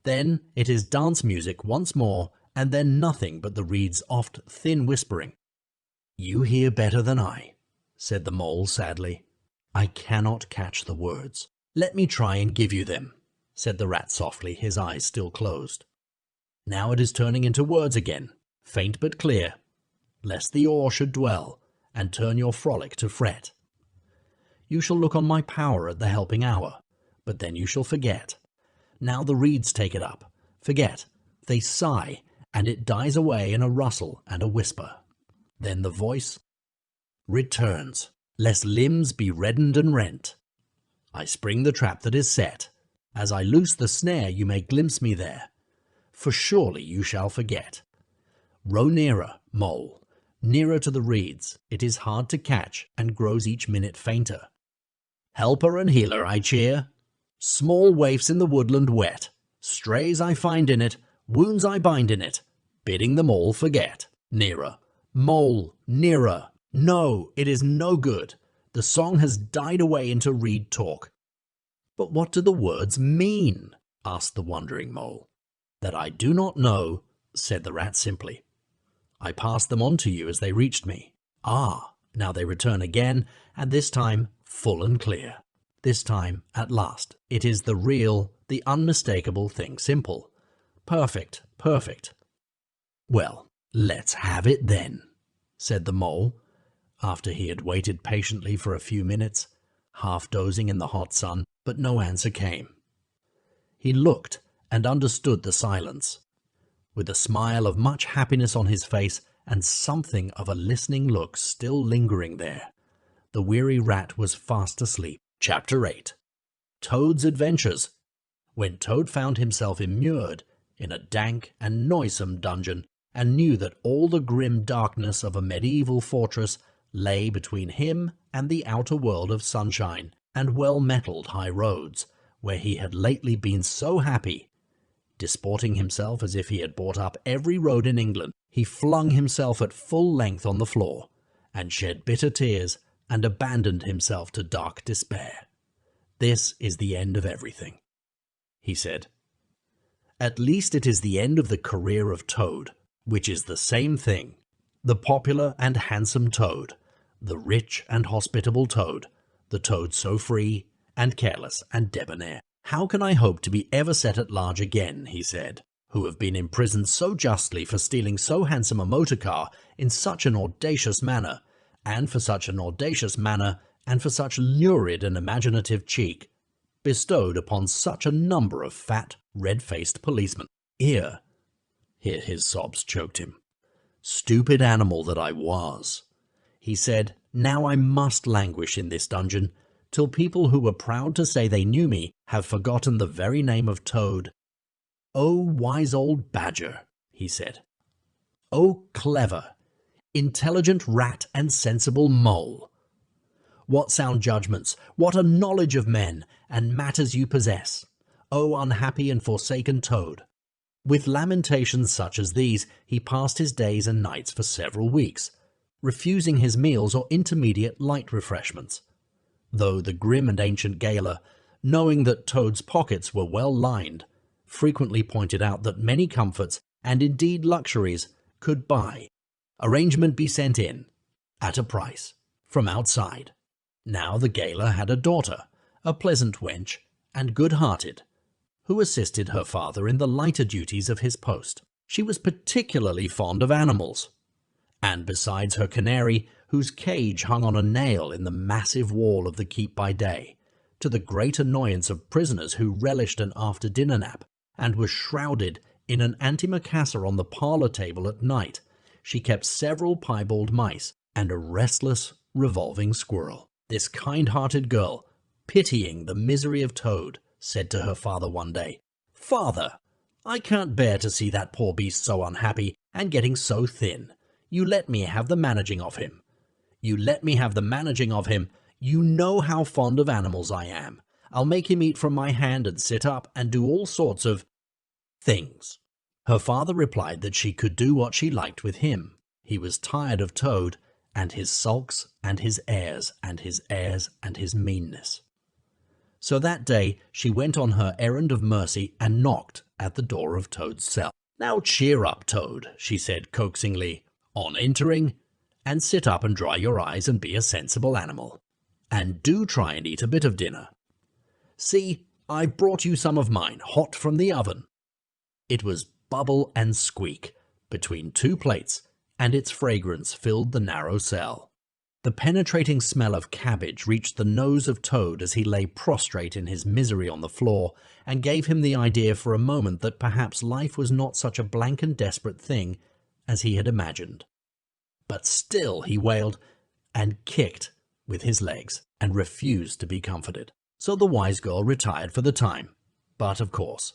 Then it is dance music once more, and then nothing but the reed's oft thin whispering. "You hear better than I," said the mole sadly. "I cannot catch the words." "Let me try and give you them," said the rat softly, his eyes still closed. "Now it is turning into words again, faint but clear, lest the awe should dwell, and turn your frolic to fret. You shall look on my power at the helping hour, but then you shall forget. Now the reeds take it up, forget, they sigh, and it dies away in a rustle and a whisper. Then the voice returns, lest limbs be reddened and rent. I spring the trap that is set. As I loose the snare, you may glimpse me there, for surely you shall forget. Row nearer, mole, nearer to the reeds. It is hard to catch, and grows each minute fainter. Helper and healer I cheer. Small waifs in the woodland wet. Strays I find in it, wounds I bind in it, bidding them all forget. Nearer, mole, nearer. No, it is no good. The song has died away into reed talk. But what do the words mean? Asked the wondering mole. That I do not know, said the rat simply. I passed them on to you as they reached me. Ah, now they return again, and this time full and clear. This time, at last, it is the real, the unmistakable thing simple. Perfect, perfect. Well, let's have it then, said the mole, after he had waited patiently for a few minutes, half dozing in the hot sun, but no answer came. He looked and understood the silence. With a smile of much happiness on his face and something of a listening look still lingering there, the weary rat was fast asleep. Chapter 8. Toad's Adventures. When Toad found himself immured in a dank and noisome dungeon, and knew that all the grim darkness of a medieval fortress lay between him and the outer world of sunshine and well-metalled high roads, where he had lately been so happy, disporting himself as if he had bought up every road in England, he flung himself at full length on the floor, and shed bitter tears, and abandoned himself to dark despair. This is the end of everything, he said. At least it is the end of the career of Toad, which is the same thing. The popular and handsome Toad, the rich and hospitable Toad, the Toad so free and careless and debonair. How can I hope to be ever set at large again, he said, who have been imprisoned so justly for stealing so handsome a motor car in such an audacious manner, and for such an audacious manner, and for such lurid and imaginative cheek, bestowed upon such a number of fat, red-faced policemen. Here his sobs choked him. Stupid animal that I was, he said, now I must languish in this dungeon, till people who were proud to say they knew me have forgotten the very name of Toad. Oh, wise old badger, he said. Oh, clever, intelligent rat and sensible mole. What sound judgments, what a knowledge of men and matters you possess, O unhappy and forsaken Toad. With lamentations such as these, he passed his days and nights for several weeks, refusing his meals or intermediate light refreshments, though the grim and ancient gaoler, knowing that Toad's pockets were well lined, frequently pointed out that many comforts, and indeed luxuries, could by arrangement be sent in, at a price, from outside. Now the gaoler had a daughter, a pleasant wench, and good-hearted, who assisted her father in the lighter duties of his post. She was particularly fond of animals, and besides her canary, whose cage hung on a nail in the massive wall of the keep by day, to the great annoyance of prisoners who relished an after-dinner nap, and were shrouded in an antimacassar on the parlour table at night, she kept several piebald mice and a restless, revolving squirrel. This kind-hearted girl, pitying the misery of Toad, said to her father one day, "Father, I can't bear to see that poor beast so unhappy and getting so thin. You let me have the managing of him. You let me have the managing of him. You know how fond of animals I am. I'll make him eat from my hand and sit up and do all sorts of things." Her father replied that she could do what she liked with him. He was tired of Toad, and his sulks, and his airs, and his airs, and his meanness. So that day she went on her errand of mercy and knocked at the door of Toad's cell. "Now cheer up, Toad," she said coaxingly, on entering, "and sit up and dry your eyes and be a sensible animal. And do try and eat a bit of dinner. See, I've brought you some of mine, hot from the oven." It was bubble and squeak between two plates, and its fragrance filled the narrow cell. The penetrating smell of cabbage reached the nose of Toad as he lay prostrate in his misery on the floor, and gave him the idea for a moment that perhaps life was not such a blank and desperate thing as he had imagined. But still he wailed and kicked with his legs and refused to be comforted. So the wise girl retired for the time. But, of course,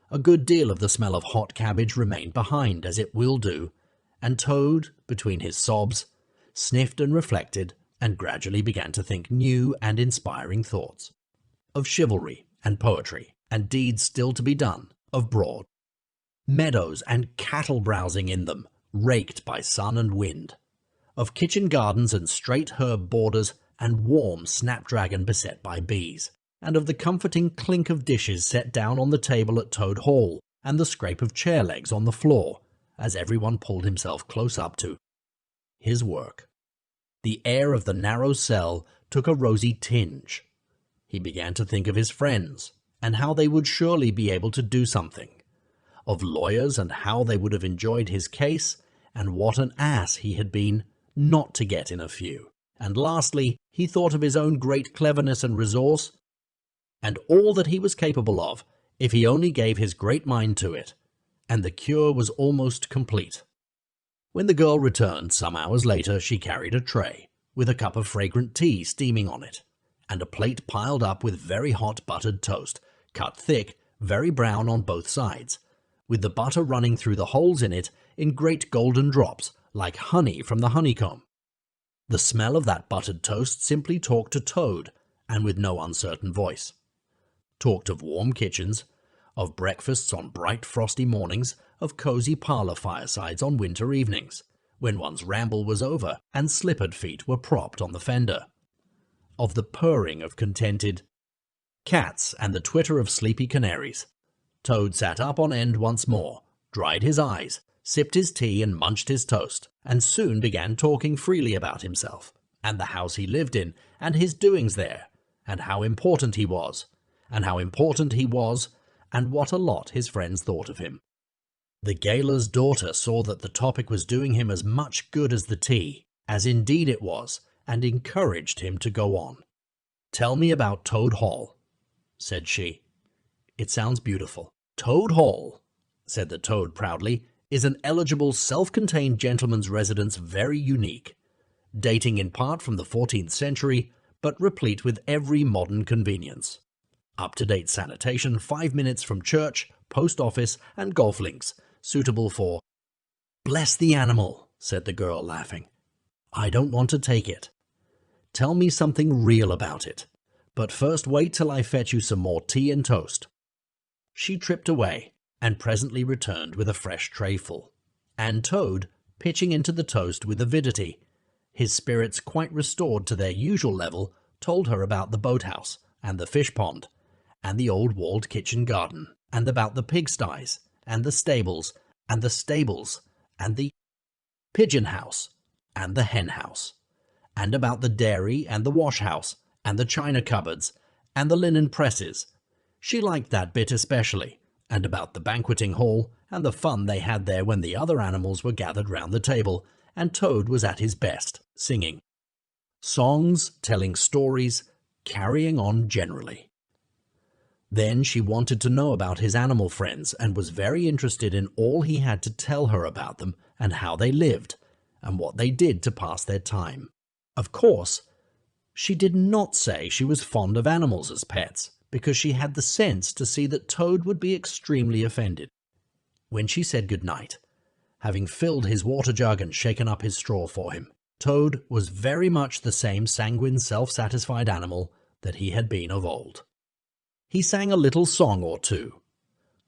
a good deal of the smell of hot cabbage remained behind, as it will do, and Toad, between his sobs, sniffed and reflected, and gradually began to think new and inspiring thoughts. Of chivalry and poetry, and deeds still to be done, of broad meadows and cattle browsing in them, raked by sun and wind, of kitchen gardens and straight herb borders, and warm snapdragon beset by bees, and of the comforting clink of dishes set down on the table at Toad Hall, and the scrape of chair legs on the floor, as everyone pulled himself close up to his work. The air of the narrow cell took a rosy tinge. He began to think of his friends, and how they would surely be able to do something, of lawyers and how they would have enjoyed his case, and what an ass he had been not to get in a few. And lastly, he thought of his own great cleverness and resource, and all that he was capable of if he only gave his great mind to it, and the cure was almost complete. When the girl returned some hours later, she carried a tray, with a cup of fragrant tea steaming on it, and a plate piled up with very hot buttered toast, cut thick, very brown on both sides, with the butter running through the holes in it in great golden drops, like honey from the honeycomb. The smell of that buttered toast simply talked to Toad, and with no uncertain voice. Talked of warm kitchens, of breakfasts on bright frosty mornings, of cozy parlour firesides on winter evenings, when one's ramble was over and slippered feet were propped on the fender, of the purring of contented cats and the twitter of sleepy canaries. Toad sat up on end once more, dried his eyes, sipped his tea and munched his toast, and soon began talking freely about himself, and the house he lived in, and his doings there, and how important he was, and what a lot his friends thought of him. The gaoler's daughter saw that the topic was doing him as much good as the tea, as indeed it was, and encouraged him to go on. "Tell me about Toad Hall," said she. "It sounds beautiful." "Toad Hall," said the Toad proudly, "is an eligible, self-contained gentleman's residence, very unique, dating in part from the 14th century, but replete with every modern convenience. Up-to-date sanitation, 5 minutes from church, post office, and golf links, suitable for—" "Bless the animal," said the girl, laughing. "I don't want to take it. Tell me something real about it. But first wait till I fetch you some more tea and toast." She tripped away, and presently returned with a fresh trayful, and Toad, pitching into the toast with avidity, his spirits quite restored to their usual level, told her about the boathouse, and the fish pond, and the old walled kitchen garden, and about the pigsties, and the stables, and the pigeon house, and the hen house, and about the dairy, and the wash house, and the china cupboards, and the linen presses. She liked that bit especially, and about the banqueting hall, and the fun they had there when the other animals were gathered round the table, and Toad was at his best, singing songs, telling stories, carrying on generally. Then she wanted to know about his animal friends, and was very interested in all he had to tell her about them, and how they lived, and what they did to pass their time. Of course, she did not say she was fond of animals as pets, because she had the sense to see that Toad would be extremely offended. When she said good night, having filled his water jug and shaken up his straw for him, Toad was very much the same sanguine, self-satisfied animal that he had been of old. He sang a little song or two,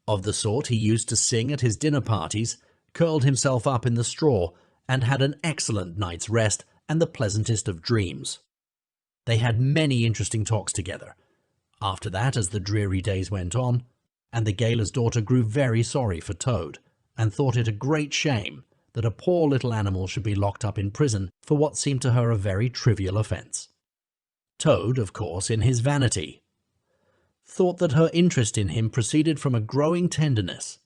of the sort he used to sing at his dinner parties, curled himself up in the straw, and had an excellent night's rest and the pleasantest of dreams. They had many interesting talks together. After that, as the dreary days went on, and the gaoler's daughter grew very sorry for Toad and thought it a great shame that a poor little animal should be locked up in prison for what seemed to her a very trivial offence. Toad, of course, in his vanity, thought that her interest in him proceeded from a growing tenderness,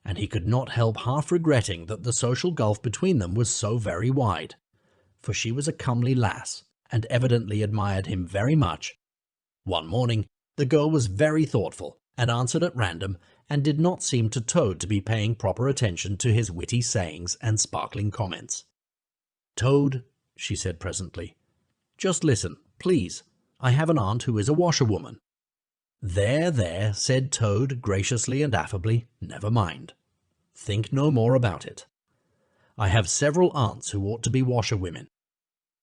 and he could not help half regretting that the social gulf between them was so very wide, for she was a comely lass, and evidently admired him very much. One morning, the girl was very thoughtful, and answered at random, and did not seem to Toad to be paying proper attention to his witty sayings and sparkling comments. "Toad," she said presently, "just listen, please. I have an aunt who is a washerwoman." "There, there," said Toad graciously and affably, "never mind. Think no more about it. I have several aunts who ought to be washerwomen."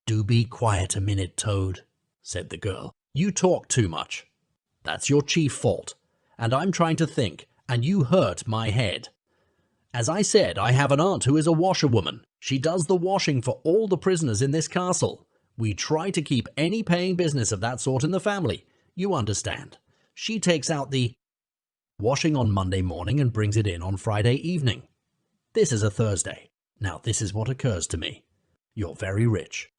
"Do be quiet a minute, Toad," said the girl. "You talk too much. That's your chief fault, and I'm trying to think, and you hurt my head. As I said, I have an aunt who is a washerwoman. She does the washing for all the prisoners in this castle. We try to keep any paying business of that sort in the family. You understand. She takes out the washing on Monday morning and brings it in on Friday evening. This is a Thursday. Now this is what occurs to me. You're very rich.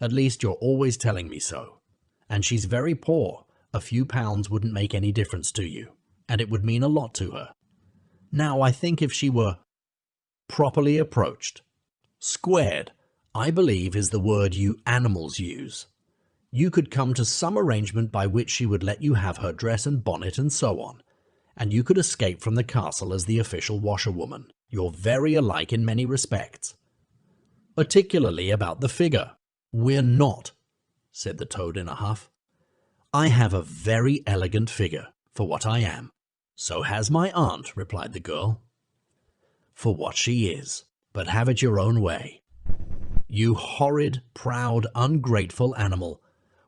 At least you're always telling me so. And she's very poor. A few pounds wouldn't make any difference to you, and it would mean a lot to her. Now I think if she were properly approached, squared, I believe is the word you animals use, you could come to some arrangement by which she would let you have her dress and bonnet and so on, and you could escape from the castle as the official washerwoman. You're very alike in many respects. Particularly about the figure." "We're not," said the Toad in a huff. "I have a very elegant figure, for what I am." "So has my aunt," replied the girl. "For what she is, but have it your own way. You horrid, proud, ungrateful animal,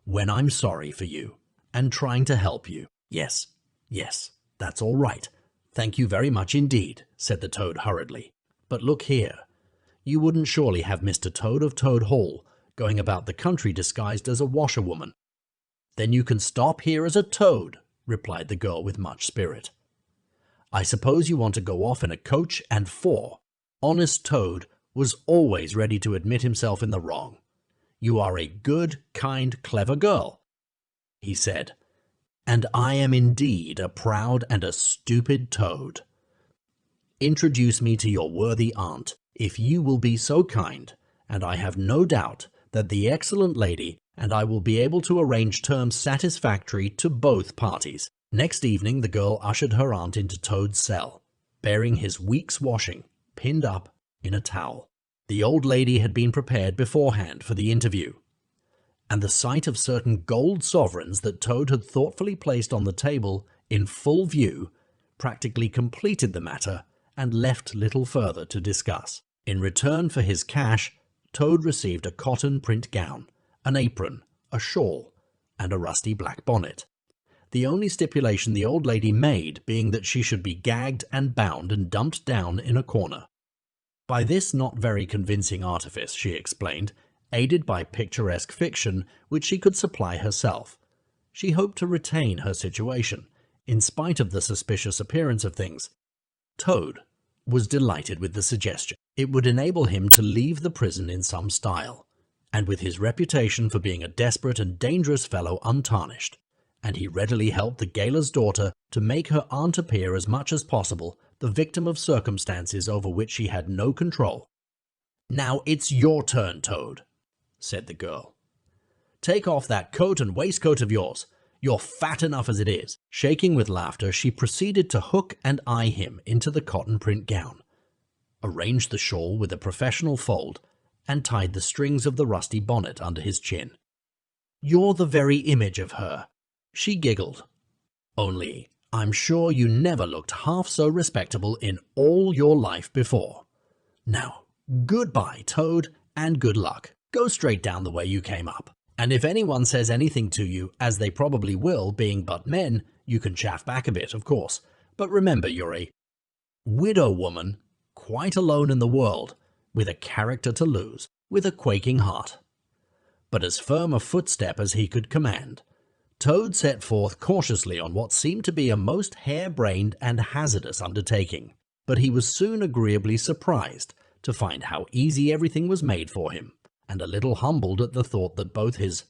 when I'm sorry for you, and trying to help you. Yes, yes, that's all right. Thank you very much indeed," said the Toad hurriedly. "But look here, you wouldn't surely have Mr. Toad of Toad Hall going about the country disguised as a washerwoman?" "Then you can stop here as a toad," replied the girl with much spirit. "I suppose you want to go off in a coach and four." Honest Toad was always ready to admit himself in the wrong. "You are a good, kind, clever girl," he said, "and I am indeed a proud and a stupid toad. Introduce me to your worthy aunt, if you will be so kind, and I have no doubt that the excellent lady and I will be able to arrange terms satisfactory to both parties." Next evening the girl ushered her aunt into Toad's cell, bearing his week's washing, pinned up in a towel. The old lady had been prepared beforehand for the interview, and the sight of certain gold sovereigns that Toad had thoughtfully placed on the table in full view practically completed the matter and left little further to discuss. In return for his cash, Toad received a cotton print gown, an apron, a shawl, and a rusty black bonnet. The only stipulation the old lady made being that she should be gagged and bound and dumped down in a corner. By this not very convincing artifice, she explained, aided by picturesque fiction which she could supply herself, she hoped to retain her situation, in spite of the suspicious appearance of things. Toad was delighted with the suggestion. It would enable him to leave the prison in some style, and with his reputation for being a desperate and dangerous fellow untarnished, and he readily helped the gaoler's daughter to make her aunt appear as much as possible the victim of circumstances over which she had no control. "Now it's your turn, Toad," said the girl. "Take off that coat and waistcoat of yours. You're fat enough as it is." Shaking with laughter, she proceeded to hook and eye him into the cotton print gown, arranged the shawl with a professional fold, and tied the strings of the rusty bonnet under his chin. "You're the very image of her," she giggled. "Only I'm sure you never looked half so respectable in all your life before. Now, goodbye, Toad, and good luck. Go straight down the way you came up. And if anyone says anything to you, as they probably will, being but men, you can chaff back a bit, of course. But remember, you're a widow woman, quite alone in the world, with a character to lose, with a quaking heart." But as firm a footstep as he could command, Toad set forth cautiously on what seemed to be a most harebrained and hazardous undertaking, but he was soon agreeably surprised to find how easy everything was made for him, and a little humbled at the thought that both his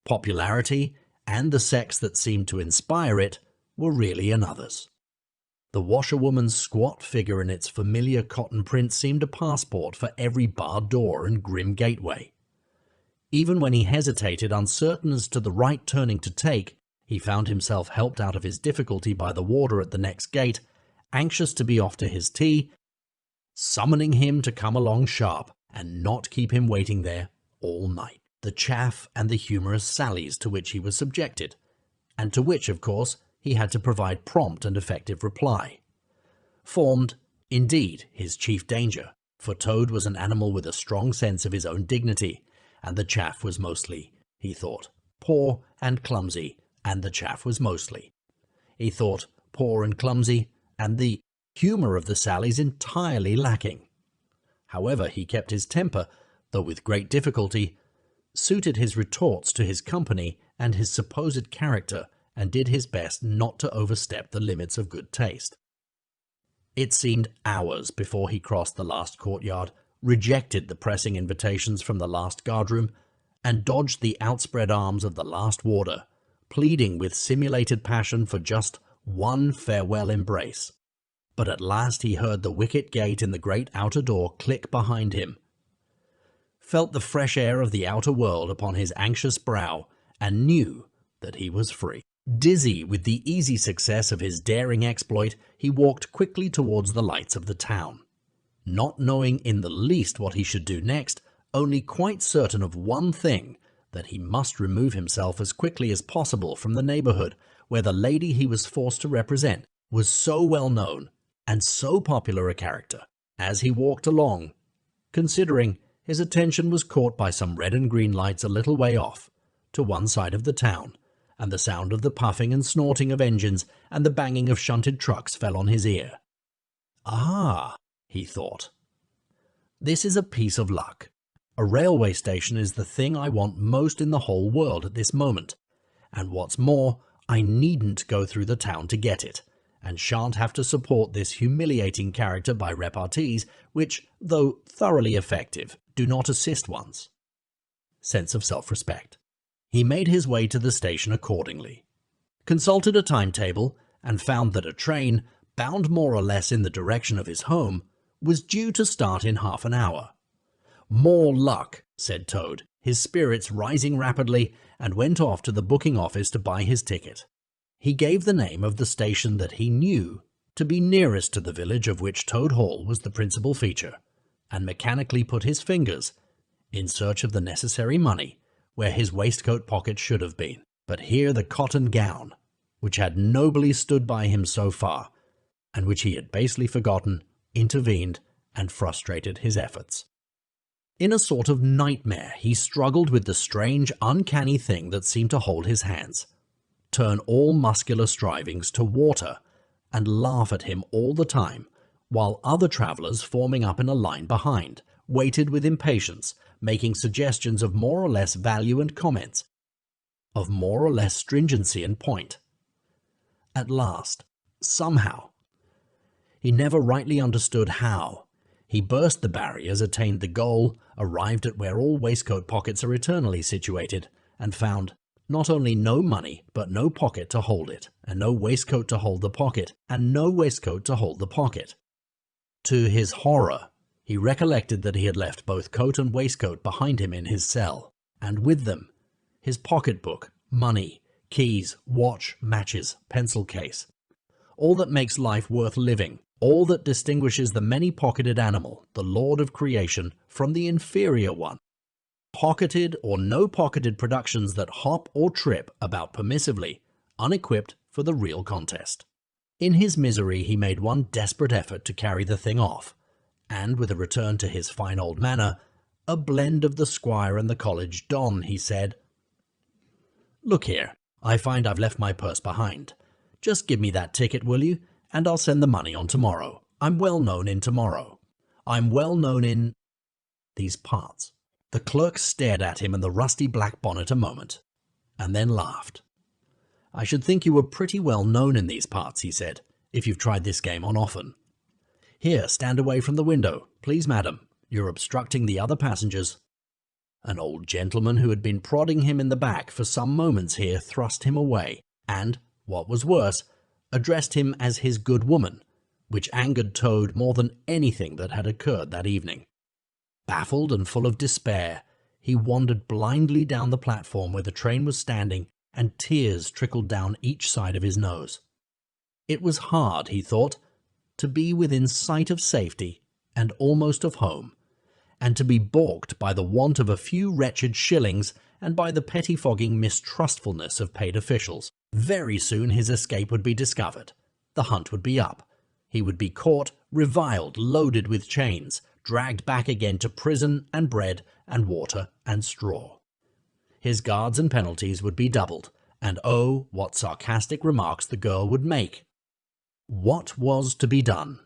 popularity and the sex that seemed to inspire it were really another's. The washerwoman's squat figure in its familiar cotton print seemed a passport for every barred door and grim gateway. Even when he hesitated, uncertain as to the right turning to take, he found himself helped out of his difficulty by the warder at the next gate, anxious to be off to his tea, summoning him to come along sharp and not keep him waiting there all night. The chaff and the humorous sallies to which he was subjected, and to which, of course, he had to provide prompt and effective reply, formed, indeed, his chief danger, for Toad was an animal with a strong sense of his own dignity, and the chaff was mostly, he thought, poor and clumsy, and the chaff was mostly, he thought, poor and clumsy, and the humour of the sallies entirely lacking. However, he kept his temper, though with great difficulty, suited his retorts to his company and his supposed character, and did his best not to overstep the limits of good taste. It seemed hours before he crossed the last courtyard, rejected the pressing invitations from the last guardroom, and dodged the outspread arms of the last warder, pleading with simulated passion for just one farewell embrace. But at last he heard the wicket gate in the great outer door click behind him, felt the fresh air of the outer world upon his anxious brow, and knew that he was free. Dizzy with the easy success of his daring exploit, he walked quickly towards the lights of the town, not knowing in the least what he should do next, only quite certain of one thing, that he must remove himself as quickly as possible from the neighbourhood where the lady he was forced to represent was so well known and so popular a character. As he walked along, considering, his attention was caught by some red and green lights a little way off, to one side of the town, and the sound of the puffing and snorting of engines and the banging of shunted trucks fell on his ear. Ah, he thought, this is a piece of luck. A railway station is the thing I want most in the whole world at this moment, and what's more, I needn't go through the town to get it, and shan't have to support this humiliating character by repartees which, though thoroughly effective, do not assist one's sense of self-respect. He made his way to the station accordingly, consulted a timetable, and found that a train, bound more or less in the direction of his home, was due to start in half an hour. More luck, said Toad, his spirits rising rapidly, and went off to the booking office to buy his ticket. He gave the name of the station that he knew to be nearest to the village of which Toad Hall was the principal feature, and mechanically put his fingers, in search of the necessary money, where his waistcoat pocket should have been. But here the cotton gown, which had nobly stood by him so far, and which he had basely forgotten, intervened and frustrated his efforts. In a sort of nightmare, he struggled with the strange, uncanny thing that seemed to hold his hands, turn all muscular strivings to water, and laugh at him all the time, while other travellers, forming up in a line behind, waited with impatience, making suggestions of more or less value and comments, of more or less stringency and point. At last, somehow, he never rightly understood how, he burst the barriers, attained the goal, arrived at where all waistcoat pockets are eternally situated, and found not only no money, but no pocket to hold it, and no waistcoat to hold the pocket, and no waistcoat to hold the pocket. To his horror, he recollected that he had left both coat and waistcoat behind him in his cell, and with them his pocket-book, money, keys, watch, matches, pencil case. All that makes life worth living, all that distinguishes the many-pocketed animal, the lord of creation, from the inferior one. Pocketed or no-pocketed productions that hop or trip about permissively, unequipped for the real contest. In his misery he made one desperate effort to carry the thing off, and with a return to his fine old manner, a blend of the squire and the college don, he said, "Look here, I find I've left my purse behind. Just give me that ticket, will you, and I'll send the money on tomorrow. I'm well known in tomorrow. I'm well known in these parts." The clerk stared at him and the rusty black bonnet a moment, and then laughed. I should think you were pretty well known in these parts, he said, if you've tried this game on often. Here, stand away from the window, please, madam. You're obstructing the other passengers. An old gentleman who had been prodding him in the back for some moments here thrust him away and, what was worse, addressed him as his good woman, which angered Toad more than anything that had occurred that evening. Baffled and full of despair, he wandered blindly down the platform where the train was standing, and tears trickled down each side of his nose. It was hard, he thought, to be within sight of safety and almost of home, and to be balked by the want of a few wretched shillings and by the pettifogging mistrustfulness of paid officials. Very soon his escape would be discovered. The hunt would be up. He would be caught, reviled, loaded with chains, dragged back again to prison and bread and water and straw. His guards and penalties would be doubled, and oh, what sarcastic remarks the girl would make. What was to be done?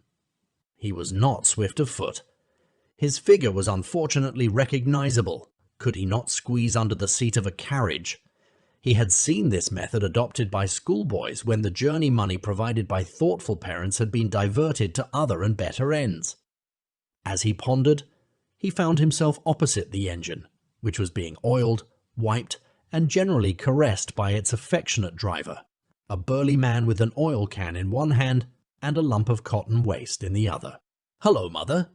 He was not swift of foot. His figure was unfortunately recognizable. Could he not squeeze under the seat of a carriage? He had seen this method adopted by schoolboys when the journey money provided by thoughtful parents had been diverted to other and better ends. As he pondered, he found himself opposite the engine, which was being oiled, wiped, and generally caressed by its affectionate driver, a burly man with an oil can in one hand and a lump of cotton waste in the other. "Hello, mother,"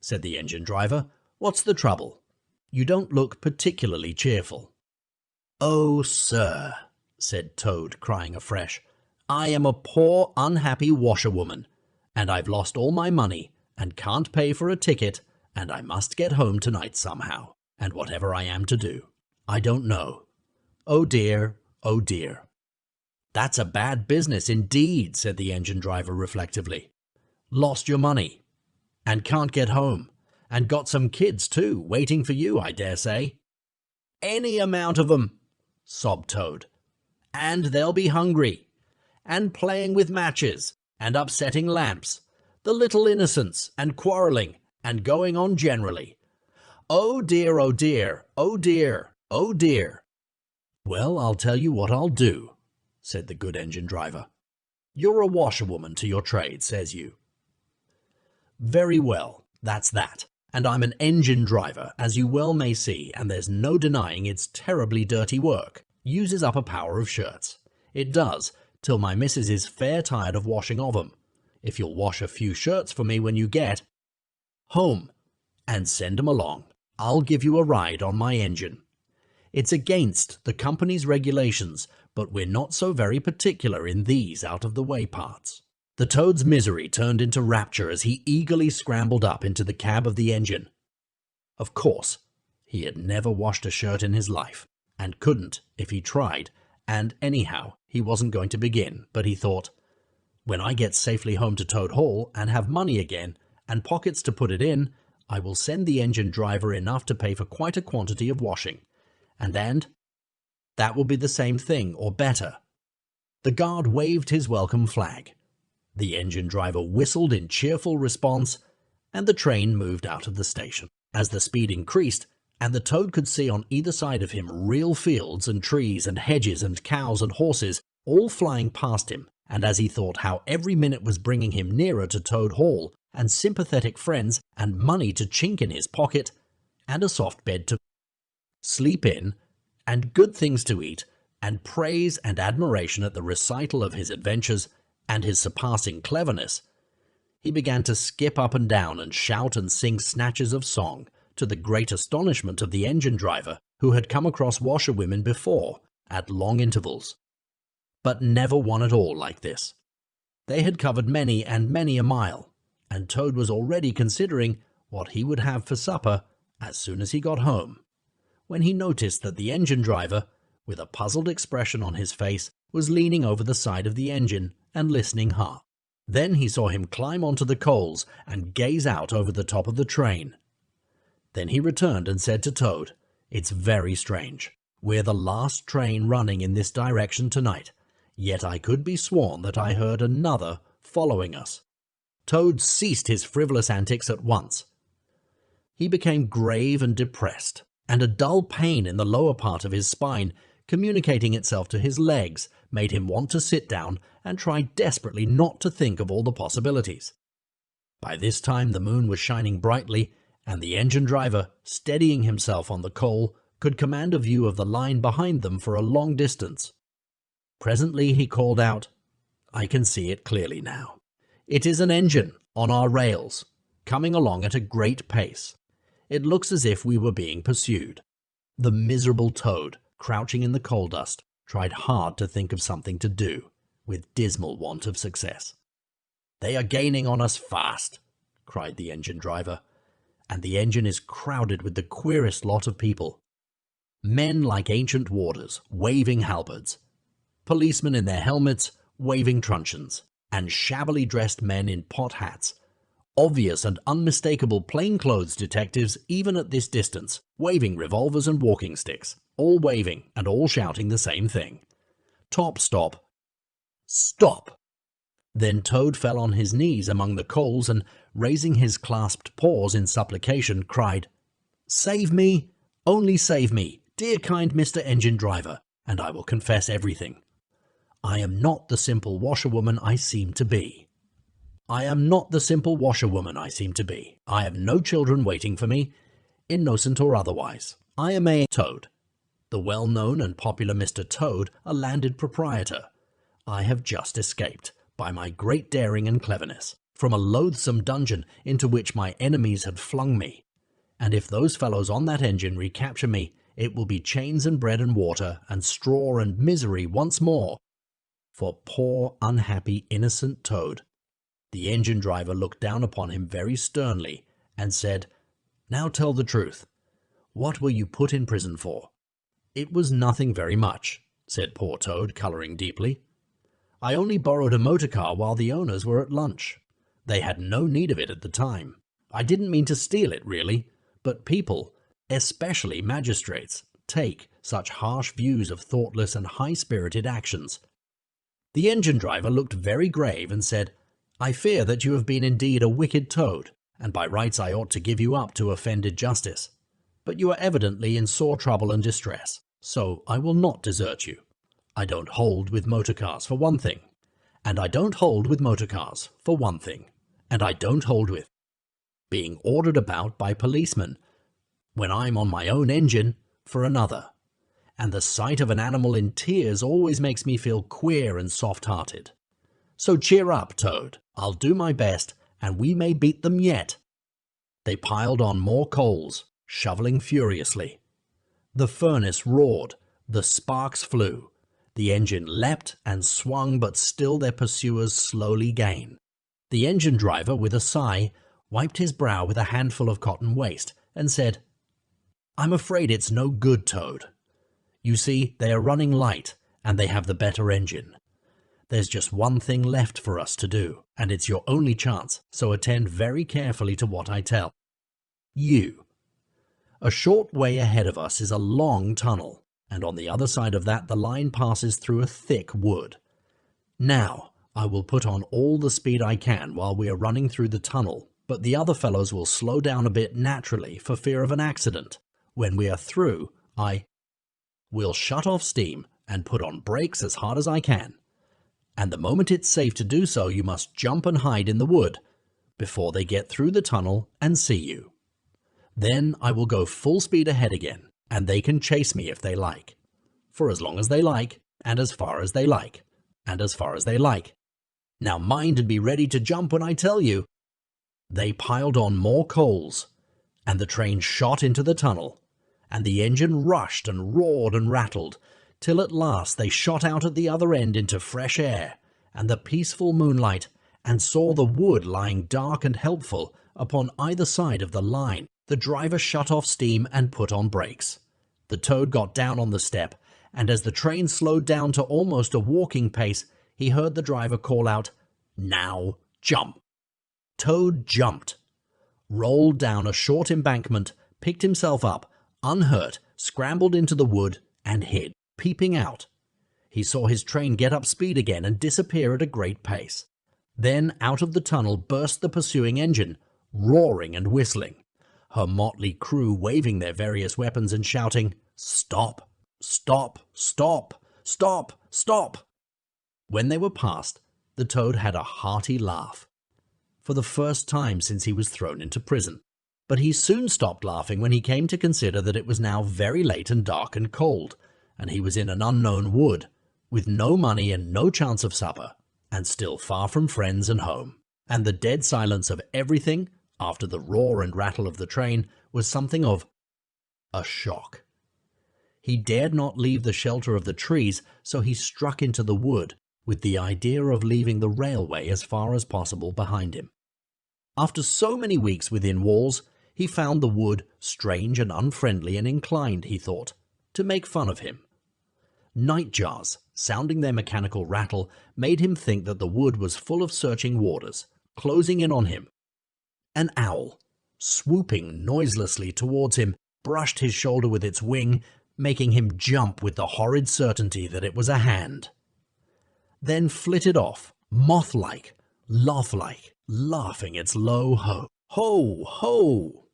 said the engine driver. "What's the trouble? You don't look particularly cheerful." "Oh, sir," said Toad, crying afresh, "I am a poor, unhappy washerwoman, and I've lost all my money, and can't pay for a ticket, and I must get home tonight somehow, and whatever I am to do, I don't know. Oh dear, oh dear." "That's a bad business indeed," said the engine driver reflectively. "Lost your money, and can't get home, and got some kids too, waiting for you, I dare say." "Any amount of 'em," sobbed Toad. "And they'll be hungry, and playing with matches, and upsetting lamps, the little innocents, and quarrelling, and going on generally. Oh dear, oh dear, oh dear, oh dear." "Well, I'll tell you what I'll do," said the good engine driver. "You're a washerwoman to your trade, says you. Very well, that's that. And I'm an engine driver, as you well may see, and there's no denying it's terribly dirty work. Uses up a power of shirts. It does, till my missus is fair tired of washing of 'em. If you'll wash a few shirts for me when you get home, and send 'em along, I'll give you a ride on my engine. It's against the company's regulations, but we're not so very particular in these out-of-the-way parts." The Toad's misery turned into rapture as he eagerly scrambled up into the cab of the engine. Of course, he had never washed a shirt in his life, and couldn't if he tried, and anyhow, he wasn't going to begin, but he thought, when I get safely home to Toad Hall and have money again, and pockets to put it in, I will send the engine driver enough to pay for quite a quantity of washing, and that will be the same thing, or better. The guard waved his welcome flag. The engine driver whistled in cheerful response, and the train moved out of the station. As the speed increased, and the Toad could see on either side of him real fields and trees and hedges and cows and horses, all flying past him, and as he thought how every minute was bringing him nearer to Toad Hall, and sympathetic friends, and money to chink in his pocket, and a soft bed to sleep in, and good things to eat, and praise and admiration at the recital of his adventures, and his surpassing cleverness, he began to skip up and down and shout and sing snatches of song, to the great astonishment of the engine driver, who had come across washerwomen before, at long intervals, but never one at all like this. They had covered many and many a mile, and Toad was already considering what he would have for supper as soon as he got home, when he noticed that the engine driver, with a puzzled expression on his face, was leaning over the side of the engine and listening hard. Then he saw him climb onto the coals and gaze out over the top of the train. Then he returned and said to Toad, "It's very strange. We're the last train running in this direction tonight, yet I could be sworn that I heard another following us." Toad ceased his frivolous antics at once. He became grave and depressed, and a dull pain in the lower part of his spine communicating itself to his legs, made him want to sit down and try desperately not to think of all the possibilities. By this time the moon was shining brightly, and the engine driver, steadying himself on the coal, could command a view of the line behind them for a long distance. Presently he called out, "I can see it clearly now. It is an engine on our rails, coming along at a great pace. It looks as if we were being pursued." The miserable toad, crouching in the coal dust, tried hard to think of something to do, with dismal want of success. "They are gaining on us fast," cried the engine driver, "and the engine is crowded with the queerest lot of people. Men like ancient warders, waving halberds, policemen in their helmets, waving truncheons, and shabbily dressed men in pot hats, obvious and unmistakable plainclothes detectives even at this distance, waving revolvers and walking sticks, all waving and all shouting the same thing. Top, stop, stop!" Then Toad fell on his knees among the coals and, raising his clasped paws in supplication, cried, "Save me, only save me, dear kind Mr. Engine Driver, and I will confess everything. I am not the simple washerwoman I seem to be. I am not the simple washerwoman I seem to be. I have no children waiting for me, innocent or otherwise. I am a Toad, the well-known and popular Mr. Toad, a landed proprietor. I have just escaped, by my great daring and cleverness, from a loathsome dungeon into which my enemies had flung me. And if those fellows on that engine recapture me, it will be chains and bread and water and straw and misery once more. For poor, unhappy, innocent Toad." The engine driver looked down upon him very sternly and said, "Now tell the truth. What were you put in prison for?" "It was nothing very much," said poor Toad, colouring deeply. "I only borrowed a motor car while the owners were at lunch. They had no need of it at the time. I didn't mean to steal it, really, but people, especially magistrates, take such harsh views of thoughtless and high-spirited actions." The engine driver looked very grave and said, "I fear that you have been indeed a wicked Toad, and by rights I ought to give you up to offended justice. But you are evidently in sore trouble and distress, so I will not desert you. I don't hold with motor cars, for one thing. And I don't hold with motor cars, for one thing. And I don't hold with being ordered about by policemen, when I'm on my own engine, for another. And the sight of an animal in tears always makes me feel queer and soft-hearted. So cheer up, Toad. I'll do my best, and we may beat them yet." They piled on more coals, shoveling furiously. The furnace roared, the sparks flew. The engine leapt and swung, but still their pursuers slowly gained. The engine driver, with a sigh, wiped his brow with a handful of cotton waste, and said, "I'm afraid it's no good, Toad. You see, they are running light, and they have the better engine. There's just one thing left for us to do, and it's your only chance, so attend very carefully to what I tell you. A short way ahead of us is a long tunnel, and on the other side of that the line passes through a thick wood. Now, I will put on all the speed I can while we are running through the tunnel, but the other fellows will slow down a bit naturally for fear of an accident. When we are through, I will shut off steam and put on brakes as hard as I can. And the moment it's safe to do so, you must jump and hide in the wood before they get through the tunnel and see you. Then I will go full speed ahead again, and they can chase me if they like. For as long as they like, and as far as they like, and as far as they like. Now mind and be ready to jump when I tell you." They piled on more coals, and the train shot into the tunnel, and the engine rushed and roared and rattled, till at last they shot out at the other end into fresh air and the peaceful moonlight, and saw the wood lying dark and helpful upon either side of the line. The driver shut off steam and put on brakes. The Toad got down on the step, and as the train slowed down to almost a walking pace, he heard the driver call out, "Now jump!" Toad jumped, rolled down a short embankment, picked himself up, unhurt, scrambled into the wood, and hid, peeping out. He saw his train get up speed again and disappear at a great pace. Then out of the tunnel burst the pursuing engine, roaring and whistling, her motley crew waving their various weapons and shouting, "Stop! "Stop! Stop! Stop! Stop!" When they were past, the toad had a hearty laugh, for the first time since he was thrown into prison. But he soon stopped laughing when he came to consider that it was now very late and dark and cold, and he was in an unknown wood, with no money and no chance of supper, and still far from friends and home. And the dead silence of everything, after the roar and rattle of the train, was something of a shock. He dared not leave the shelter of the trees, so he struck into the wood, with the idea of leaving the railway as far as possible behind him. After so many weeks within walls, he found the wood strange and unfriendly and inclined, he thought, to make fun of him. Nightjars, sounding their mechanical rattle, made him think that the wood was full of searching warders, closing in on him. An owl, swooping noiselessly towards him, brushed his shoulder with its wing, making him jump with the horrid certainty that it was a hand. Then flitted off, moth-like, loth-like, laughing its low ho, ho, ho,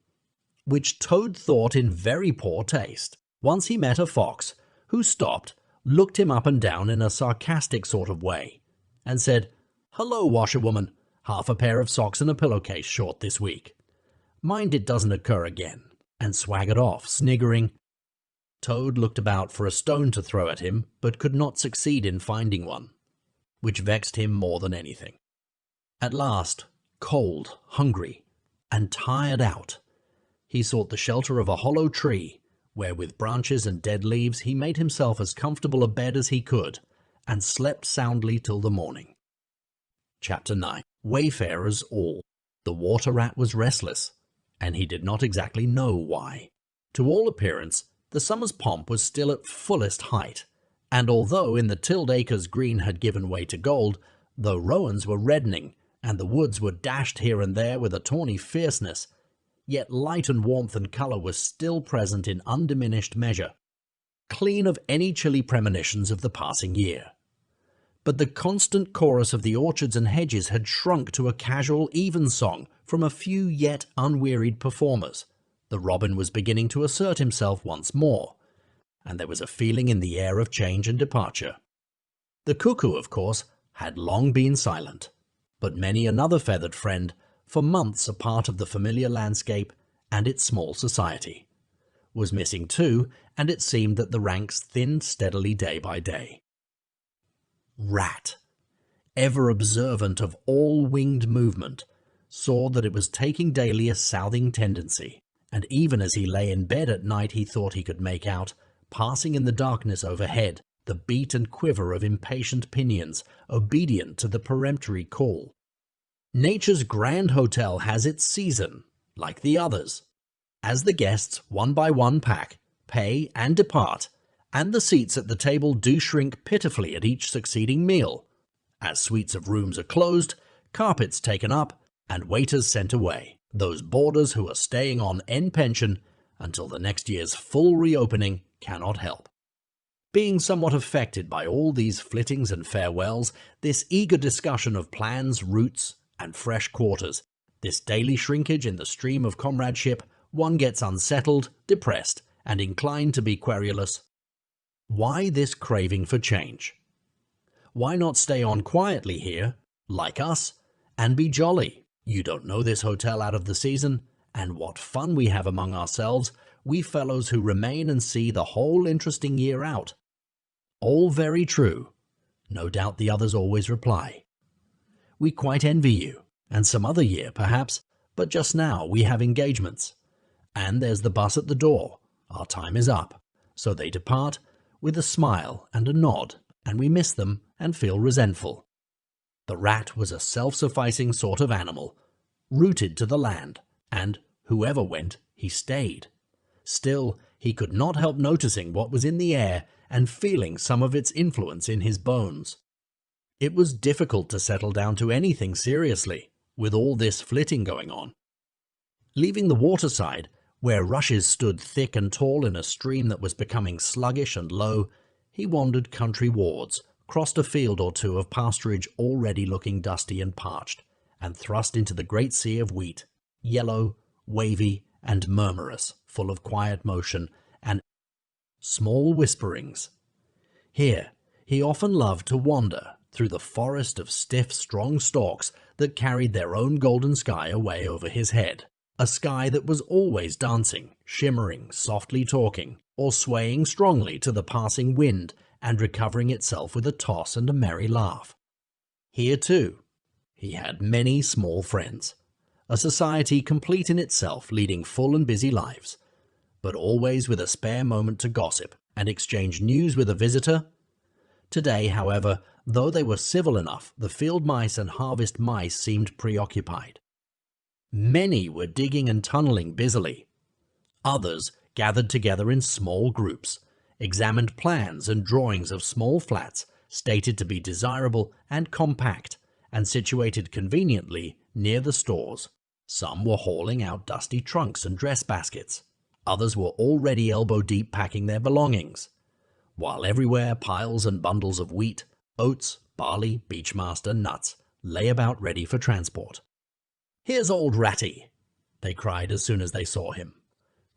which Toad thought in very poor taste. Once he met a fox, who stopped, looked him up and down in a sarcastic sort of way, and said, "Hello, washerwoman, half a pair of socks and a pillowcase short this week. Mind it doesn't occur again," and swaggered off, sniggering. Toad looked about for a stone to throw at him, but could not succeed in finding one, which vexed him more than anything. At last, cold, hungry, and tired out, he sought the shelter of a hollow tree, where with branches and dead leaves he made himself as comfortable a bed as he could, and slept soundly till the morning. Chapter 9. Wayfarers all. The water rat was restless, and he did not exactly know why. To all appearance, the summer's pomp was still at fullest height, and although in the tilled acres green had given way to gold, though rowans were reddening, and the woods were dashed here and there with a tawny fierceness, yet light and warmth and colour was still present in undiminished measure, clean of any chilly premonitions of the passing year. But the constant chorus of the orchards and hedges had shrunk to a casual evensong from a few yet unwearied performers. The robin was beginning to assert himself once more, and there was a feeling in the air of change and departure. The cuckoo, of course, had long been silent, but many another feathered friend, for months a part of the familiar landscape and its small society, was missing too, and it seemed that the ranks thinned steadily day by day. Rat, ever observant of all winged movement, saw that it was taking daily a southing tendency, and even as he lay in bed at night he thought he could make out, passing in the darkness overhead, the beat and quiver of impatient pinions, obedient to the peremptory call. Nature's grand hotel has its season, like the others. As the guests, one by one pack, pay and depart, and the seats at the table do shrink pitifully at each succeeding meal, as suites of rooms are closed, carpets taken up, and waiters sent away, those boarders who are staying on end pension until the next year's full reopening cannot help. Being somewhat affected by all these flittings and farewells, this eager discussion of plans, routes, and fresh quarters, this daily shrinkage in the stream of comradeship, one gets unsettled, depressed, and inclined to be querulous. Why this craving for change? Why not stay on quietly here, like us, and be jolly? You don't know this hotel out of the season, and what fun we have among ourselves, we fellows who remain and see the whole interesting year out. All very true. No doubt the others always reply. We quite envy you, and some other year perhaps, but just now we have engagements. And there's the bus at the door. Our time is up. So they depart with a smile and a nod, and we miss them and feel resentful. The rat was a self-sufficing sort of animal, rooted to the land, and whoever went, he stayed. Still, he could not help noticing what was in the air and feeling some of its influence in his bones. It was difficult to settle down to anything seriously, with all this flitting going on. Leaving the waterside, where rushes stood thick and tall in a stream that was becoming sluggish and low, he wandered country wards, crossed a field or two of pasturage already looking dusty and parched, and thrust into the great sea of wheat, yellow, wavy, and murmurous, full of quiet motion, and small whisperings. Here, he often loved to wander through the forest of stiff, strong stalks that carried their own golden sky away over his head, a sky that was always dancing, shimmering, softly talking, or swaying strongly to the passing wind and recovering itself with a toss and a merry laugh. Here, too, he had many small friends, a society complete in itself, leading full and busy lives, but always with a spare moment to gossip and exchange news with a visitor. Today, however, though they were civil enough, the field mice and harvest mice seemed preoccupied. Many were digging and tunneling busily. Others gathered together in small groups, examined plans and drawings of small flats stated to be desirable and compact and situated conveniently near the stores. Some were hauling out dusty trunks and dress baskets. Others were already elbow-deep packing their belongings, while everywhere piles and bundles of wheat, oats, barley, beechmaster, nuts lay about ready for transport. "Here's old Ratty," they cried as soon as they saw him.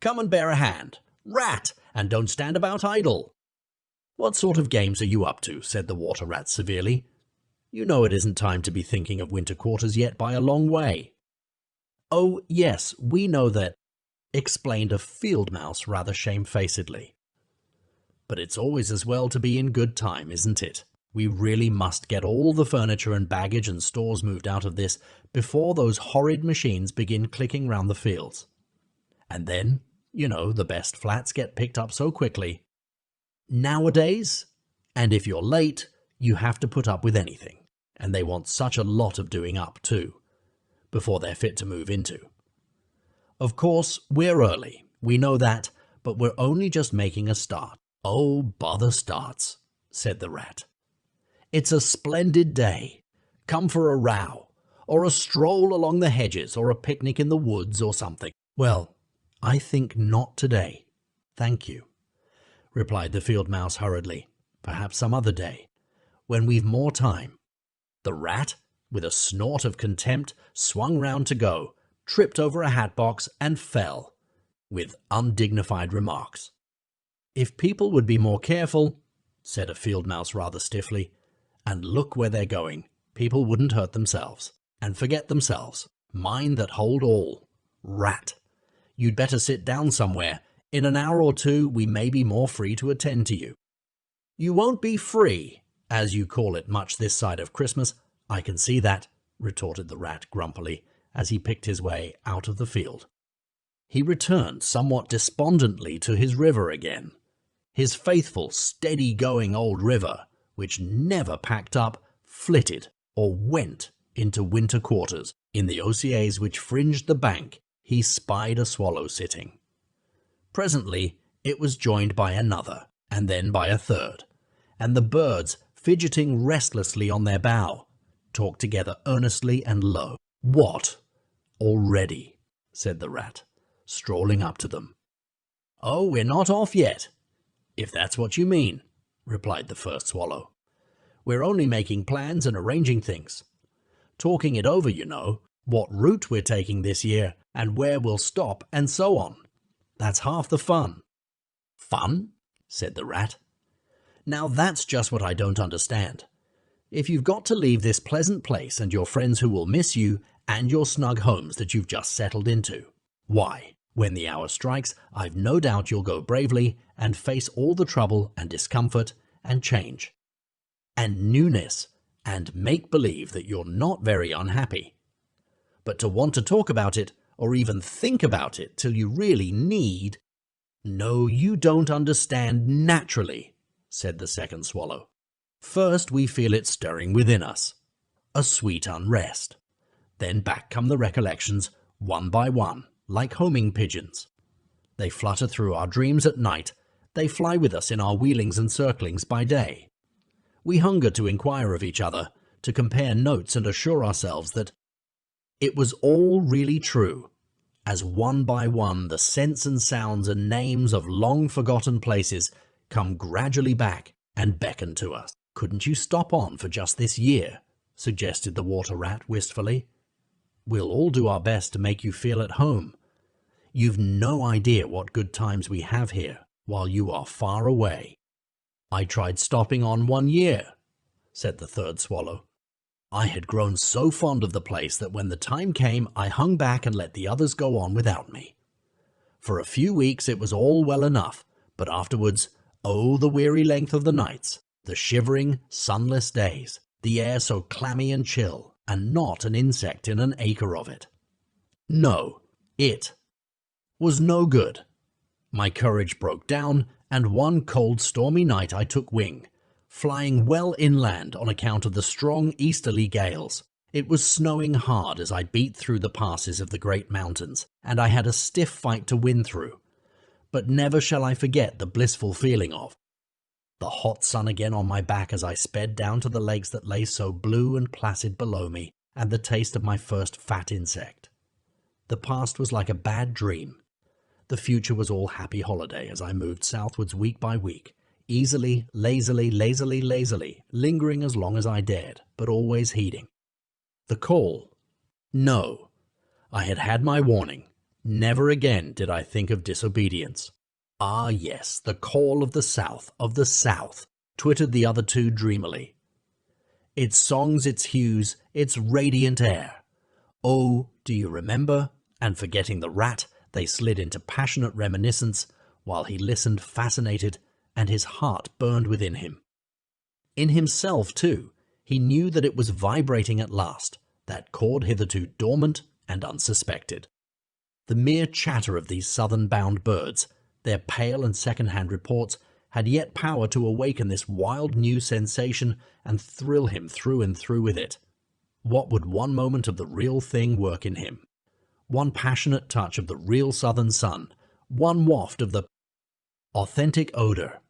"Come and bear a hand. Rat, and don't stand about idle." "What sort of games are you up to?" said the water rat severely. "You know it isn't time to be thinking of winter quarters yet by a long way." "Oh, yes, we know that," explained a field mouse rather shamefacedly. "But it's always as well to be in good time, isn't it? We really must get all the furniture and baggage and stores moved out of this before those horrid machines begin clicking round the fields. And then, you know, the best flats get picked up so quickly nowadays, and if you're late, you have to put up with anything, and they want such a lot of doing up too, before they're fit to move into. Of course, we're early, we know that, but we're only just making a start." "Oh, bother starts," said the rat. "It's a splendid day. Come for a row, or a stroll along the hedges, or a picnic in the woods or something." "Well, I think not today, thank you," replied the field mouse hurriedly. "Perhaps some other day, when we've more time." The rat, with a snort of contempt, swung round to go, tripped over a hat box, and fell, with undignified remarks. "If people would be more careful," said a field mouse rather stiffly, "and look where they're going, people wouldn't hurt themselves, and forget themselves. Mind that hold all. Rat, you'd better sit down somewhere. In an hour or two we may be more free to attend to you." "You won't be free, as you call it, much this side of Christmas, I can see that," retorted the rat grumpily, as he picked his way out of the field. He returned somewhat despondently to his river again, his faithful, steady-going old river, which never packed up, flitted, or went into winter quarters. In the osiers which fringed the bank, he spied a swallow sitting. Presently it was joined by another, and then by a third, and the birds, fidgeting restlessly on their bough, talked together earnestly and low. "What, already?" said the rat, strolling up to them. "Oh, we're not off yet, if that's what you mean," replied the first swallow. "We're only making plans and arranging things. Talking it over, you know, what route we're taking this year, and where we'll stop, and so on. That's half the fun." "Fun?" said the rat. "Now that's just what I don't understand. If you've got to leave this pleasant place and your friends who will miss you, and your snug homes that you've just settled into, why, when the hour strikes, I've no doubt you'll go bravely and face all the trouble and discomfort and change and newness and make believe that you're not very unhappy. But to want to talk about it or even think about it till you really need—" "No, you don't understand naturally," said the second swallow. "First we feel it stirring within us, a sweet unrest. Then back come the recollections, one by one, like homing pigeons. They flutter through our dreams at night, they fly with us in our wheelings and circlings by day. We hunger to inquire of each other, to compare notes and assure ourselves that it was all really true, as one by one the scents and sounds and names of long-forgotten places come gradually back and beckon to us." "Couldn't you stop on for just this year?" suggested the water rat wistfully. "We'll all do our best to make you feel at home. You've no idea what good times we have here. while you are far away." "I tried stopping on 1 year," said the third swallow. "I had grown so fond of the place that when the time came I hung back and let the others go on without me. For a few weeks it was all well enough, but afterwards, oh, the weary length of the nights, the shivering, sunless days, the air so clammy and chill, and not an insect in an acre of it. No, it was no good. My courage broke down, and one cold stormy night I took wing, flying well inland on account of the strong easterly gales. It was snowing hard as I beat through the passes of the great mountains, and I had a stiff fight to win through. But never shall I forget the blissful feeling of the hot sun again on my back as I sped down to the lakes that lay so blue and placid below me, and the taste of my first fat insect. The past was like a bad dream. The future was all happy holiday as I moved southwards week by week, easily, lazily, lingering as long as I dared, but always heeding. The call? No. I had had my warning. Never again did I think of disobedience. "Ah, yes, the call of the South, twittered the other two dreamily. "Its songs, its hues, its radiant air. Oh, do you remember?" And forgetting the rat, they slid into passionate reminiscence, while he listened fascinated, and his heart burned within him. In himself, too, he knew that it was vibrating at last, that chord hitherto dormant and unsuspected. The mere chatter of these southern-bound birds, their pale and second-hand reports, had yet power to awaken this wild new sensation and thrill him through and through with it. What would one moment of the real thing work in him? One passionate touch of the real southern sun, one waft of the authentic odor.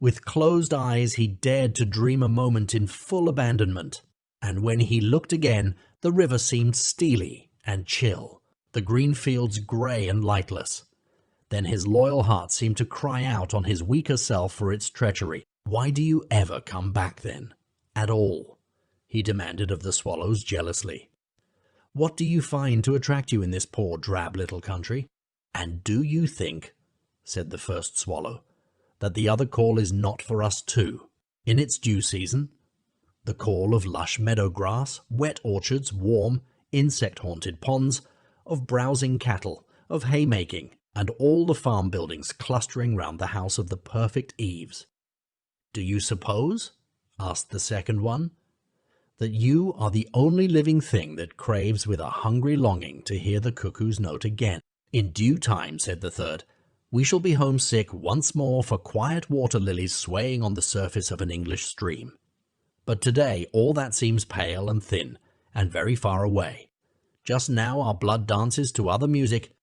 With closed eyes he dared to dream a moment in full abandonment, and when he looked again, the river seemed steely and chill, the green fields grey and lightless. Then his loyal heart seemed to cry out on his weaker self for its treachery. "Why do you ever come back then? At all?" he demanded of the swallows jealously. "What do you find to attract you in this poor drab little country? And do you think," said the first swallow, "that the other call is not for us too, in its due season? The call of lush meadow grass, wet orchards, warm, insect-haunted ponds, of browsing cattle, of haymaking, and all the farm buildings clustering round the house of the perfect eaves. Do you suppose," asked the second one, "that you are the only living thing that craves with a hungry longing to hear the cuckoo's note again?" "In due time," said the third, "we shall be homesick once more for quiet water lilies swaying on the surface of an English stream. But today all that seems pale and thin, and very far away. Just now our blood dances to other music."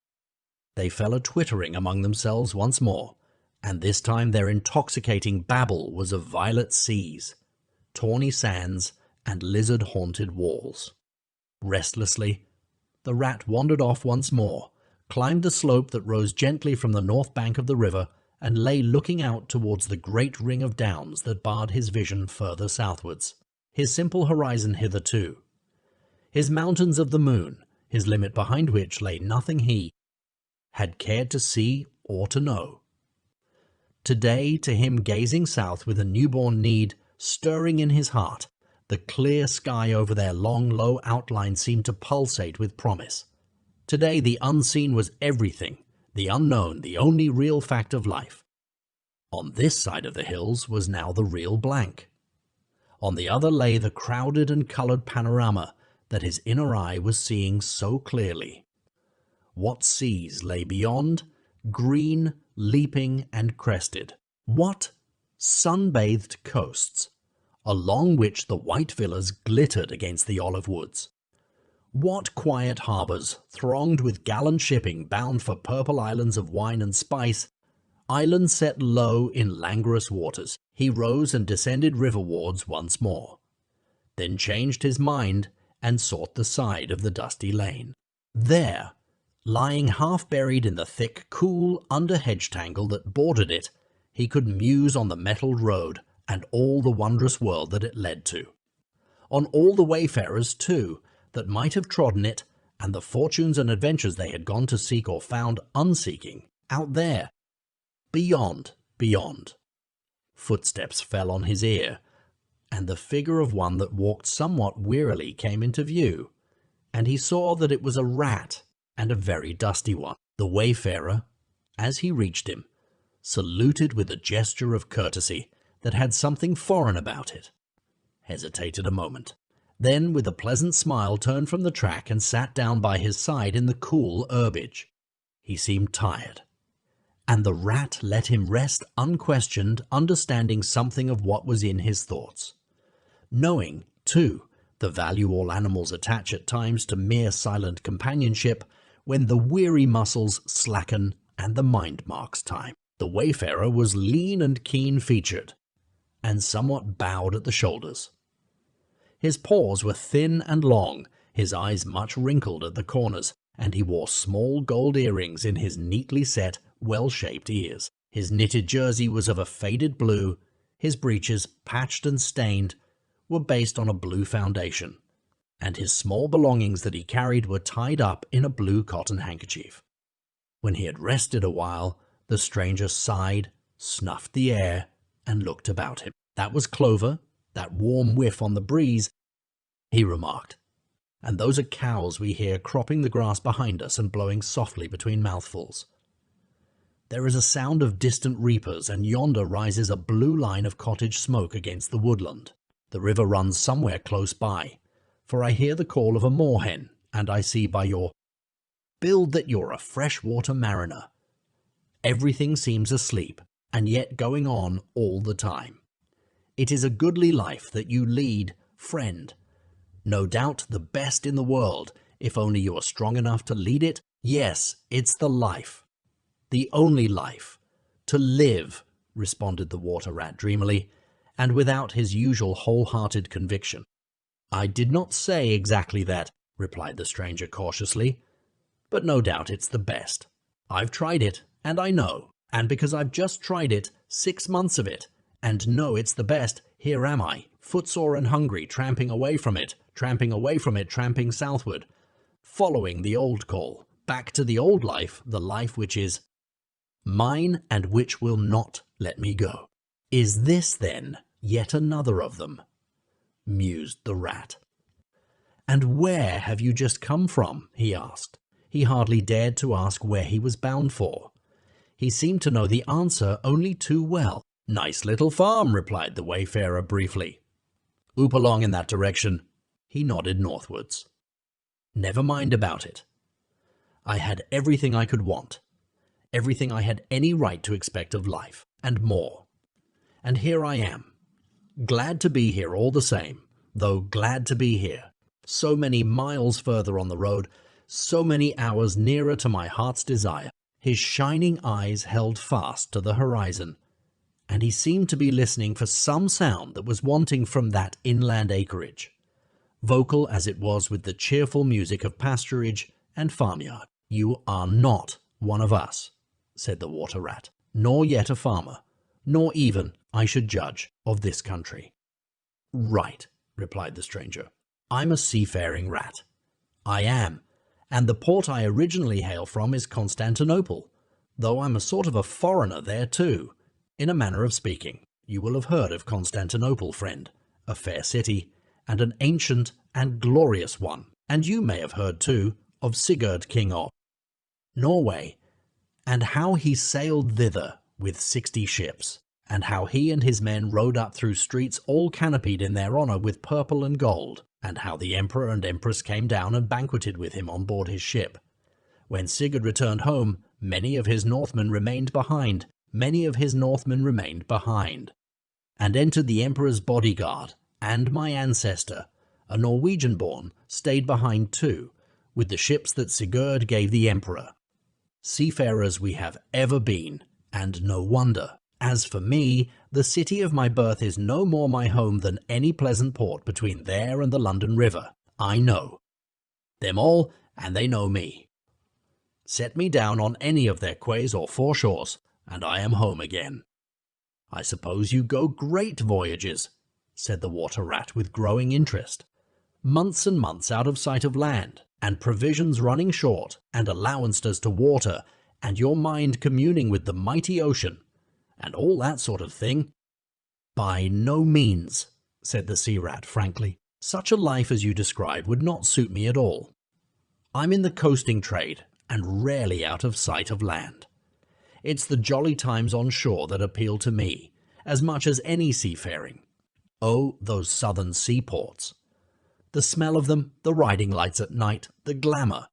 They fell a-twittering among themselves once more, and this time their intoxicating babble was of violet seas, tawny sands, and lizard-haunted walls. Restlessly, the rat wandered off once more, climbed the slope that rose gently from the north bank of the river, and lay looking out towards the great ring of downs that barred his vision further southwards, his simple horizon hitherto, his mountains of the moon, his limit behind which lay nothing he had cared to see or to know. Today, to him gazing south with a newborn need stirring in his heart, the clear sky over their long, low outline seemed to pulsate with promise. Today the unseen was everything, the unknown the only real fact of life. On this side of the hills was now the real blank. On the other lay the crowded and coloured panorama that his inner eye was seeing so clearly. What seas lay beyond, green, leaping, and crested? What sun-bathed coasts, along which the white villas glittered against the olive woods? What quiet harbours, thronged with gallant shipping bound for purple islands of wine and spice, islands set low in languorous waters? He rose and descended riverwards once more, then changed his mind and sought the side of the dusty lane. There, lying half-buried in the thick, cool under-hedge tangle that bordered it, he could muse on the metalled road and all the wondrous world that it led to. On all the wayfarers, too, that might have trodden it, and the fortunes and adventures they had gone to seek or found unseeking, out there, Beyond, beyond. Footsteps fell on his ear, and the figure of one that walked somewhat wearily came into view, and he saw that it was a rat, and a very dusty one. The wayfarer, as he reached him, saluted with a gesture of courtesy that had something foreign about it, hesitated a moment, then with a pleasant smile turned from the track and sat down by his side in the cool herbage. He seemed tired, and the rat let him rest unquestioned, understanding something of what was in his thoughts. Knowing, too, the value all animals attach at times to mere silent companionship when the weary muscles slacken and the mind marks time. The wayfarer was lean and keen-featured, and somewhat bowed at the shoulders. His paws were thin and long, his eyes much wrinkled at the corners, and he wore small gold earrings in his neatly set, well-shaped ears. His knitted jersey was of a faded blue, his breeches, patched and stained, were based on a blue foundation, and his small belongings that he carried were tied up in a blue cotton handkerchief. When he had rested a while, the stranger sighed, snuffed the air, and looked about him. "That was clover, that warm whiff on the breeze," he remarked, "and those are cows we hear cropping the grass behind us and blowing softly between mouthfuls. There is a sound of distant reapers, and yonder rises a blue line of cottage smoke against the woodland. The river runs somewhere close by, for I hear the call of a moorhen, and I see by your build that you're a freshwater mariner. Everything seems asleep, and yet going on all the time. It is a goodly life that you lead, friend. No doubt the best in the world, if only you are strong enough to lead it. Yes, it's the life. The only life. To live," responded the water rat dreamily, and without his usual wholehearted conviction. "I did not say exactly that," replied the stranger cautiously, "but no doubt it's the best. I've tried it, and I know, and because I've just tried it, 6 months of it, and know it's the best, here am I, footsore and hungry, tramping away from it, tramping southward, following the old call, back to the old life, the life which is mine and which will not let me go. Is this, then, yet another of them?" mused the rat. "And where have you just come from?" he asked. He hardly dared to ask where he was bound for. He seemed to know the answer only too well. "Nice little farm," replied the wayfarer briefly. "Oop along in that direction." He nodded northwards. "Never mind about it. I had everything I could want, everything I had any right to expect of life, and more. And here I am, glad to be here all the same, though glad to be here, so many miles further on the road, so many hours nearer to my heart's desire." His shining eyes held fast to the horizon, and he seemed to be listening for some sound that was wanting from that inland acreage, vocal as it was with the cheerful music of pasturage and farmyard. "You are not one of us," said the water rat, "nor yet a farmer, nor even, I should judge, of this country." "Right," replied the stranger. "I'm a seafaring rat. I am, and the port I originally hail from is Constantinople, though I'm a sort of a foreigner there too, in a manner of speaking. You will have heard of Constantinople, friend, a fair city, and an ancient and glorious one, and you may have heard too of Sigurd, king of Norway, and how he sailed thither with 60 ships, and how he and his men rode up through streets all canopied in their honour with purple and gold, and how the emperor and empress came down and banqueted with him on board his ship. When Sigurd returned home, many of his Northmen remained behind, and entered the emperor's bodyguard, and my ancestor, a Norwegian-born, stayed behind too, with the ships that Sigurd gave the emperor. Seafarers we have ever been, and no wonder. As for me, the city of my birth is no more my home than any pleasant port between there and the London River. I know them all, and they know me. Set me down on any of their quays or foreshores, and I am home again." "I suppose you go great voyages," said the water rat with growing interest. "Months and months out of sight of land, and provisions running short, and allowanced as to water, and your mind communing with the mighty ocean, and all that sort of thing?" "By no means," said the sea rat frankly. "Such a life as you describe would not suit me at all. I'm in the coasting trade, and rarely out of sight of land. It's the jolly times on shore that appeal to me, as much as any seafaring. Oh, those southern seaports! The smell of them, the riding lights at night, the glamour.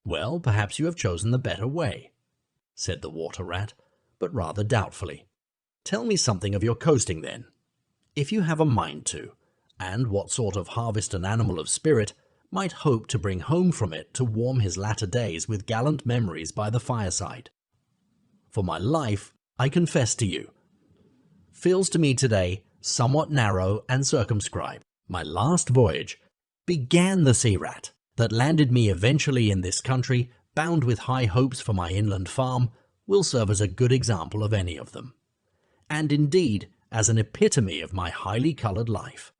Well, perhaps you have chosen the better way," said the water rat, but rather doubtfully. "Tell me something of your coasting then, if you have a mind to, and what sort of harvest an animal of spirit might hope to bring home from it to warm his latter days with gallant memories by the fireside. For my life, I confess to you, feels to me today somewhat narrow and circumscribed. My last voyage began the sea rat that landed me eventually in this country, bound with high hopes for my inland farm, will serve as a good example of any of them, and indeed as an epitome of my highly coloured life.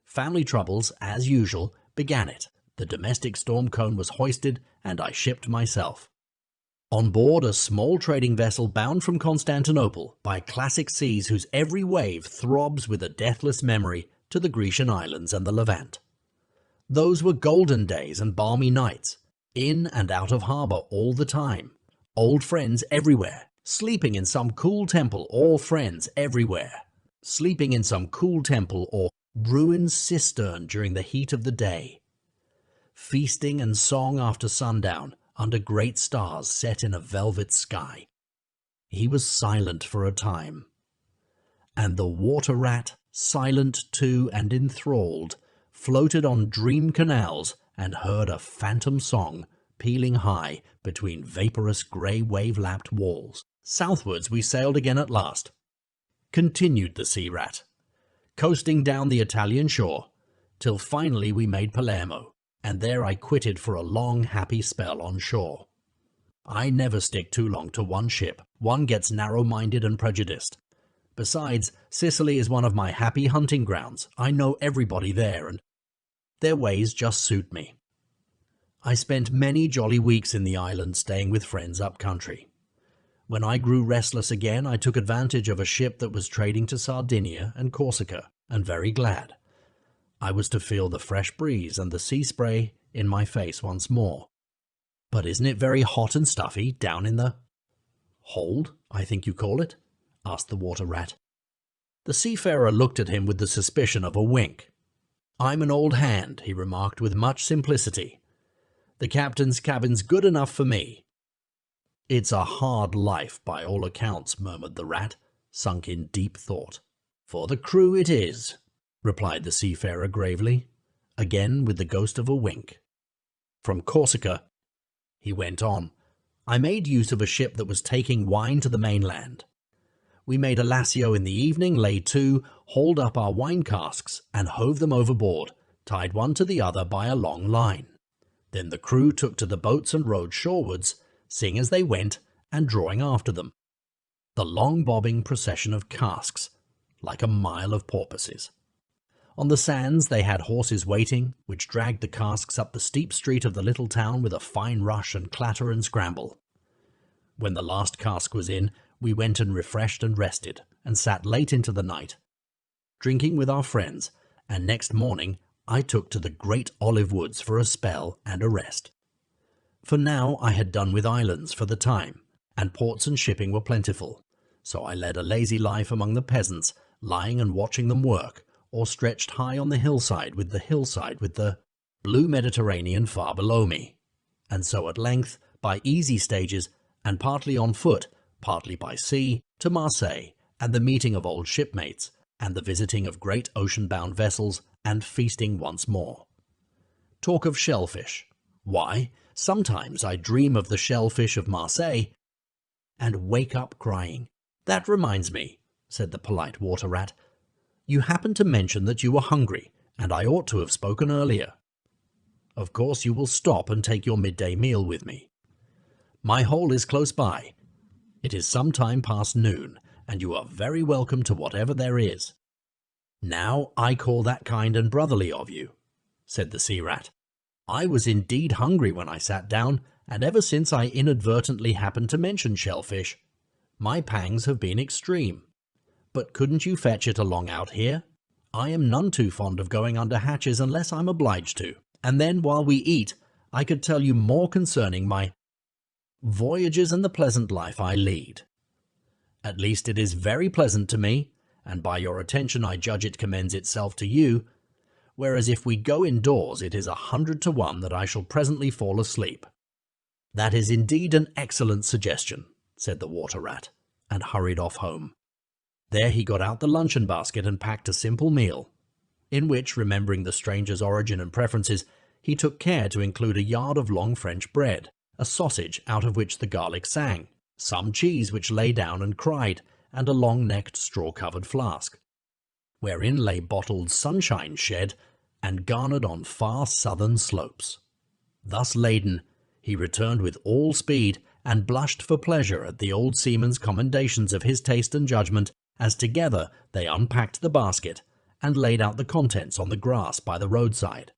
Family troubles, as usual, began it. The domestic storm cone was hoisted, and I shipped myself. On board a small trading vessel bound from Constantinople by classic seas whose every wave throbs with a deathless memory to the Grecian islands and the Levant. Those were golden days and balmy nights, in and out of harbour all the time, old friends everywhere, sleeping in some cool temple, or friends everywhere, sleeping in some cool temple or ruined cistern during the heat of the day, feasting and song after sundown under great stars set in a velvet sky. He was silent for a time, and the water rat, silent too and enthralled, floated on dream canals and heard a phantom song pealing high between vaporous grey wave-lapped walls. Southwards we sailed again at last, continued the sea rat, coasting down the Italian shore, till finally we made Palermo, and there I quitted for a long happy spell on shore. I never stick too long to one ship. One gets narrow-minded and prejudiced. Besides, Sicily is one of my happy hunting grounds. I know everybody there, and their ways just suit me. I spent many jolly weeks in the island staying with friends up country. When I grew restless again, I took advantage of a ship that was trading to Sardinia and Corsica, and very glad. I was to feel the fresh breeze and the sea spray in my face once more. But isn't it very hot and stuffy down in the hold, I think you call it? Asked the water rat. The seafarer looked at him with the suspicion of a wink. I'm an old hand, he remarked with much simplicity. The captain's cabin's good enough for me. It's a hard life by all accounts, murmured the rat, sunk in deep thought. For the crew it is, replied the seafarer gravely, again with the ghost of a wink. From Corsica, he went on, I made use of a ship that was taking wine to the mainland. We made a lassio in the evening, lay to, hauled up our wine casks, and hove them overboard, tied one to the other by a long line. Then the crew took to the boats and rowed shorewards, seeing as they went, and drawing after them. The long bobbing procession of casks, like a mile of porpoises. On the sands they had horses waiting, which dragged the casks up the steep street of the little town with a fine rush and clatter and scramble. When the last cask was in, we went and refreshed and rested, and sat late into the night, drinking with our friends, and next morning I took to the great olive woods for a spell and a rest. For now I had done with islands for the time, and ports and shipping were plentiful, so I led a lazy life among the peasants, lying and watching them work, or stretched high on the hillside with the blue Mediterranean far below me. And so at length, by easy stages, and partly on foot, partly by sea, to Marseille, and the meeting of old shipmates, and the visiting of great ocean-bound vessels, and feasting once more. Talk of shellfish. Why, sometimes I dream of the shellfish of Marseille, and wake up crying. That reminds me, said the polite water rat, you happened to mention that you were hungry, and I ought to have spoken earlier. Of course you will stop and take your midday meal with me. My hole is close by. It is some time past noon, and you are very welcome to whatever there is. Now I call that kind and brotherly of you, said the sea rat. I was indeed hungry when I sat down, and ever since I inadvertently happened to mention shellfish, my pangs have been extreme. But couldn't you fetch it along out here? I am none too fond of going under hatches unless I'm obliged to, and then while we eat, I could tell you more concerning my voyages and the pleasant life I lead. At least it is very pleasant to me, and by your attention I judge it commends itself to you, whereas if we go indoors it is 100 to 1 that I shall presently fall asleep." "That is indeed an excellent suggestion," said the water rat, and hurried off home. There he got out the luncheon basket and packed a simple meal, in which, remembering the stranger's origin and preferences, he took care to include a yard of long French bread, a sausage out of which the garlic sang, some cheese which lay down and cried, and a long-necked straw-covered flask, wherein lay bottled sunshine shed and garnered on far southern slopes. Thus laden, he returned with all speed, and blushed for pleasure at the old seaman's commendations of his taste and judgment, as together they unpacked the basket and laid out the contents on the grass by the roadside.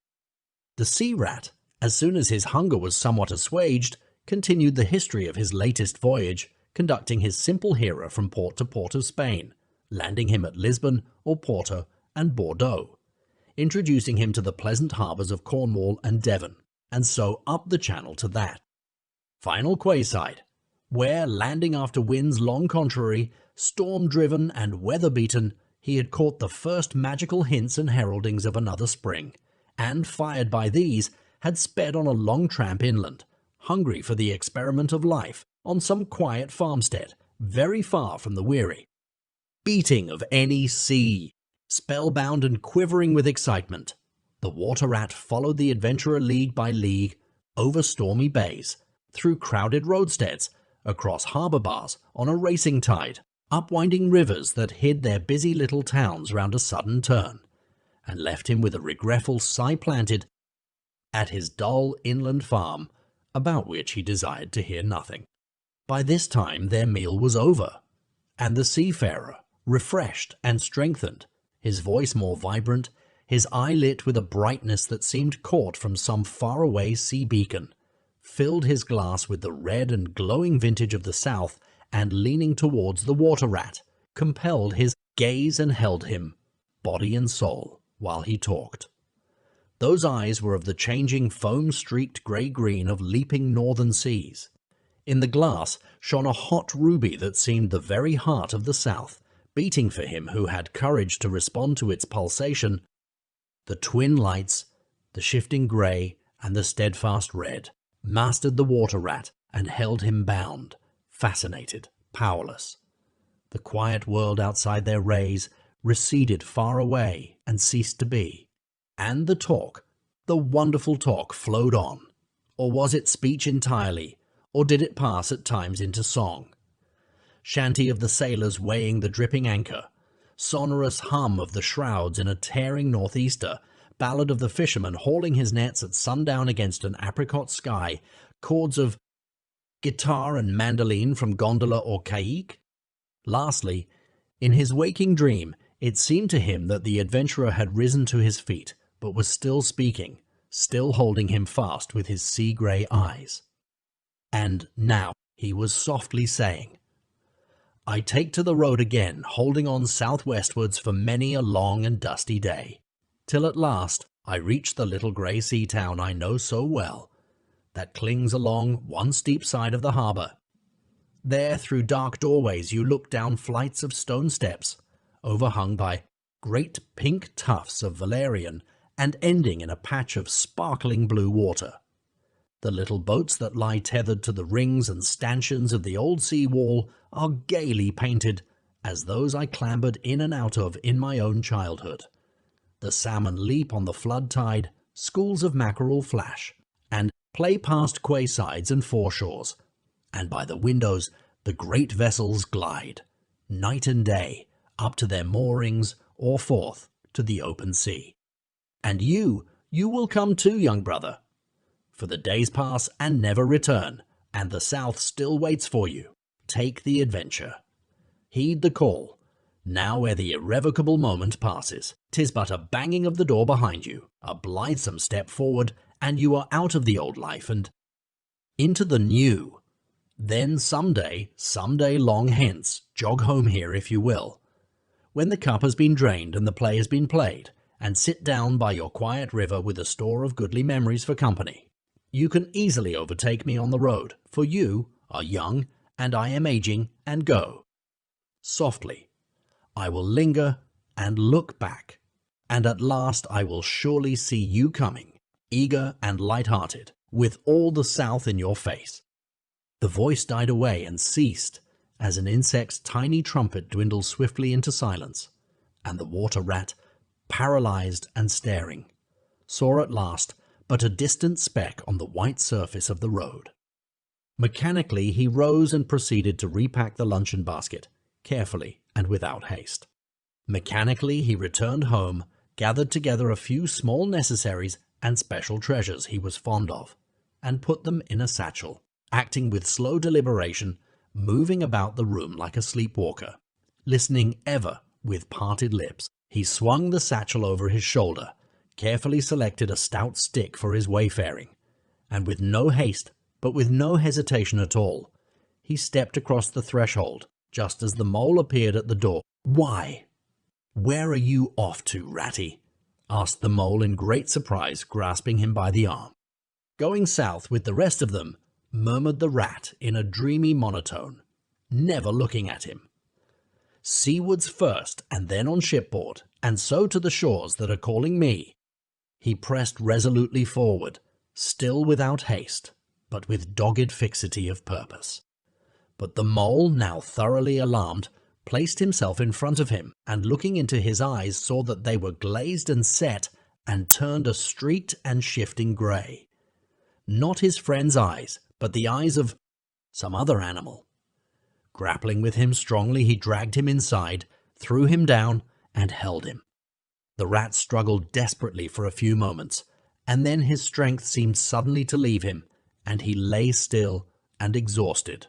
The sea rat, as soon as his hunger was somewhat assuaged, continued the history of his latest voyage, conducting his simple hearer from port to port of Spain, landing him at Lisbon, Oporto, and Bordeaux, introducing him to the pleasant harbours of Cornwall and Devon, and so up the channel to that final quayside, where, landing after winds long contrary, storm-driven and weather-beaten, he had caught the first magical hints and heraldings of another spring, and, fired by these, had sped on a long tramp inland, hungry for the experiment of life on some quiet farmstead, very far from the weary beating of any sea. Spellbound and quivering with excitement, the water rat followed the adventurer league by league, over stormy bays, through crowded roadsteads, across harbour bars on a racing tide, up winding rivers that hid their busy little towns round a sudden turn, and left him with a regretful sigh planted at his dull inland farm, about which he desired to hear nothing. By this time their meal was over, and the seafarer, refreshed and strengthened, his voice more vibrant, his eye lit with a brightness that seemed caught from some faraway sea beacon, filled his glass with the red and glowing vintage of the south, and leaning towards the water rat, compelled his gaze and held him, body and soul, while he talked. Those eyes were of the changing foam-streaked grey-green of leaping northern seas. In the glass shone a hot ruby that seemed the very heart of the south, beating for him who had courage to respond to its pulsation. The twin lights, the shifting grey and the steadfast red, mastered the water rat and held him bound, fascinated, powerless. The quiet world outside their rays receded far away and ceased to be, and the talk, the wonderful talk, flowed on. Or was it speech entirely, or did it pass at times into song? Chanty of the sailors weighing the dripping anchor, sonorous hum of the shrouds in a tearing northeaster, ballad of the fisherman hauling his nets at sundown against an apricot sky, chords of guitar and mandolin from gondola or caique. Lastly, in his waking dream, it seemed to him that the adventurer had risen to his feet, but was still speaking, still holding him fast with his sea-grey eyes. And now he was softly saying, "I take to the road again, holding on southwestwards for many a long and dusty day, till at last I reach the little grey sea town I know so well, that clings along one steep side of the harbour. There, through dark doorways, you look down flights of stone steps, overhung by great pink tufts of valerian, and ending in a patch of sparkling blue water. The little boats that lie tethered to the rings and stanchions of the old sea wall are gaily painted, as those I clambered in and out of in my own childhood. The salmon leap on the flood tide, schools of mackerel flash, and play past quaysides and foreshores, and by the windows the great vessels glide, night and day, up to their moorings or forth to the open sea. And you will come too, young brother, for the days pass and never return, and the south still waits for you. Take the adventure. Heed the call, now ere the irrevocable moment passes. 'Tis but a banging of the door behind you, a blithesome step forward, and you are out of the old life, and into the new. Then someday long hence, jog home here if you will, when the cup has been drained and the play has been played, and sit down by your quiet river with a store of goodly memories for company. You can easily overtake me on the road, for you are young, and I am aging, and go. Softly, I will linger and look back, and at last I will surely see you coming, eager and light-hearted, with all the south in your face. The voice died away and ceased as an insect's tiny trumpet dwindled swiftly into silence, and the water rat, paralyzed and staring, saw at last but a distant speck on the white surface of the road. Mechanically he rose and proceeded to repack the luncheon basket, carefully and without haste. Mechanically he returned home, gathered together a few small necessaries and special treasures he was fond of, and put them in a satchel, acting with slow deliberation, moving about the room like a sleepwalker, listening ever with parted lips. He swung the satchel over his shoulder, carefully selected a stout stick for his wayfaring, and with no haste, but with no hesitation at all, he stepped across the threshold just as the mole appeared at the door. "Why, where are you off to, Ratty?" asked the mole in great surprise, grasping him by the arm. "Going south with the rest of them," murmured the rat in a dreamy monotone, never looking at him. "Seawards first, and then on shipboard, and so to the shores that are calling me." He pressed resolutely forward, still without haste, but with dogged fixity of purpose. But the mole, now thoroughly alarmed, placed himself in front of him, and looking into his eyes saw that they were glazed and set, and turned a streaked and shifting grey. Not his friend's eyes, but the eyes of some other animal. Grappling with him strongly, he dragged him inside, threw him down, and held him. The rat struggled desperately for a few moments, and then his strength seemed suddenly to leave him, and he lay still and exhausted,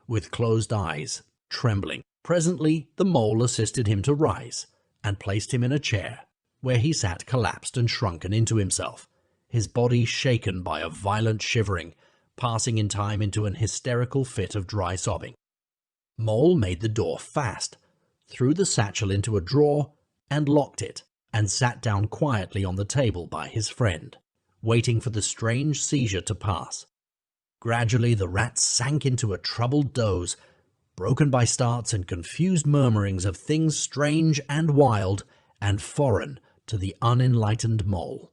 with closed eyes, trembling. Presently the mole assisted him to rise, and placed him in a chair, where he sat collapsed and shrunken into himself, his body shaken by a violent shivering, passing in time into an hysterical fit of dry sobbing. Mole made the door fast, threw the satchel into a drawer, and locked it, and sat down quietly on the table by his friend, waiting for the strange seizure to pass. Gradually the rat sank into a troubled doze, broken by starts and confused murmurings of things strange and wild and foreign to the unenlightened mole.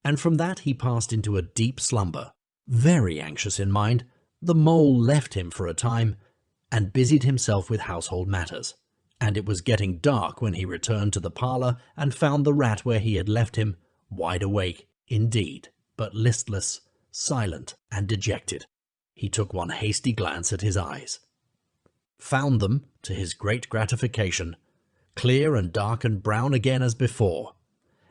And from that he passed into a deep slumber. Very anxious in mind, the mole left him for a time, and busied himself with household matters, and it was getting dark when he returned to the parlour and found the rat where he had left him, wide awake, indeed, but listless, silent, and dejected. He took one hasty glance at his eyes, found them, to his great gratification, clear and dark and brown again as before,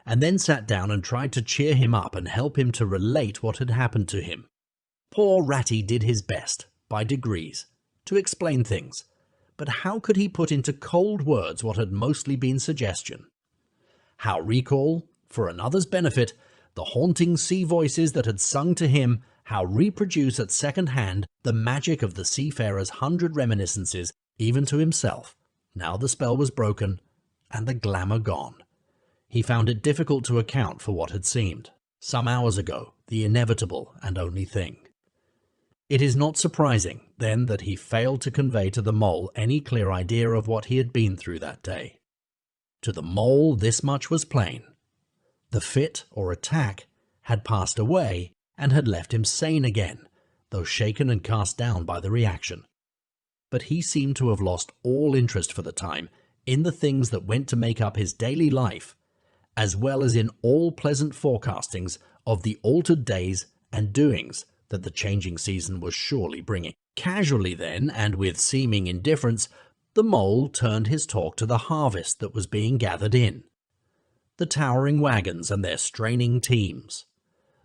and then sat down and tried to cheer him up and help him to relate what had happened to him. Poor Ratty did his best, by degrees, to explain things, but how could he put into cold words what had mostly been suggestion? How recall, for another's benefit, the haunting sea voices that had sung to him? How reproduce at second hand the magic of the seafarer's 100 reminiscences, even to himself? Now the spell was broken, and the glamour gone. He found it difficult to account for what had seemed, some hours ago, the inevitable and only thing. It is not surprising, then, that he failed to convey to the mole any clear idea of what he had been through that day. To the mole this much was plain. The fit, or attack, had passed away and had left him sane again, though shaken and cast down by the reaction. But he seemed to have lost all interest for the time in the things that went to make up his daily life, as well as in all pleasant forecastings of the altered days and doings that the changing season was surely bringing. Casually then, and with seeming indifference, the mole turned his talk to the harvest that was being gathered in, the towering wagons and their straining teams,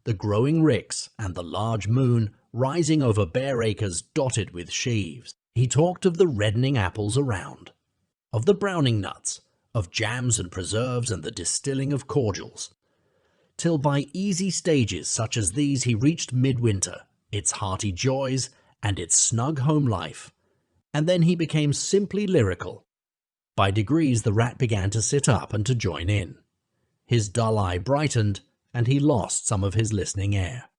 the growing ricks and the large moon rising over bare acres dotted with sheaves. He talked of the reddening apples around, of the browning nuts, of jams and preserves and the distilling of cordials, till by easy stages such as these he reached midwinter, its hearty joys, and its snug home life. And then he became simply lyrical. By degrees the rat began to sit up and to join in. His dull eye brightened, and he lost some of his listening air.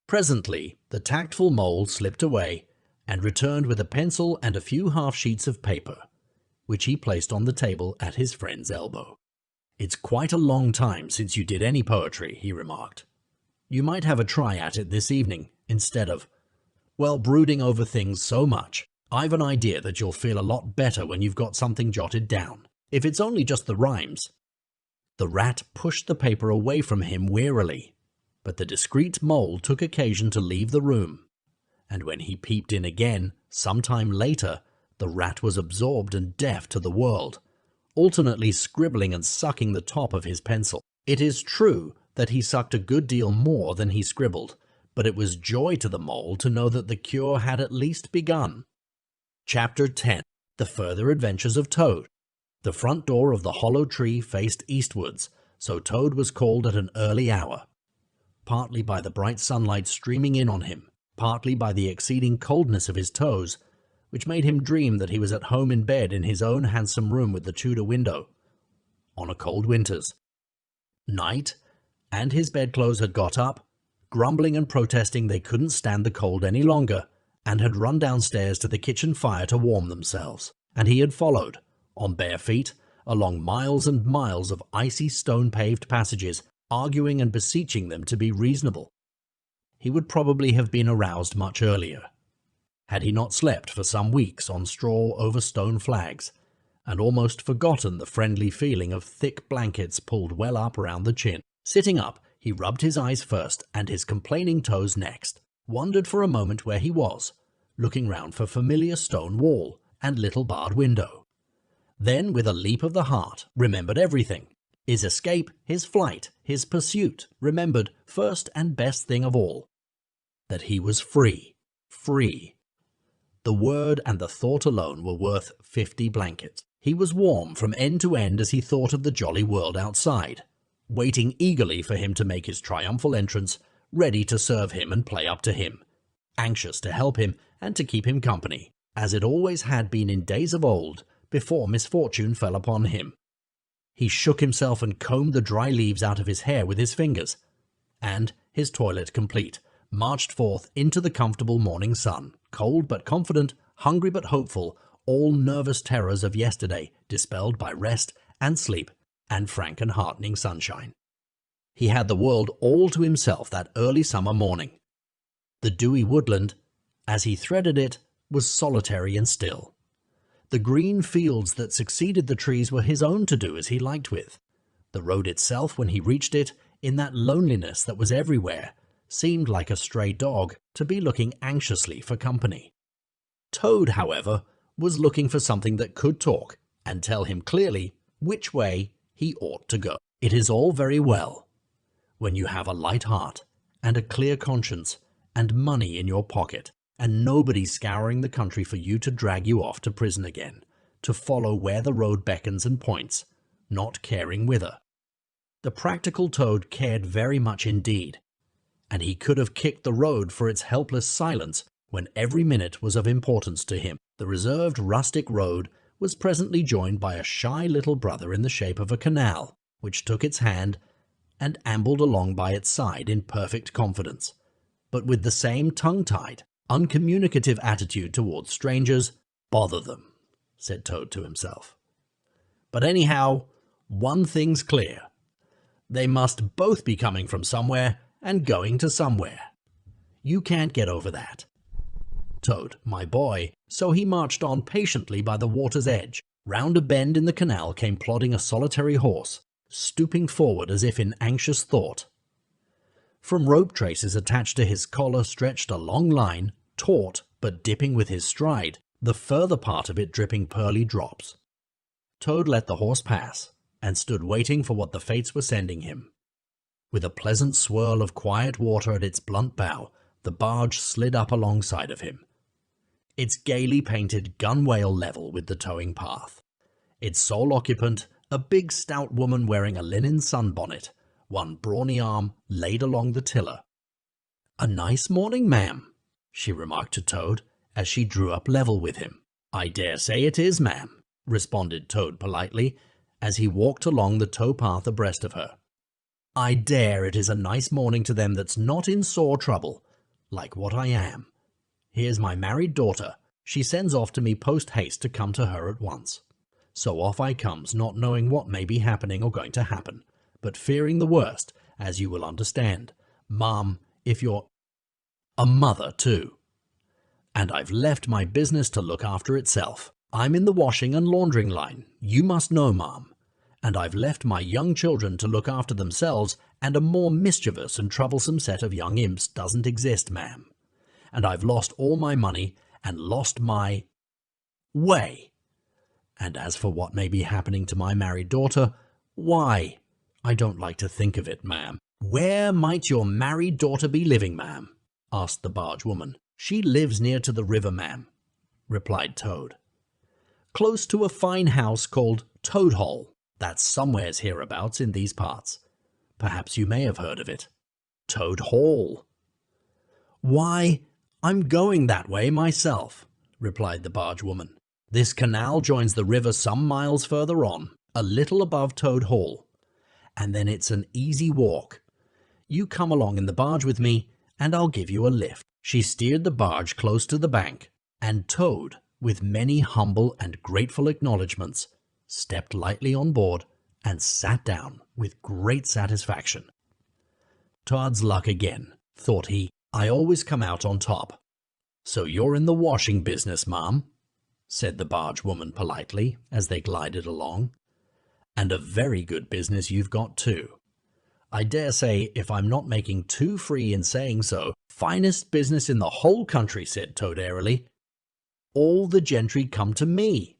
Presently the tactful mole slipped away and returned with a pencil and a few half-sheets of paper, which he placed on the table at his friend's elbow. "It's quite a long time since you did any poetry," he remarked. "You might have a try at it this evening, instead of, well, brooding over things so much. I've an idea that you'll feel a lot better when you've got something jotted down, if it's only just the rhymes." The rat pushed the paper away from him wearily, but the discreet mole took occasion to leave the room, and when he peeped in again, some time later, the rat was absorbed and deaf to the world, alternately scribbling and sucking the top of his pencil. It is true that he sucked a good deal more than he scribbled, but it was joy to the mole to know that the cure had at least begun. Chapter 10. The Further Adventures of Toad. The front door of the hollow tree faced eastwards, so Toad was called at an early hour, partly by the bright sunlight streaming in on him, partly by the exceeding coldness of his toes, which made him dream that he was at home in bed in his own handsome room with the Tudor window, on a cold winter's night, and his bedclothes had got up, grumbling and protesting they couldn't stand the cold any longer, and had run downstairs to the kitchen fire to warm themselves, and he had followed, on bare feet, along miles and miles of icy stone-paved passages, arguing and beseeching them to be reasonable. He would probably have been aroused much earlier, had he not slept for some weeks on straw over stone flags, and almost forgotten the friendly feeling of thick blankets pulled well up round the chin. Sitting up, he rubbed his eyes first and his complaining toes next, wondered for a moment where he was, looking round for familiar stone wall and little barred window. Then, with a leap of the heart, remembered everything. His escape, his flight, his pursuit, remembered, first and best thing of all, that he was free. Free. The word and the thought alone were worth 50 blankets. He was warm from end to end as he thought of the jolly world outside, waiting eagerly for him to make his triumphal entrance, ready to serve him and play up to him, anxious to help him and to keep him company, as it always had been in days of old, before misfortune fell upon him. He shook himself and combed the dry leaves out of his hair with his fingers, and, his toilet complete, marched forth into the comfortable morning sun, cold but confident, hungry but hopeful, all nervous terrors of yesterday dispelled by rest and sleep and frank and heartening sunshine. He had the world all to himself that early summer morning. The dewy woodland, as he threaded it, was solitary and still. The green fields that succeeded the trees were his own to do as he liked with. The road itself, when he reached it, in that loneliness that was everywhere, seemed like a stray dog to be looking anxiously for company. Toad, however, was looking for something that could talk and tell him clearly which way he ought to go. It is all very well when you have a light heart and a clear conscience and money in your pocket, and nobody scouring the country for you to drag you off to prison again, to follow where the road beckons and points, not caring whither. The practical Toad cared very much indeed, and he could have kicked the road for its helpless silence when every minute was of importance to him. The reserved rustic road was presently joined by a shy little brother in the shape of a canal, which took its hand and ambled along by its side in perfect confidence, but with the same tongue-tied, uncommunicative attitude towards strangers. "Bother them," said Toad to himself. "But anyhow, one thing's clear. They must both be coming from somewhere and going to somewhere. You can't get over that, Toad, my boy." So he marched on patiently by the water's edge. Round a bend in the canal came plodding a solitary horse, stooping forward as if in anxious thought. From rope traces attached to his collar stretched a long line, taut but dipping with his stride, the further part of it dripping pearly drops. Toad let the horse pass, and stood waiting for what the fates were sending him. With a pleasant swirl of quiet water at its blunt bow, the barge slid up alongside of him, its gaily painted gunwale level with the towing path. Its sole occupant, a big stout woman wearing a linen sunbonnet, one brawny arm laid along the tiller. "A nice morning, ma'am," she remarked to Toad as she drew up level with him. "I dare say it is, ma'am," responded Toad politely as he walked along the towpath abreast of her. "I dare it is a nice morning to them that's not in sore trouble, like what I am. Here's my married daughter. She sends off to me post-haste to come to her at once. So off I comes, not knowing what may be happening or going to happen, but fearing the worst, as you will understand, ma'am, if you're a mother too. And I've left my business to look after itself. I'm in the washing and laundering line, you must know, ma'am. And I've left my young children to look after themselves, and a more mischievous and troublesome set of young imps doesn't exist, ma'am. And I've lost all my money and lost my way. And as for what may be happening to my married daughter, why, I don't like to think of it, ma'am." "Where might your married daughter be living, ma'am?" asked the barge woman. "She lives near to the river, ma'am," replied Toad. "Close to a fine house called Toad Hall. That's somewheres hereabouts in these parts. Perhaps you may have heard of it. Toad Hall." "Why, I'm going that way myself," replied the barge woman. "This canal joins the river some miles further on, a little above Toad Hall, and then it's an easy walk. You come along in the barge with me, and I'll give you a lift." She steered the barge close to the bank, and Toad, with many humble and grateful acknowledgments, stepped lightly on board and sat down with great satisfaction. "Todd's luck again," thought he. "I always come out on top." "So you're in the washing business, ma'am?" said the barge woman politely as they glided along. "And a very good business you've got too. I dare say, if I'm not making too free in saying so, finest business in the whole country," said Toad airily. "All the gentry come to me.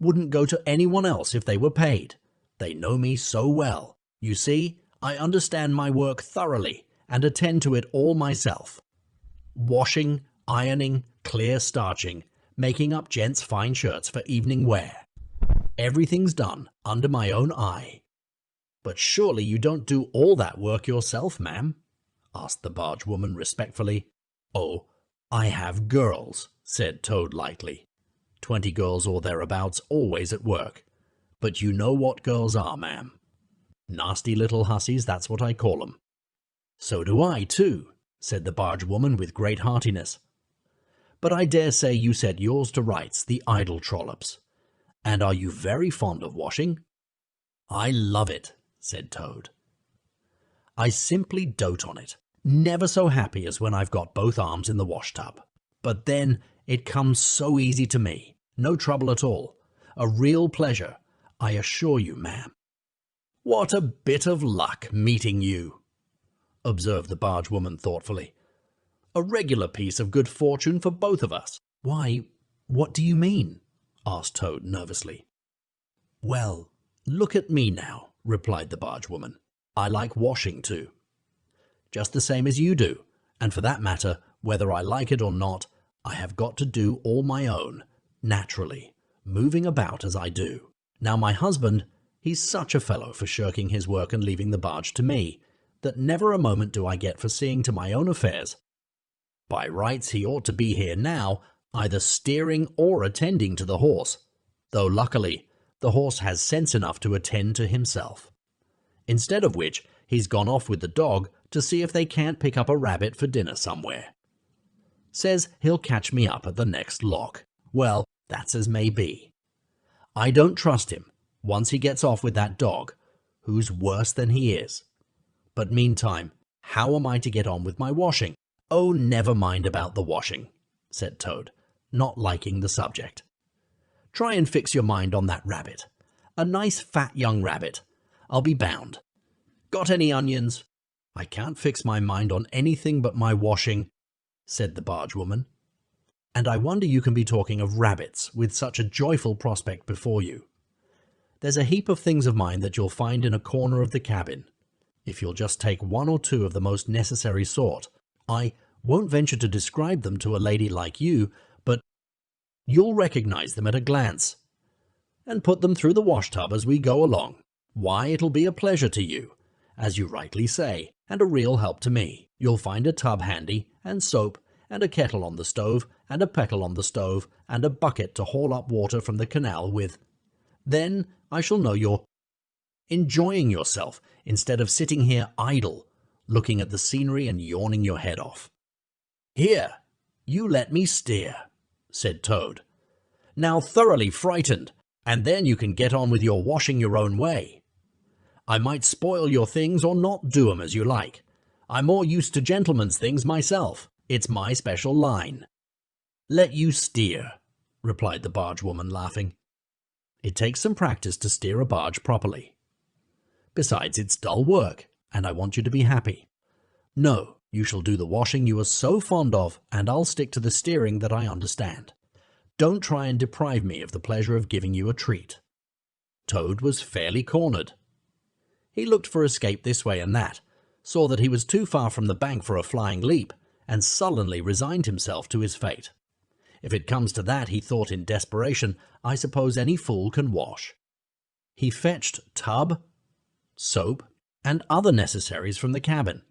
Wouldn't go to anyone else if they were paid. They know me so well. You see, I understand my work thoroughly and attend to it all myself. Washing, ironing, clear starching, making up gents' fine shirts for evening wear. Everything's done under my own eye." "But surely you don't do all that work yourself, ma'am?" asked the barge woman respectfully. "Oh, I have girls," said Toad lightly. 20 girls or thereabouts always at work. But you know what girls are, ma'am. Nasty little hussies, that's what I call 'em." "So do I, too," said the barge woman with great heartiness. "But I dare say you set yours to rights, the idle trollops. And are you very fond of washing?" "I love it," said Toad. "I simply dote on it. Never so happy as when I've got both arms in the washtub. But then it comes so easy to me. No trouble at all. A real pleasure, I assure you, ma'am." "What a bit of luck meeting you," observed the barge woman thoughtfully. "A regular piece of good fortune for both of us." "Why, what do you mean?" asked Toad nervously. "Well, look at me now," replied the barge woman. "I like washing too, just the same as you do, and for that matter, whether I like it or not, I have got to do all my own, naturally, moving about as I do. Now my husband, he's such a fellow for shirking his work and leaving the barge to me, that never a moment do I get for seeing to my own affairs. By rights he ought to be here now, either steering or attending to the horse, though luckily the horse has sense enough to attend to himself. Instead of which, he's gone off with the dog to see if they can't pick up a rabbit for dinner somewhere. Says he'll catch me up at the next lock. Well, that's as may be. I don't trust him, once he gets off with that dog, who's worse than he is. But meantime, how am I to get on with my washing?" "Oh, never mind about the washing," said Toad, not liking the subject. "Try and fix your mind on that rabbit. A nice fat young rabbit, I'll be bound. Got any onions?" "I can't fix my mind on anything but my washing," said the barge woman. "And I wonder you can be talking of rabbits with such a joyful prospect before you. There's a heap of things of mine that you'll find in a corner of the cabin. If you'll just take one or two of the most necessary sort, I won't venture to describe them to a lady like you, but you'll recognize them at a glance, and put them through the washtub as we go along. Why, it'll be a pleasure to you, as you rightly say, and a real help to me. You'll find a tub handy, and soap, and a kettle on the stove, and a kettle on the stove, and a bucket to haul up water from the canal with. Then I shall know you're enjoying yourself instead of sitting here idle, looking at the scenery and yawning your head off." "Here, you let me steer," said Toad. "Now thoroughly frightened, and then you can get on with your washing your own way. I might spoil your things or not do 'em as you like. I'm more used to gentlemen's things myself. It's my special line." "Let you steer," replied the bargewoman, laughing. "It takes some practice to steer a barge properly. Besides, it's dull work, and I want you to be happy. No, you shall do the washing you are so fond of, and I'll stick to the steering that I understand. Don't try and deprive me of the pleasure of giving you a treat." Toad was fairly cornered. He looked for escape this way and that, saw that he was too far from the bank for a flying leap, and sullenly resigned himself to his fate. If it comes to that, he thought in desperation, I suppose any fool can wash. He fetched tub, soap, and other necessaries from the cabin,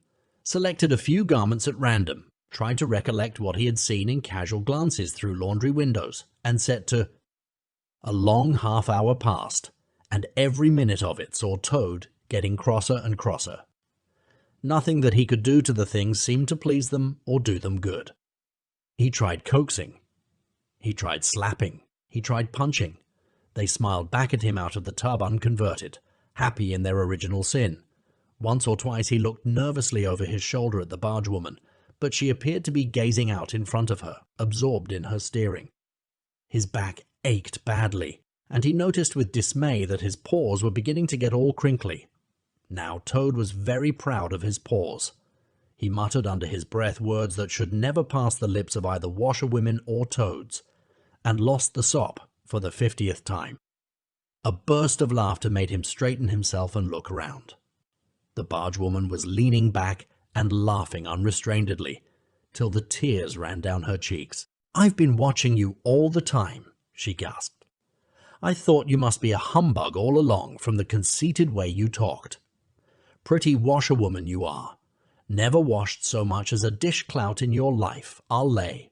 selected a few garments at random, tried to recollect what he had seen in casual glances through laundry windows, and set to. A long half-hour passed, and every minute of it saw Toad getting crosser and crosser. Nothing that he could do to the things seemed to please them or do them good. He tried coaxing. He tried slapping. He tried punching. They smiled back at him out of the tub unconverted, happy in their original sin. Once or twice he looked nervously over his shoulder at the bargewoman, but she appeared to be gazing out in front of her, absorbed in her steering. His back ached badly, and he noticed with dismay that his paws were beginning to get all crinkly. Now Toad was very proud of his paws. He muttered under his breath words that should never pass the lips of either washerwomen or toads, and lost the sop for the 50th time. A burst of laughter made him straighten himself and look round. The bargewoman was leaning back and laughing unrestrainedly, till the tears ran down her cheeks. "I've been watching you all the time," she gasped. "I thought you must be a humbug all along from the conceited way you talked. Pretty washerwoman you are. Never washed so much as a dish-clout in your life, I'll lay."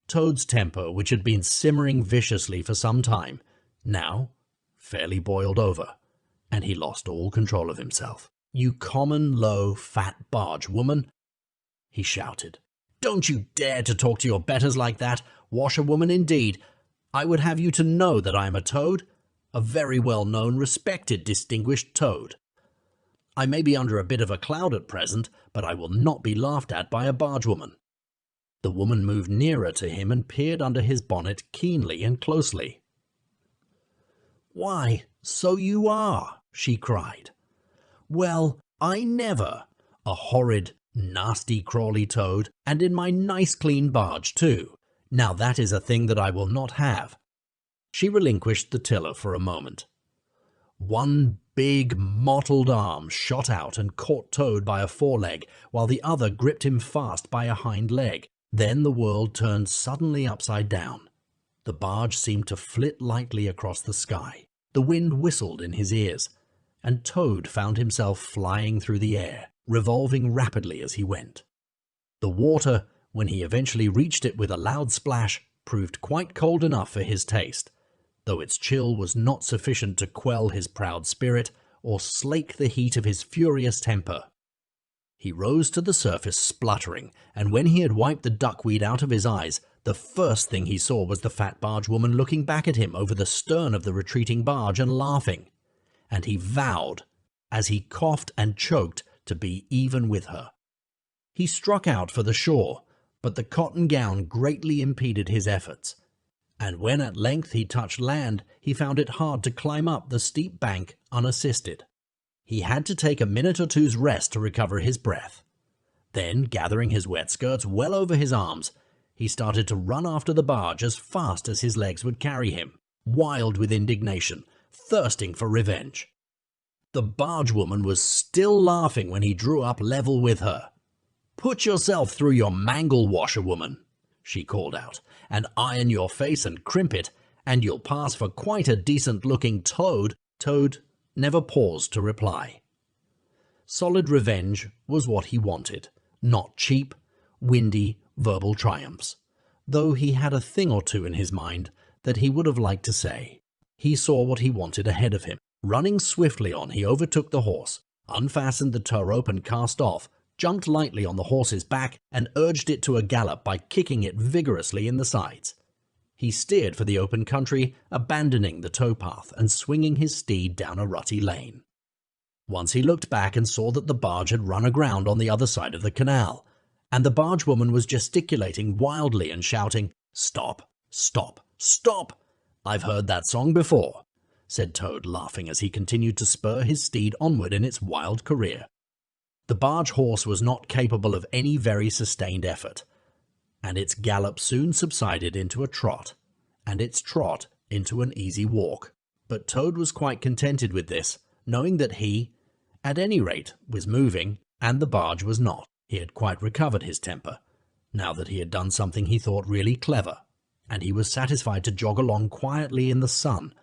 Toad's temper, which had been simmering viciously for some time, now fairly boiled over, and he lost all control of himself. "You common, low, fat bargewoman," he shouted. "Don't you dare to talk to your betters like that, washerwoman indeed. I would have you to know that I am a toad, a very well-known, respected, distinguished toad. I may be under a bit of a cloud at present, but I will not be laughed at by a bargewoman." The woman moved nearer to him and peered under his bonnet keenly and closely. "Why, so you are," she cried. "Well, I never! A horrid, nasty, crawly toad, and in my nice clean barge too. Now that is a thing that I will not have." She relinquished the tiller for a moment. One big, mottled arm shot out and caught Toad by a foreleg, while the other gripped him fast by a hind leg. Then the world turned suddenly upside down. The barge seemed to flit lightly across the sky. The wind whistled in his ears, and Toad found himself flying through the air, revolving rapidly as he went. The water, when he eventually reached it with a loud splash, proved quite cold enough for his taste, though its chill was not sufficient to quell his proud spirit or slake the heat of his furious temper. He rose to the surface spluttering, and when he had wiped the duckweed out of his eyes, the first thing he saw was the fat bargewoman looking back at him over the stern of the retreating barge and laughing, and he vowed, as he coughed and choked, to be even with her. He struck out for the shore, but the cotton gown greatly impeded his efforts, and when at length he touched land, he found it hard to climb up the steep bank unassisted. He had to take a minute or two's rest to recover his breath. Then, gathering his wet skirts well over his arms, he started to run after the barge as fast as his legs would carry him, wild with indignation, thirsting for revenge. The bargewoman was still laughing when he drew up level with her. "Put yourself through your mangle, washerwoman," she called out, "and iron your face and crimp it, and you'll pass for quite a decent-looking toad." Toad never paused to reply. Solid revenge was what he wanted, not cheap, windy, verbal triumphs, though he had a thing or two in his mind that he would have liked to say. He saw what he wanted ahead of him. Running swiftly on, he overtook the horse, unfastened the tow rope and cast off, jumped lightly on the horse's back and urged it to a gallop by kicking it vigorously in the sides. He steered for the open country, abandoning the towpath and swinging his steed down a rutty lane. Once he looked back and saw that the barge had run aground on the other side of the canal, and the bargewoman was gesticulating wildly and shouting, "Stop! Stop! Stop! I've heard that song before," said Toad, laughing as he continued to spur his steed onward in its wild career. The barge horse was not capable of any very sustained effort, and its gallop soon subsided into a trot, and its trot into an easy walk. But Toad was quite contented with this, knowing that he, at any rate, was moving, and the barge was not. He had quite recovered his temper, now that he had done something he thought really clever, and he was satisfied to jog along quietly in the sun,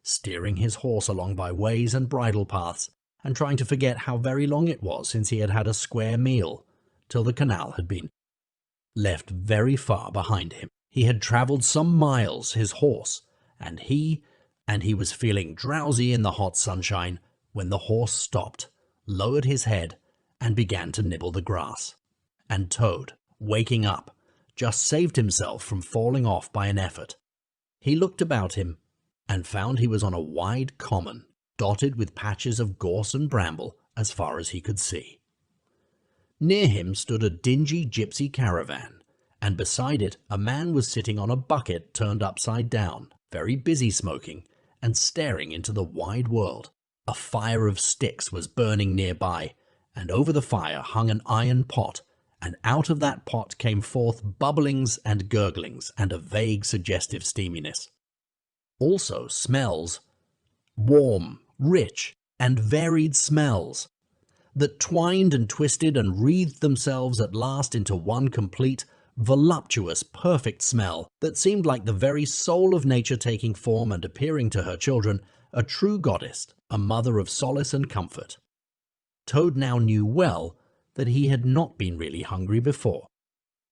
steering his horse along by ways and bridle paths, and trying to forget how very long it was since he had had a square meal, till the canal had been left very far behind him. He had travelled some miles, his horse, and he was feeling drowsy in the hot sunshine when the horse stopped, lowered his head, and began to nibble the grass. And Toad, waking up, just saved himself from falling off by an effort. He looked about him and found he was on a wide common, dotted with patches of gorse and bramble as far as he could see. Near him stood a dingy gypsy caravan, and beside it a man was sitting on a bucket turned upside down, very busy smoking and staring into the wide world. A fire of sticks was burning nearby, and over the fire hung an iron pot, and out of that pot came forth bubblings and gurglings and a vague suggestive steaminess. Also smells, warm, rich, and varied smells, that twined and twisted and wreathed themselves at last into one complete, voluptuous, perfect smell that seemed like the very soul of nature taking form and appearing to her children, a true goddess, a mother of solace and comfort. Toad now knew well that he had not been really hungry before.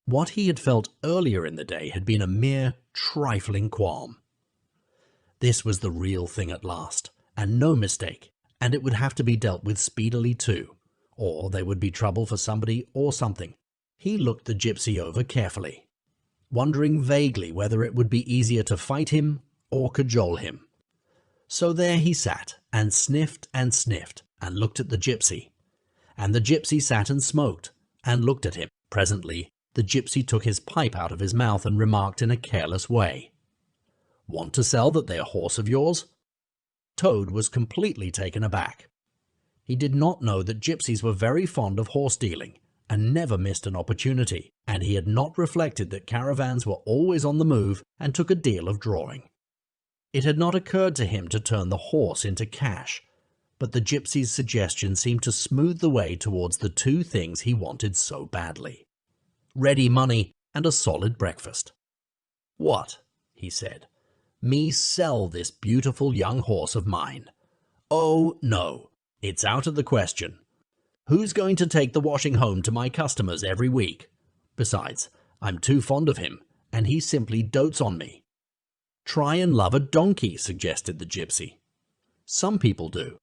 What he had felt earlier in the day had been a mere trifling qualm. This was the real thing at last, and no mistake, and it would have to be dealt with speedily too, or there would be trouble for somebody or something. He looked the gypsy over carefully, wondering vaguely whether it would be easier to fight him or cajole him. So there he sat and sniffed and looked at the gypsy. And the gypsy sat and smoked and looked at him. Presently, the gypsy took his pipe out of his mouth and remarked in a careless way, "Want to sell that there horse of yours?" Toad was completely taken aback. He did not know that gypsies were very fond of horse dealing and never missed an opportunity, and he had not reflected that caravans were always on the move and took a deal of drawing. It had not occurred to him to turn the horse into cash, but the gypsy's suggestion seemed to smooth the way towards the two things he wanted so badly: ready money and a solid breakfast. "What?" he said. "Me sell this beautiful young horse of mine? Oh, no, it's out of the question. Who's going to take the washing home to my customers every week? Besides, I'm too fond of him, and he simply dotes on me." "Try and love a donkey," suggested the gypsy. "Some people do.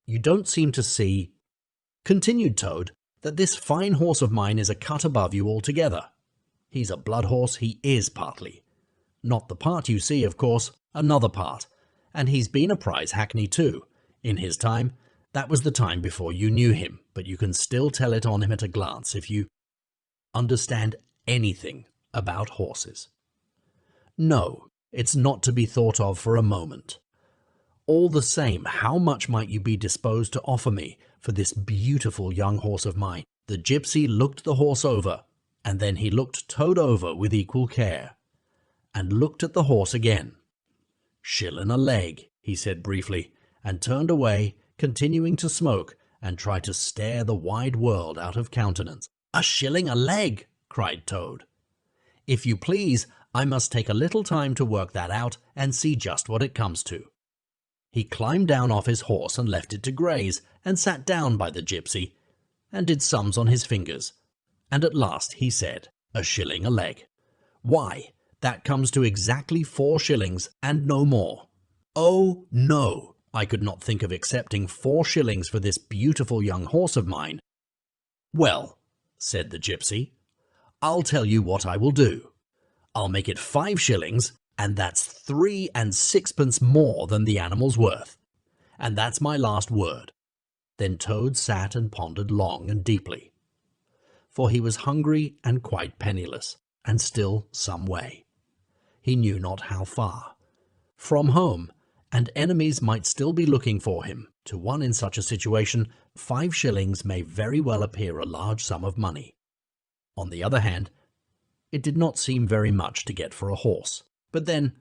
You don't seem to see," continued Toad, "that this fine horse of mine is a cut above you altogether. He's a blood horse, he is partly. Not the part you see, of course, another part. And he's been a prize hackney too. In his time, that was the time before you knew him, but you can still tell it on him at a glance if you understand anything about horses. No, it's not to be thought of for a moment. All the same, how much might you be disposed to offer me for this beautiful young horse of mine?" The gypsy looked the horse over, and then he looked Toad over with equal care, and looked at the horse again. "Shillin' a leg," he said briefly, and turned away, continuing to smoke and try to stare the wide world out of countenance. "A shilling a leg!" cried Toad. "If you please, I must take a little time to work that out and see just what it comes to." He climbed down off his horse and left it to graze, and sat down by the gypsy, and did sums on his fingers, and at last he said, "A shilling a leg. Why, that comes to exactly 4 shillings, and no more. Oh, no, I could not think of accepting 4 shillings for this beautiful young horse of mine." "Well," said the gypsy, "I'll tell you what I will do. I'll make it 5 shillings, and that's 3 and 6pence more than the animal's worth. And that's my last word." Then Toad sat and pondered long and deeply, for he was hungry and quite penniless, and still some way, he knew not how far, from home, and enemies might still be looking for him. To one in such a situation, 5 shillings may very well appear a large sum of money. On the other hand, it did not seem very much to get for a horse. But then,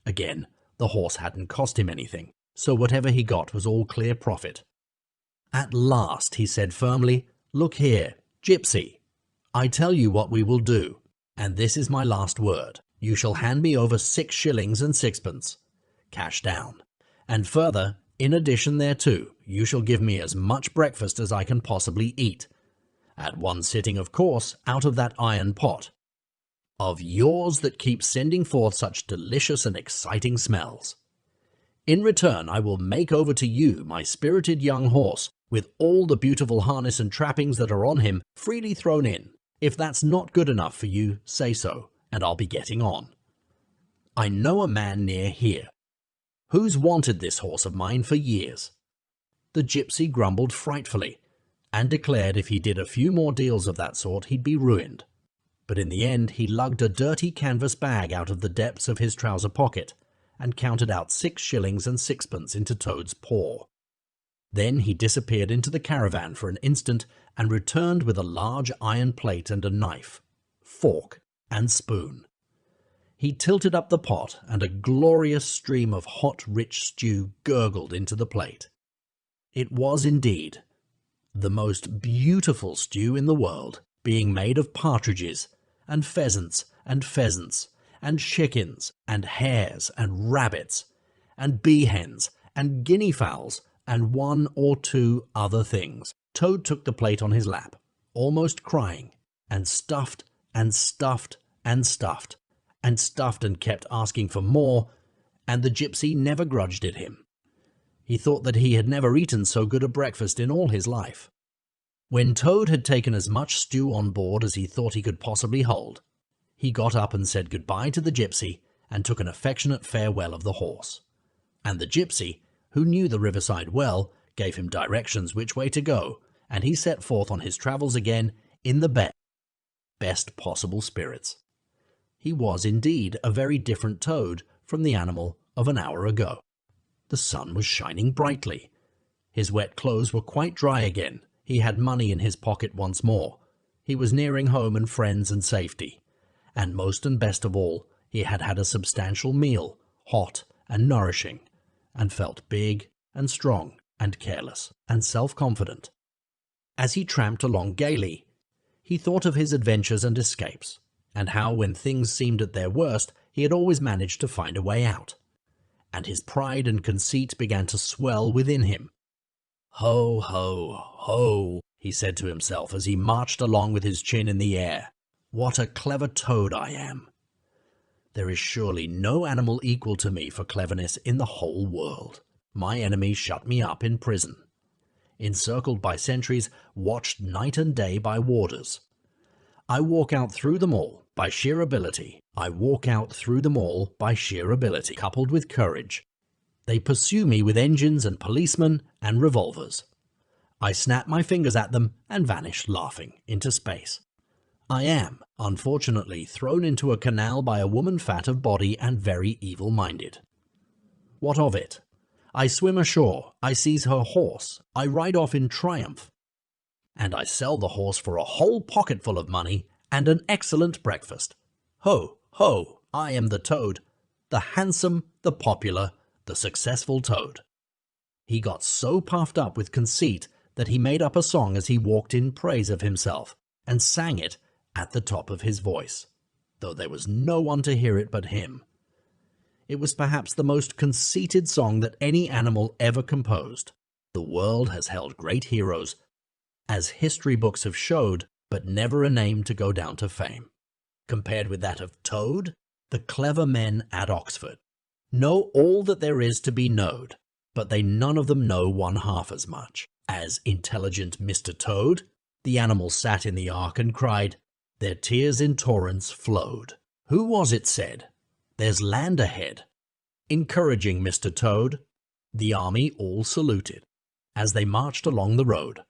again, the horse hadn't cost him anything, so whatever he got was all clear profit. At last he said firmly, "Look here, gypsy, I tell you what we will do, and this is my last word. You shall hand me over 6 shillings and 6pence, cash down, and further, in addition thereto, you shall give me as much breakfast as I can possibly eat, at one sitting, of course, out of that iron pot of yours that keeps sending forth such delicious and exciting smells. In return, I will make over to you my spirited young horse, with all the beautiful harness and trappings that are on him freely thrown in. If that's not good enough for you, say so, and I'll be getting on. I know a man near here who's wanted this horse of mine for years." The gypsy grumbled frightfully, and declared if he did a few more deals of that sort he'd be ruined. But in the end he lugged a dirty canvas bag out of the depths of his trouser pocket, and counted out 6 shillings and 6pence into Toad's paw. Then he disappeared into the caravan for an instant, and returned with a large iron plate and a knife, fork, and spoon. He tilted up the pot, and a glorious stream of hot, rich stew gurgled into the plate. It was indeed the most beautiful stew in the world, being made of partridges, and pheasants, and chickens, and hares, and rabbits, and bee-hens, and guinea fowls, and 1 or 2 other things. Toad took the plate on his lap, almost crying, and stuffed, and stuffed, and stuffed, and stuffed, and kept asking for more, and the gypsy never grudged it him. He thought that he had never eaten so good a breakfast in all his life. When Toad had taken as much stew on board as he thought he could possibly hold, he got up and said goodbye to the gypsy, and took an affectionate farewell of the horse. And the gypsy, who knew the riverside well, gave him directions which way to go, and he set forth on his travels again in the best possible spirits. He was indeed a very different Toad from the animal of an hour ago. The sun was shining brightly. His wet clothes were quite dry again. He had money in his pocket once more. He was nearing home and friends and safety. And most and best of all, he had had a substantial meal, hot and nourishing, and felt big and strong and careless and self-confident. As he tramped along gaily, he thought of his adventures and escapes, and how when things seemed at their worst, he had always managed to find a way out. And his pride and conceit began to swell within him. "Ho, ho, ho," he said to himself as he marched along with his chin in the air. "What a clever Toad I am! There is surely no animal equal to me for cleverness in the whole world. My enemies shut me up in prison, encircled by sentries, watched night and day by warders. I walk out through them all by sheer ability. I walk out through them all by sheer ability, coupled with courage. They pursue me with engines and policemen and revolvers. I snap my fingers at them and vanish laughing into space. I am, unfortunately, thrown into a canal by a woman fat of body and very evil-minded. What of it? I swim ashore, I seize her horse, I ride off in triumph, and I sell the horse for a whole pocketful of money and an excellent breakfast. Ho, ho, I am the Toad, the handsome, the popular, the successful Toad." He got so puffed up with conceit that he made up a song as he walked in praise of himself, and sang it at the top of his voice, though there was no one to hear it but him. It was perhaps the most conceited song that any animal ever composed. The world has held great heroes, as history books have showed, but never a name to go down to fame. Compared with that of Toad, the clever men at Oxford know all that there is to be knowed, but they none of them know one half as much. As intelligent Mr. Toad, the animals sat in the ark and cried, their tears in torrents flowed. Who was it said, there's land ahead? Encouraging Mr. Toad, the army all saluted as they marched along the road.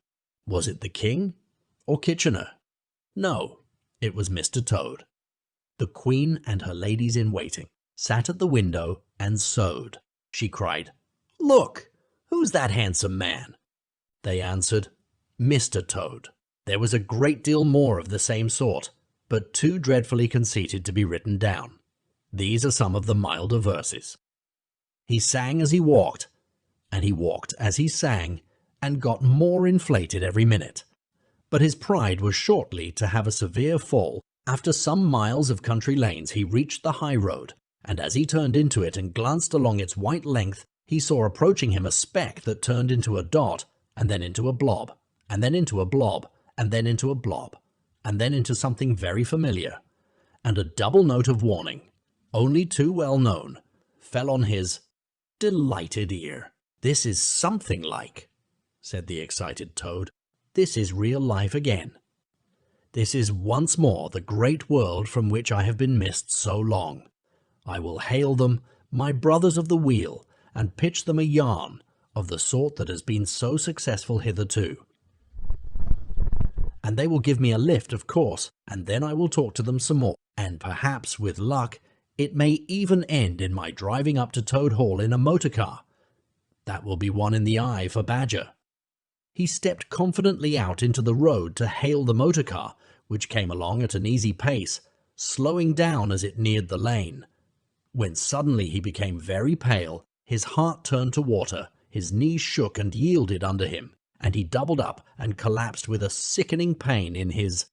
Was it the king or Kitchener? No, it was Mr. Toad. The queen and her ladies in waiting sat at the window and sewed. She cried, look, who's that handsome man? They answered, Mr. Toad. There was a great deal more of the same sort, but too dreadfully conceited to be written down. These are some of the milder verses. He sang as he walked, and he walked as he sang, and got more inflated every minute. But his pride was shortly to have a severe fall. After some miles of country lanes he reached the high road, and as he turned into it and glanced along its white length, he saw approaching him a speck that turned into a dot, and then into a blob, and then into a blob, and then into a blob, and then into something very familiar, and a double note of warning, only too well known, fell on his delighted ear. This is something like, said the excited Toad. This is real life again. This is once more the great world from which I have been missed so long. I will hail them, my brothers of the wheel, and pitch them a yarn of the sort that has been so successful hitherto. And they will give me a lift, of course, and then I will talk to them some more, and perhaps, with luck, it may even end in my driving up to Toad Hall in a motor car. That will be one in the eye for Badger. He stepped confidently out into the road to hail the motor car, which came along at an easy pace, slowing down as it neared the lane, when suddenly he became very pale, his heart turned to water, his knees shook and yielded under him, and he doubled up and collapsed with a sickening pain in his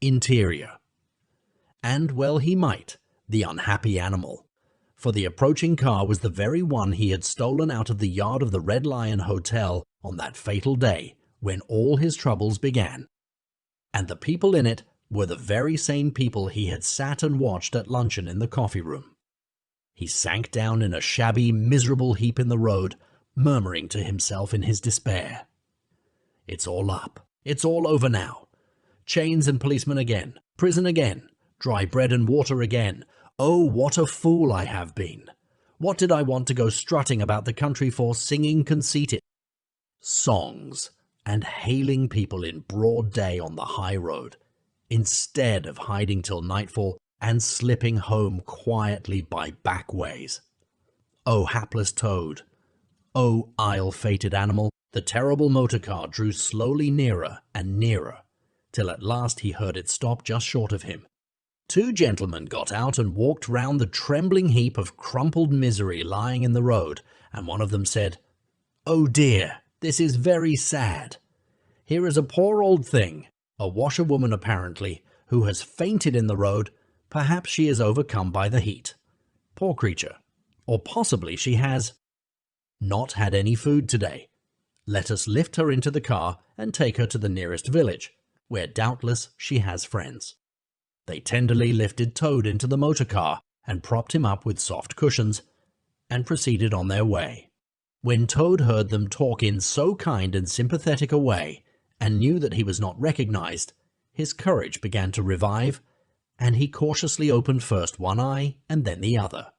interior. And well he might, the unhappy animal, for the approaching car was the very one he had stolen out of the yard of the Red Lion Hotel on that fatal day when all his troubles began. And the people in it were the very same people he had sat and watched at luncheon in the coffee room. He sank down in a shabby, miserable heap in the road, murmuring to himself in his despair, "It's all up. It's all over now. Chains and policemen again. Prison again. Dry bread and water again. Oh, what a fool I have been. What did I want to go strutting about the country for, singing conceited songs and hailing people in broad day on the high road, instead of hiding till nightfall and slipping home quietly by back ways? Oh, hapless Toad! Oh, ill-fated animal! The terrible motor car drew slowly nearer and nearer, till at last he heard it stop just short of him. Two gentlemen got out and walked round the trembling heap of crumpled misery lying in the road, and one of them said, "Oh dear, this is very sad. Here is a poor old thing, a washerwoman apparently, who has fainted in the road. Perhaps she is overcome by the heat. Poor creature. Or possibly she has not had any food today. Let us lift her into the car and take her to the nearest village, where doubtless she has friends." They tenderly lifted Toad into the motor car and propped him up with soft cushions, and proceeded on their way. When Toad heard them talk in so kind and sympathetic a way, and knew that he was not recognized, his courage began to revive, and he cautiously opened first one eye and then the other.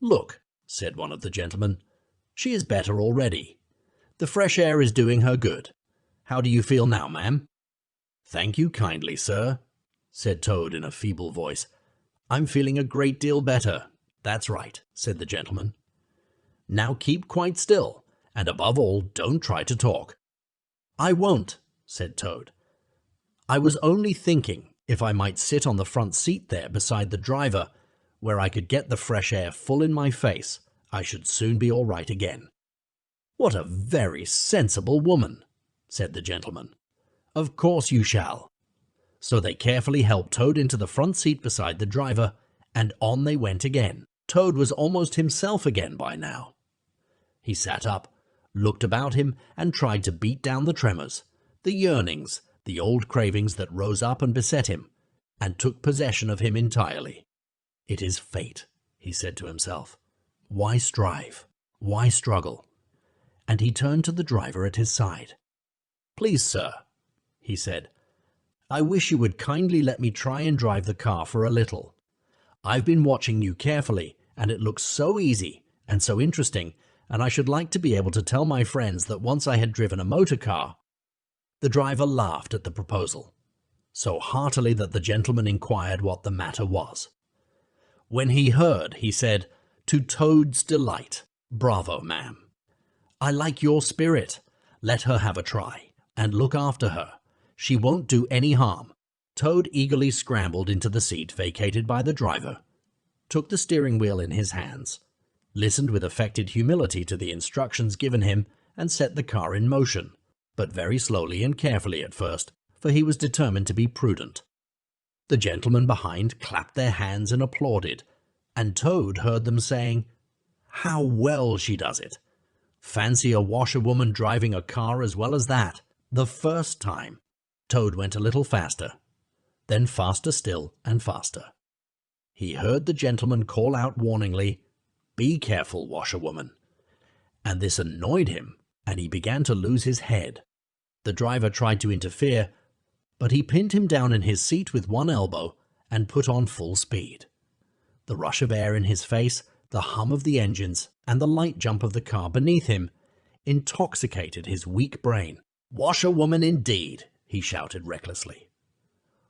"Look," said one of the gentlemen, "she is better already. The fresh air is doing her good. How do you feel now, ma'am?" "Thank you kindly, sir," said Toad in a feeble voice. "I'm feeling a great deal better." "That's right," said the gentleman. "Now keep quite still, and above all, don't try to talk." "I won't," said Toad. "I was only thinking if I might sit on the front seat there beside the driver, where I could get the fresh air full in my face, I should soon be all right again." "What a very sensible woman," said the gentleman. "Of course you shall." So they carefully helped Toad into the front seat beside the driver, and on they went again, Toad was almost himself again by now. He sat up, looked about him, and tried to beat down the tremors, the yearnings, the old cravings that rose up and beset him, and took possession of him entirely. "It is fate," he said to himself. "Why strive? Why struggle?" And he turned to the driver at his side. "Please, sir," he said, "I wish you would kindly let me try and drive the car for a little. I've been watching you carefully, and it looks so easy and so interesting, and I should like to be able to tell my friends that once I had driven a motor car." The driver laughed at the proposal, so heartily that the gentleman inquired what the matter was. When he heard, he said, "To Toad's delight. Bravo, ma'am. I like your spirit. Let her have a try, and look after her. She won't do any harm." Toad eagerly scrambled into the seat vacated by the driver, took the steering wheel in his hands, listened with affected humility to the instructions given him, and set the car in motion, but very slowly and carefully at first, for he was determined to be prudent. The gentlemen behind clapped their hands and applauded, and Toad heard them saying, "How well she does it! Fancy a washerwoman driving a car as well as that, the first time." Toad went a little faster, then faster still and faster. He heard the gentleman call out warningly, "Be careful, washerwoman," and this annoyed him, and he began to lose his head. The driver tried to interfere, but he pinned him down in his seat with one elbow and put on full speed. The rush of air in his face, the hum of the engines, and the light jump of the car beneath him intoxicated his weak brain. "Washerwoman indeed!" he shouted recklessly.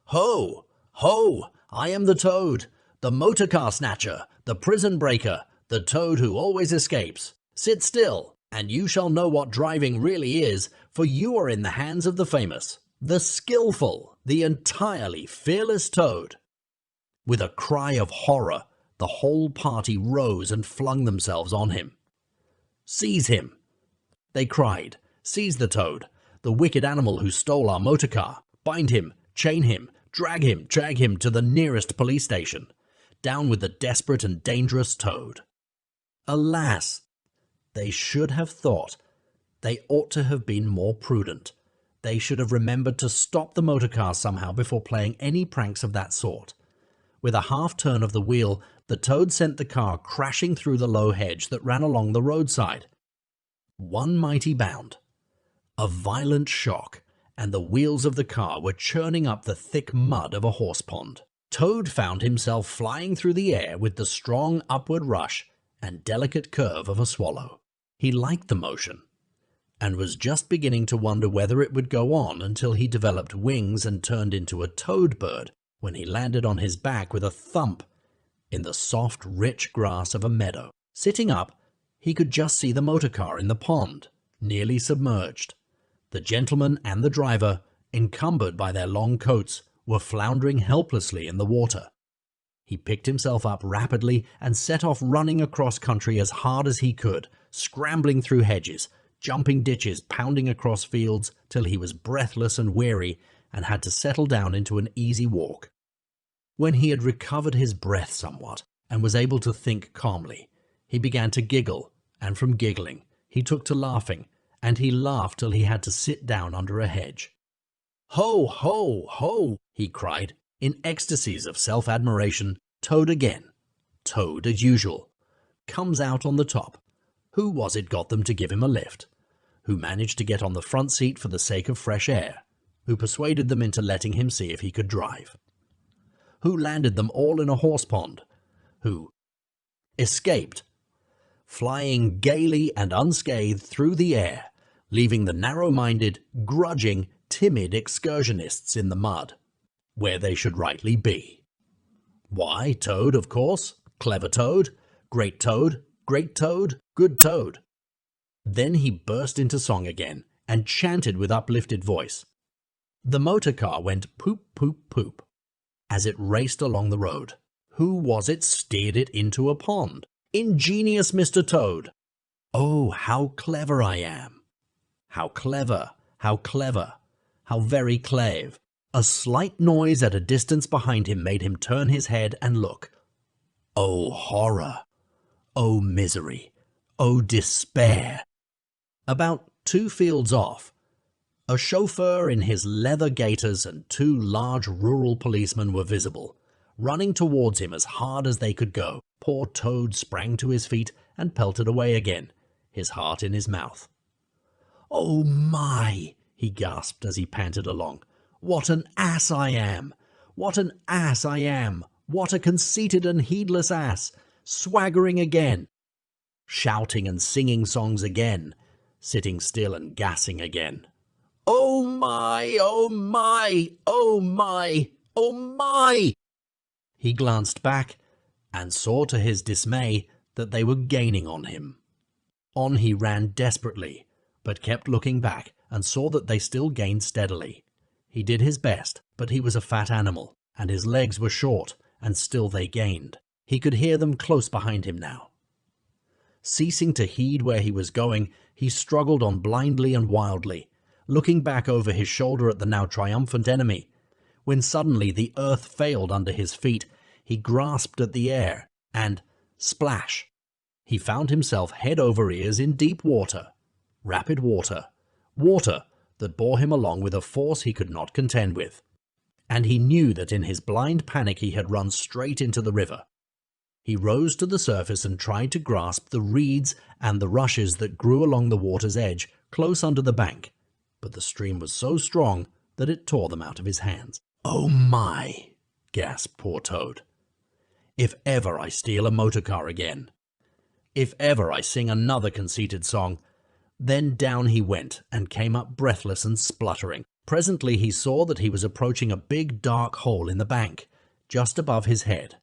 "Ho! Ho! I am the Toad, the motor car snatcher, the prison breaker, the Toad who always escapes. Sit still, and you shall know what driving really is, for you are in the hands of the famous, the skillful, the entirely fearless Toad." With a cry of horror, the whole party rose and flung themselves on him. "Seize him!" they cried. "Seize the Toad, the wicked animal who stole our motor car. Bind him, chain him, drag him to the nearest police station. Down with the desperate and dangerous Toad." Alas! They should have thought. They ought to have been more prudent. They should have remembered to stop the motor car somehow before playing any pranks of that sort. With a half turn of the wheel, the Toad sent the car crashing through the low hedge that ran along the roadside. One mighty bound, a violent shock, and the wheels of the car were churning up the thick mud of a horse pond. Toad found himself flying through the air with the strong upward rush and delicate curve of a swallow. He liked the motion, and was just beginning to wonder whether it would go on until he developed wings and turned into a toad bird, when he landed on his back with a thump in the soft, rich grass of a meadow. Sitting up, he could just see the motor car in the pond, nearly submerged. The gentleman and the driver, encumbered by their long coats, were floundering helplessly in the water. He picked himself up rapidly and set off running across country as hard as he could, scrambling through hedges, jumping ditches, pounding across fields, till he was breathless and weary and had to settle down into an easy walk. When he had recovered his breath somewhat and was able to think calmly, he began to giggle, and from giggling he took to laughing, and he laughed till he had to sit down under a hedge. "Ho, ho, ho!" he cried, in ecstasies of self-admiration. Toad again. Toad as usual. Comes out on the top. Who was it got them to give him a lift? Who managed to get on the front seat for the sake of fresh air? Who persuaded them into letting him see if he could drive? Who landed them all in a horse pond? Who escaped, flying gaily and unscathed through the air, leaving the narrow-minded, grudging, timid excursionists in the mud, where they should rightly be? Why, Toad, of course. Clever Toad, great Toad, great Toad, good Toad. Then he burst into song again and chanted with uplifted voice. The motor car went poop, poop, poop as it raced along the road. Who was it steered it into a pond? Ingenious Mr. Toad! Oh, how clever I am! How clever, how clever, how very cleve. A slight noise at a distance behind him made him turn his head and look. Oh, horror! Oh misery! Oh despair! About 2 fields off, a chauffeur in his leather gaiters and 2 large rural policemen were visible, running towards him as hard as they could go. Poor Toad sprang to his feet and pelted away again, his heart in his mouth. "Oh my!" he gasped as he panted along. "What an ass I am! What an ass I am! What a conceited and heedless ass! Swaggering again! Shouting and singing songs again! Sitting still and gassing again! Oh my! Oh my! Oh my! Oh my!" He glanced back and saw to his dismay that they were gaining on him. On he ran desperately, but kept looking back and saw that they still gained steadily. He did his best, but he was a fat animal, and his legs were short, and still they gained. He could hear them close behind him now. Ceasing to heed where he was going, he struggled on blindly and wildly, looking back over his shoulder at the now triumphant enemy. When suddenly the earth failed under his feet, he grasped at the air, and splash! He found himself head over ears in deep water. Rapid water. Water that bore him along with a force he could not contend with. And he knew that in his blind panic he had run straight into the river. He rose to the surface and tried to grasp the reeds and the rushes that grew along the water's edge, close under the bank, but the stream was so strong that it tore them out of his hands. "Oh my!" gasped poor Toad. "If ever I steal a motor car again, if ever I sing another conceited song." Then down he went and came up breathless and spluttering. Presently he saw that he was approaching a big dark hole in the bank, just above his head,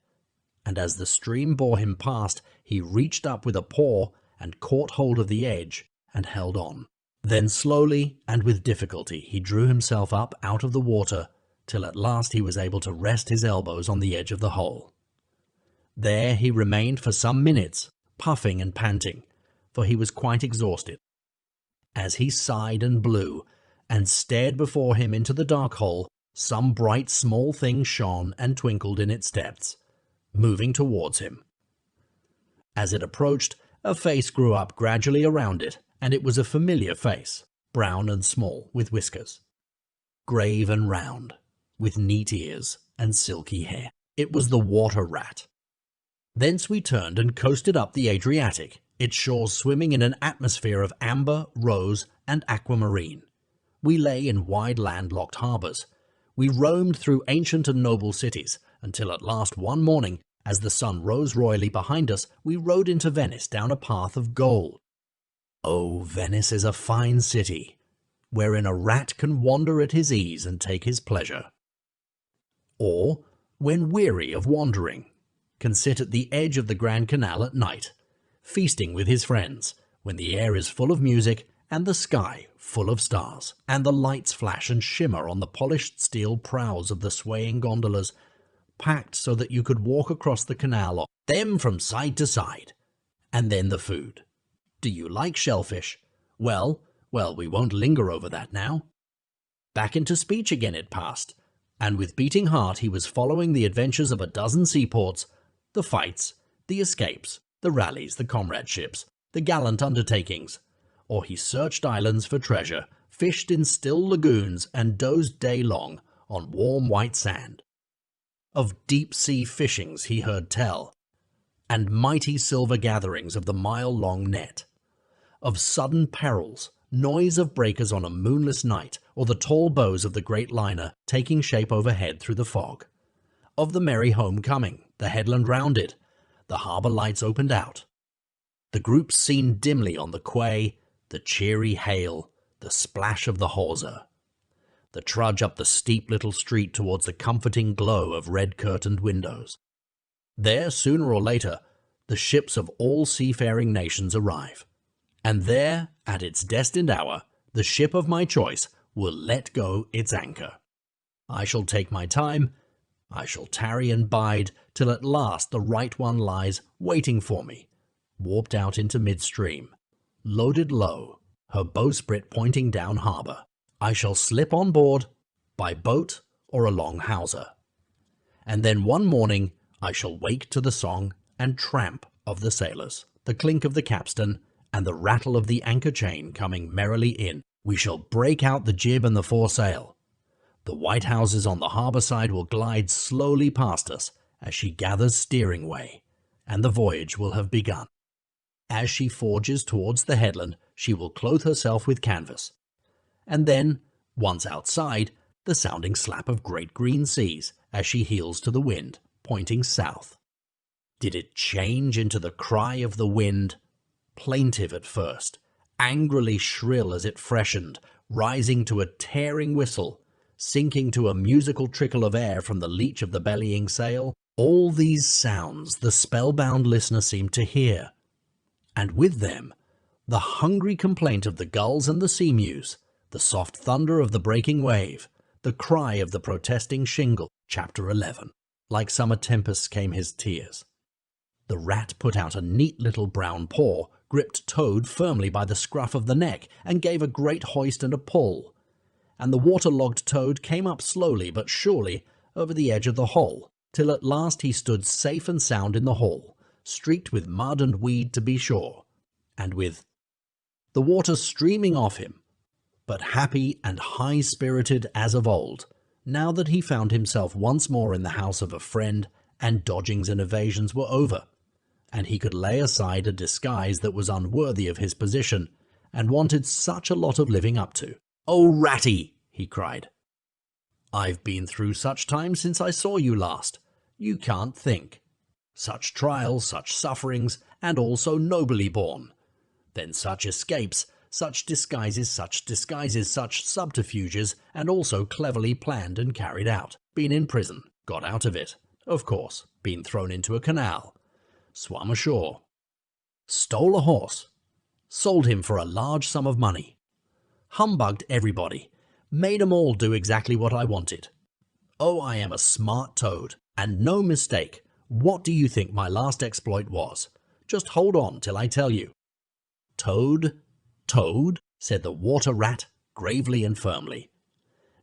and as the stream bore him past, he reached up with a paw and caught hold of the edge and held on. Then slowly and with difficulty he drew himself up out of the water, till at last he was able to rest his elbows on the edge of the hole. There he remained for some minutes, puffing and panting, for he was quite exhausted. As he sighed and blew, and stared before him into the dark hole, some bright small thing shone and twinkled in its depths, moving towards him. As it approached, a face grew up gradually around it, and it was a familiar face, brown and small, with whiskers, grave and round, with neat ears and silky hair. It was the water rat. Thence we turned and coasted up the Adriatic, its shores swimming in an atmosphere of amber, rose, and aquamarine. We lay in wide landlocked harbours. We roamed through ancient and noble cities, until at last one morning, as the sun rose royally behind us, we rode into Venice down a path of gold. Oh, Venice is a fine city, wherein a rat can wander at his ease and take his pleasure. Or, when weary of wandering, can sit at the edge of the Grand Canal at night, feasting with his friends, when the air is full of music and the sky full of stars, and the lights flash and shimmer on the polished steel prows of the swaying gondolas, packed so that you could walk across the canal or them from side to side. And then the food. Do you like shellfish? Well, we won't linger over that now. Back into speech again it passed, and with beating heart he was following the adventures of a dozen seaports, the fights, the escapes, the rallies, the comradeships, the gallant undertakings, or he searched islands for treasure, fished in still lagoons, and dozed day long on warm white sand. Of deep-sea fishings he heard tell, and mighty silver gatherings of the mile-long net, of sudden perils, noise of breakers on a moonless night, or the tall bows of the great liner taking shape overhead through the fog, of the merry homecoming, the headland rounded, the harbour lights opened out, the groups seen dimly on the quay, the cheery hail, the splash of the hawser, the trudge up the steep little street towards the comforting glow of red-curtained windows. There, sooner or later, the ships of all seafaring nations arrive, and there, at its destined hour, the ship of my choice will let go its anchor. I shall take my time, I shall tarry and bide, till at last the right one lies waiting for me, warped out into midstream, loaded low, her bowsprit pointing down harbour. I shall slip on board, by boat or a long hawser, and then one morning I shall wake to the song and tramp of the sailors, the clink of the capstan, and the rattle of the anchor chain coming merrily in. We shall break out the jib and the foresail. The white houses on the harbour side will glide slowly past us as she gathers steering way, and the voyage will have begun. As she forges towards the headland, she will clothe herself with canvas. And then, once outside, the sounding slap of great green seas as she heels to the wind, pointing south. Did it change into the cry of the wind? Plaintive at first, angrily shrill as it freshened, rising to a tearing whistle, sinking to a musical trickle of air from the leach of the bellying sail. All these sounds the spellbound listener seemed to hear, and with them the hungry complaint of the gulls and the sea-mews, the soft thunder of the breaking wave, the cry of the protesting shingle. Chapter 11. Like summer tempests came his tears. The rat put out a neat little brown paw, gripped Toad firmly by the scruff of the neck, and gave a great hoist and a pull. And the waterlogged Toad came up slowly but surely over the edge of the hole, till at last he stood safe and sound in the hall, streaked with mud and weed to be sure, and with the water streaming off him, but happy and high-spirited as of old, now that he found himself once more in the house of a friend, and dodgings and evasions were over, and he could lay aside a disguise that was unworthy of his position, and wanted such a lot of living up to. "Oh, Ratty!" he cried. "I've been through such times since I saw you last. You can't think. Such trials, such sufferings, and all so nobly borne. Then such escapes, such disguises, such subterfuges, and also cleverly planned and carried out. Been in prison, got out of it, of course, been thrown into a canal, swum ashore, stole a horse, sold him for a large sum of money, humbugged everybody, made 'em all do exactly what I wanted. Oh, I am a smart Toad, and no mistake. What do you think my last exploit was? Just hold on till I tell you." "Toad, Toad," said the water rat, gravely and firmly,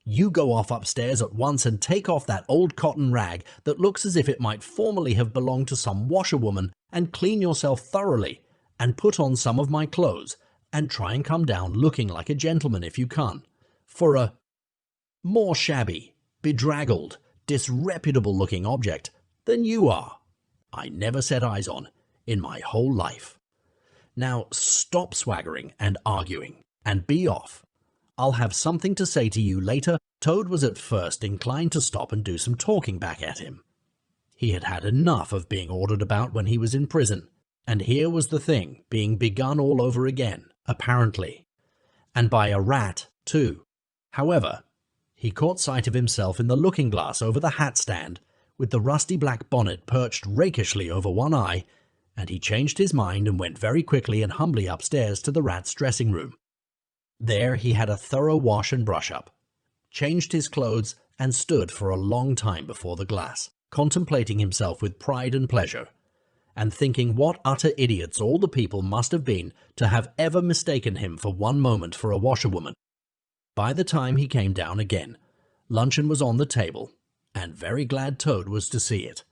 "you go off upstairs at once and take off that old cotton rag that looks as if it might formerly have belonged to some washerwoman, and clean yourself thoroughly, and put on some of my clothes, and try and come down looking like a gentleman if you can, for a more shabby, bedraggled, disreputable-looking object than you are, I never set eyes on in my whole life. Now stop swaggering and arguing, and be off. I'll have something to say to you later." Toad was at first inclined to stop and do some talking back at him. He had had enough of being ordered about when he was in prison, and here was the thing being begun all over again, apparently, and by a rat too. However, he caught sight of himself in the looking-glass over the hat-stand, with the rusty black bonnet perched rakishly over one eye, and he changed his mind and went very quickly and humbly upstairs to the rat's dressing-room. There he had a thorough wash and brush-up, changed his clothes, and stood for a long time before the glass, contemplating himself with pride and pleasure, and thinking what utter idiots all the people must have been to have ever mistaken him for one moment for a washerwoman. By the time he came down again, luncheon was on the table, and very glad Toad was to see it,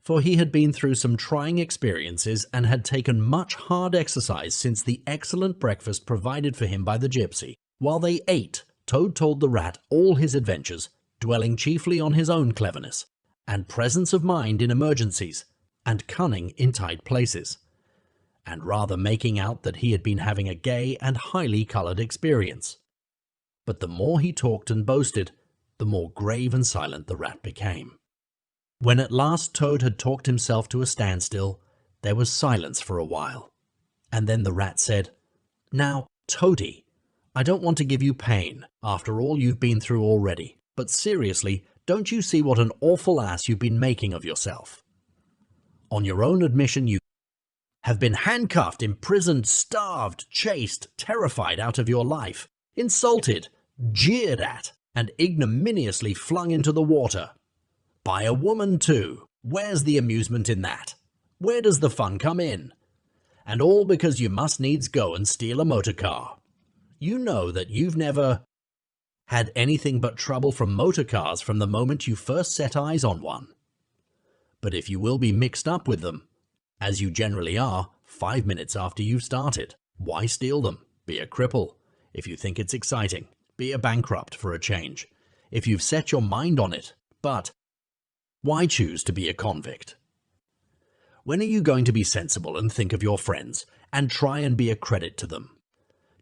for he had been through some trying experiences and had taken much hard exercise since the excellent breakfast provided for him by the gypsy. While they ate, Toad told the rat all his adventures, dwelling chiefly on his own cleverness, and presence of mind in emergencies, and cunning in tight places, and rather making out that he had been having a gay and highly coloured experience. But the more he talked and boasted, the more grave and silent the rat became. When at last Toad had talked himself to a standstill, there was silence for a while, and then the rat said, "Now, Toady, I don't want to give you pain after all you've been through already, but seriously, don't you see what an awful ass you've been making of yourself? On your own admission, you have been handcuffed, imprisoned, starved, chased, terrified out of your life, insulted, jeered at, and ignominiously flung into the water. By a woman, too. Where's the amusement in that? Where does the fun come in? And all because you must needs go and steal a motor car. You know that you've never had anything but trouble from motor cars from the moment you first set eyes on one. But if you will be mixed up with them, as you generally are 5 minutes after you've started. Why steal them? Be a cripple. If you think it's exciting, be a bankrupt for a change. If you've set your mind on it, but why choose to be a convict? When are you going to be sensible and think of your friends and try and be a credit to them?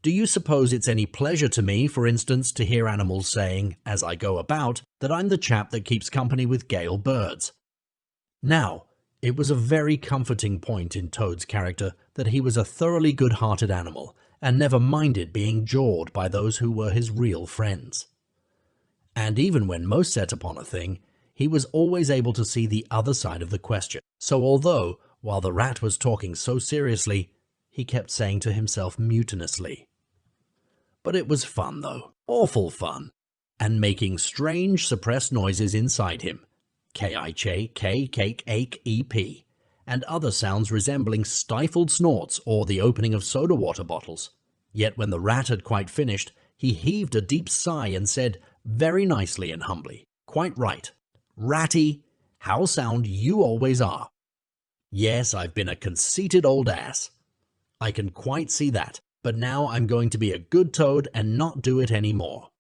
Do you suppose it's any pleasure to me, for instance, to hear animals saying, as I go about, that I'm the chap that keeps company with gale birds? Now, it was a very comforting point in Toad's character that he was a thoroughly good-hearted animal and never minded being jawed by those who were his real friends. And even when most set upon a thing, he was always able to see the other side of the question. So although, while the rat was talking so seriously, he kept saying to himself mutinously, "But it was fun though, awful fun," and making strange suppressed noises inside him, K-I-K, cake, ache, E-P, and other sounds resembling stifled snorts or the opening of soda water bottles. Yet when the rat had quite finished, he heaved a deep sigh and said, very nicely and humbly, "Quite right. Ratty, how sound you always are. Yes, I've been a conceited old ass. I can quite see that, but now I'm going to be a good toad and not do it any more.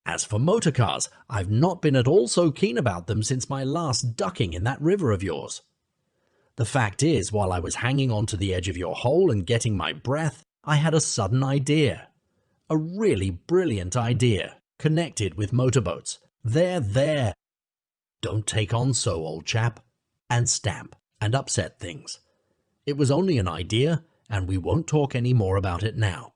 As for motor cars, I've not been at all so keen about them since my last ducking in that river of yours. The fact is, while I was hanging on to the edge of your hole and getting my breath, I had a sudden idea. A really brilliant idea, connected with motorboats. There. Don't take on so, old chap, and stamp and upset things. It was only an idea, and we won't talk any more about it now.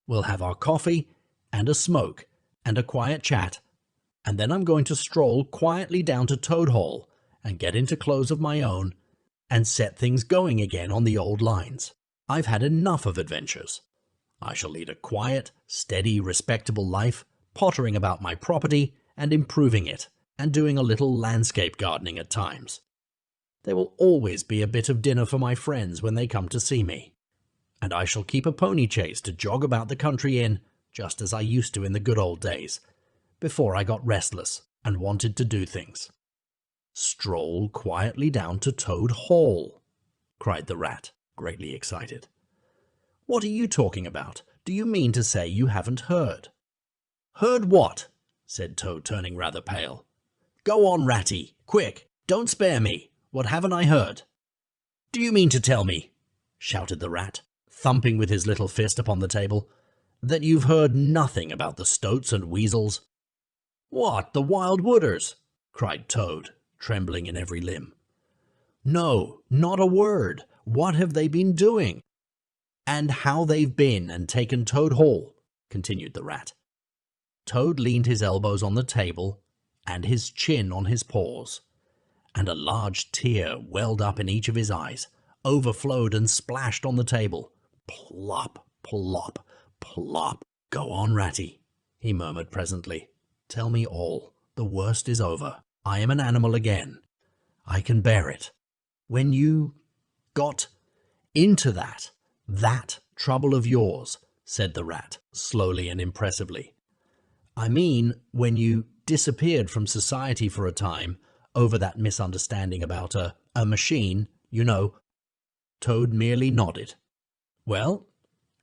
We'll have our coffee and a smoke and a quiet chat, and then I'm going to stroll quietly down to Toad Hall and get into clothes of my own and set things going again on the old lines. I've had enough of adventures. I shall lead a quiet, steady, respectable life, pottering about my property and improving it, and doing a little landscape gardening at times. There will always be a bit of dinner for my friends when they come to see me, and I shall keep a pony chaise to jog about the country in, just as I used to in the good old days, before I got restless and wanted to do things." "Stroll quietly down to Toad Hall," cried the rat, greatly excited. "What are you talking about? Do you mean to say you haven't heard?" "Heard what?" said Toad, turning rather pale. "Go on, Ratty, quick, don't spare me. What haven't I heard?" "Do you mean to tell me," shouted the rat, thumping with his little fist upon the table, "that you've heard nothing about the stoats and weasels?" "What, the wild wooders?" cried Toad, trembling in every limb. "No, not a word. What have they been doing?" "And how they've been and taken Toad Hall," continued the rat. Toad leaned his elbows on the table and his chin on his paws, and a large tear welled up in each of his eyes, overflowed and splashed on the table. Plop, plop, plop. "Go on, Ratty," he murmured presently. "Tell me all. The worst is over. I am an animal again. I can bear it. When you got into that trouble of yours," said the rat, slowly and impressively. "I mean, when you disappeared from society for a time over that misunderstanding about a machine, you know." Toad merely nodded. "Well,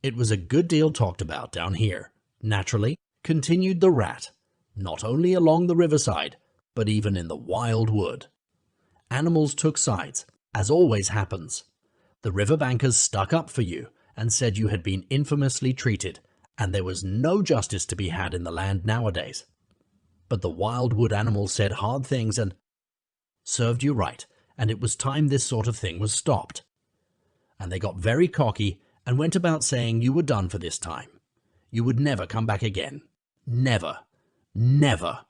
it was a good deal talked about down here, naturally," continued the rat, "not only along the riverside, but even in the wild wood. Animals took sides, as always happens. The river bankers stuck up for you and said you had been infamously treated, and there was no justice to be had in the land nowadays. But the wild wood animals said hard things and served you right, and it was time this sort of thing was stopped. And they got very cocky and went about saying you were done for this time. You would never come back again. Never. Never."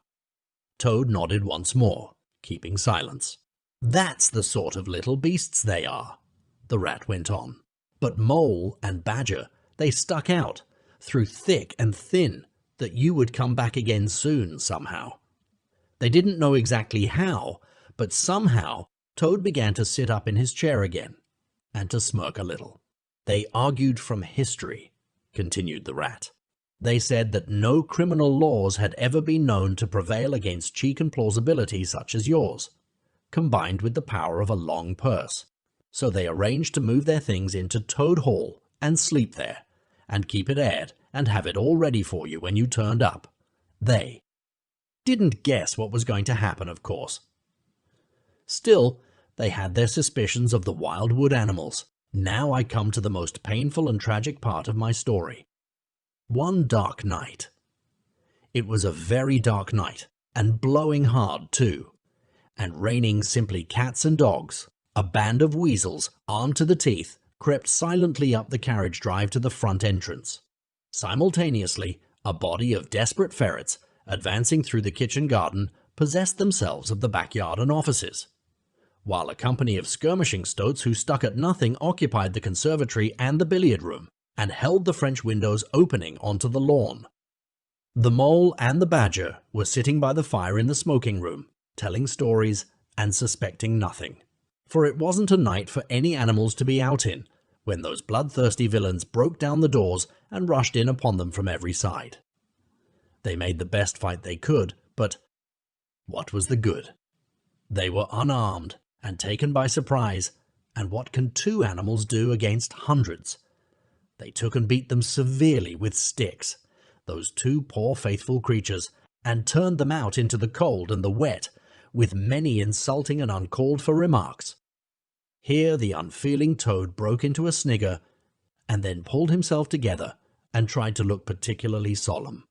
Toad nodded once more, keeping silence. "That's the sort of little beasts they are," the rat went on. "But Mole and Badger, they stuck out, through thick and thin, that you would come back again soon somehow. They didn't know exactly how, but somehow Toad began to sit up in his chair again, and to smirk a little. They argued from history," continued the rat. "They said that no criminal laws had ever been known to prevail against cheek and plausibility such as yours, combined with the power of a long purse. So they arranged to move their things into Toad Hall and sleep there, and keep it aired and have it all ready for you when you turned up. They didn't guess what was going to happen, of course. Still, they had their suspicions of the wild wood animals. Now I come to the most painful and tragic part of my story. One dark night. It was a very dark night, and blowing hard too, and raining simply cats and dogs. A band of weasels, armed to the teeth, crept silently up the carriage drive to the front entrance. Simultaneously, a body of desperate ferrets, advancing through the kitchen garden, possessed themselves of the backyard and offices, while a company of skirmishing stoats who stuck at nothing occupied the conservatory and the billiard room, and held the French windows opening onto the lawn. The mole and the badger were sitting by the fire in the smoking room, telling stories and suspecting nothing. For it wasn't a night for any animals to be out in, when those bloodthirsty villains broke down the doors and rushed in upon them from every side. They made the best fight they could, but what was the good? They were unarmed and taken by surprise, and what can two animals do against hundreds? They took and beat them severely with sticks, those two poor faithful creatures, and turned them out into the cold and the wet, with many insulting and uncalled for remarks. Here the unfeeling Toad broke into a snigger, and then pulled himself together and tried to look particularly solemn.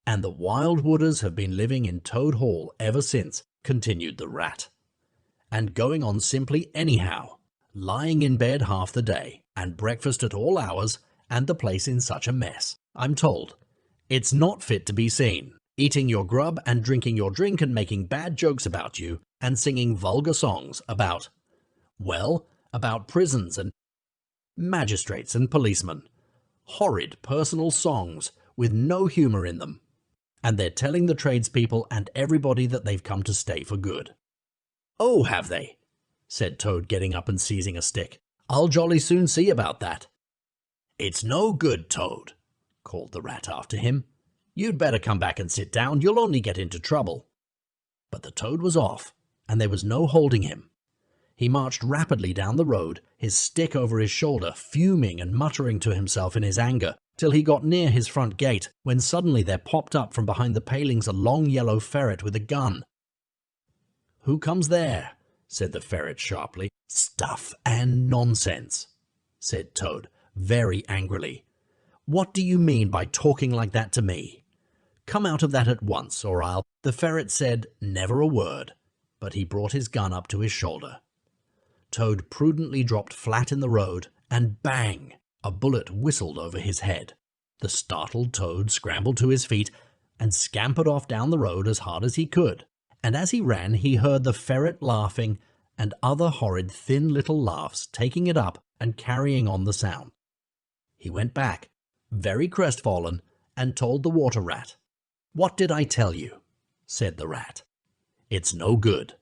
And the wild wooders have been living in Toad Hall ever since, continued the rat, and going on simply anyhow, lying in bed half the day, and breakfast at all hours, and the place in such a mess, I'm told. It's not fit to be seen, eating your grub and drinking your drink and making bad jokes about you, and singing vulgar songs about, well, about prisons and magistrates and policemen. Horrid personal songs with no humour in them. And they're telling the tradespeople and everybody that they've come to stay for good. Oh, have they? Said Toad, getting up and seizing a stick. I'll jolly soon see about that. It's no good, Toad, called the rat after him. You'd better come back and sit down, you'll only get into trouble. But the Toad was off, and there was no holding him. He marched rapidly down the road, his stick over his shoulder, fuming and muttering to himself in his anger, till he got near his front gate, when suddenly there popped up from behind the palings a long yellow ferret with a gun. Who comes there? Said the ferret sharply. Stuff and nonsense, said Toad, very angrily. What do you mean by talking like that to me? Come out of that at once, or I'll— The ferret said never a word, but he brought his gun up to his shoulder. Toad prudently dropped flat in the road, and bang! A bullet whistled over his head. The startled Toad scrambled to his feet and scampered off down the road as hard as he could, and as he ran he heard the ferret laughing and other horrid thin little laughs taking it up and carrying on the sound. He went back, very crestfallen, and told the water rat. What did I tell you? Said the rat. It's no good.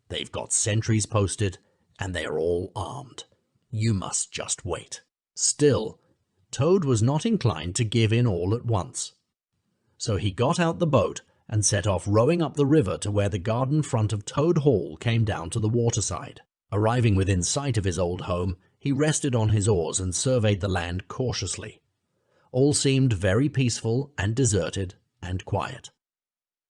They've got sentries posted, and they are all armed. You must just wait. Still, Toad was not inclined to give in all at once. So he got out the boat and set off rowing up the river to where the garden front of Toad Hall came down to the waterside. Arriving within sight of his old home, he rested on his oars and surveyed the land cautiously. All seemed very peaceful and deserted and quiet.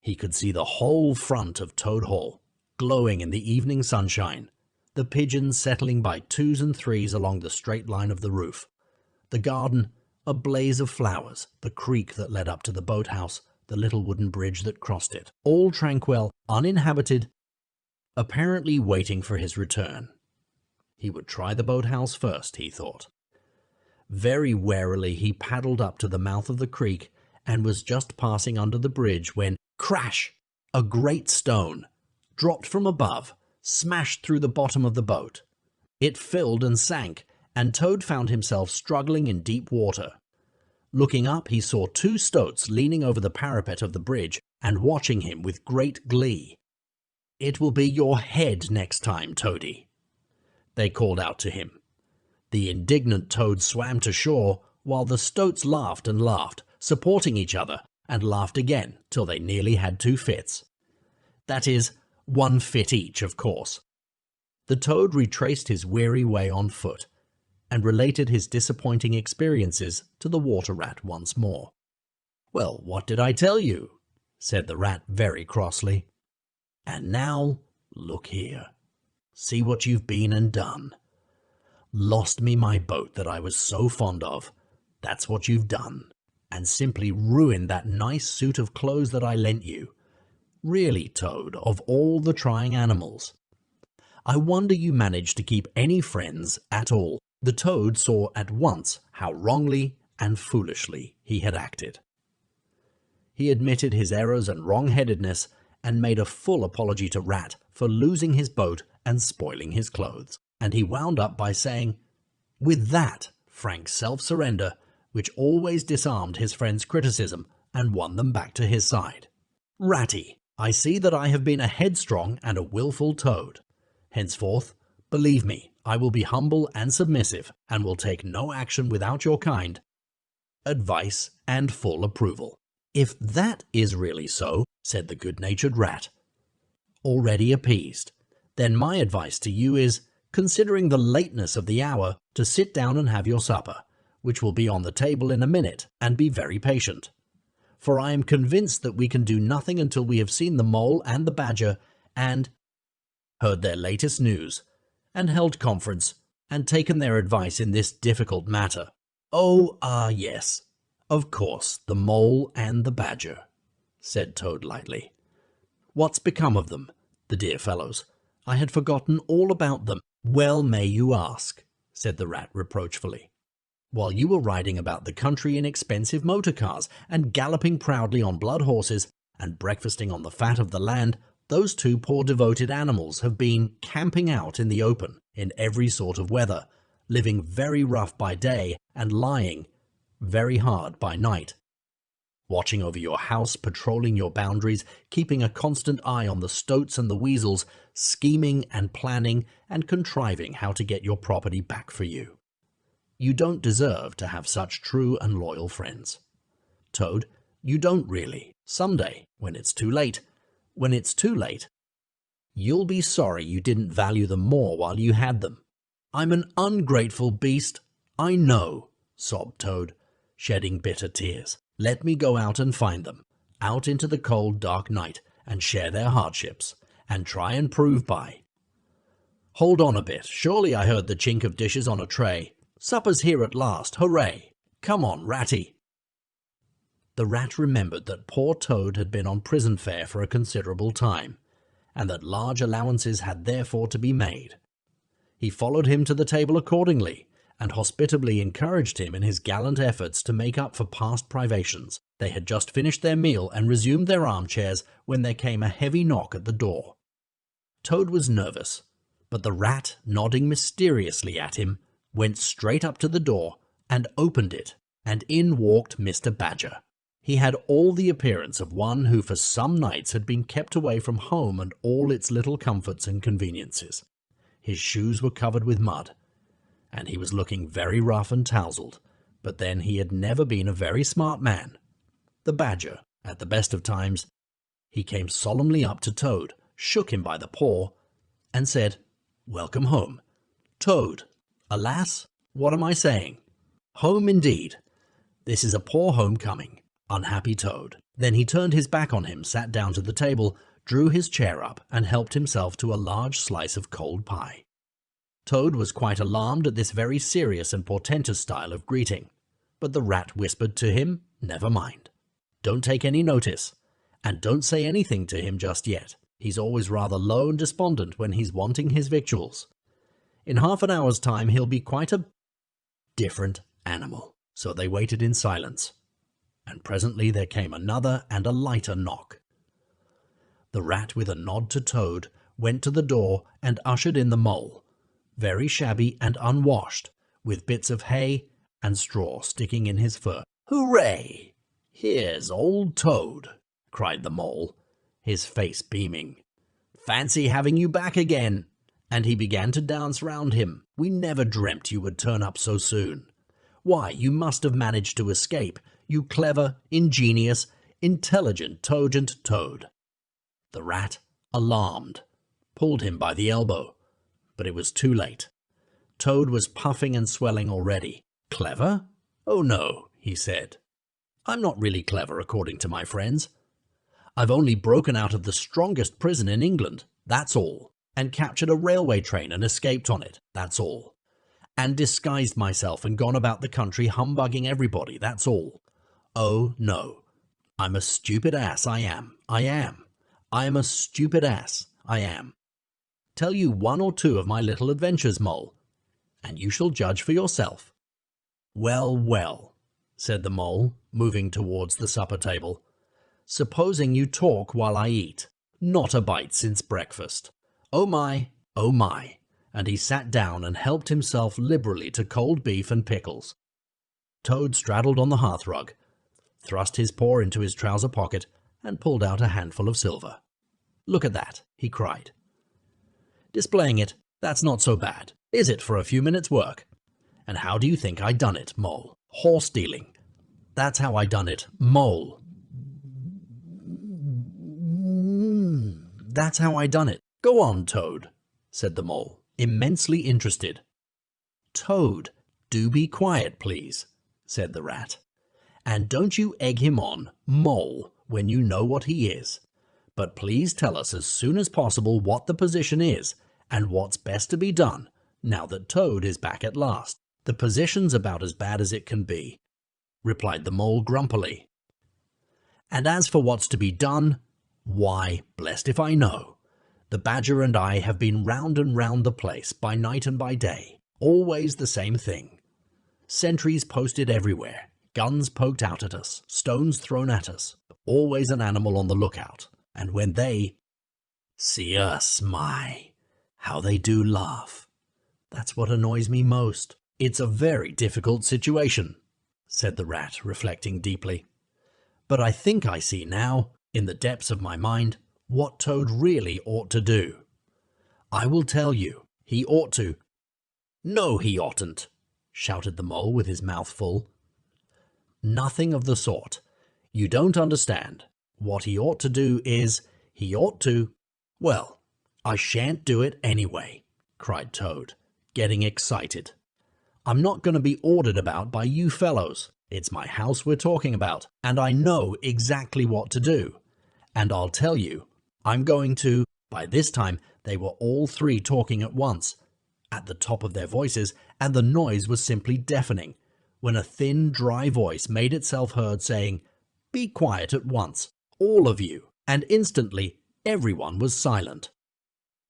He could see the whole front of Toad Hall, glowing in the evening sunshine, the pigeons settling by twos and threes along the straight line of the roof, the garden a blaze of flowers, the creek that led up to the boathouse, the little wooden bridge that crossed it, all tranquil, uninhabited, apparently waiting for his return. He would try the boathouse first, he thought. Very warily he paddled up to the mouth of the creek and was just passing under the bridge when, crash! A great stone, dropped from above, smashed through the bottom of the boat. It filled and sank, and Toad found himself struggling in deep water. Looking up, he saw two stoats leaning over the parapet of the bridge and watching him with great glee. "It will be your head next time, Toady," they called out to him. The indignant Toad swam to shore, while the stoats laughed and laughed, supporting each other, and laughed again till they nearly had two fits. That is, one fit each, of course. The Toad retraced his weary way on foot and related his disappointing experiences to the Water Rat once more. "Well, what did I tell you?" said the Rat very crossly. "And now, look here. See what you've been and done. Lost me my boat that I was so fond of. That's what you've done. And simply ruined that nice suit of clothes that I lent you. Really, Toad, of all the trying animals. I wonder you managed to keep any friends at all." The Toad saw at once how wrongly and foolishly he had acted. He admitted his errors and wrong-headedness and made a full apology to Rat for losing his boat and spoiling his clothes. And he wound up by saying, with that frank self-surrender, which always disarmed his friend's criticism and won them back to his side, "Ratty, I see that I have been a headstrong and a willful Toad. Henceforth, believe me, I will be humble and submissive, and will take no action without your kind advice and full approval." "If that is really so," said the good-natured Rat, already appeased, "then my advice to you is, considering the lateness of the hour, to sit down and have your supper, which will be on the table in a minute, and be very patient. For I am convinced that we can do nothing until we have seen the Mole and the Badger, and heard their latest news, and held conference, and taken their advice in this difficult matter." "Oh, yes, of course, the Mole and the Badger," said Toad lightly. "What's become of them, the dear fellows? I had forgotten all about them." "Well may you ask," said the Rat reproachfully. "While you were riding about the country in expensive motor cars, and galloping proudly on blood horses, and breakfasting on the fat of the land, those two poor devoted animals have been camping out in the open, in every sort of weather, living very rough by day, and lying very hard by night. Watching over your house, patrolling your boundaries, keeping a constant eye on the stoats and the weasels, scheming and planning and contriving how to get your property back for you. You don't deserve to have such true and loyal friends. Toad, you don't really. Someday, when it's too late, you'll be sorry you didn't value them more while you had them." "I'm an ungrateful beast, I know," sobbed Toad, shedding bitter tears. "Let me go out and find them, out into the cold, dark night, and share their hardships, and try and prove by. Hold on a bit, surely I heard the chink of dishes on a tray. Supper's here at last, hooray! Come on, Ratty." The Rat remembered that poor Toad had been on prison fare for a considerable time, and that large allowances had therefore to be made. He followed him to the table accordingly, and hospitably encouraged him in his gallant efforts to make up for past privations. They had just finished their meal and resumed their armchairs when there came a heavy knock at the door. Toad was nervous, but the Rat, nodding mysteriously at him, went straight up to the door and opened it, and in walked Mr. Badger. He had all the appearance of one who for some nights had been kept away from home and all its little comforts and conveniences. His shoes were covered with mud, and he was looking very rough and tousled, but then he had never been a very smart man. The Badger, at the best of times, he came solemnly up to Toad, shook him by the paw, and said, "Welcome home." Toad, alas, what am I saying? Home indeed. This is a poor homecoming. Unhappy Toad. Then he turned his back on him, sat down to the table, drew his chair up, and helped himself to a large slice of cold pie. Toad was quite alarmed at this very serious and portentous style of greeting, but the Rat whispered to him, "Never mind. Don't take any notice, and don't say anything to him just yet. He's always rather low and despondent when he's wanting his victuals. In half an hour's time he'll be quite a different animal." So they waited in silence, and presently there came another and a lighter knock. The Rat, with a nod to Toad, went to the door and ushered in the Mole, very shabby and unwashed, with bits of hay and straw sticking in his fur. "Hooray! Here's old Toad!" cried the Mole, his face beaming. "Fancy having you back again!" And he began to dance round him. "We never dreamt you would turn up so soon. Why, you must have managed to escape, you clever, ingenious, intelligent Toad. The Rat, alarmed, pulled him by the elbow, but it was too late. Toad was puffing and swelling already. Clever? Oh no, he said. I'm not really clever according to my friends. I've only broken out of the strongest prison in England, that's all, and captured a railway train and escaped on it, that's all. And disguised myself and gone about the country humbugging everybody, that's all. Oh no, I'm a stupid ass, I am. I am a stupid ass, I am. Tell you one or two of my little adventures, Mole, and you shall judge for yourself. Well, well, said the Mole, moving towards the supper table. Supposing you talk while I eat. Not a bite since breakfast. Oh my, and he sat down and helped himself liberally to cold beef and pickles. Toad straddled on the hearthrug, thrust his paw into his trouser pocket, and pulled out a handful of silver. Look at that, he cried. Displaying it, that's not so bad, is it, for a few minutes' work? And how do you think I done it, Mole? Horse dealing. That's how I done it, Mole. That's how I done it. Go on, Toad, said the Mole, immensely interested. Toad, do be quiet, please, said the Rat. And don't you egg him on, Mole, when you know what he is. But please tell us as soon as possible what the position is, and what's best to be done, now that Toad is back at last. The position's about as bad as it can be, replied the Mole grumpily. And as for what's to be done, why, blest if I know. The Badger and I have been round and round the place, by night and by day, always the same thing. Sentries posted everywhere, guns poked out at us, stones thrown at us, always an animal on the lookout. And when they see us, my, how they do laugh. That's what annoys me most. It's a very difficult situation, said the Rat, reflecting deeply. But I think I see now, in the depths of my mind, what Toad really ought to do. I will tell you, he ought to— No, he oughtn't, shouted the Mole with his mouth full. Nothing of the sort. You don't understand. What he ought to do is, he ought to— Well, I shan't do it anyway, cried Toad, getting excited. I'm not going to be ordered about by you fellows. It's my house we're talking about, and I know exactly what to do. And I'll tell you, I'm going to— By this time, they were all three talking at once, at the top of their voices, and the noise was simply deafening, when a thin, dry voice made itself heard saying, Be quiet at once, all of you, and instantly everyone was silent.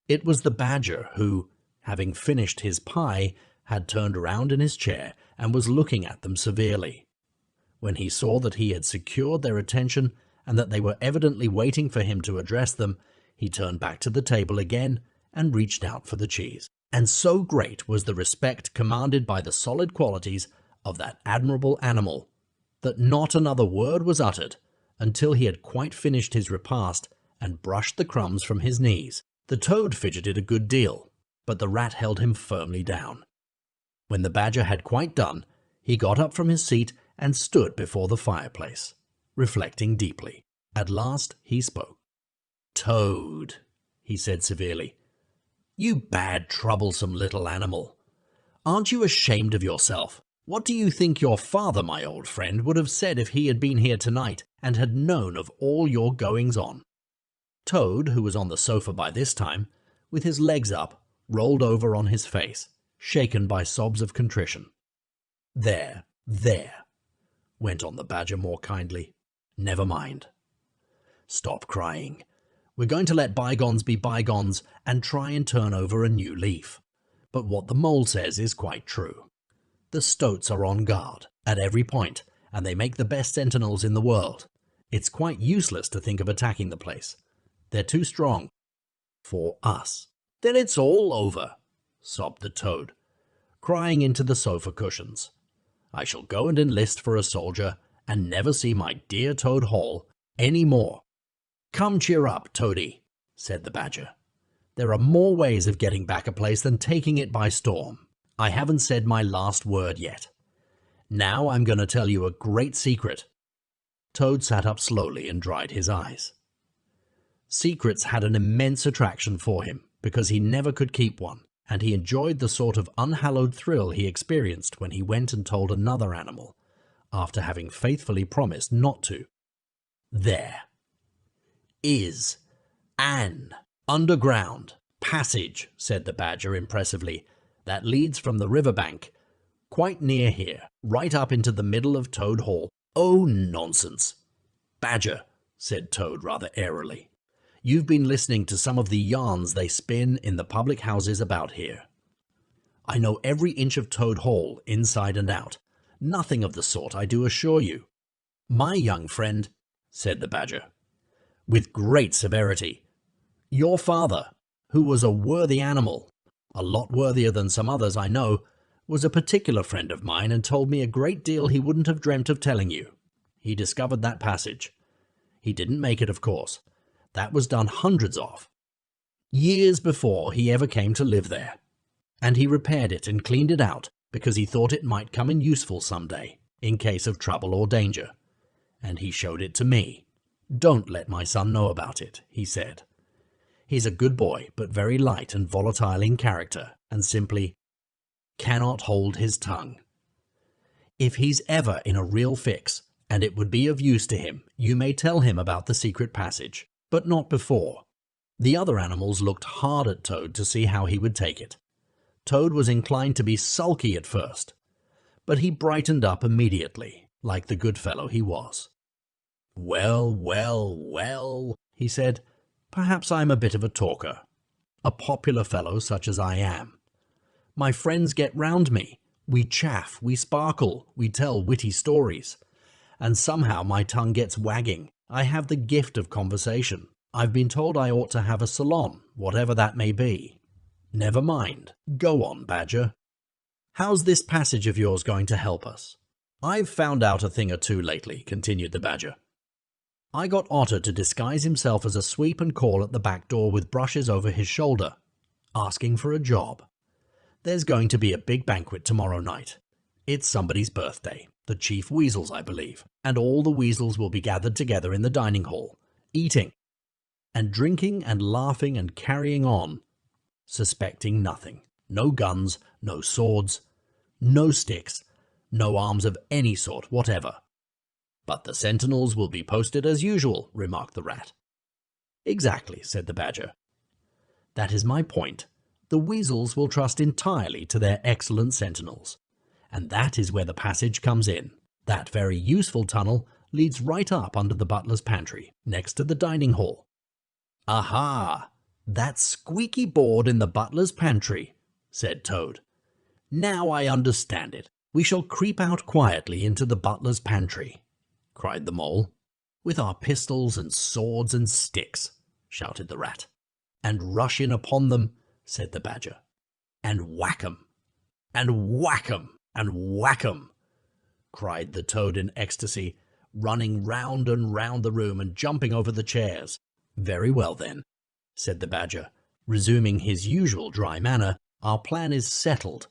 It was the Badger who, having finished his pie, had turned around in his chair and was looking at them severely. When he saw that he had secured their attention and that they were evidently waiting for him to address them, he turned back to the table again and reached out for the cheese. And so great was the respect commanded by the solid qualities of that admirable animal, that not another word was uttered until he had quite finished his repast and brushed the crumbs from his knees. The Toad fidgeted a good deal, but the Rat held him firmly down. When the Badger had quite done, he got up from his seat and stood before the fireplace, reflecting deeply. At last he spoke. Toad, he said severely, you bad, troublesome little animal. Aren't you ashamed of yourself? What do you think your father, my old friend, would have said if he had been here tonight and had known of all your goings-on? Toad, who was on the sofa by this time, with his legs up, rolled over on his face, shaken by sobs of contrition. There, went on the Badger more kindly. Never mind. Stop crying. We're going to let bygones be bygones and try and turn over a new leaf. But what the Mole says is quite true. The stoats are on guard at every point, and they make the best sentinels in the world. It's quite useless to think of attacking the place. They're too strong for us. Then it's all over, sobbed the Toad, crying into the sofa cushions. I shall go and enlist for a soldier and never see my dear Toad Hall any more. Come, cheer up, Toady, said the Badger. There are more ways of getting back a place than taking it by storm. I haven't said my last word yet. Now I'm going to tell you a great secret. Toad sat up slowly and dried his eyes. Secrets had an immense attraction for him because he never could keep one, and he enjoyed the sort of unhallowed thrill he experienced when he went and told another animal, after having faithfully promised not to. There is an underground passage, said the badger impressively, that leads from the riverbank, quite near here, right up into the middle of Toad Hall. Oh, nonsense. Badger, said Toad rather airily, you've been listening to some of the yarns they spin in the public houses about here. I know every inch of Toad Hall, inside and out. Nothing of the sort, I do assure you. My young friend, said the badger, with great severity, your father, who was a worthy animal, a lot worthier than some others I know, was a particular friend of mine and told me a great deal he wouldn't have dreamt of telling you. He discovered that passage. He didn't make it, of course. That was done hundreds of. Years before he ever came to live there. And he repaired it and cleaned it out because he thought it might come in useful some day, in case of trouble or danger. And he showed it to me. Don't let my son know about it, he said. He's a good boy, but very light and volatile in character, and simply cannot hold his tongue. If he's ever in a real fix, and it would be of use to him, you may tell him about the secret passage, but not before. The other animals looked hard at Toad to see how he would take it. Toad was inclined to be sulky at first, but he brightened up immediately, like the good fellow he was. Well, well, well, he said, perhaps I'm a bit of a talker, a popular fellow such as I am. My friends get round me, we chaff, we sparkle, we tell witty stories, and somehow my tongue gets wagging. I have the gift of conversation. I've been told I ought to have a salon, whatever that may be. Never mind. Go on, Badger. How's this passage of yours going to help us? I've found out a thing or two lately, continued the Badger. I got Otter to disguise himself as a sweep and call at the back door with brushes over his shoulder, asking for a job. There's going to be a big banquet tomorrow night. It's somebody's birthday, the chief weasel's, I believe, and all the weasels will be gathered together in the dining hall, eating, and drinking and laughing and carrying on, suspecting nothing. No guns, no swords, no sticks, no arms of any sort whatever. But the sentinels will be posted as usual, remarked the Rat. Exactly, said the Badger. That is my point. The weasels will trust entirely to their excellent sentinels. And that is where the passage comes in. That very useful tunnel leads right up under the butler's pantry, next to the dining hall. Aha! That squeaky board in the butler's pantry, said Toad. Now I understand it. We shall creep out quietly into the butler's pantry, cried the Mole. With our pistols and swords and sticks, shouted the Rat. And rush in upon them, said the Badger. And whack 'em, and whack 'em, and whack 'em, cried the Toad in ecstasy, running round and round the room and jumping over the chairs. Very well then, said the Badger, resuming his usual dry manner, our plan is settled,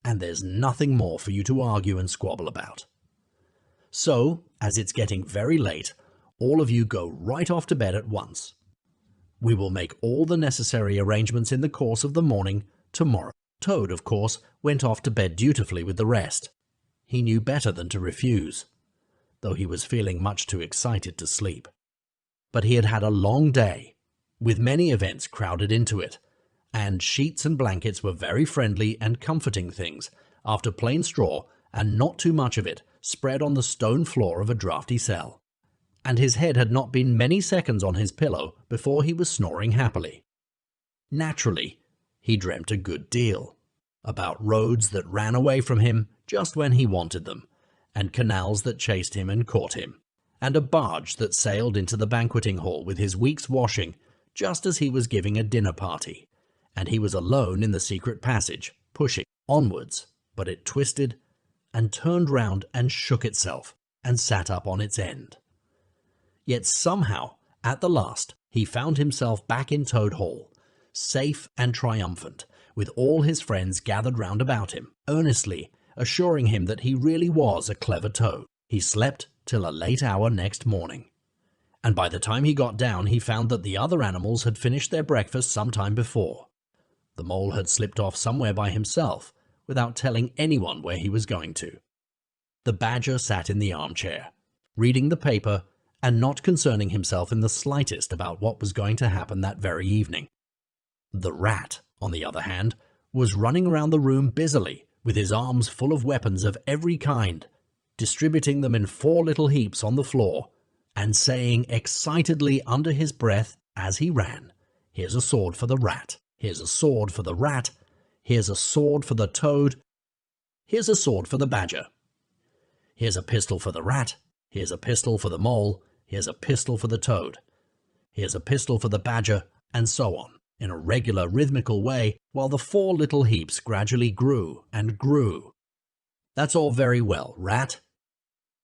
and there's nothing more for you to argue and squabble about. So, as it's getting very late, all of you go right off to bed at once. We will make all the necessary arrangements in the course of the morning tomorrow. Toad, of course, went off to bed dutifully with the rest. He knew better than to refuse, though he was feeling much too excited to sleep. But he had had a long day, with many events crowded into it, and sheets and blankets were very friendly and comforting things, after plain straw, and not too much of it, spread on the stone floor of a draughty cell. And his head had not been many seconds on his pillow before he was snoring happily. Naturally, he dreamt a good deal, about roads that ran away from him just when he wanted them, and canals that chased him and caught him, and a barge that sailed into the banqueting hall with his week's washing just as he was giving a dinner party, and he was alone in the secret passage, pushing onwards, but it twisted and turned round and shook itself and sat up on its end. Yet somehow, at the last, he found himself back in Toad Hall, safe and triumphant, with all his friends gathered round about him, earnestly assuring him that he really was a clever toad. He slept till a late hour next morning, and by the time he got down he found that the other animals had finished their breakfast some time before. The mole had slipped off somewhere by himself, without telling anyone where he was going to. The badger sat in the armchair, reading the paper and not concerning himself in the slightest about what was going to happen that very evening. The rat, on the other hand, was running around the room busily, with his arms full of weapons of every kind, distributing them in 4 little heaps on the floor, and saying excitedly under his breath as he ran, "Here's a sword for the rat, here's a sword for the rat, here's a sword for the toad, here's a sword for the badger. Here's a pistol for the rat, here's a pistol for the mole, here's a pistol for the toad, here's a pistol for the badger," and so on, in a regular rhythmical way, while the 4 little heaps gradually grew and grew. "That's all very well, rat,"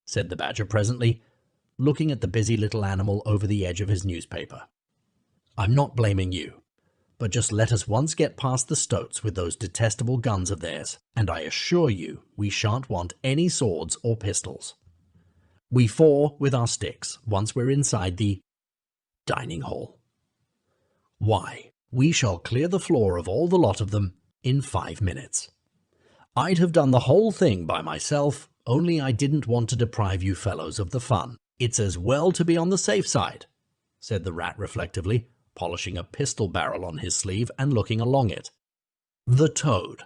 said the badger presently, looking at the busy little animal over the edge of his newspaper. "I'm not blaming you, but just let us once get past the stoats with those detestable guns of theirs, and I assure you we shan't want any swords or pistols. We 4 with our sticks once we're inside the dining hall. Why, we shall clear the floor of all the lot of them in 5 minutes. I'd have done the whole thing by myself, only I didn't want to deprive you fellows of the fun. It's as well to be on the safe side," said the rat reflectively, polishing a pistol barrel on his sleeve and looking along it. The toad,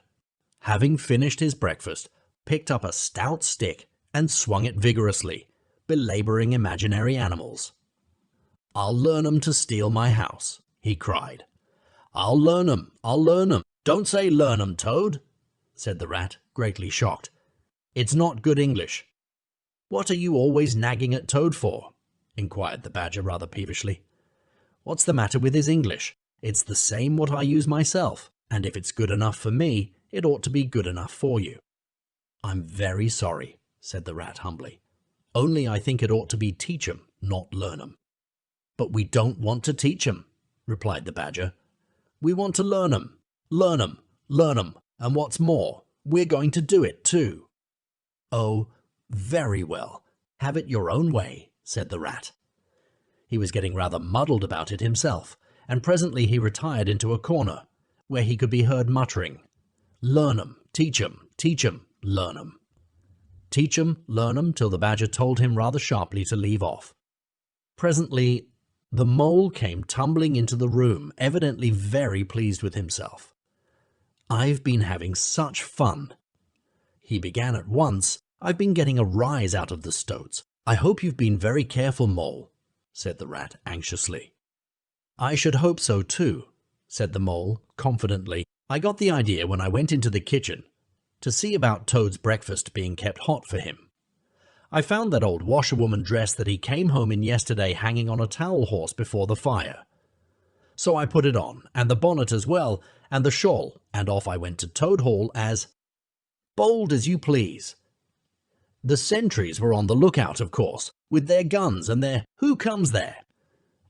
having finished his breakfast, picked up a stout stick and swung it vigorously, belabouring imaginary animals. "I'll learn 'em to steal my house," he cried. "I'll learn 'em, I'll learn 'em. Don't say learn 'em, Toad," said the rat, greatly shocked. "It's not good English." "What are you always nagging at Toad for?" inquired the badger rather peevishly. "What's the matter with his English? It's the same what I use myself, and if it's good enough for me, it ought to be good enough for you." "I'm very sorry," said the rat humbly. "Only I think it ought to be teach 'em, not learn 'em." "But we don't want to teach 'em," replied the badger. "We want to learn 'em, learn 'em, learn 'em, and what's more, we're going to do it too." "Oh, very well, have it your own way," said the rat. He was getting rather muddled about it himself, and presently he retired into a corner, where he could be heard muttering, "Learn 'em, teach 'em, learn 'em." Teach 'em, learn 'em, till the badger told him rather sharply to leave off. Presently the mole came tumbling into the room, evidently very pleased with himself. "I've been having such fun," he began at once. "I've been getting a rise out of the stoats. I hope you've been very careful, Mole," said the rat anxiously. "I should hope so too," said the mole confidently. "I got the idea when I went into the kitchen to see about Toad's breakfast being kept hot for him. I found that old washerwoman dress that he came home in yesterday hanging on a towel horse before the fire. So I put it on, and the bonnet as well, and the shawl, and off I went to Toad Hall as bold as you please. The sentries were on the lookout, of course, with their guns and their 'Who comes there?'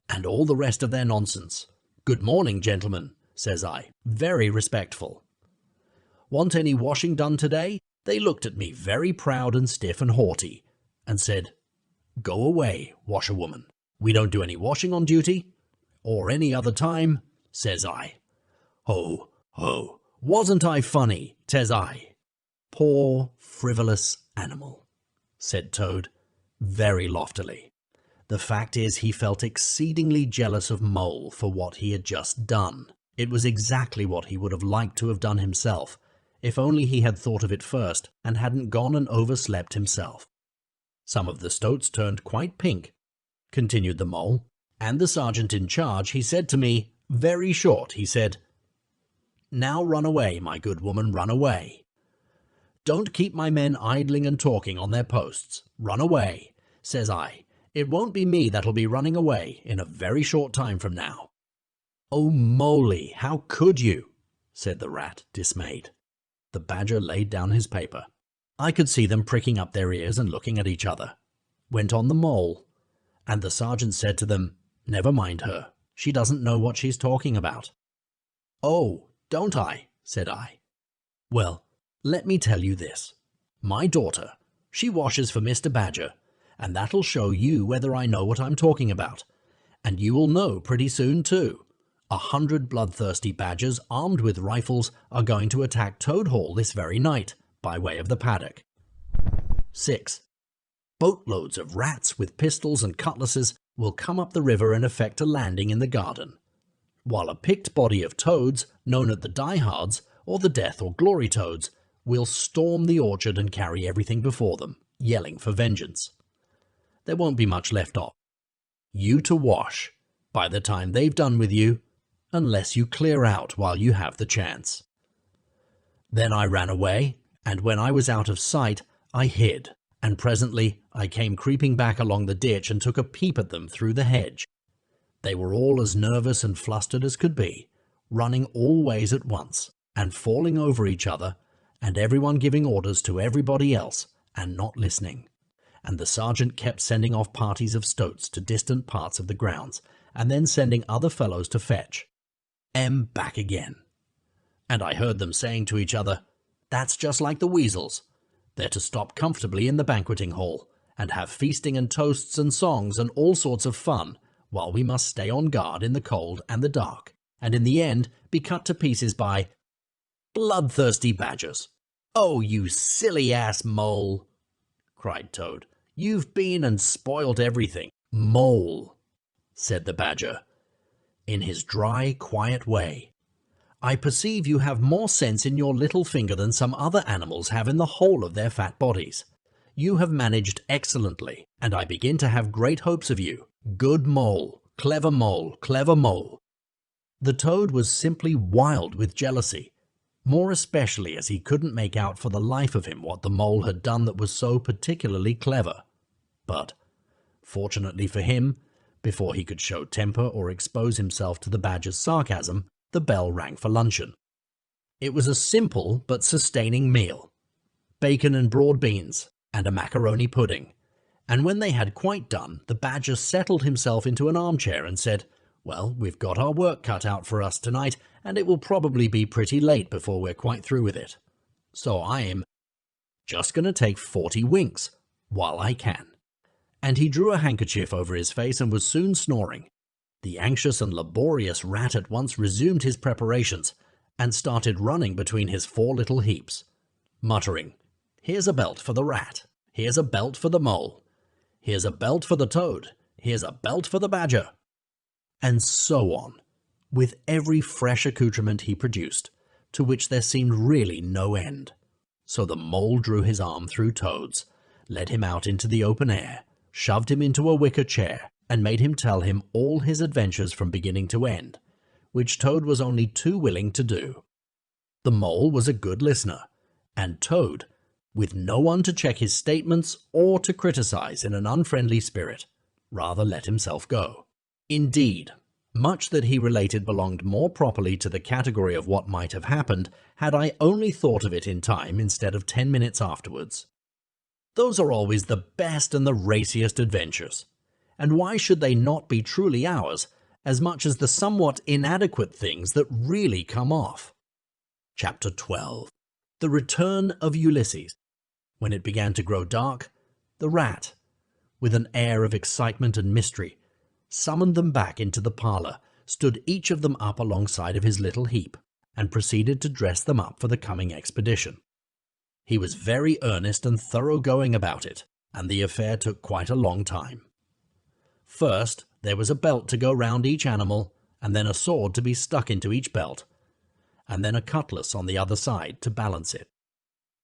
and all the rest of their nonsense. 'Good morning, gentlemen,' says I, very respectful. 'Want any washing done today?' They looked at me very proud and stiff and haughty, and said, 'Go away, washerwoman. We don't do any washing on duty, or any other time,' says I. Ho, ho, wasn't I funny, says I. 'Poor, frivolous animal,' said Toad, very loftily. The fact is he felt exceedingly jealous of Mole for what he had just done. It was exactly what he would have liked to have done himself, if only he had thought of it first and hadn't gone and overslept himself. Some of the stoats turned quite pink," continued the Mole, "and the sergeant in charge, he said to me, very short, he said, 'Now run away, my good woman, run away. Don't keep my men idling and talking on their posts. Run away,' says I. 'It won't be me that'll be running away in a very short time from now.'" "Oh, Moley, how could you?" said the rat, dismayed. The badger laid down his paper. "I could see them pricking up their ears and looking at each other," went on the mole, "and the sergeant said to them, 'Never mind her, she doesn't know what she's talking about.'" "Oh, don't I?" said I. "Well, let me tell you this. My daughter, she washes for Mr. Badger, and that'll show you whether I know what I'm talking about. And you will know pretty soon too. 100 bloodthirsty badgers armed with rifles are going to attack Toad Hall this very night, by way of the paddock. 6. Boatloads of rats with pistols and cutlasses will come up the river and effect a landing in the garden, while a picked body of toads, known as the diehards or the death or glory toads, will storm the orchard and carry everything before them, yelling for vengeance. There won't be much left of you to wash by the time they've done with you, unless you clear out while you have the chance. Then I ran away, and when I was out of sight, I hid, and presently I came creeping back along the ditch and took a peep at them through the hedge. They were all as nervous and flustered as could be, running all ways at once, and falling over each other, and everyone giving orders to everybody else, and not listening. And the sergeant kept sending off parties of stoats to distant parts of the grounds, and then sending other fellows to fetch back again. And I heard them saying to each other, "That's just like the weasels. They're to stop comfortably in the banqueting hall, and have feasting and toasts and songs and all sorts of fun, while we must stay on guard in the cold and the dark, and in the end be cut to pieces by bloodthirsty badgers." "Oh, you silly-ass mole!" cried Toad. "You've been and spoilt everything." "Mole," said the badger, in his dry, quiet way, "I perceive you have more sense in your little finger than some other animals have in the whole of their fat bodies. You have managed excellently, and I begin to have great hopes of you. Good mole, clever mole, clever mole." The Toad was simply wild with jealousy, more especially as he couldn't make out for the life of him what the mole had done that was so particularly clever. But, fortunately for him, before he could show temper or expose himself to the badger's sarcasm, the bell rang for luncheon. It was a simple but sustaining meal: bacon and broad beans, and a macaroni pudding. And when they had quite done, the badger settled himself into an armchair and said, "Well, we've got our work cut out for us tonight, and it will probably be pretty late before we're quite through with it. So I'm just going to take 40 winks while I can." And he drew a handkerchief over his face and was soon snoring. The anxious and laborious rat at once resumed his preparations, and started running between his 4 little heaps, muttering, "Here's a belt for the rat, here's a belt for the mole, here's a belt for the toad, here's a belt for the badger," and so on, with every fresh accoutrement he produced, to which there seemed really no end. So the mole drew his arm through Toad's, led him out into the open air, shoved him into a wicker chair, and made him tell him all his adventures from beginning to end, which Toad was only too willing to do. The mole was a good listener, and Toad, with no one to check his statements or to criticize in an unfriendly spirit, rather let himself go. Indeed, much that he related belonged more properly to the category of what might have happened had I only thought of it in time instead of 10 minutes afterwards. Those are always the best and the raciest adventures, and why should they not be truly ours, as much as the somewhat inadequate things that really come off? Chapter 12. The Return of Ulysses. When it began to grow dark, the rat, with an air of excitement and mystery, summoned them back into the parlour, stood each of them up alongside of his little heap, and proceeded to dress them up for the coming expedition. He was very earnest and thorough-going about it, and the affair took quite a long time. First, there was a belt to go round each animal, and then a sword to be stuck into each belt, and then a cutlass on the other side to balance it.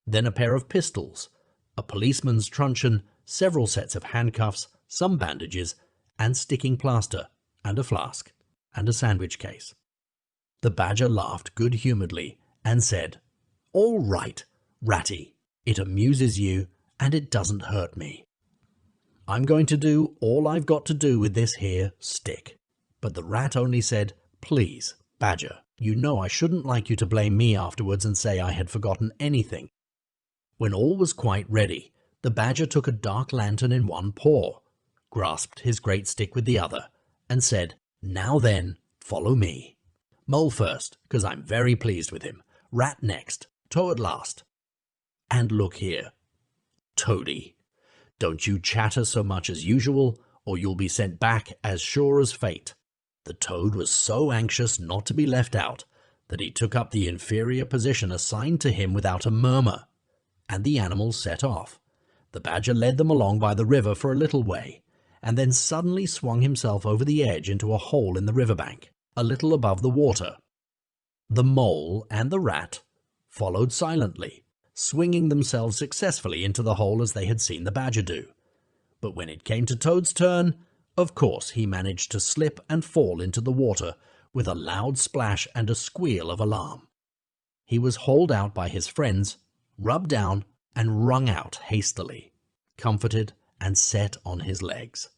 Then a pair of pistols, a policeman's truncheon, several sets of handcuffs, some bandages, and sticking plaster, and a flask, and a sandwich case. The badger laughed good-humouredly and said, "All right, Ratty, it amuses you, and it doesn't hurt me. I'm going to do all I've got to do with this here stick." But the rat only said, "Please, Badger, you know I shouldn't like you to blame me afterwards and say I had forgotten anything." When all was quite ready, the badger took a dark lantern in one paw, grasped his great stick with the other, and said, "Now then, follow me. Mole first, 'cause I'm very pleased with him. Rat next, Toad last. And look here, Toady, don't you chatter so much as usual, or you'll be sent back as sure as fate." The toad was so anxious not to be left out that he took up the inferior position assigned to him without a murmur, and the animals set off. The badger led them along by the river for a little way, and then suddenly swung himself over the edge into a hole in the riverbank, a little above the water. The mole and the rat followed silently, swinging themselves successfully into the hole as they had seen the badger do. But when it came to Toad's turn, of course he managed to slip and fall into the water with a loud splash and a squeal of alarm. He was hauled out by his friends, rubbed down, and wrung out hastily, comforted and set on his legs.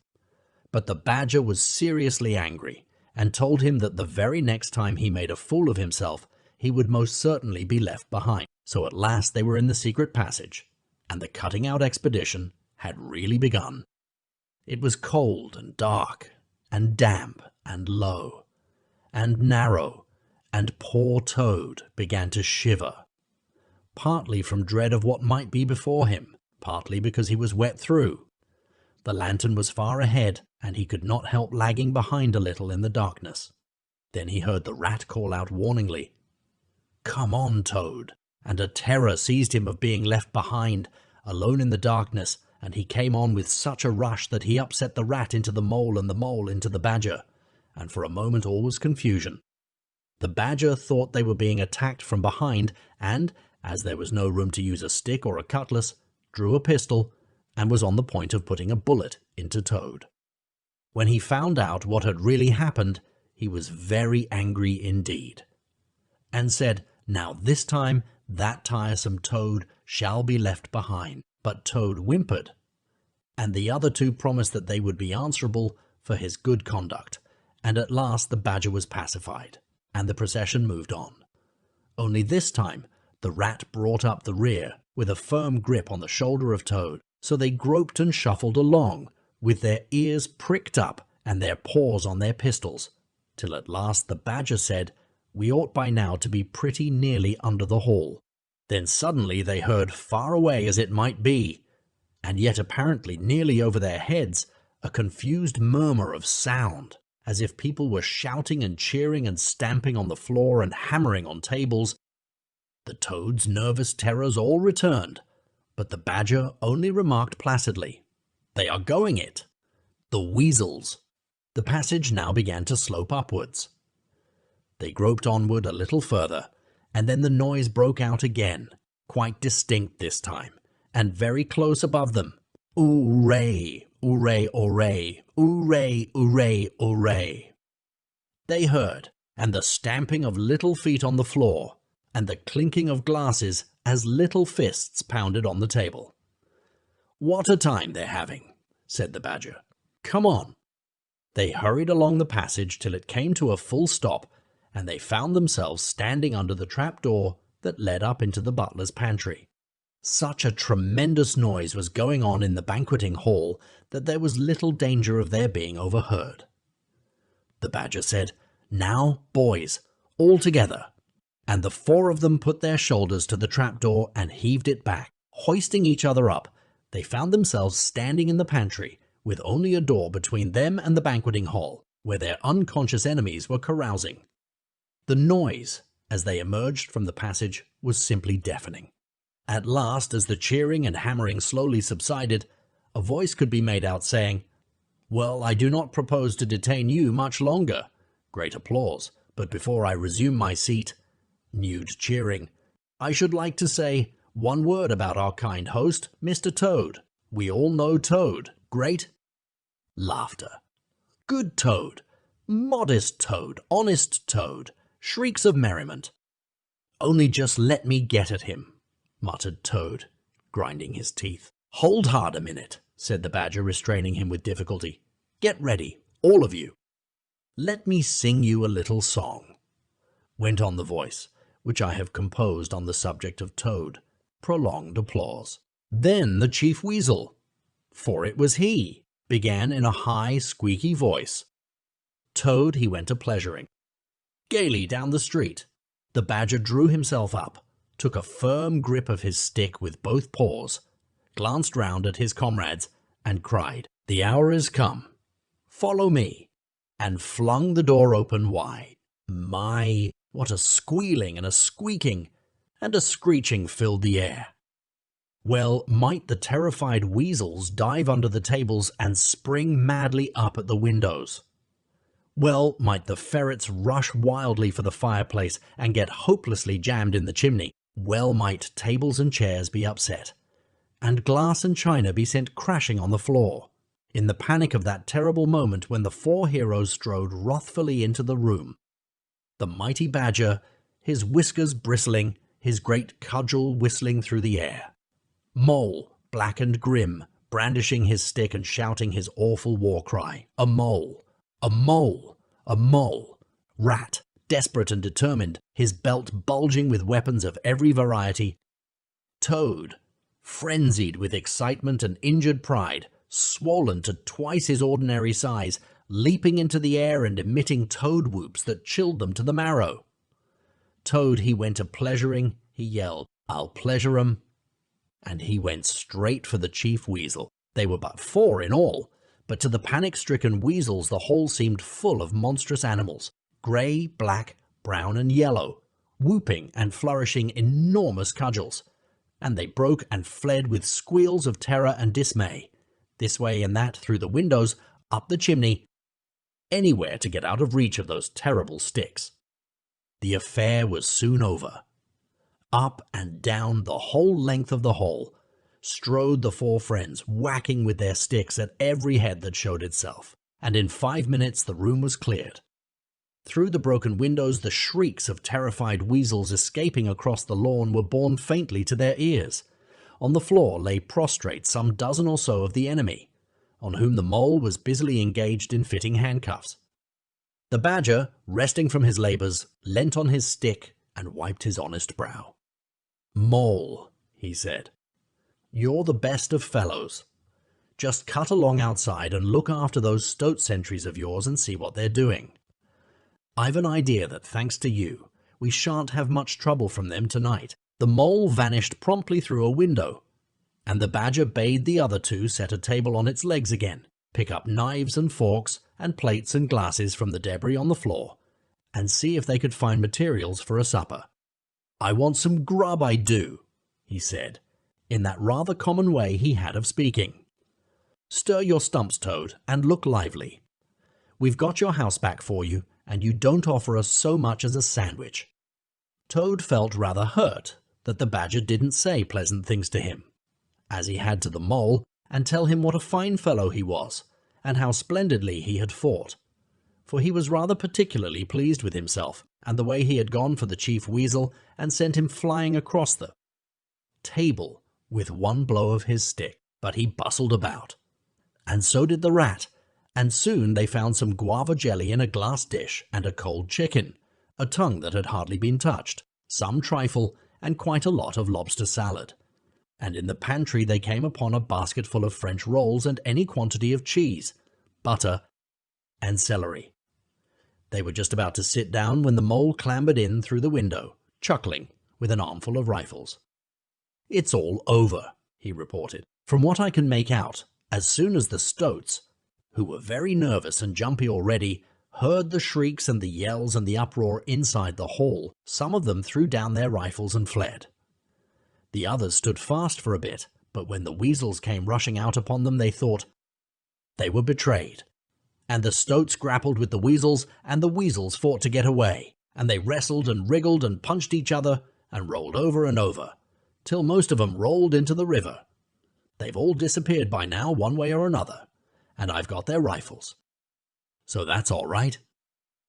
But the badger was seriously angry, and told him that the very next time he made a fool of himself, he would most certainly be left behind. So at last they were in the secret passage, and the cutting-out expedition had really begun. It was cold and dark, and damp and low, and narrow, and poor Toad began to shiver, partly from dread of what might be before him, partly because he was wet through. The lantern was far ahead, and he could not help lagging behind a little in the darkness. Then he heard the rat call out warningly, "Come on, Toad," and a terror seized him of being left behind, alone in the darkness, and he came on with such a rush that he upset the rat into the mole and the mole into the badger, and for a moment all was confusion. The badger thought they were being attacked from behind, and, as there was no room to use a stick or a cutlass, drew a pistol, and was on the point of putting a bullet into Toad. When he found out what had really happened, he was very angry indeed, and said, "Now this time that tiresome Toad shall be left behind." But Toad whimpered, and the other two promised that they would be answerable for his good conduct, and at last the badger was pacified, and the procession moved on. Only this time the rat brought up the rear with a firm grip on the shoulder of Toad, so they groped and shuffled along, with their ears pricked up and their paws on their pistols, till at last the badger said, "We ought by now to be pretty nearly under the hall." Then suddenly they heard, far away as it might be, and yet apparently nearly over their heads, a confused murmur of sound, as if people were shouting and cheering and stamping on the floor and hammering on tables. The Toad's nervous terrors all returned, but the badger only remarked placidly, "They are going it. The weasels." The passage now began to slope upwards. They groped onward a little further, and then the noise broke out again, quite distinct this time, and very close above them. "Ooray, ooray, ooray, ooray, ooray, ooray." They heard, and the stamping of little feet on the floor, and the clinking of glasses as little fists pounded on the table. "What a time they're having," said the badger. "Come on." They hurried along the passage till it came to a full stop, and they found themselves standing under the trapdoor that led up into the butler's pantry. Such a tremendous noise was going on in the banqueting hall that there was little danger of their being overheard. The badger said, "Now, boys, all together," and the four of them put their shoulders to the trapdoor and heaved it back. Hoisting each other up, they found themselves standing in the pantry, with only a door between them and the banqueting hall, where their unconscious enemies were carousing. The noise, as they emerged from the passage, was simply deafening. At last, as the cheering and hammering slowly subsided, a voice could be made out saying, "Well, I do not propose to detain you much longer." Great applause. "But before I resume my seat," renewed cheering, "I should like to say one word about our kind host, Mr. Toad. We all know Toad. Great." Laughter. "Good Toad. Modest Toad. Honest Toad." Shrieks of merriment. "Only just let me get at him," muttered Toad, grinding his teeth. "Hold hard a minute," said the badger, restraining him with difficulty. "Get ready, all of you. Let me sing you a little song," went on the voice, which I have composed on the subject of Toad. Prolonged applause. Then the chief weasel, for it was he, began in a high, squeaky voice. Toad he went a-pleasuring gaily down the street. The badger drew himself up, took a firm grip of his stick with both paws, glanced round at his comrades, and cried, "The hour is come. Follow me." and flung the door open wide. My, what a squealing and a squeaking and a screeching filled the air. Well, might the terrified weasels dive under the tables and spring madly up at the windows. Well, might the ferrets rush wildly for the fireplace and get hopelessly jammed in the chimney. Well, might tables and chairs be upset, and glass and china be sent crashing on the floor. In the panic of that terrible moment when the four heroes strode wrathfully into the room, the mighty badger, his whiskers bristling, his great cudgel whistling through the air. Mole, black and grim, brandishing his stick and shouting his awful war cry. A mole, a mole, a mole. Rat, desperate and determined, his belt bulging with weapons of every variety. Toad, frenzied with excitement and injured pride, swollen to twice his ordinary size, leaping into the air and emitting toad whoops that chilled them to the marrow. Toad he went a-pleasuring, he yelled, "I'll pleasure 'em." And he went straight for the chief weasel. They were but four in all, but to the panic-stricken weasels the whole seemed full of monstrous animals, grey, black, brown and yellow, whooping and flourishing enormous cudgels, and they broke and fled with squeals of terror and dismay, this way and that through the windows, up the chimney, anywhere to get out of reach of those terrible sticks. The affair was soon over. Up and down the whole length of the hall strode the four friends, whacking with their sticks at every head that showed itself, and in 5 minutes the room was cleared. Through the broken windows the shrieks of terrified weasels escaping across the lawn were borne faintly to their ears. On the floor lay prostrate some dozen or so of the enemy, on whom the mole was busily engaged in fitting handcuffs. The badger, resting from his labours, leant on his stick and wiped his honest brow. "Mole," he said, "you're the best of fellows. Just cut along outside and look after those stoat sentries of yours and see what they're doing. I've an idea that, thanks to you, we shan't have much trouble from them tonight." The mole vanished promptly through a window, and the badger bade the other two set a table on its legs again, pick up knives and forks and plates and glasses from the debris on the floor, and see if they could find materials for a supper. "I want some grub, I do," he said, in that rather common way he had of speaking. "Stir your stumps, Toad, and look lively. We've got your house back for you, and you don't offer us so much as a sandwich." Toad felt rather hurt that the badger didn't say pleasant things to him, as he had to the mole, and tell him what a fine fellow he was, and how splendidly he had fought, for he was rather particularly pleased with himself and the way he had gone for the chief weasel and sent him flying across the table with one blow of his stick. But he bustled about, and so did the rat, and soon they found some guava jelly in a glass dish and a cold chicken, a tongue that had hardly been touched, some trifle, and quite a lot of lobster salad. And in the pantry they came upon a basketful of French rolls and any quantity of cheese, butter, and celery. They were just about to sit down when the mole clambered in through the window, chuckling, with an armful of rifles. "It's all over," he reported. "From what I can make out, as soon as the stoats, who were very nervous and jumpy already, heard the shrieks and the yells and the uproar inside the hall, some of them threw down their rifles and fled. The others stood fast for a bit, but when the weasels came rushing out upon them they thought they were betrayed. And the stoats grappled with the weasels, and the weasels fought to get away, and they wrestled and wriggled and punched each other and rolled over and over, till most of 'em rolled into the river. They've all disappeared by now one way or another, and I've got their rifles. So that's all right."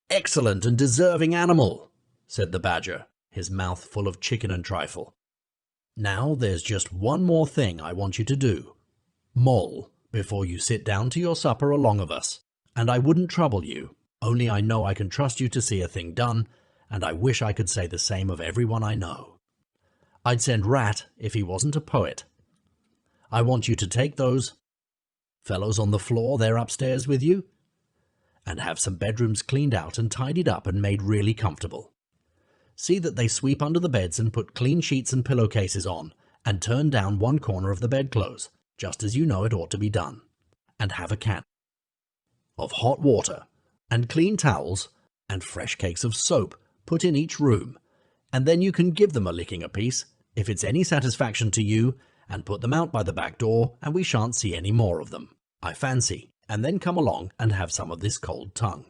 "Excellent and deserving animal," said the badger, his mouth full of chicken and trifle. "Now there's just one more thing I want you to do, Mole, before you sit down to your supper along of us, and I wouldn't trouble you, only I know I can trust you to see a thing done, and I wish I could say the same of everyone I know. I'd send Rat if he wasn't a poet. I want you to take those fellows on the floor there upstairs with you, and have some bedrooms cleaned out and tidied up and made really comfortable. See that they sweep under the beds and put clean sheets and pillowcases on, and turn down one corner of the bedclothes, just as you know it ought to be done. And have a can of hot water, and clean towels and fresh cakes of soap put in each room, and then you can give them a licking apiece, if it's any satisfaction to you, and put them out by the back door, and we shan't see any more of them, I fancy, and then come along and have some of this cold tongue.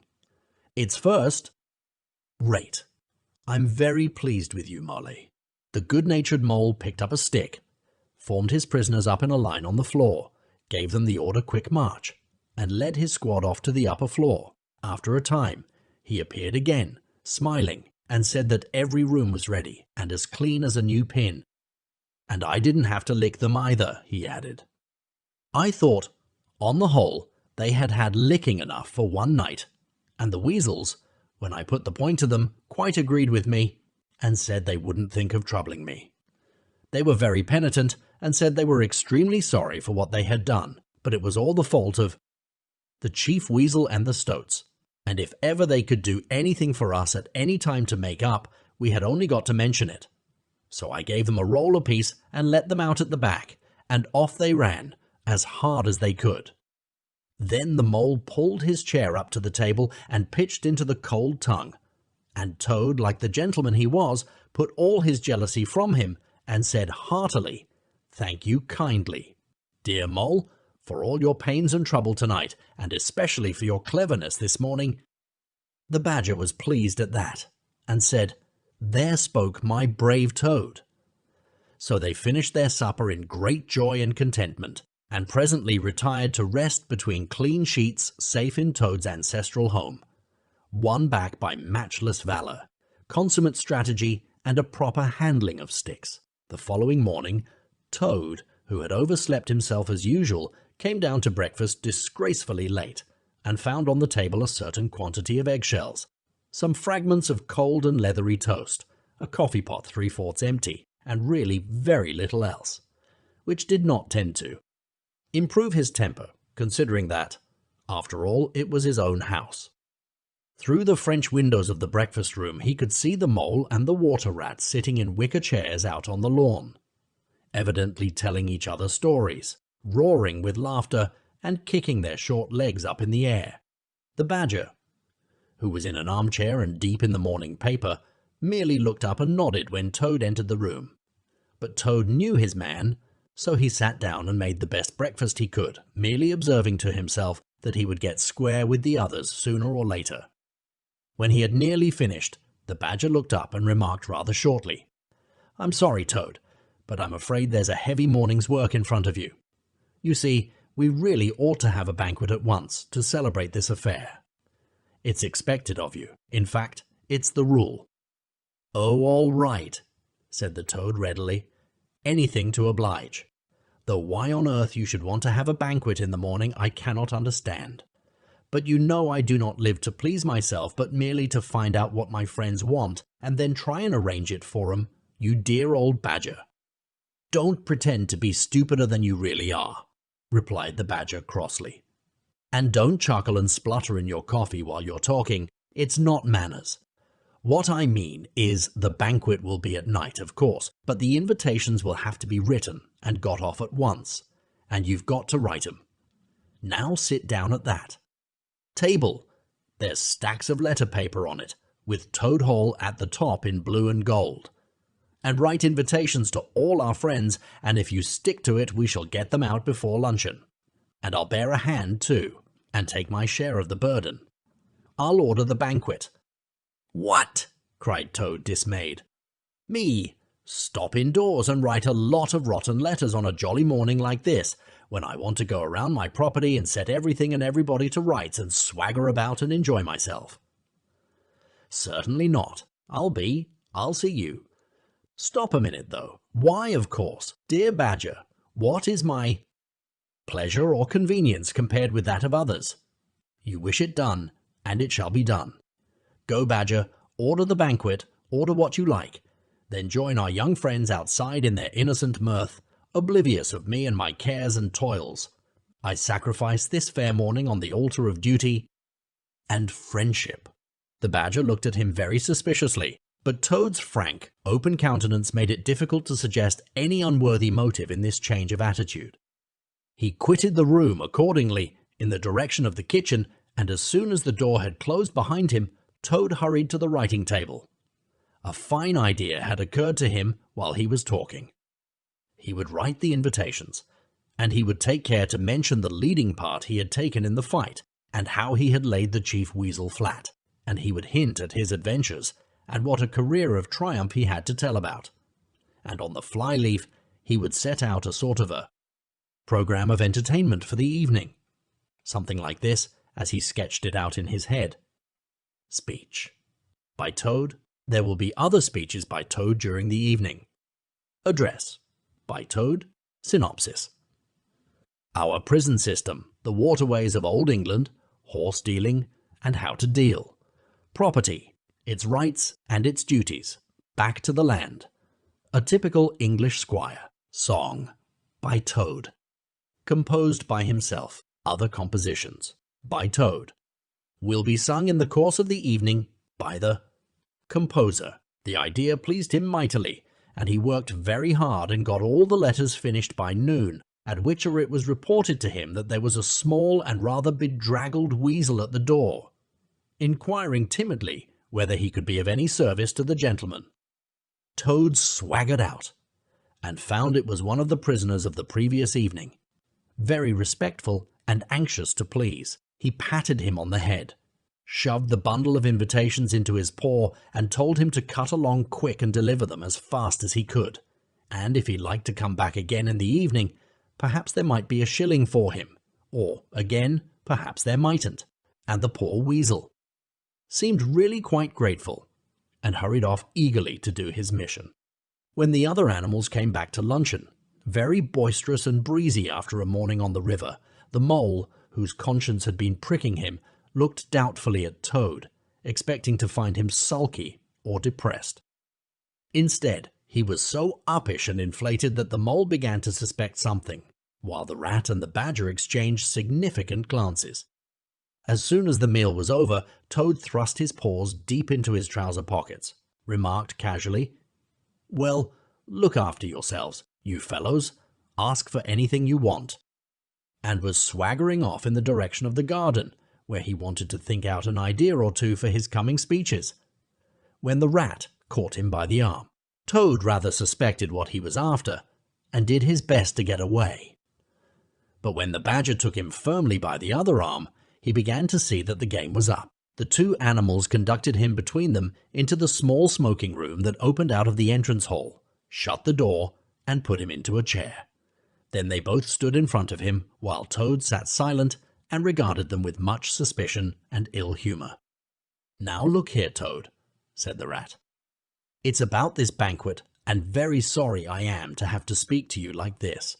It's first rate. I'm very pleased with you, Molly. The good-natured mole picked up a stick, formed his prisoners up in a line on the floor, gave them the order quick march, and led his squad off to the upper floor. After a time, he appeared again, smiling, and said that every room was ready and as clean as a new pin. And I didn't have to lick them either, he added. I thought, on the whole, they had had licking enough for one night, and the weasels, when I put the point to them, quite agreed with me and said they wouldn't think of troubling me. They were very penitent and said they were extremely sorry for what they had done, but it was all the fault of the chief weasel and the stoats, and if ever they could do anything for us at any time to make up, we had only got to mention it. So I gave them a roll apiece and let them out at the back, and off they ran, as hard as they could. Then the mole pulled his chair up to the table and pitched into the cold tongue, and Toad, like the gentleman he was, put all his jealousy from him and said heartily, "Thank you kindly, dear Mole, for all your pains and trouble tonight, and especially for your cleverness this morning." The Badger was pleased at that, and said, "There spoke my brave Toad." So they finished their supper in great joy and contentment, and presently retired to rest between clean sheets safe in Toad's ancestral home, won back by matchless valor, consummate strategy, and a proper handling of sticks. The following morning, Toad, who had overslept himself as usual, came down to breakfast disgracefully late, and found on the table a certain quantity of eggshells, some fragments of cold and leathery toast, a coffee pot 3/4 empty, and really very little else, which did not tend to improve his temper, considering that, after all, it was his own house. Through the French windows of the breakfast room he could see the mole and the water rat sitting in wicker chairs out on the lawn, evidently telling each other stories, roaring with laughter and kicking their short legs up in the air. The Badger, who was in an armchair and deep in the morning paper, merely looked up and nodded when Toad entered the room. But Toad knew his man, so he sat down and made the best breakfast he could, merely observing to himself that he would get square with the others sooner or later. When he had nearly finished, the Badger looked up and remarked rather shortly, "I'm sorry, Toad, but I'm afraid there's a heavy morning's work in front of you. You see, we really ought to have a banquet at once to celebrate this affair. It's expected of you. In fact, it's the rule." "Oh, all right," said the Toad readily. "Anything to oblige. Though why on earth you should want to have a banquet in the morning I cannot understand. But you know I do not live to please myself, but merely to find out what my friends want, and then try and arrange it for 'em, you dear old Badger." "Don't pretend to be stupider than you really are," replied the Badger crossly. "And don't chuckle and splutter in your coffee while you're talking. It's not manners. What I mean is the banquet will be at night, of course, but the invitations will have to be written and got off at once, and you've got to write 'em. Now sit down at that. Table, there's stacks of letter paper on it, with Toad Hall at the top in blue and gold. And write invitations to all our friends, and if you stick to it we shall get them out before luncheon. And I'll bear a hand too, and take my share of the burden. I'll order the banquet." "What?" cried Toad, dismayed. "Me, stop indoors and write a lot of rotten letters on a jolly morning like this, when I want to go around my property and set everything and everybody to rights and swagger about and enjoy myself." "Certainly not. I'll see you. Stop a minute, though. Why, of course, dear Badger, what is my pleasure or convenience compared with that of others? You wish it done, and it shall be done. Go, Badger, order the banquet, order what you like, then join our young friends outside in their innocent mirth, oblivious of me and my cares and toils. I sacrifice this fair morning on the altar of duty and friendship." The Badger looked at him very suspiciously, but Toad's frank, open countenance made it difficult to suggest any unworthy motive in this change of attitude. He quitted the room accordingly in the direction of the kitchen and as soon as the door had closed behind him, Toad hurried to the writing table. A fine idea had occurred to him while he was talking. He would write the invitations, and he would take care to mention the leading part he had taken in the fight, and how he had laid the Chief Weasel flat, and he would hint at his adventures, and what a career of triumph he had to tell about. And on the flyleaf he would set out a sort of a program of entertainment for the evening. Something like this, as he sketched it out in his head. Speech. By Toad. There will be other speeches by Toad during the evening. Address. By Toad. Synopsis. Our prison system, the waterways of Old England, horse dealing, and how to deal. Property, its rights and its duties. Back to the land. A typical English squire. Song. By Toad. Composed by himself. Other compositions. By Toad. Will be sung in the course of the evening by the composer. The idea pleased him mightily, and he worked very hard and got all the letters finished by noon, at which hour it was reported to him that there was a small and rather bedraggled weasel at the door, inquiring timidly whether he could be of any service to the gentleman. Toad swaggered out, and found it was one of the prisoners of the previous evening. Very respectful and anxious to please, he patted him on the head, shoved the bundle of invitations into his paw, and told him to cut along quick and deliver them as fast as he could, and if he liked to come back again in the evening, perhaps there might be a shilling for him, or, again, perhaps there mightn't, and the poor weasel seemed really quite grateful, and hurried off eagerly to do his mission. When the other animals came back to luncheon, very boisterous and breezy after a morning on the river, the mole, whose conscience had been pricking him, looked doubtfully at Toad, expecting to find him sulky or depressed. Instead, he was so uppish and inflated that the mole began to suspect something, while the rat and the badger exchanged significant glances. As soon as the meal was over, Toad thrust his paws deep into his trouser pockets, remarked casually, "Well, look after yourselves, you fellows, ask for anything you want," and was swaggering off in the direction of the garden, where he wanted to think out an idea or two for his coming speeches, when the rat caught him by the arm. Toad rather suspected what he was after, and did his best to get away. But when the badger took him firmly by the other arm, he began to see that the game was up. The two animals conducted him between them into the small smoking room that opened out of the entrance hall, shut the door, and put him into a chair. Then they both stood in front of him, while Toad sat silent and regarded them with much suspicion and ill humor. "Now look here, Toad," said the rat. "It's about this banquet, and very sorry I am to have to speak to you like this.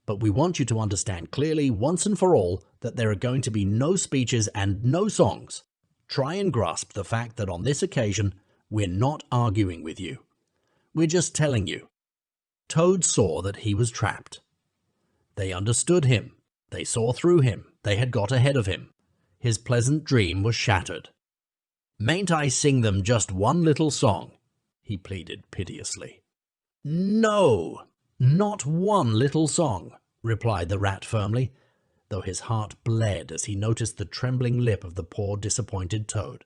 But we want you to understand clearly once and for all that there are going to be no speeches and no songs. Try and grasp the fact that on this occasion we're not arguing with you. We're just telling you." Toad saw that he was trapped. They understood him. They saw through him. They had got ahead of him. His pleasant dream was shattered. "Mayn't I sing them just one little song?" he pleaded piteously. "No, not one little song," replied the rat firmly, though his heart bled as he noticed the trembling lip of the poor disappointed Toad.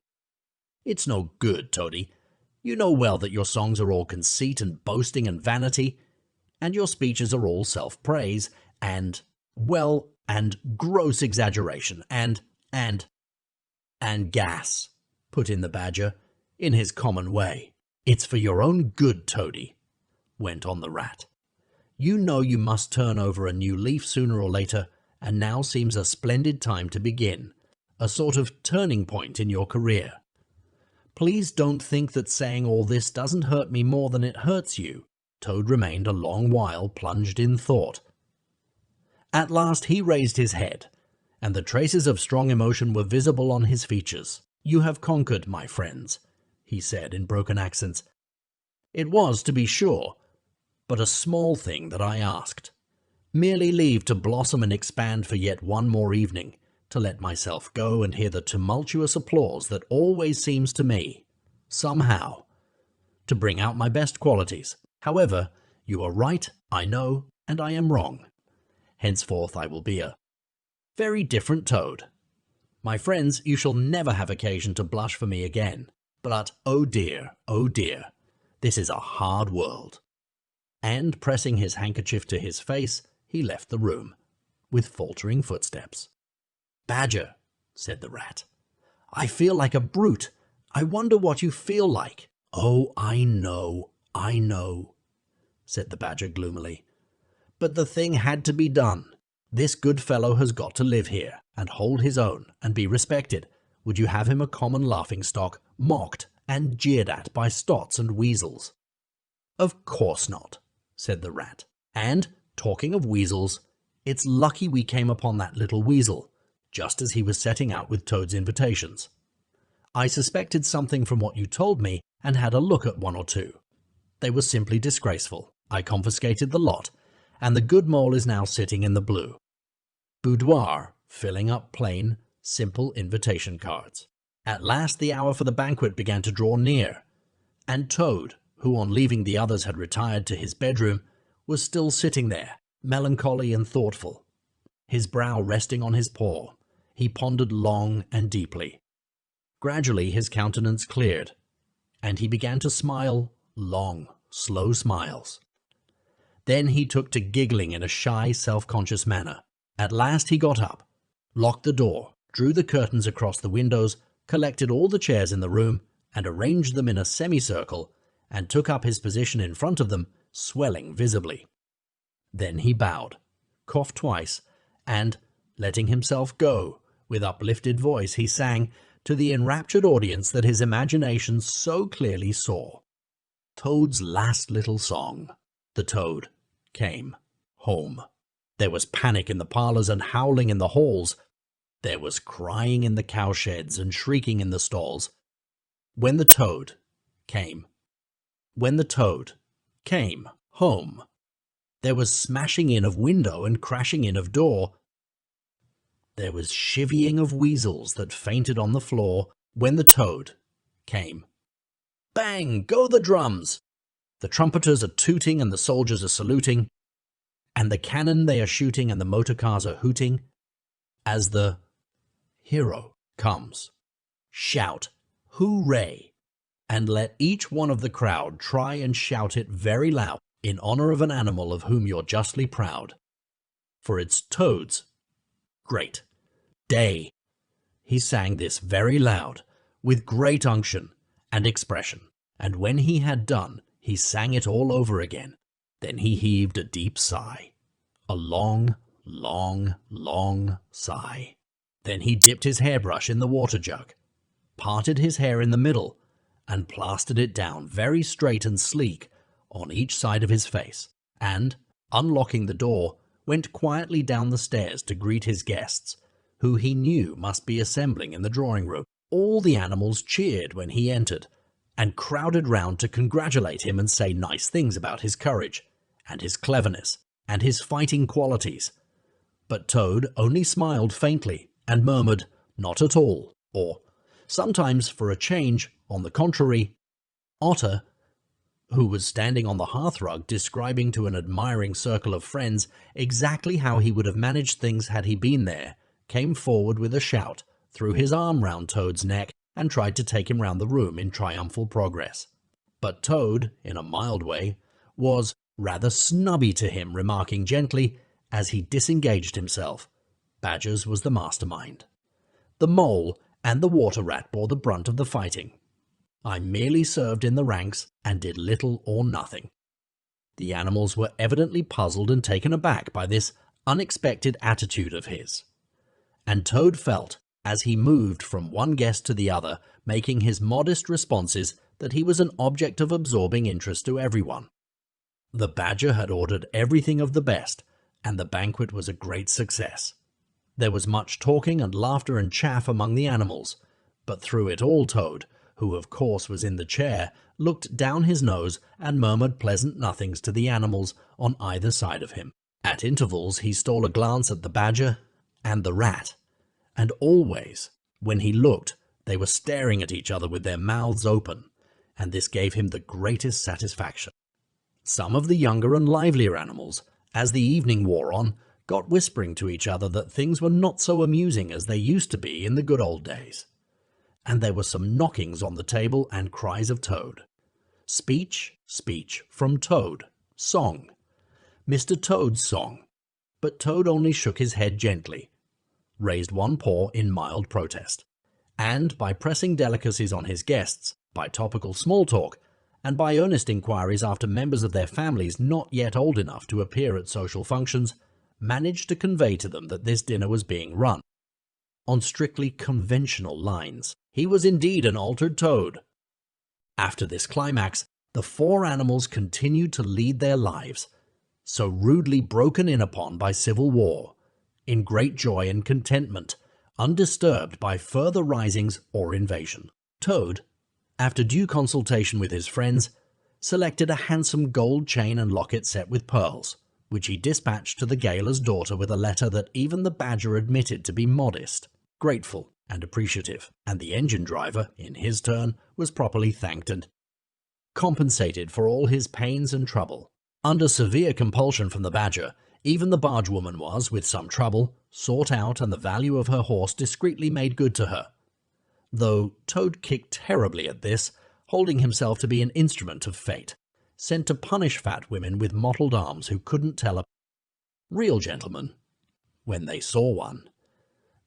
"It's no good, Toady. You know well that your songs are all conceit and boasting and vanity, and your speeches are all self-praise, and, well, and gross exaggeration, and gas," put in the badger, in his common way. "It's for your own good, Toady," went on the rat. "You know you must turn over a new leaf sooner or later, and now seems a splendid time to begin, a sort of turning point in your career. Please don't think that saying all this doesn't hurt me more than it hurts you." Toad remained a long while plunged in thought. At last he raised his head, and the traces of strong emotion were visible on his features. "You have conquered, my friends," he said in broken accents. "It was, to be sure, but a small thing that I asked. Merely leave to blossom and expand for yet one more evening, to let myself go and hear the tumultuous applause that always seems to me, somehow, to bring out my best qualities. However, you are right, I know, and I am wrong. Henceforth I will be a very different Toad. My friends, you shall never have occasion to blush for me again. But, oh dear, this is a hard world." And pressing his handkerchief to his face, he left the room, with faltering footsteps. "Badger," said the rat, "I feel like a brute. I wonder what you feel like." "Oh, I know, said the badger gloomily. "But the thing had to be done. This good fellow has got to live here, and hold his own, and be respected. Would you have him a common laughing-stock, mocked and jeered at by stoats and weasels?" "Of course not," said the rat. "And, talking of weasels, it's lucky we came upon that little weasel, just as he was setting out with Toad's invitations. I suspected something from what you told me, and had a look at one or two. They were simply disgraceful. I confiscated the lot, and the good mole is now sitting in the blue boudoir, filling up plain, simple invitation cards. At last the hour for the banquet began to draw near, and Toad, who on leaving the others had retired to his bedroom, was still sitting there, melancholy and thoughtful. His brow resting on his paw, he pondered long and deeply. Gradually his countenance cleared, and he began to smile long, slow smiles. Then he took to giggling in a shy, self-conscious manner. At last he got up, locked the door, drew the curtains across the windows, collected all the chairs in the room, and arranged them in a semicircle, and took up his position in front of them, swelling visibly. Then he bowed, coughed twice, and, letting himself go, with uplifted voice he sang, to the enraptured audience that his imagination so clearly saw, Toad's last little song. The Toad came home. There was panic in the parlors and howling in the halls. There was crying in the cowsheds and shrieking in the stalls. When the Toad came home, there was smashing in of window and crashing in of door. There was chivying of weasels that fainted on the floor. When the Toad came. Bang! Go the drums! The trumpeters are tooting and the soldiers are saluting, and the cannon they are shooting and the motor cars are hooting. As the hero comes, shout, hooray! And let each one of the crowd try and shout it very loud in honor of an animal of whom you're justly proud. For it's Toad's great day. He sang this very loud, with great unction and expression, and when he had done, he sang it all over again. Then he heaved a deep sigh, a long, long, long sigh. Then he dipped his hairbrush in the water jug, parted his hair in the middle, and plastered it down very straight and sleek on each side of his face, and, unlocking the door, went quietly down the stairs to greet his guests, who he knew must be assembling in the drawing-room. All the animals cheered when he entered, and crowded round to congratulate him and say nice things about his courage, and his cleverness, and his fighting qualities. But Toad only smiled faintly, and murmured, "Not at all," or, sometimes for a change, on the contrary. Otter, who was standing on the hearthrug describing to an admiring circle of friends exactly how he would have managed things had he been there, came forward with a shout, threw his arm round Toad's neck, and tried to take him round the room in triumphal progress. But Toad, in a mild way, was rather snubby to him, remarking gently, as he disengaged himself, Badger's was the mastermind. The mole and the water rat bore the brunt of the fighting. I merely served in the ranks and did little or nothing. The animals were evidently puzzled and taken aback by this unexpected attitude of his, and Toad felt, as he moved from one guest to the other, making his modest responses, that he was an object of absorbing interest to everyone. The Badger had ordered everything of the best, and the banquet was a great success. There was much talking and laughter and chaff among the animals, but through it all Toad, who of course was in the chair, looked down his nose and murmured pleasant nothings to the animals on either side of him. At intervals he stole a glance at the Badger and the rat, and always, when he looked, they were staring at each other with their mouths open, and this gave him the greatest satisfaction. Some of the younger and livelier animals, as the evening wore on, got whispering to each other that things were not so amusing as they used to be in the good old days. And there were some knockings on the table and cries of Toad. Speech, speech from Toad. Song. Mr. Toad's song. But Toad only shook his head gently, raised one paw in mild protest, and by pressing delicacies on his guests, by topical small talk, and by earnest inquiries after members of their families not yet old enough to appear at social functions, managed to convey to them that this dinner was being run on strictly conventional lines. He was indeed an altered Toad. After this climax, the four animals continued to lead their lives, so rudely broken in upon by civil war, in great joy and contentment, undisturbed by further risings or invasion. Toad, after due consultation with his friends, selected a handsome gold chain and locket set with pearls, which he dispatched to the gaoler's daughter with a letter that even the badger admitted to be modest, grateful, and appreciative, and the engine driver, in his turn, was properly thanked and compensated for all his pains and trouble. Under severe compulsion from the badger, even the bargewoman was, with some trouble, sought out and the value of her horse discreetly made good to her, though Toad kicked terribly at this, holding himself to be an instrument of fate, sent to punish fat women with mottled arms who couldn't tell a real gentleman when they saw one.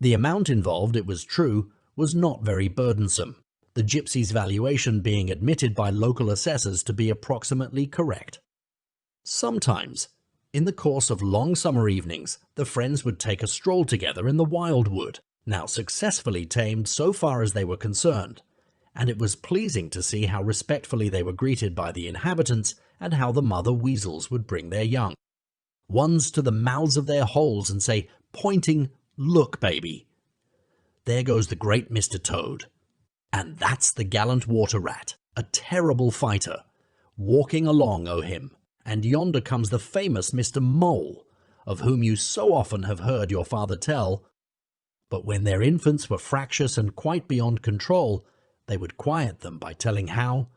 The amount involved, it was true, was not very burdensome, the gypsy's valuation being admitted by local assessors to be approximately correct. Sometimes, in the course of long summer evenings, the friends would take a stroll together in the wildwood, now successfully tamed so far as they were concerned, and it was pleasing to see how respectfully they were greeted by the inhabitants and how the mother weasels would bring their young ones to the mouths of their holes and say, pointing, "Look, baby, there goes the great Mr. Toad. And that's the gallant water rat, a terrible fighter, walking along, o' him. And yonder comes the famous Mr. Mole, of whom you so often have heard your father tell. But when their infants were fractious and quite beyond control, they would quiet them by telling how,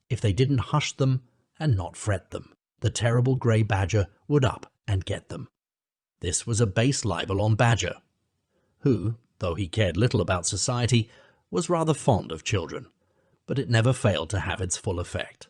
if they didn't hush them and not fret them, the terrible grey badger would up and get them. This was a base libel on Badger, who, though he cared little about society, was rather fond of children, but it never failed to have its full effect.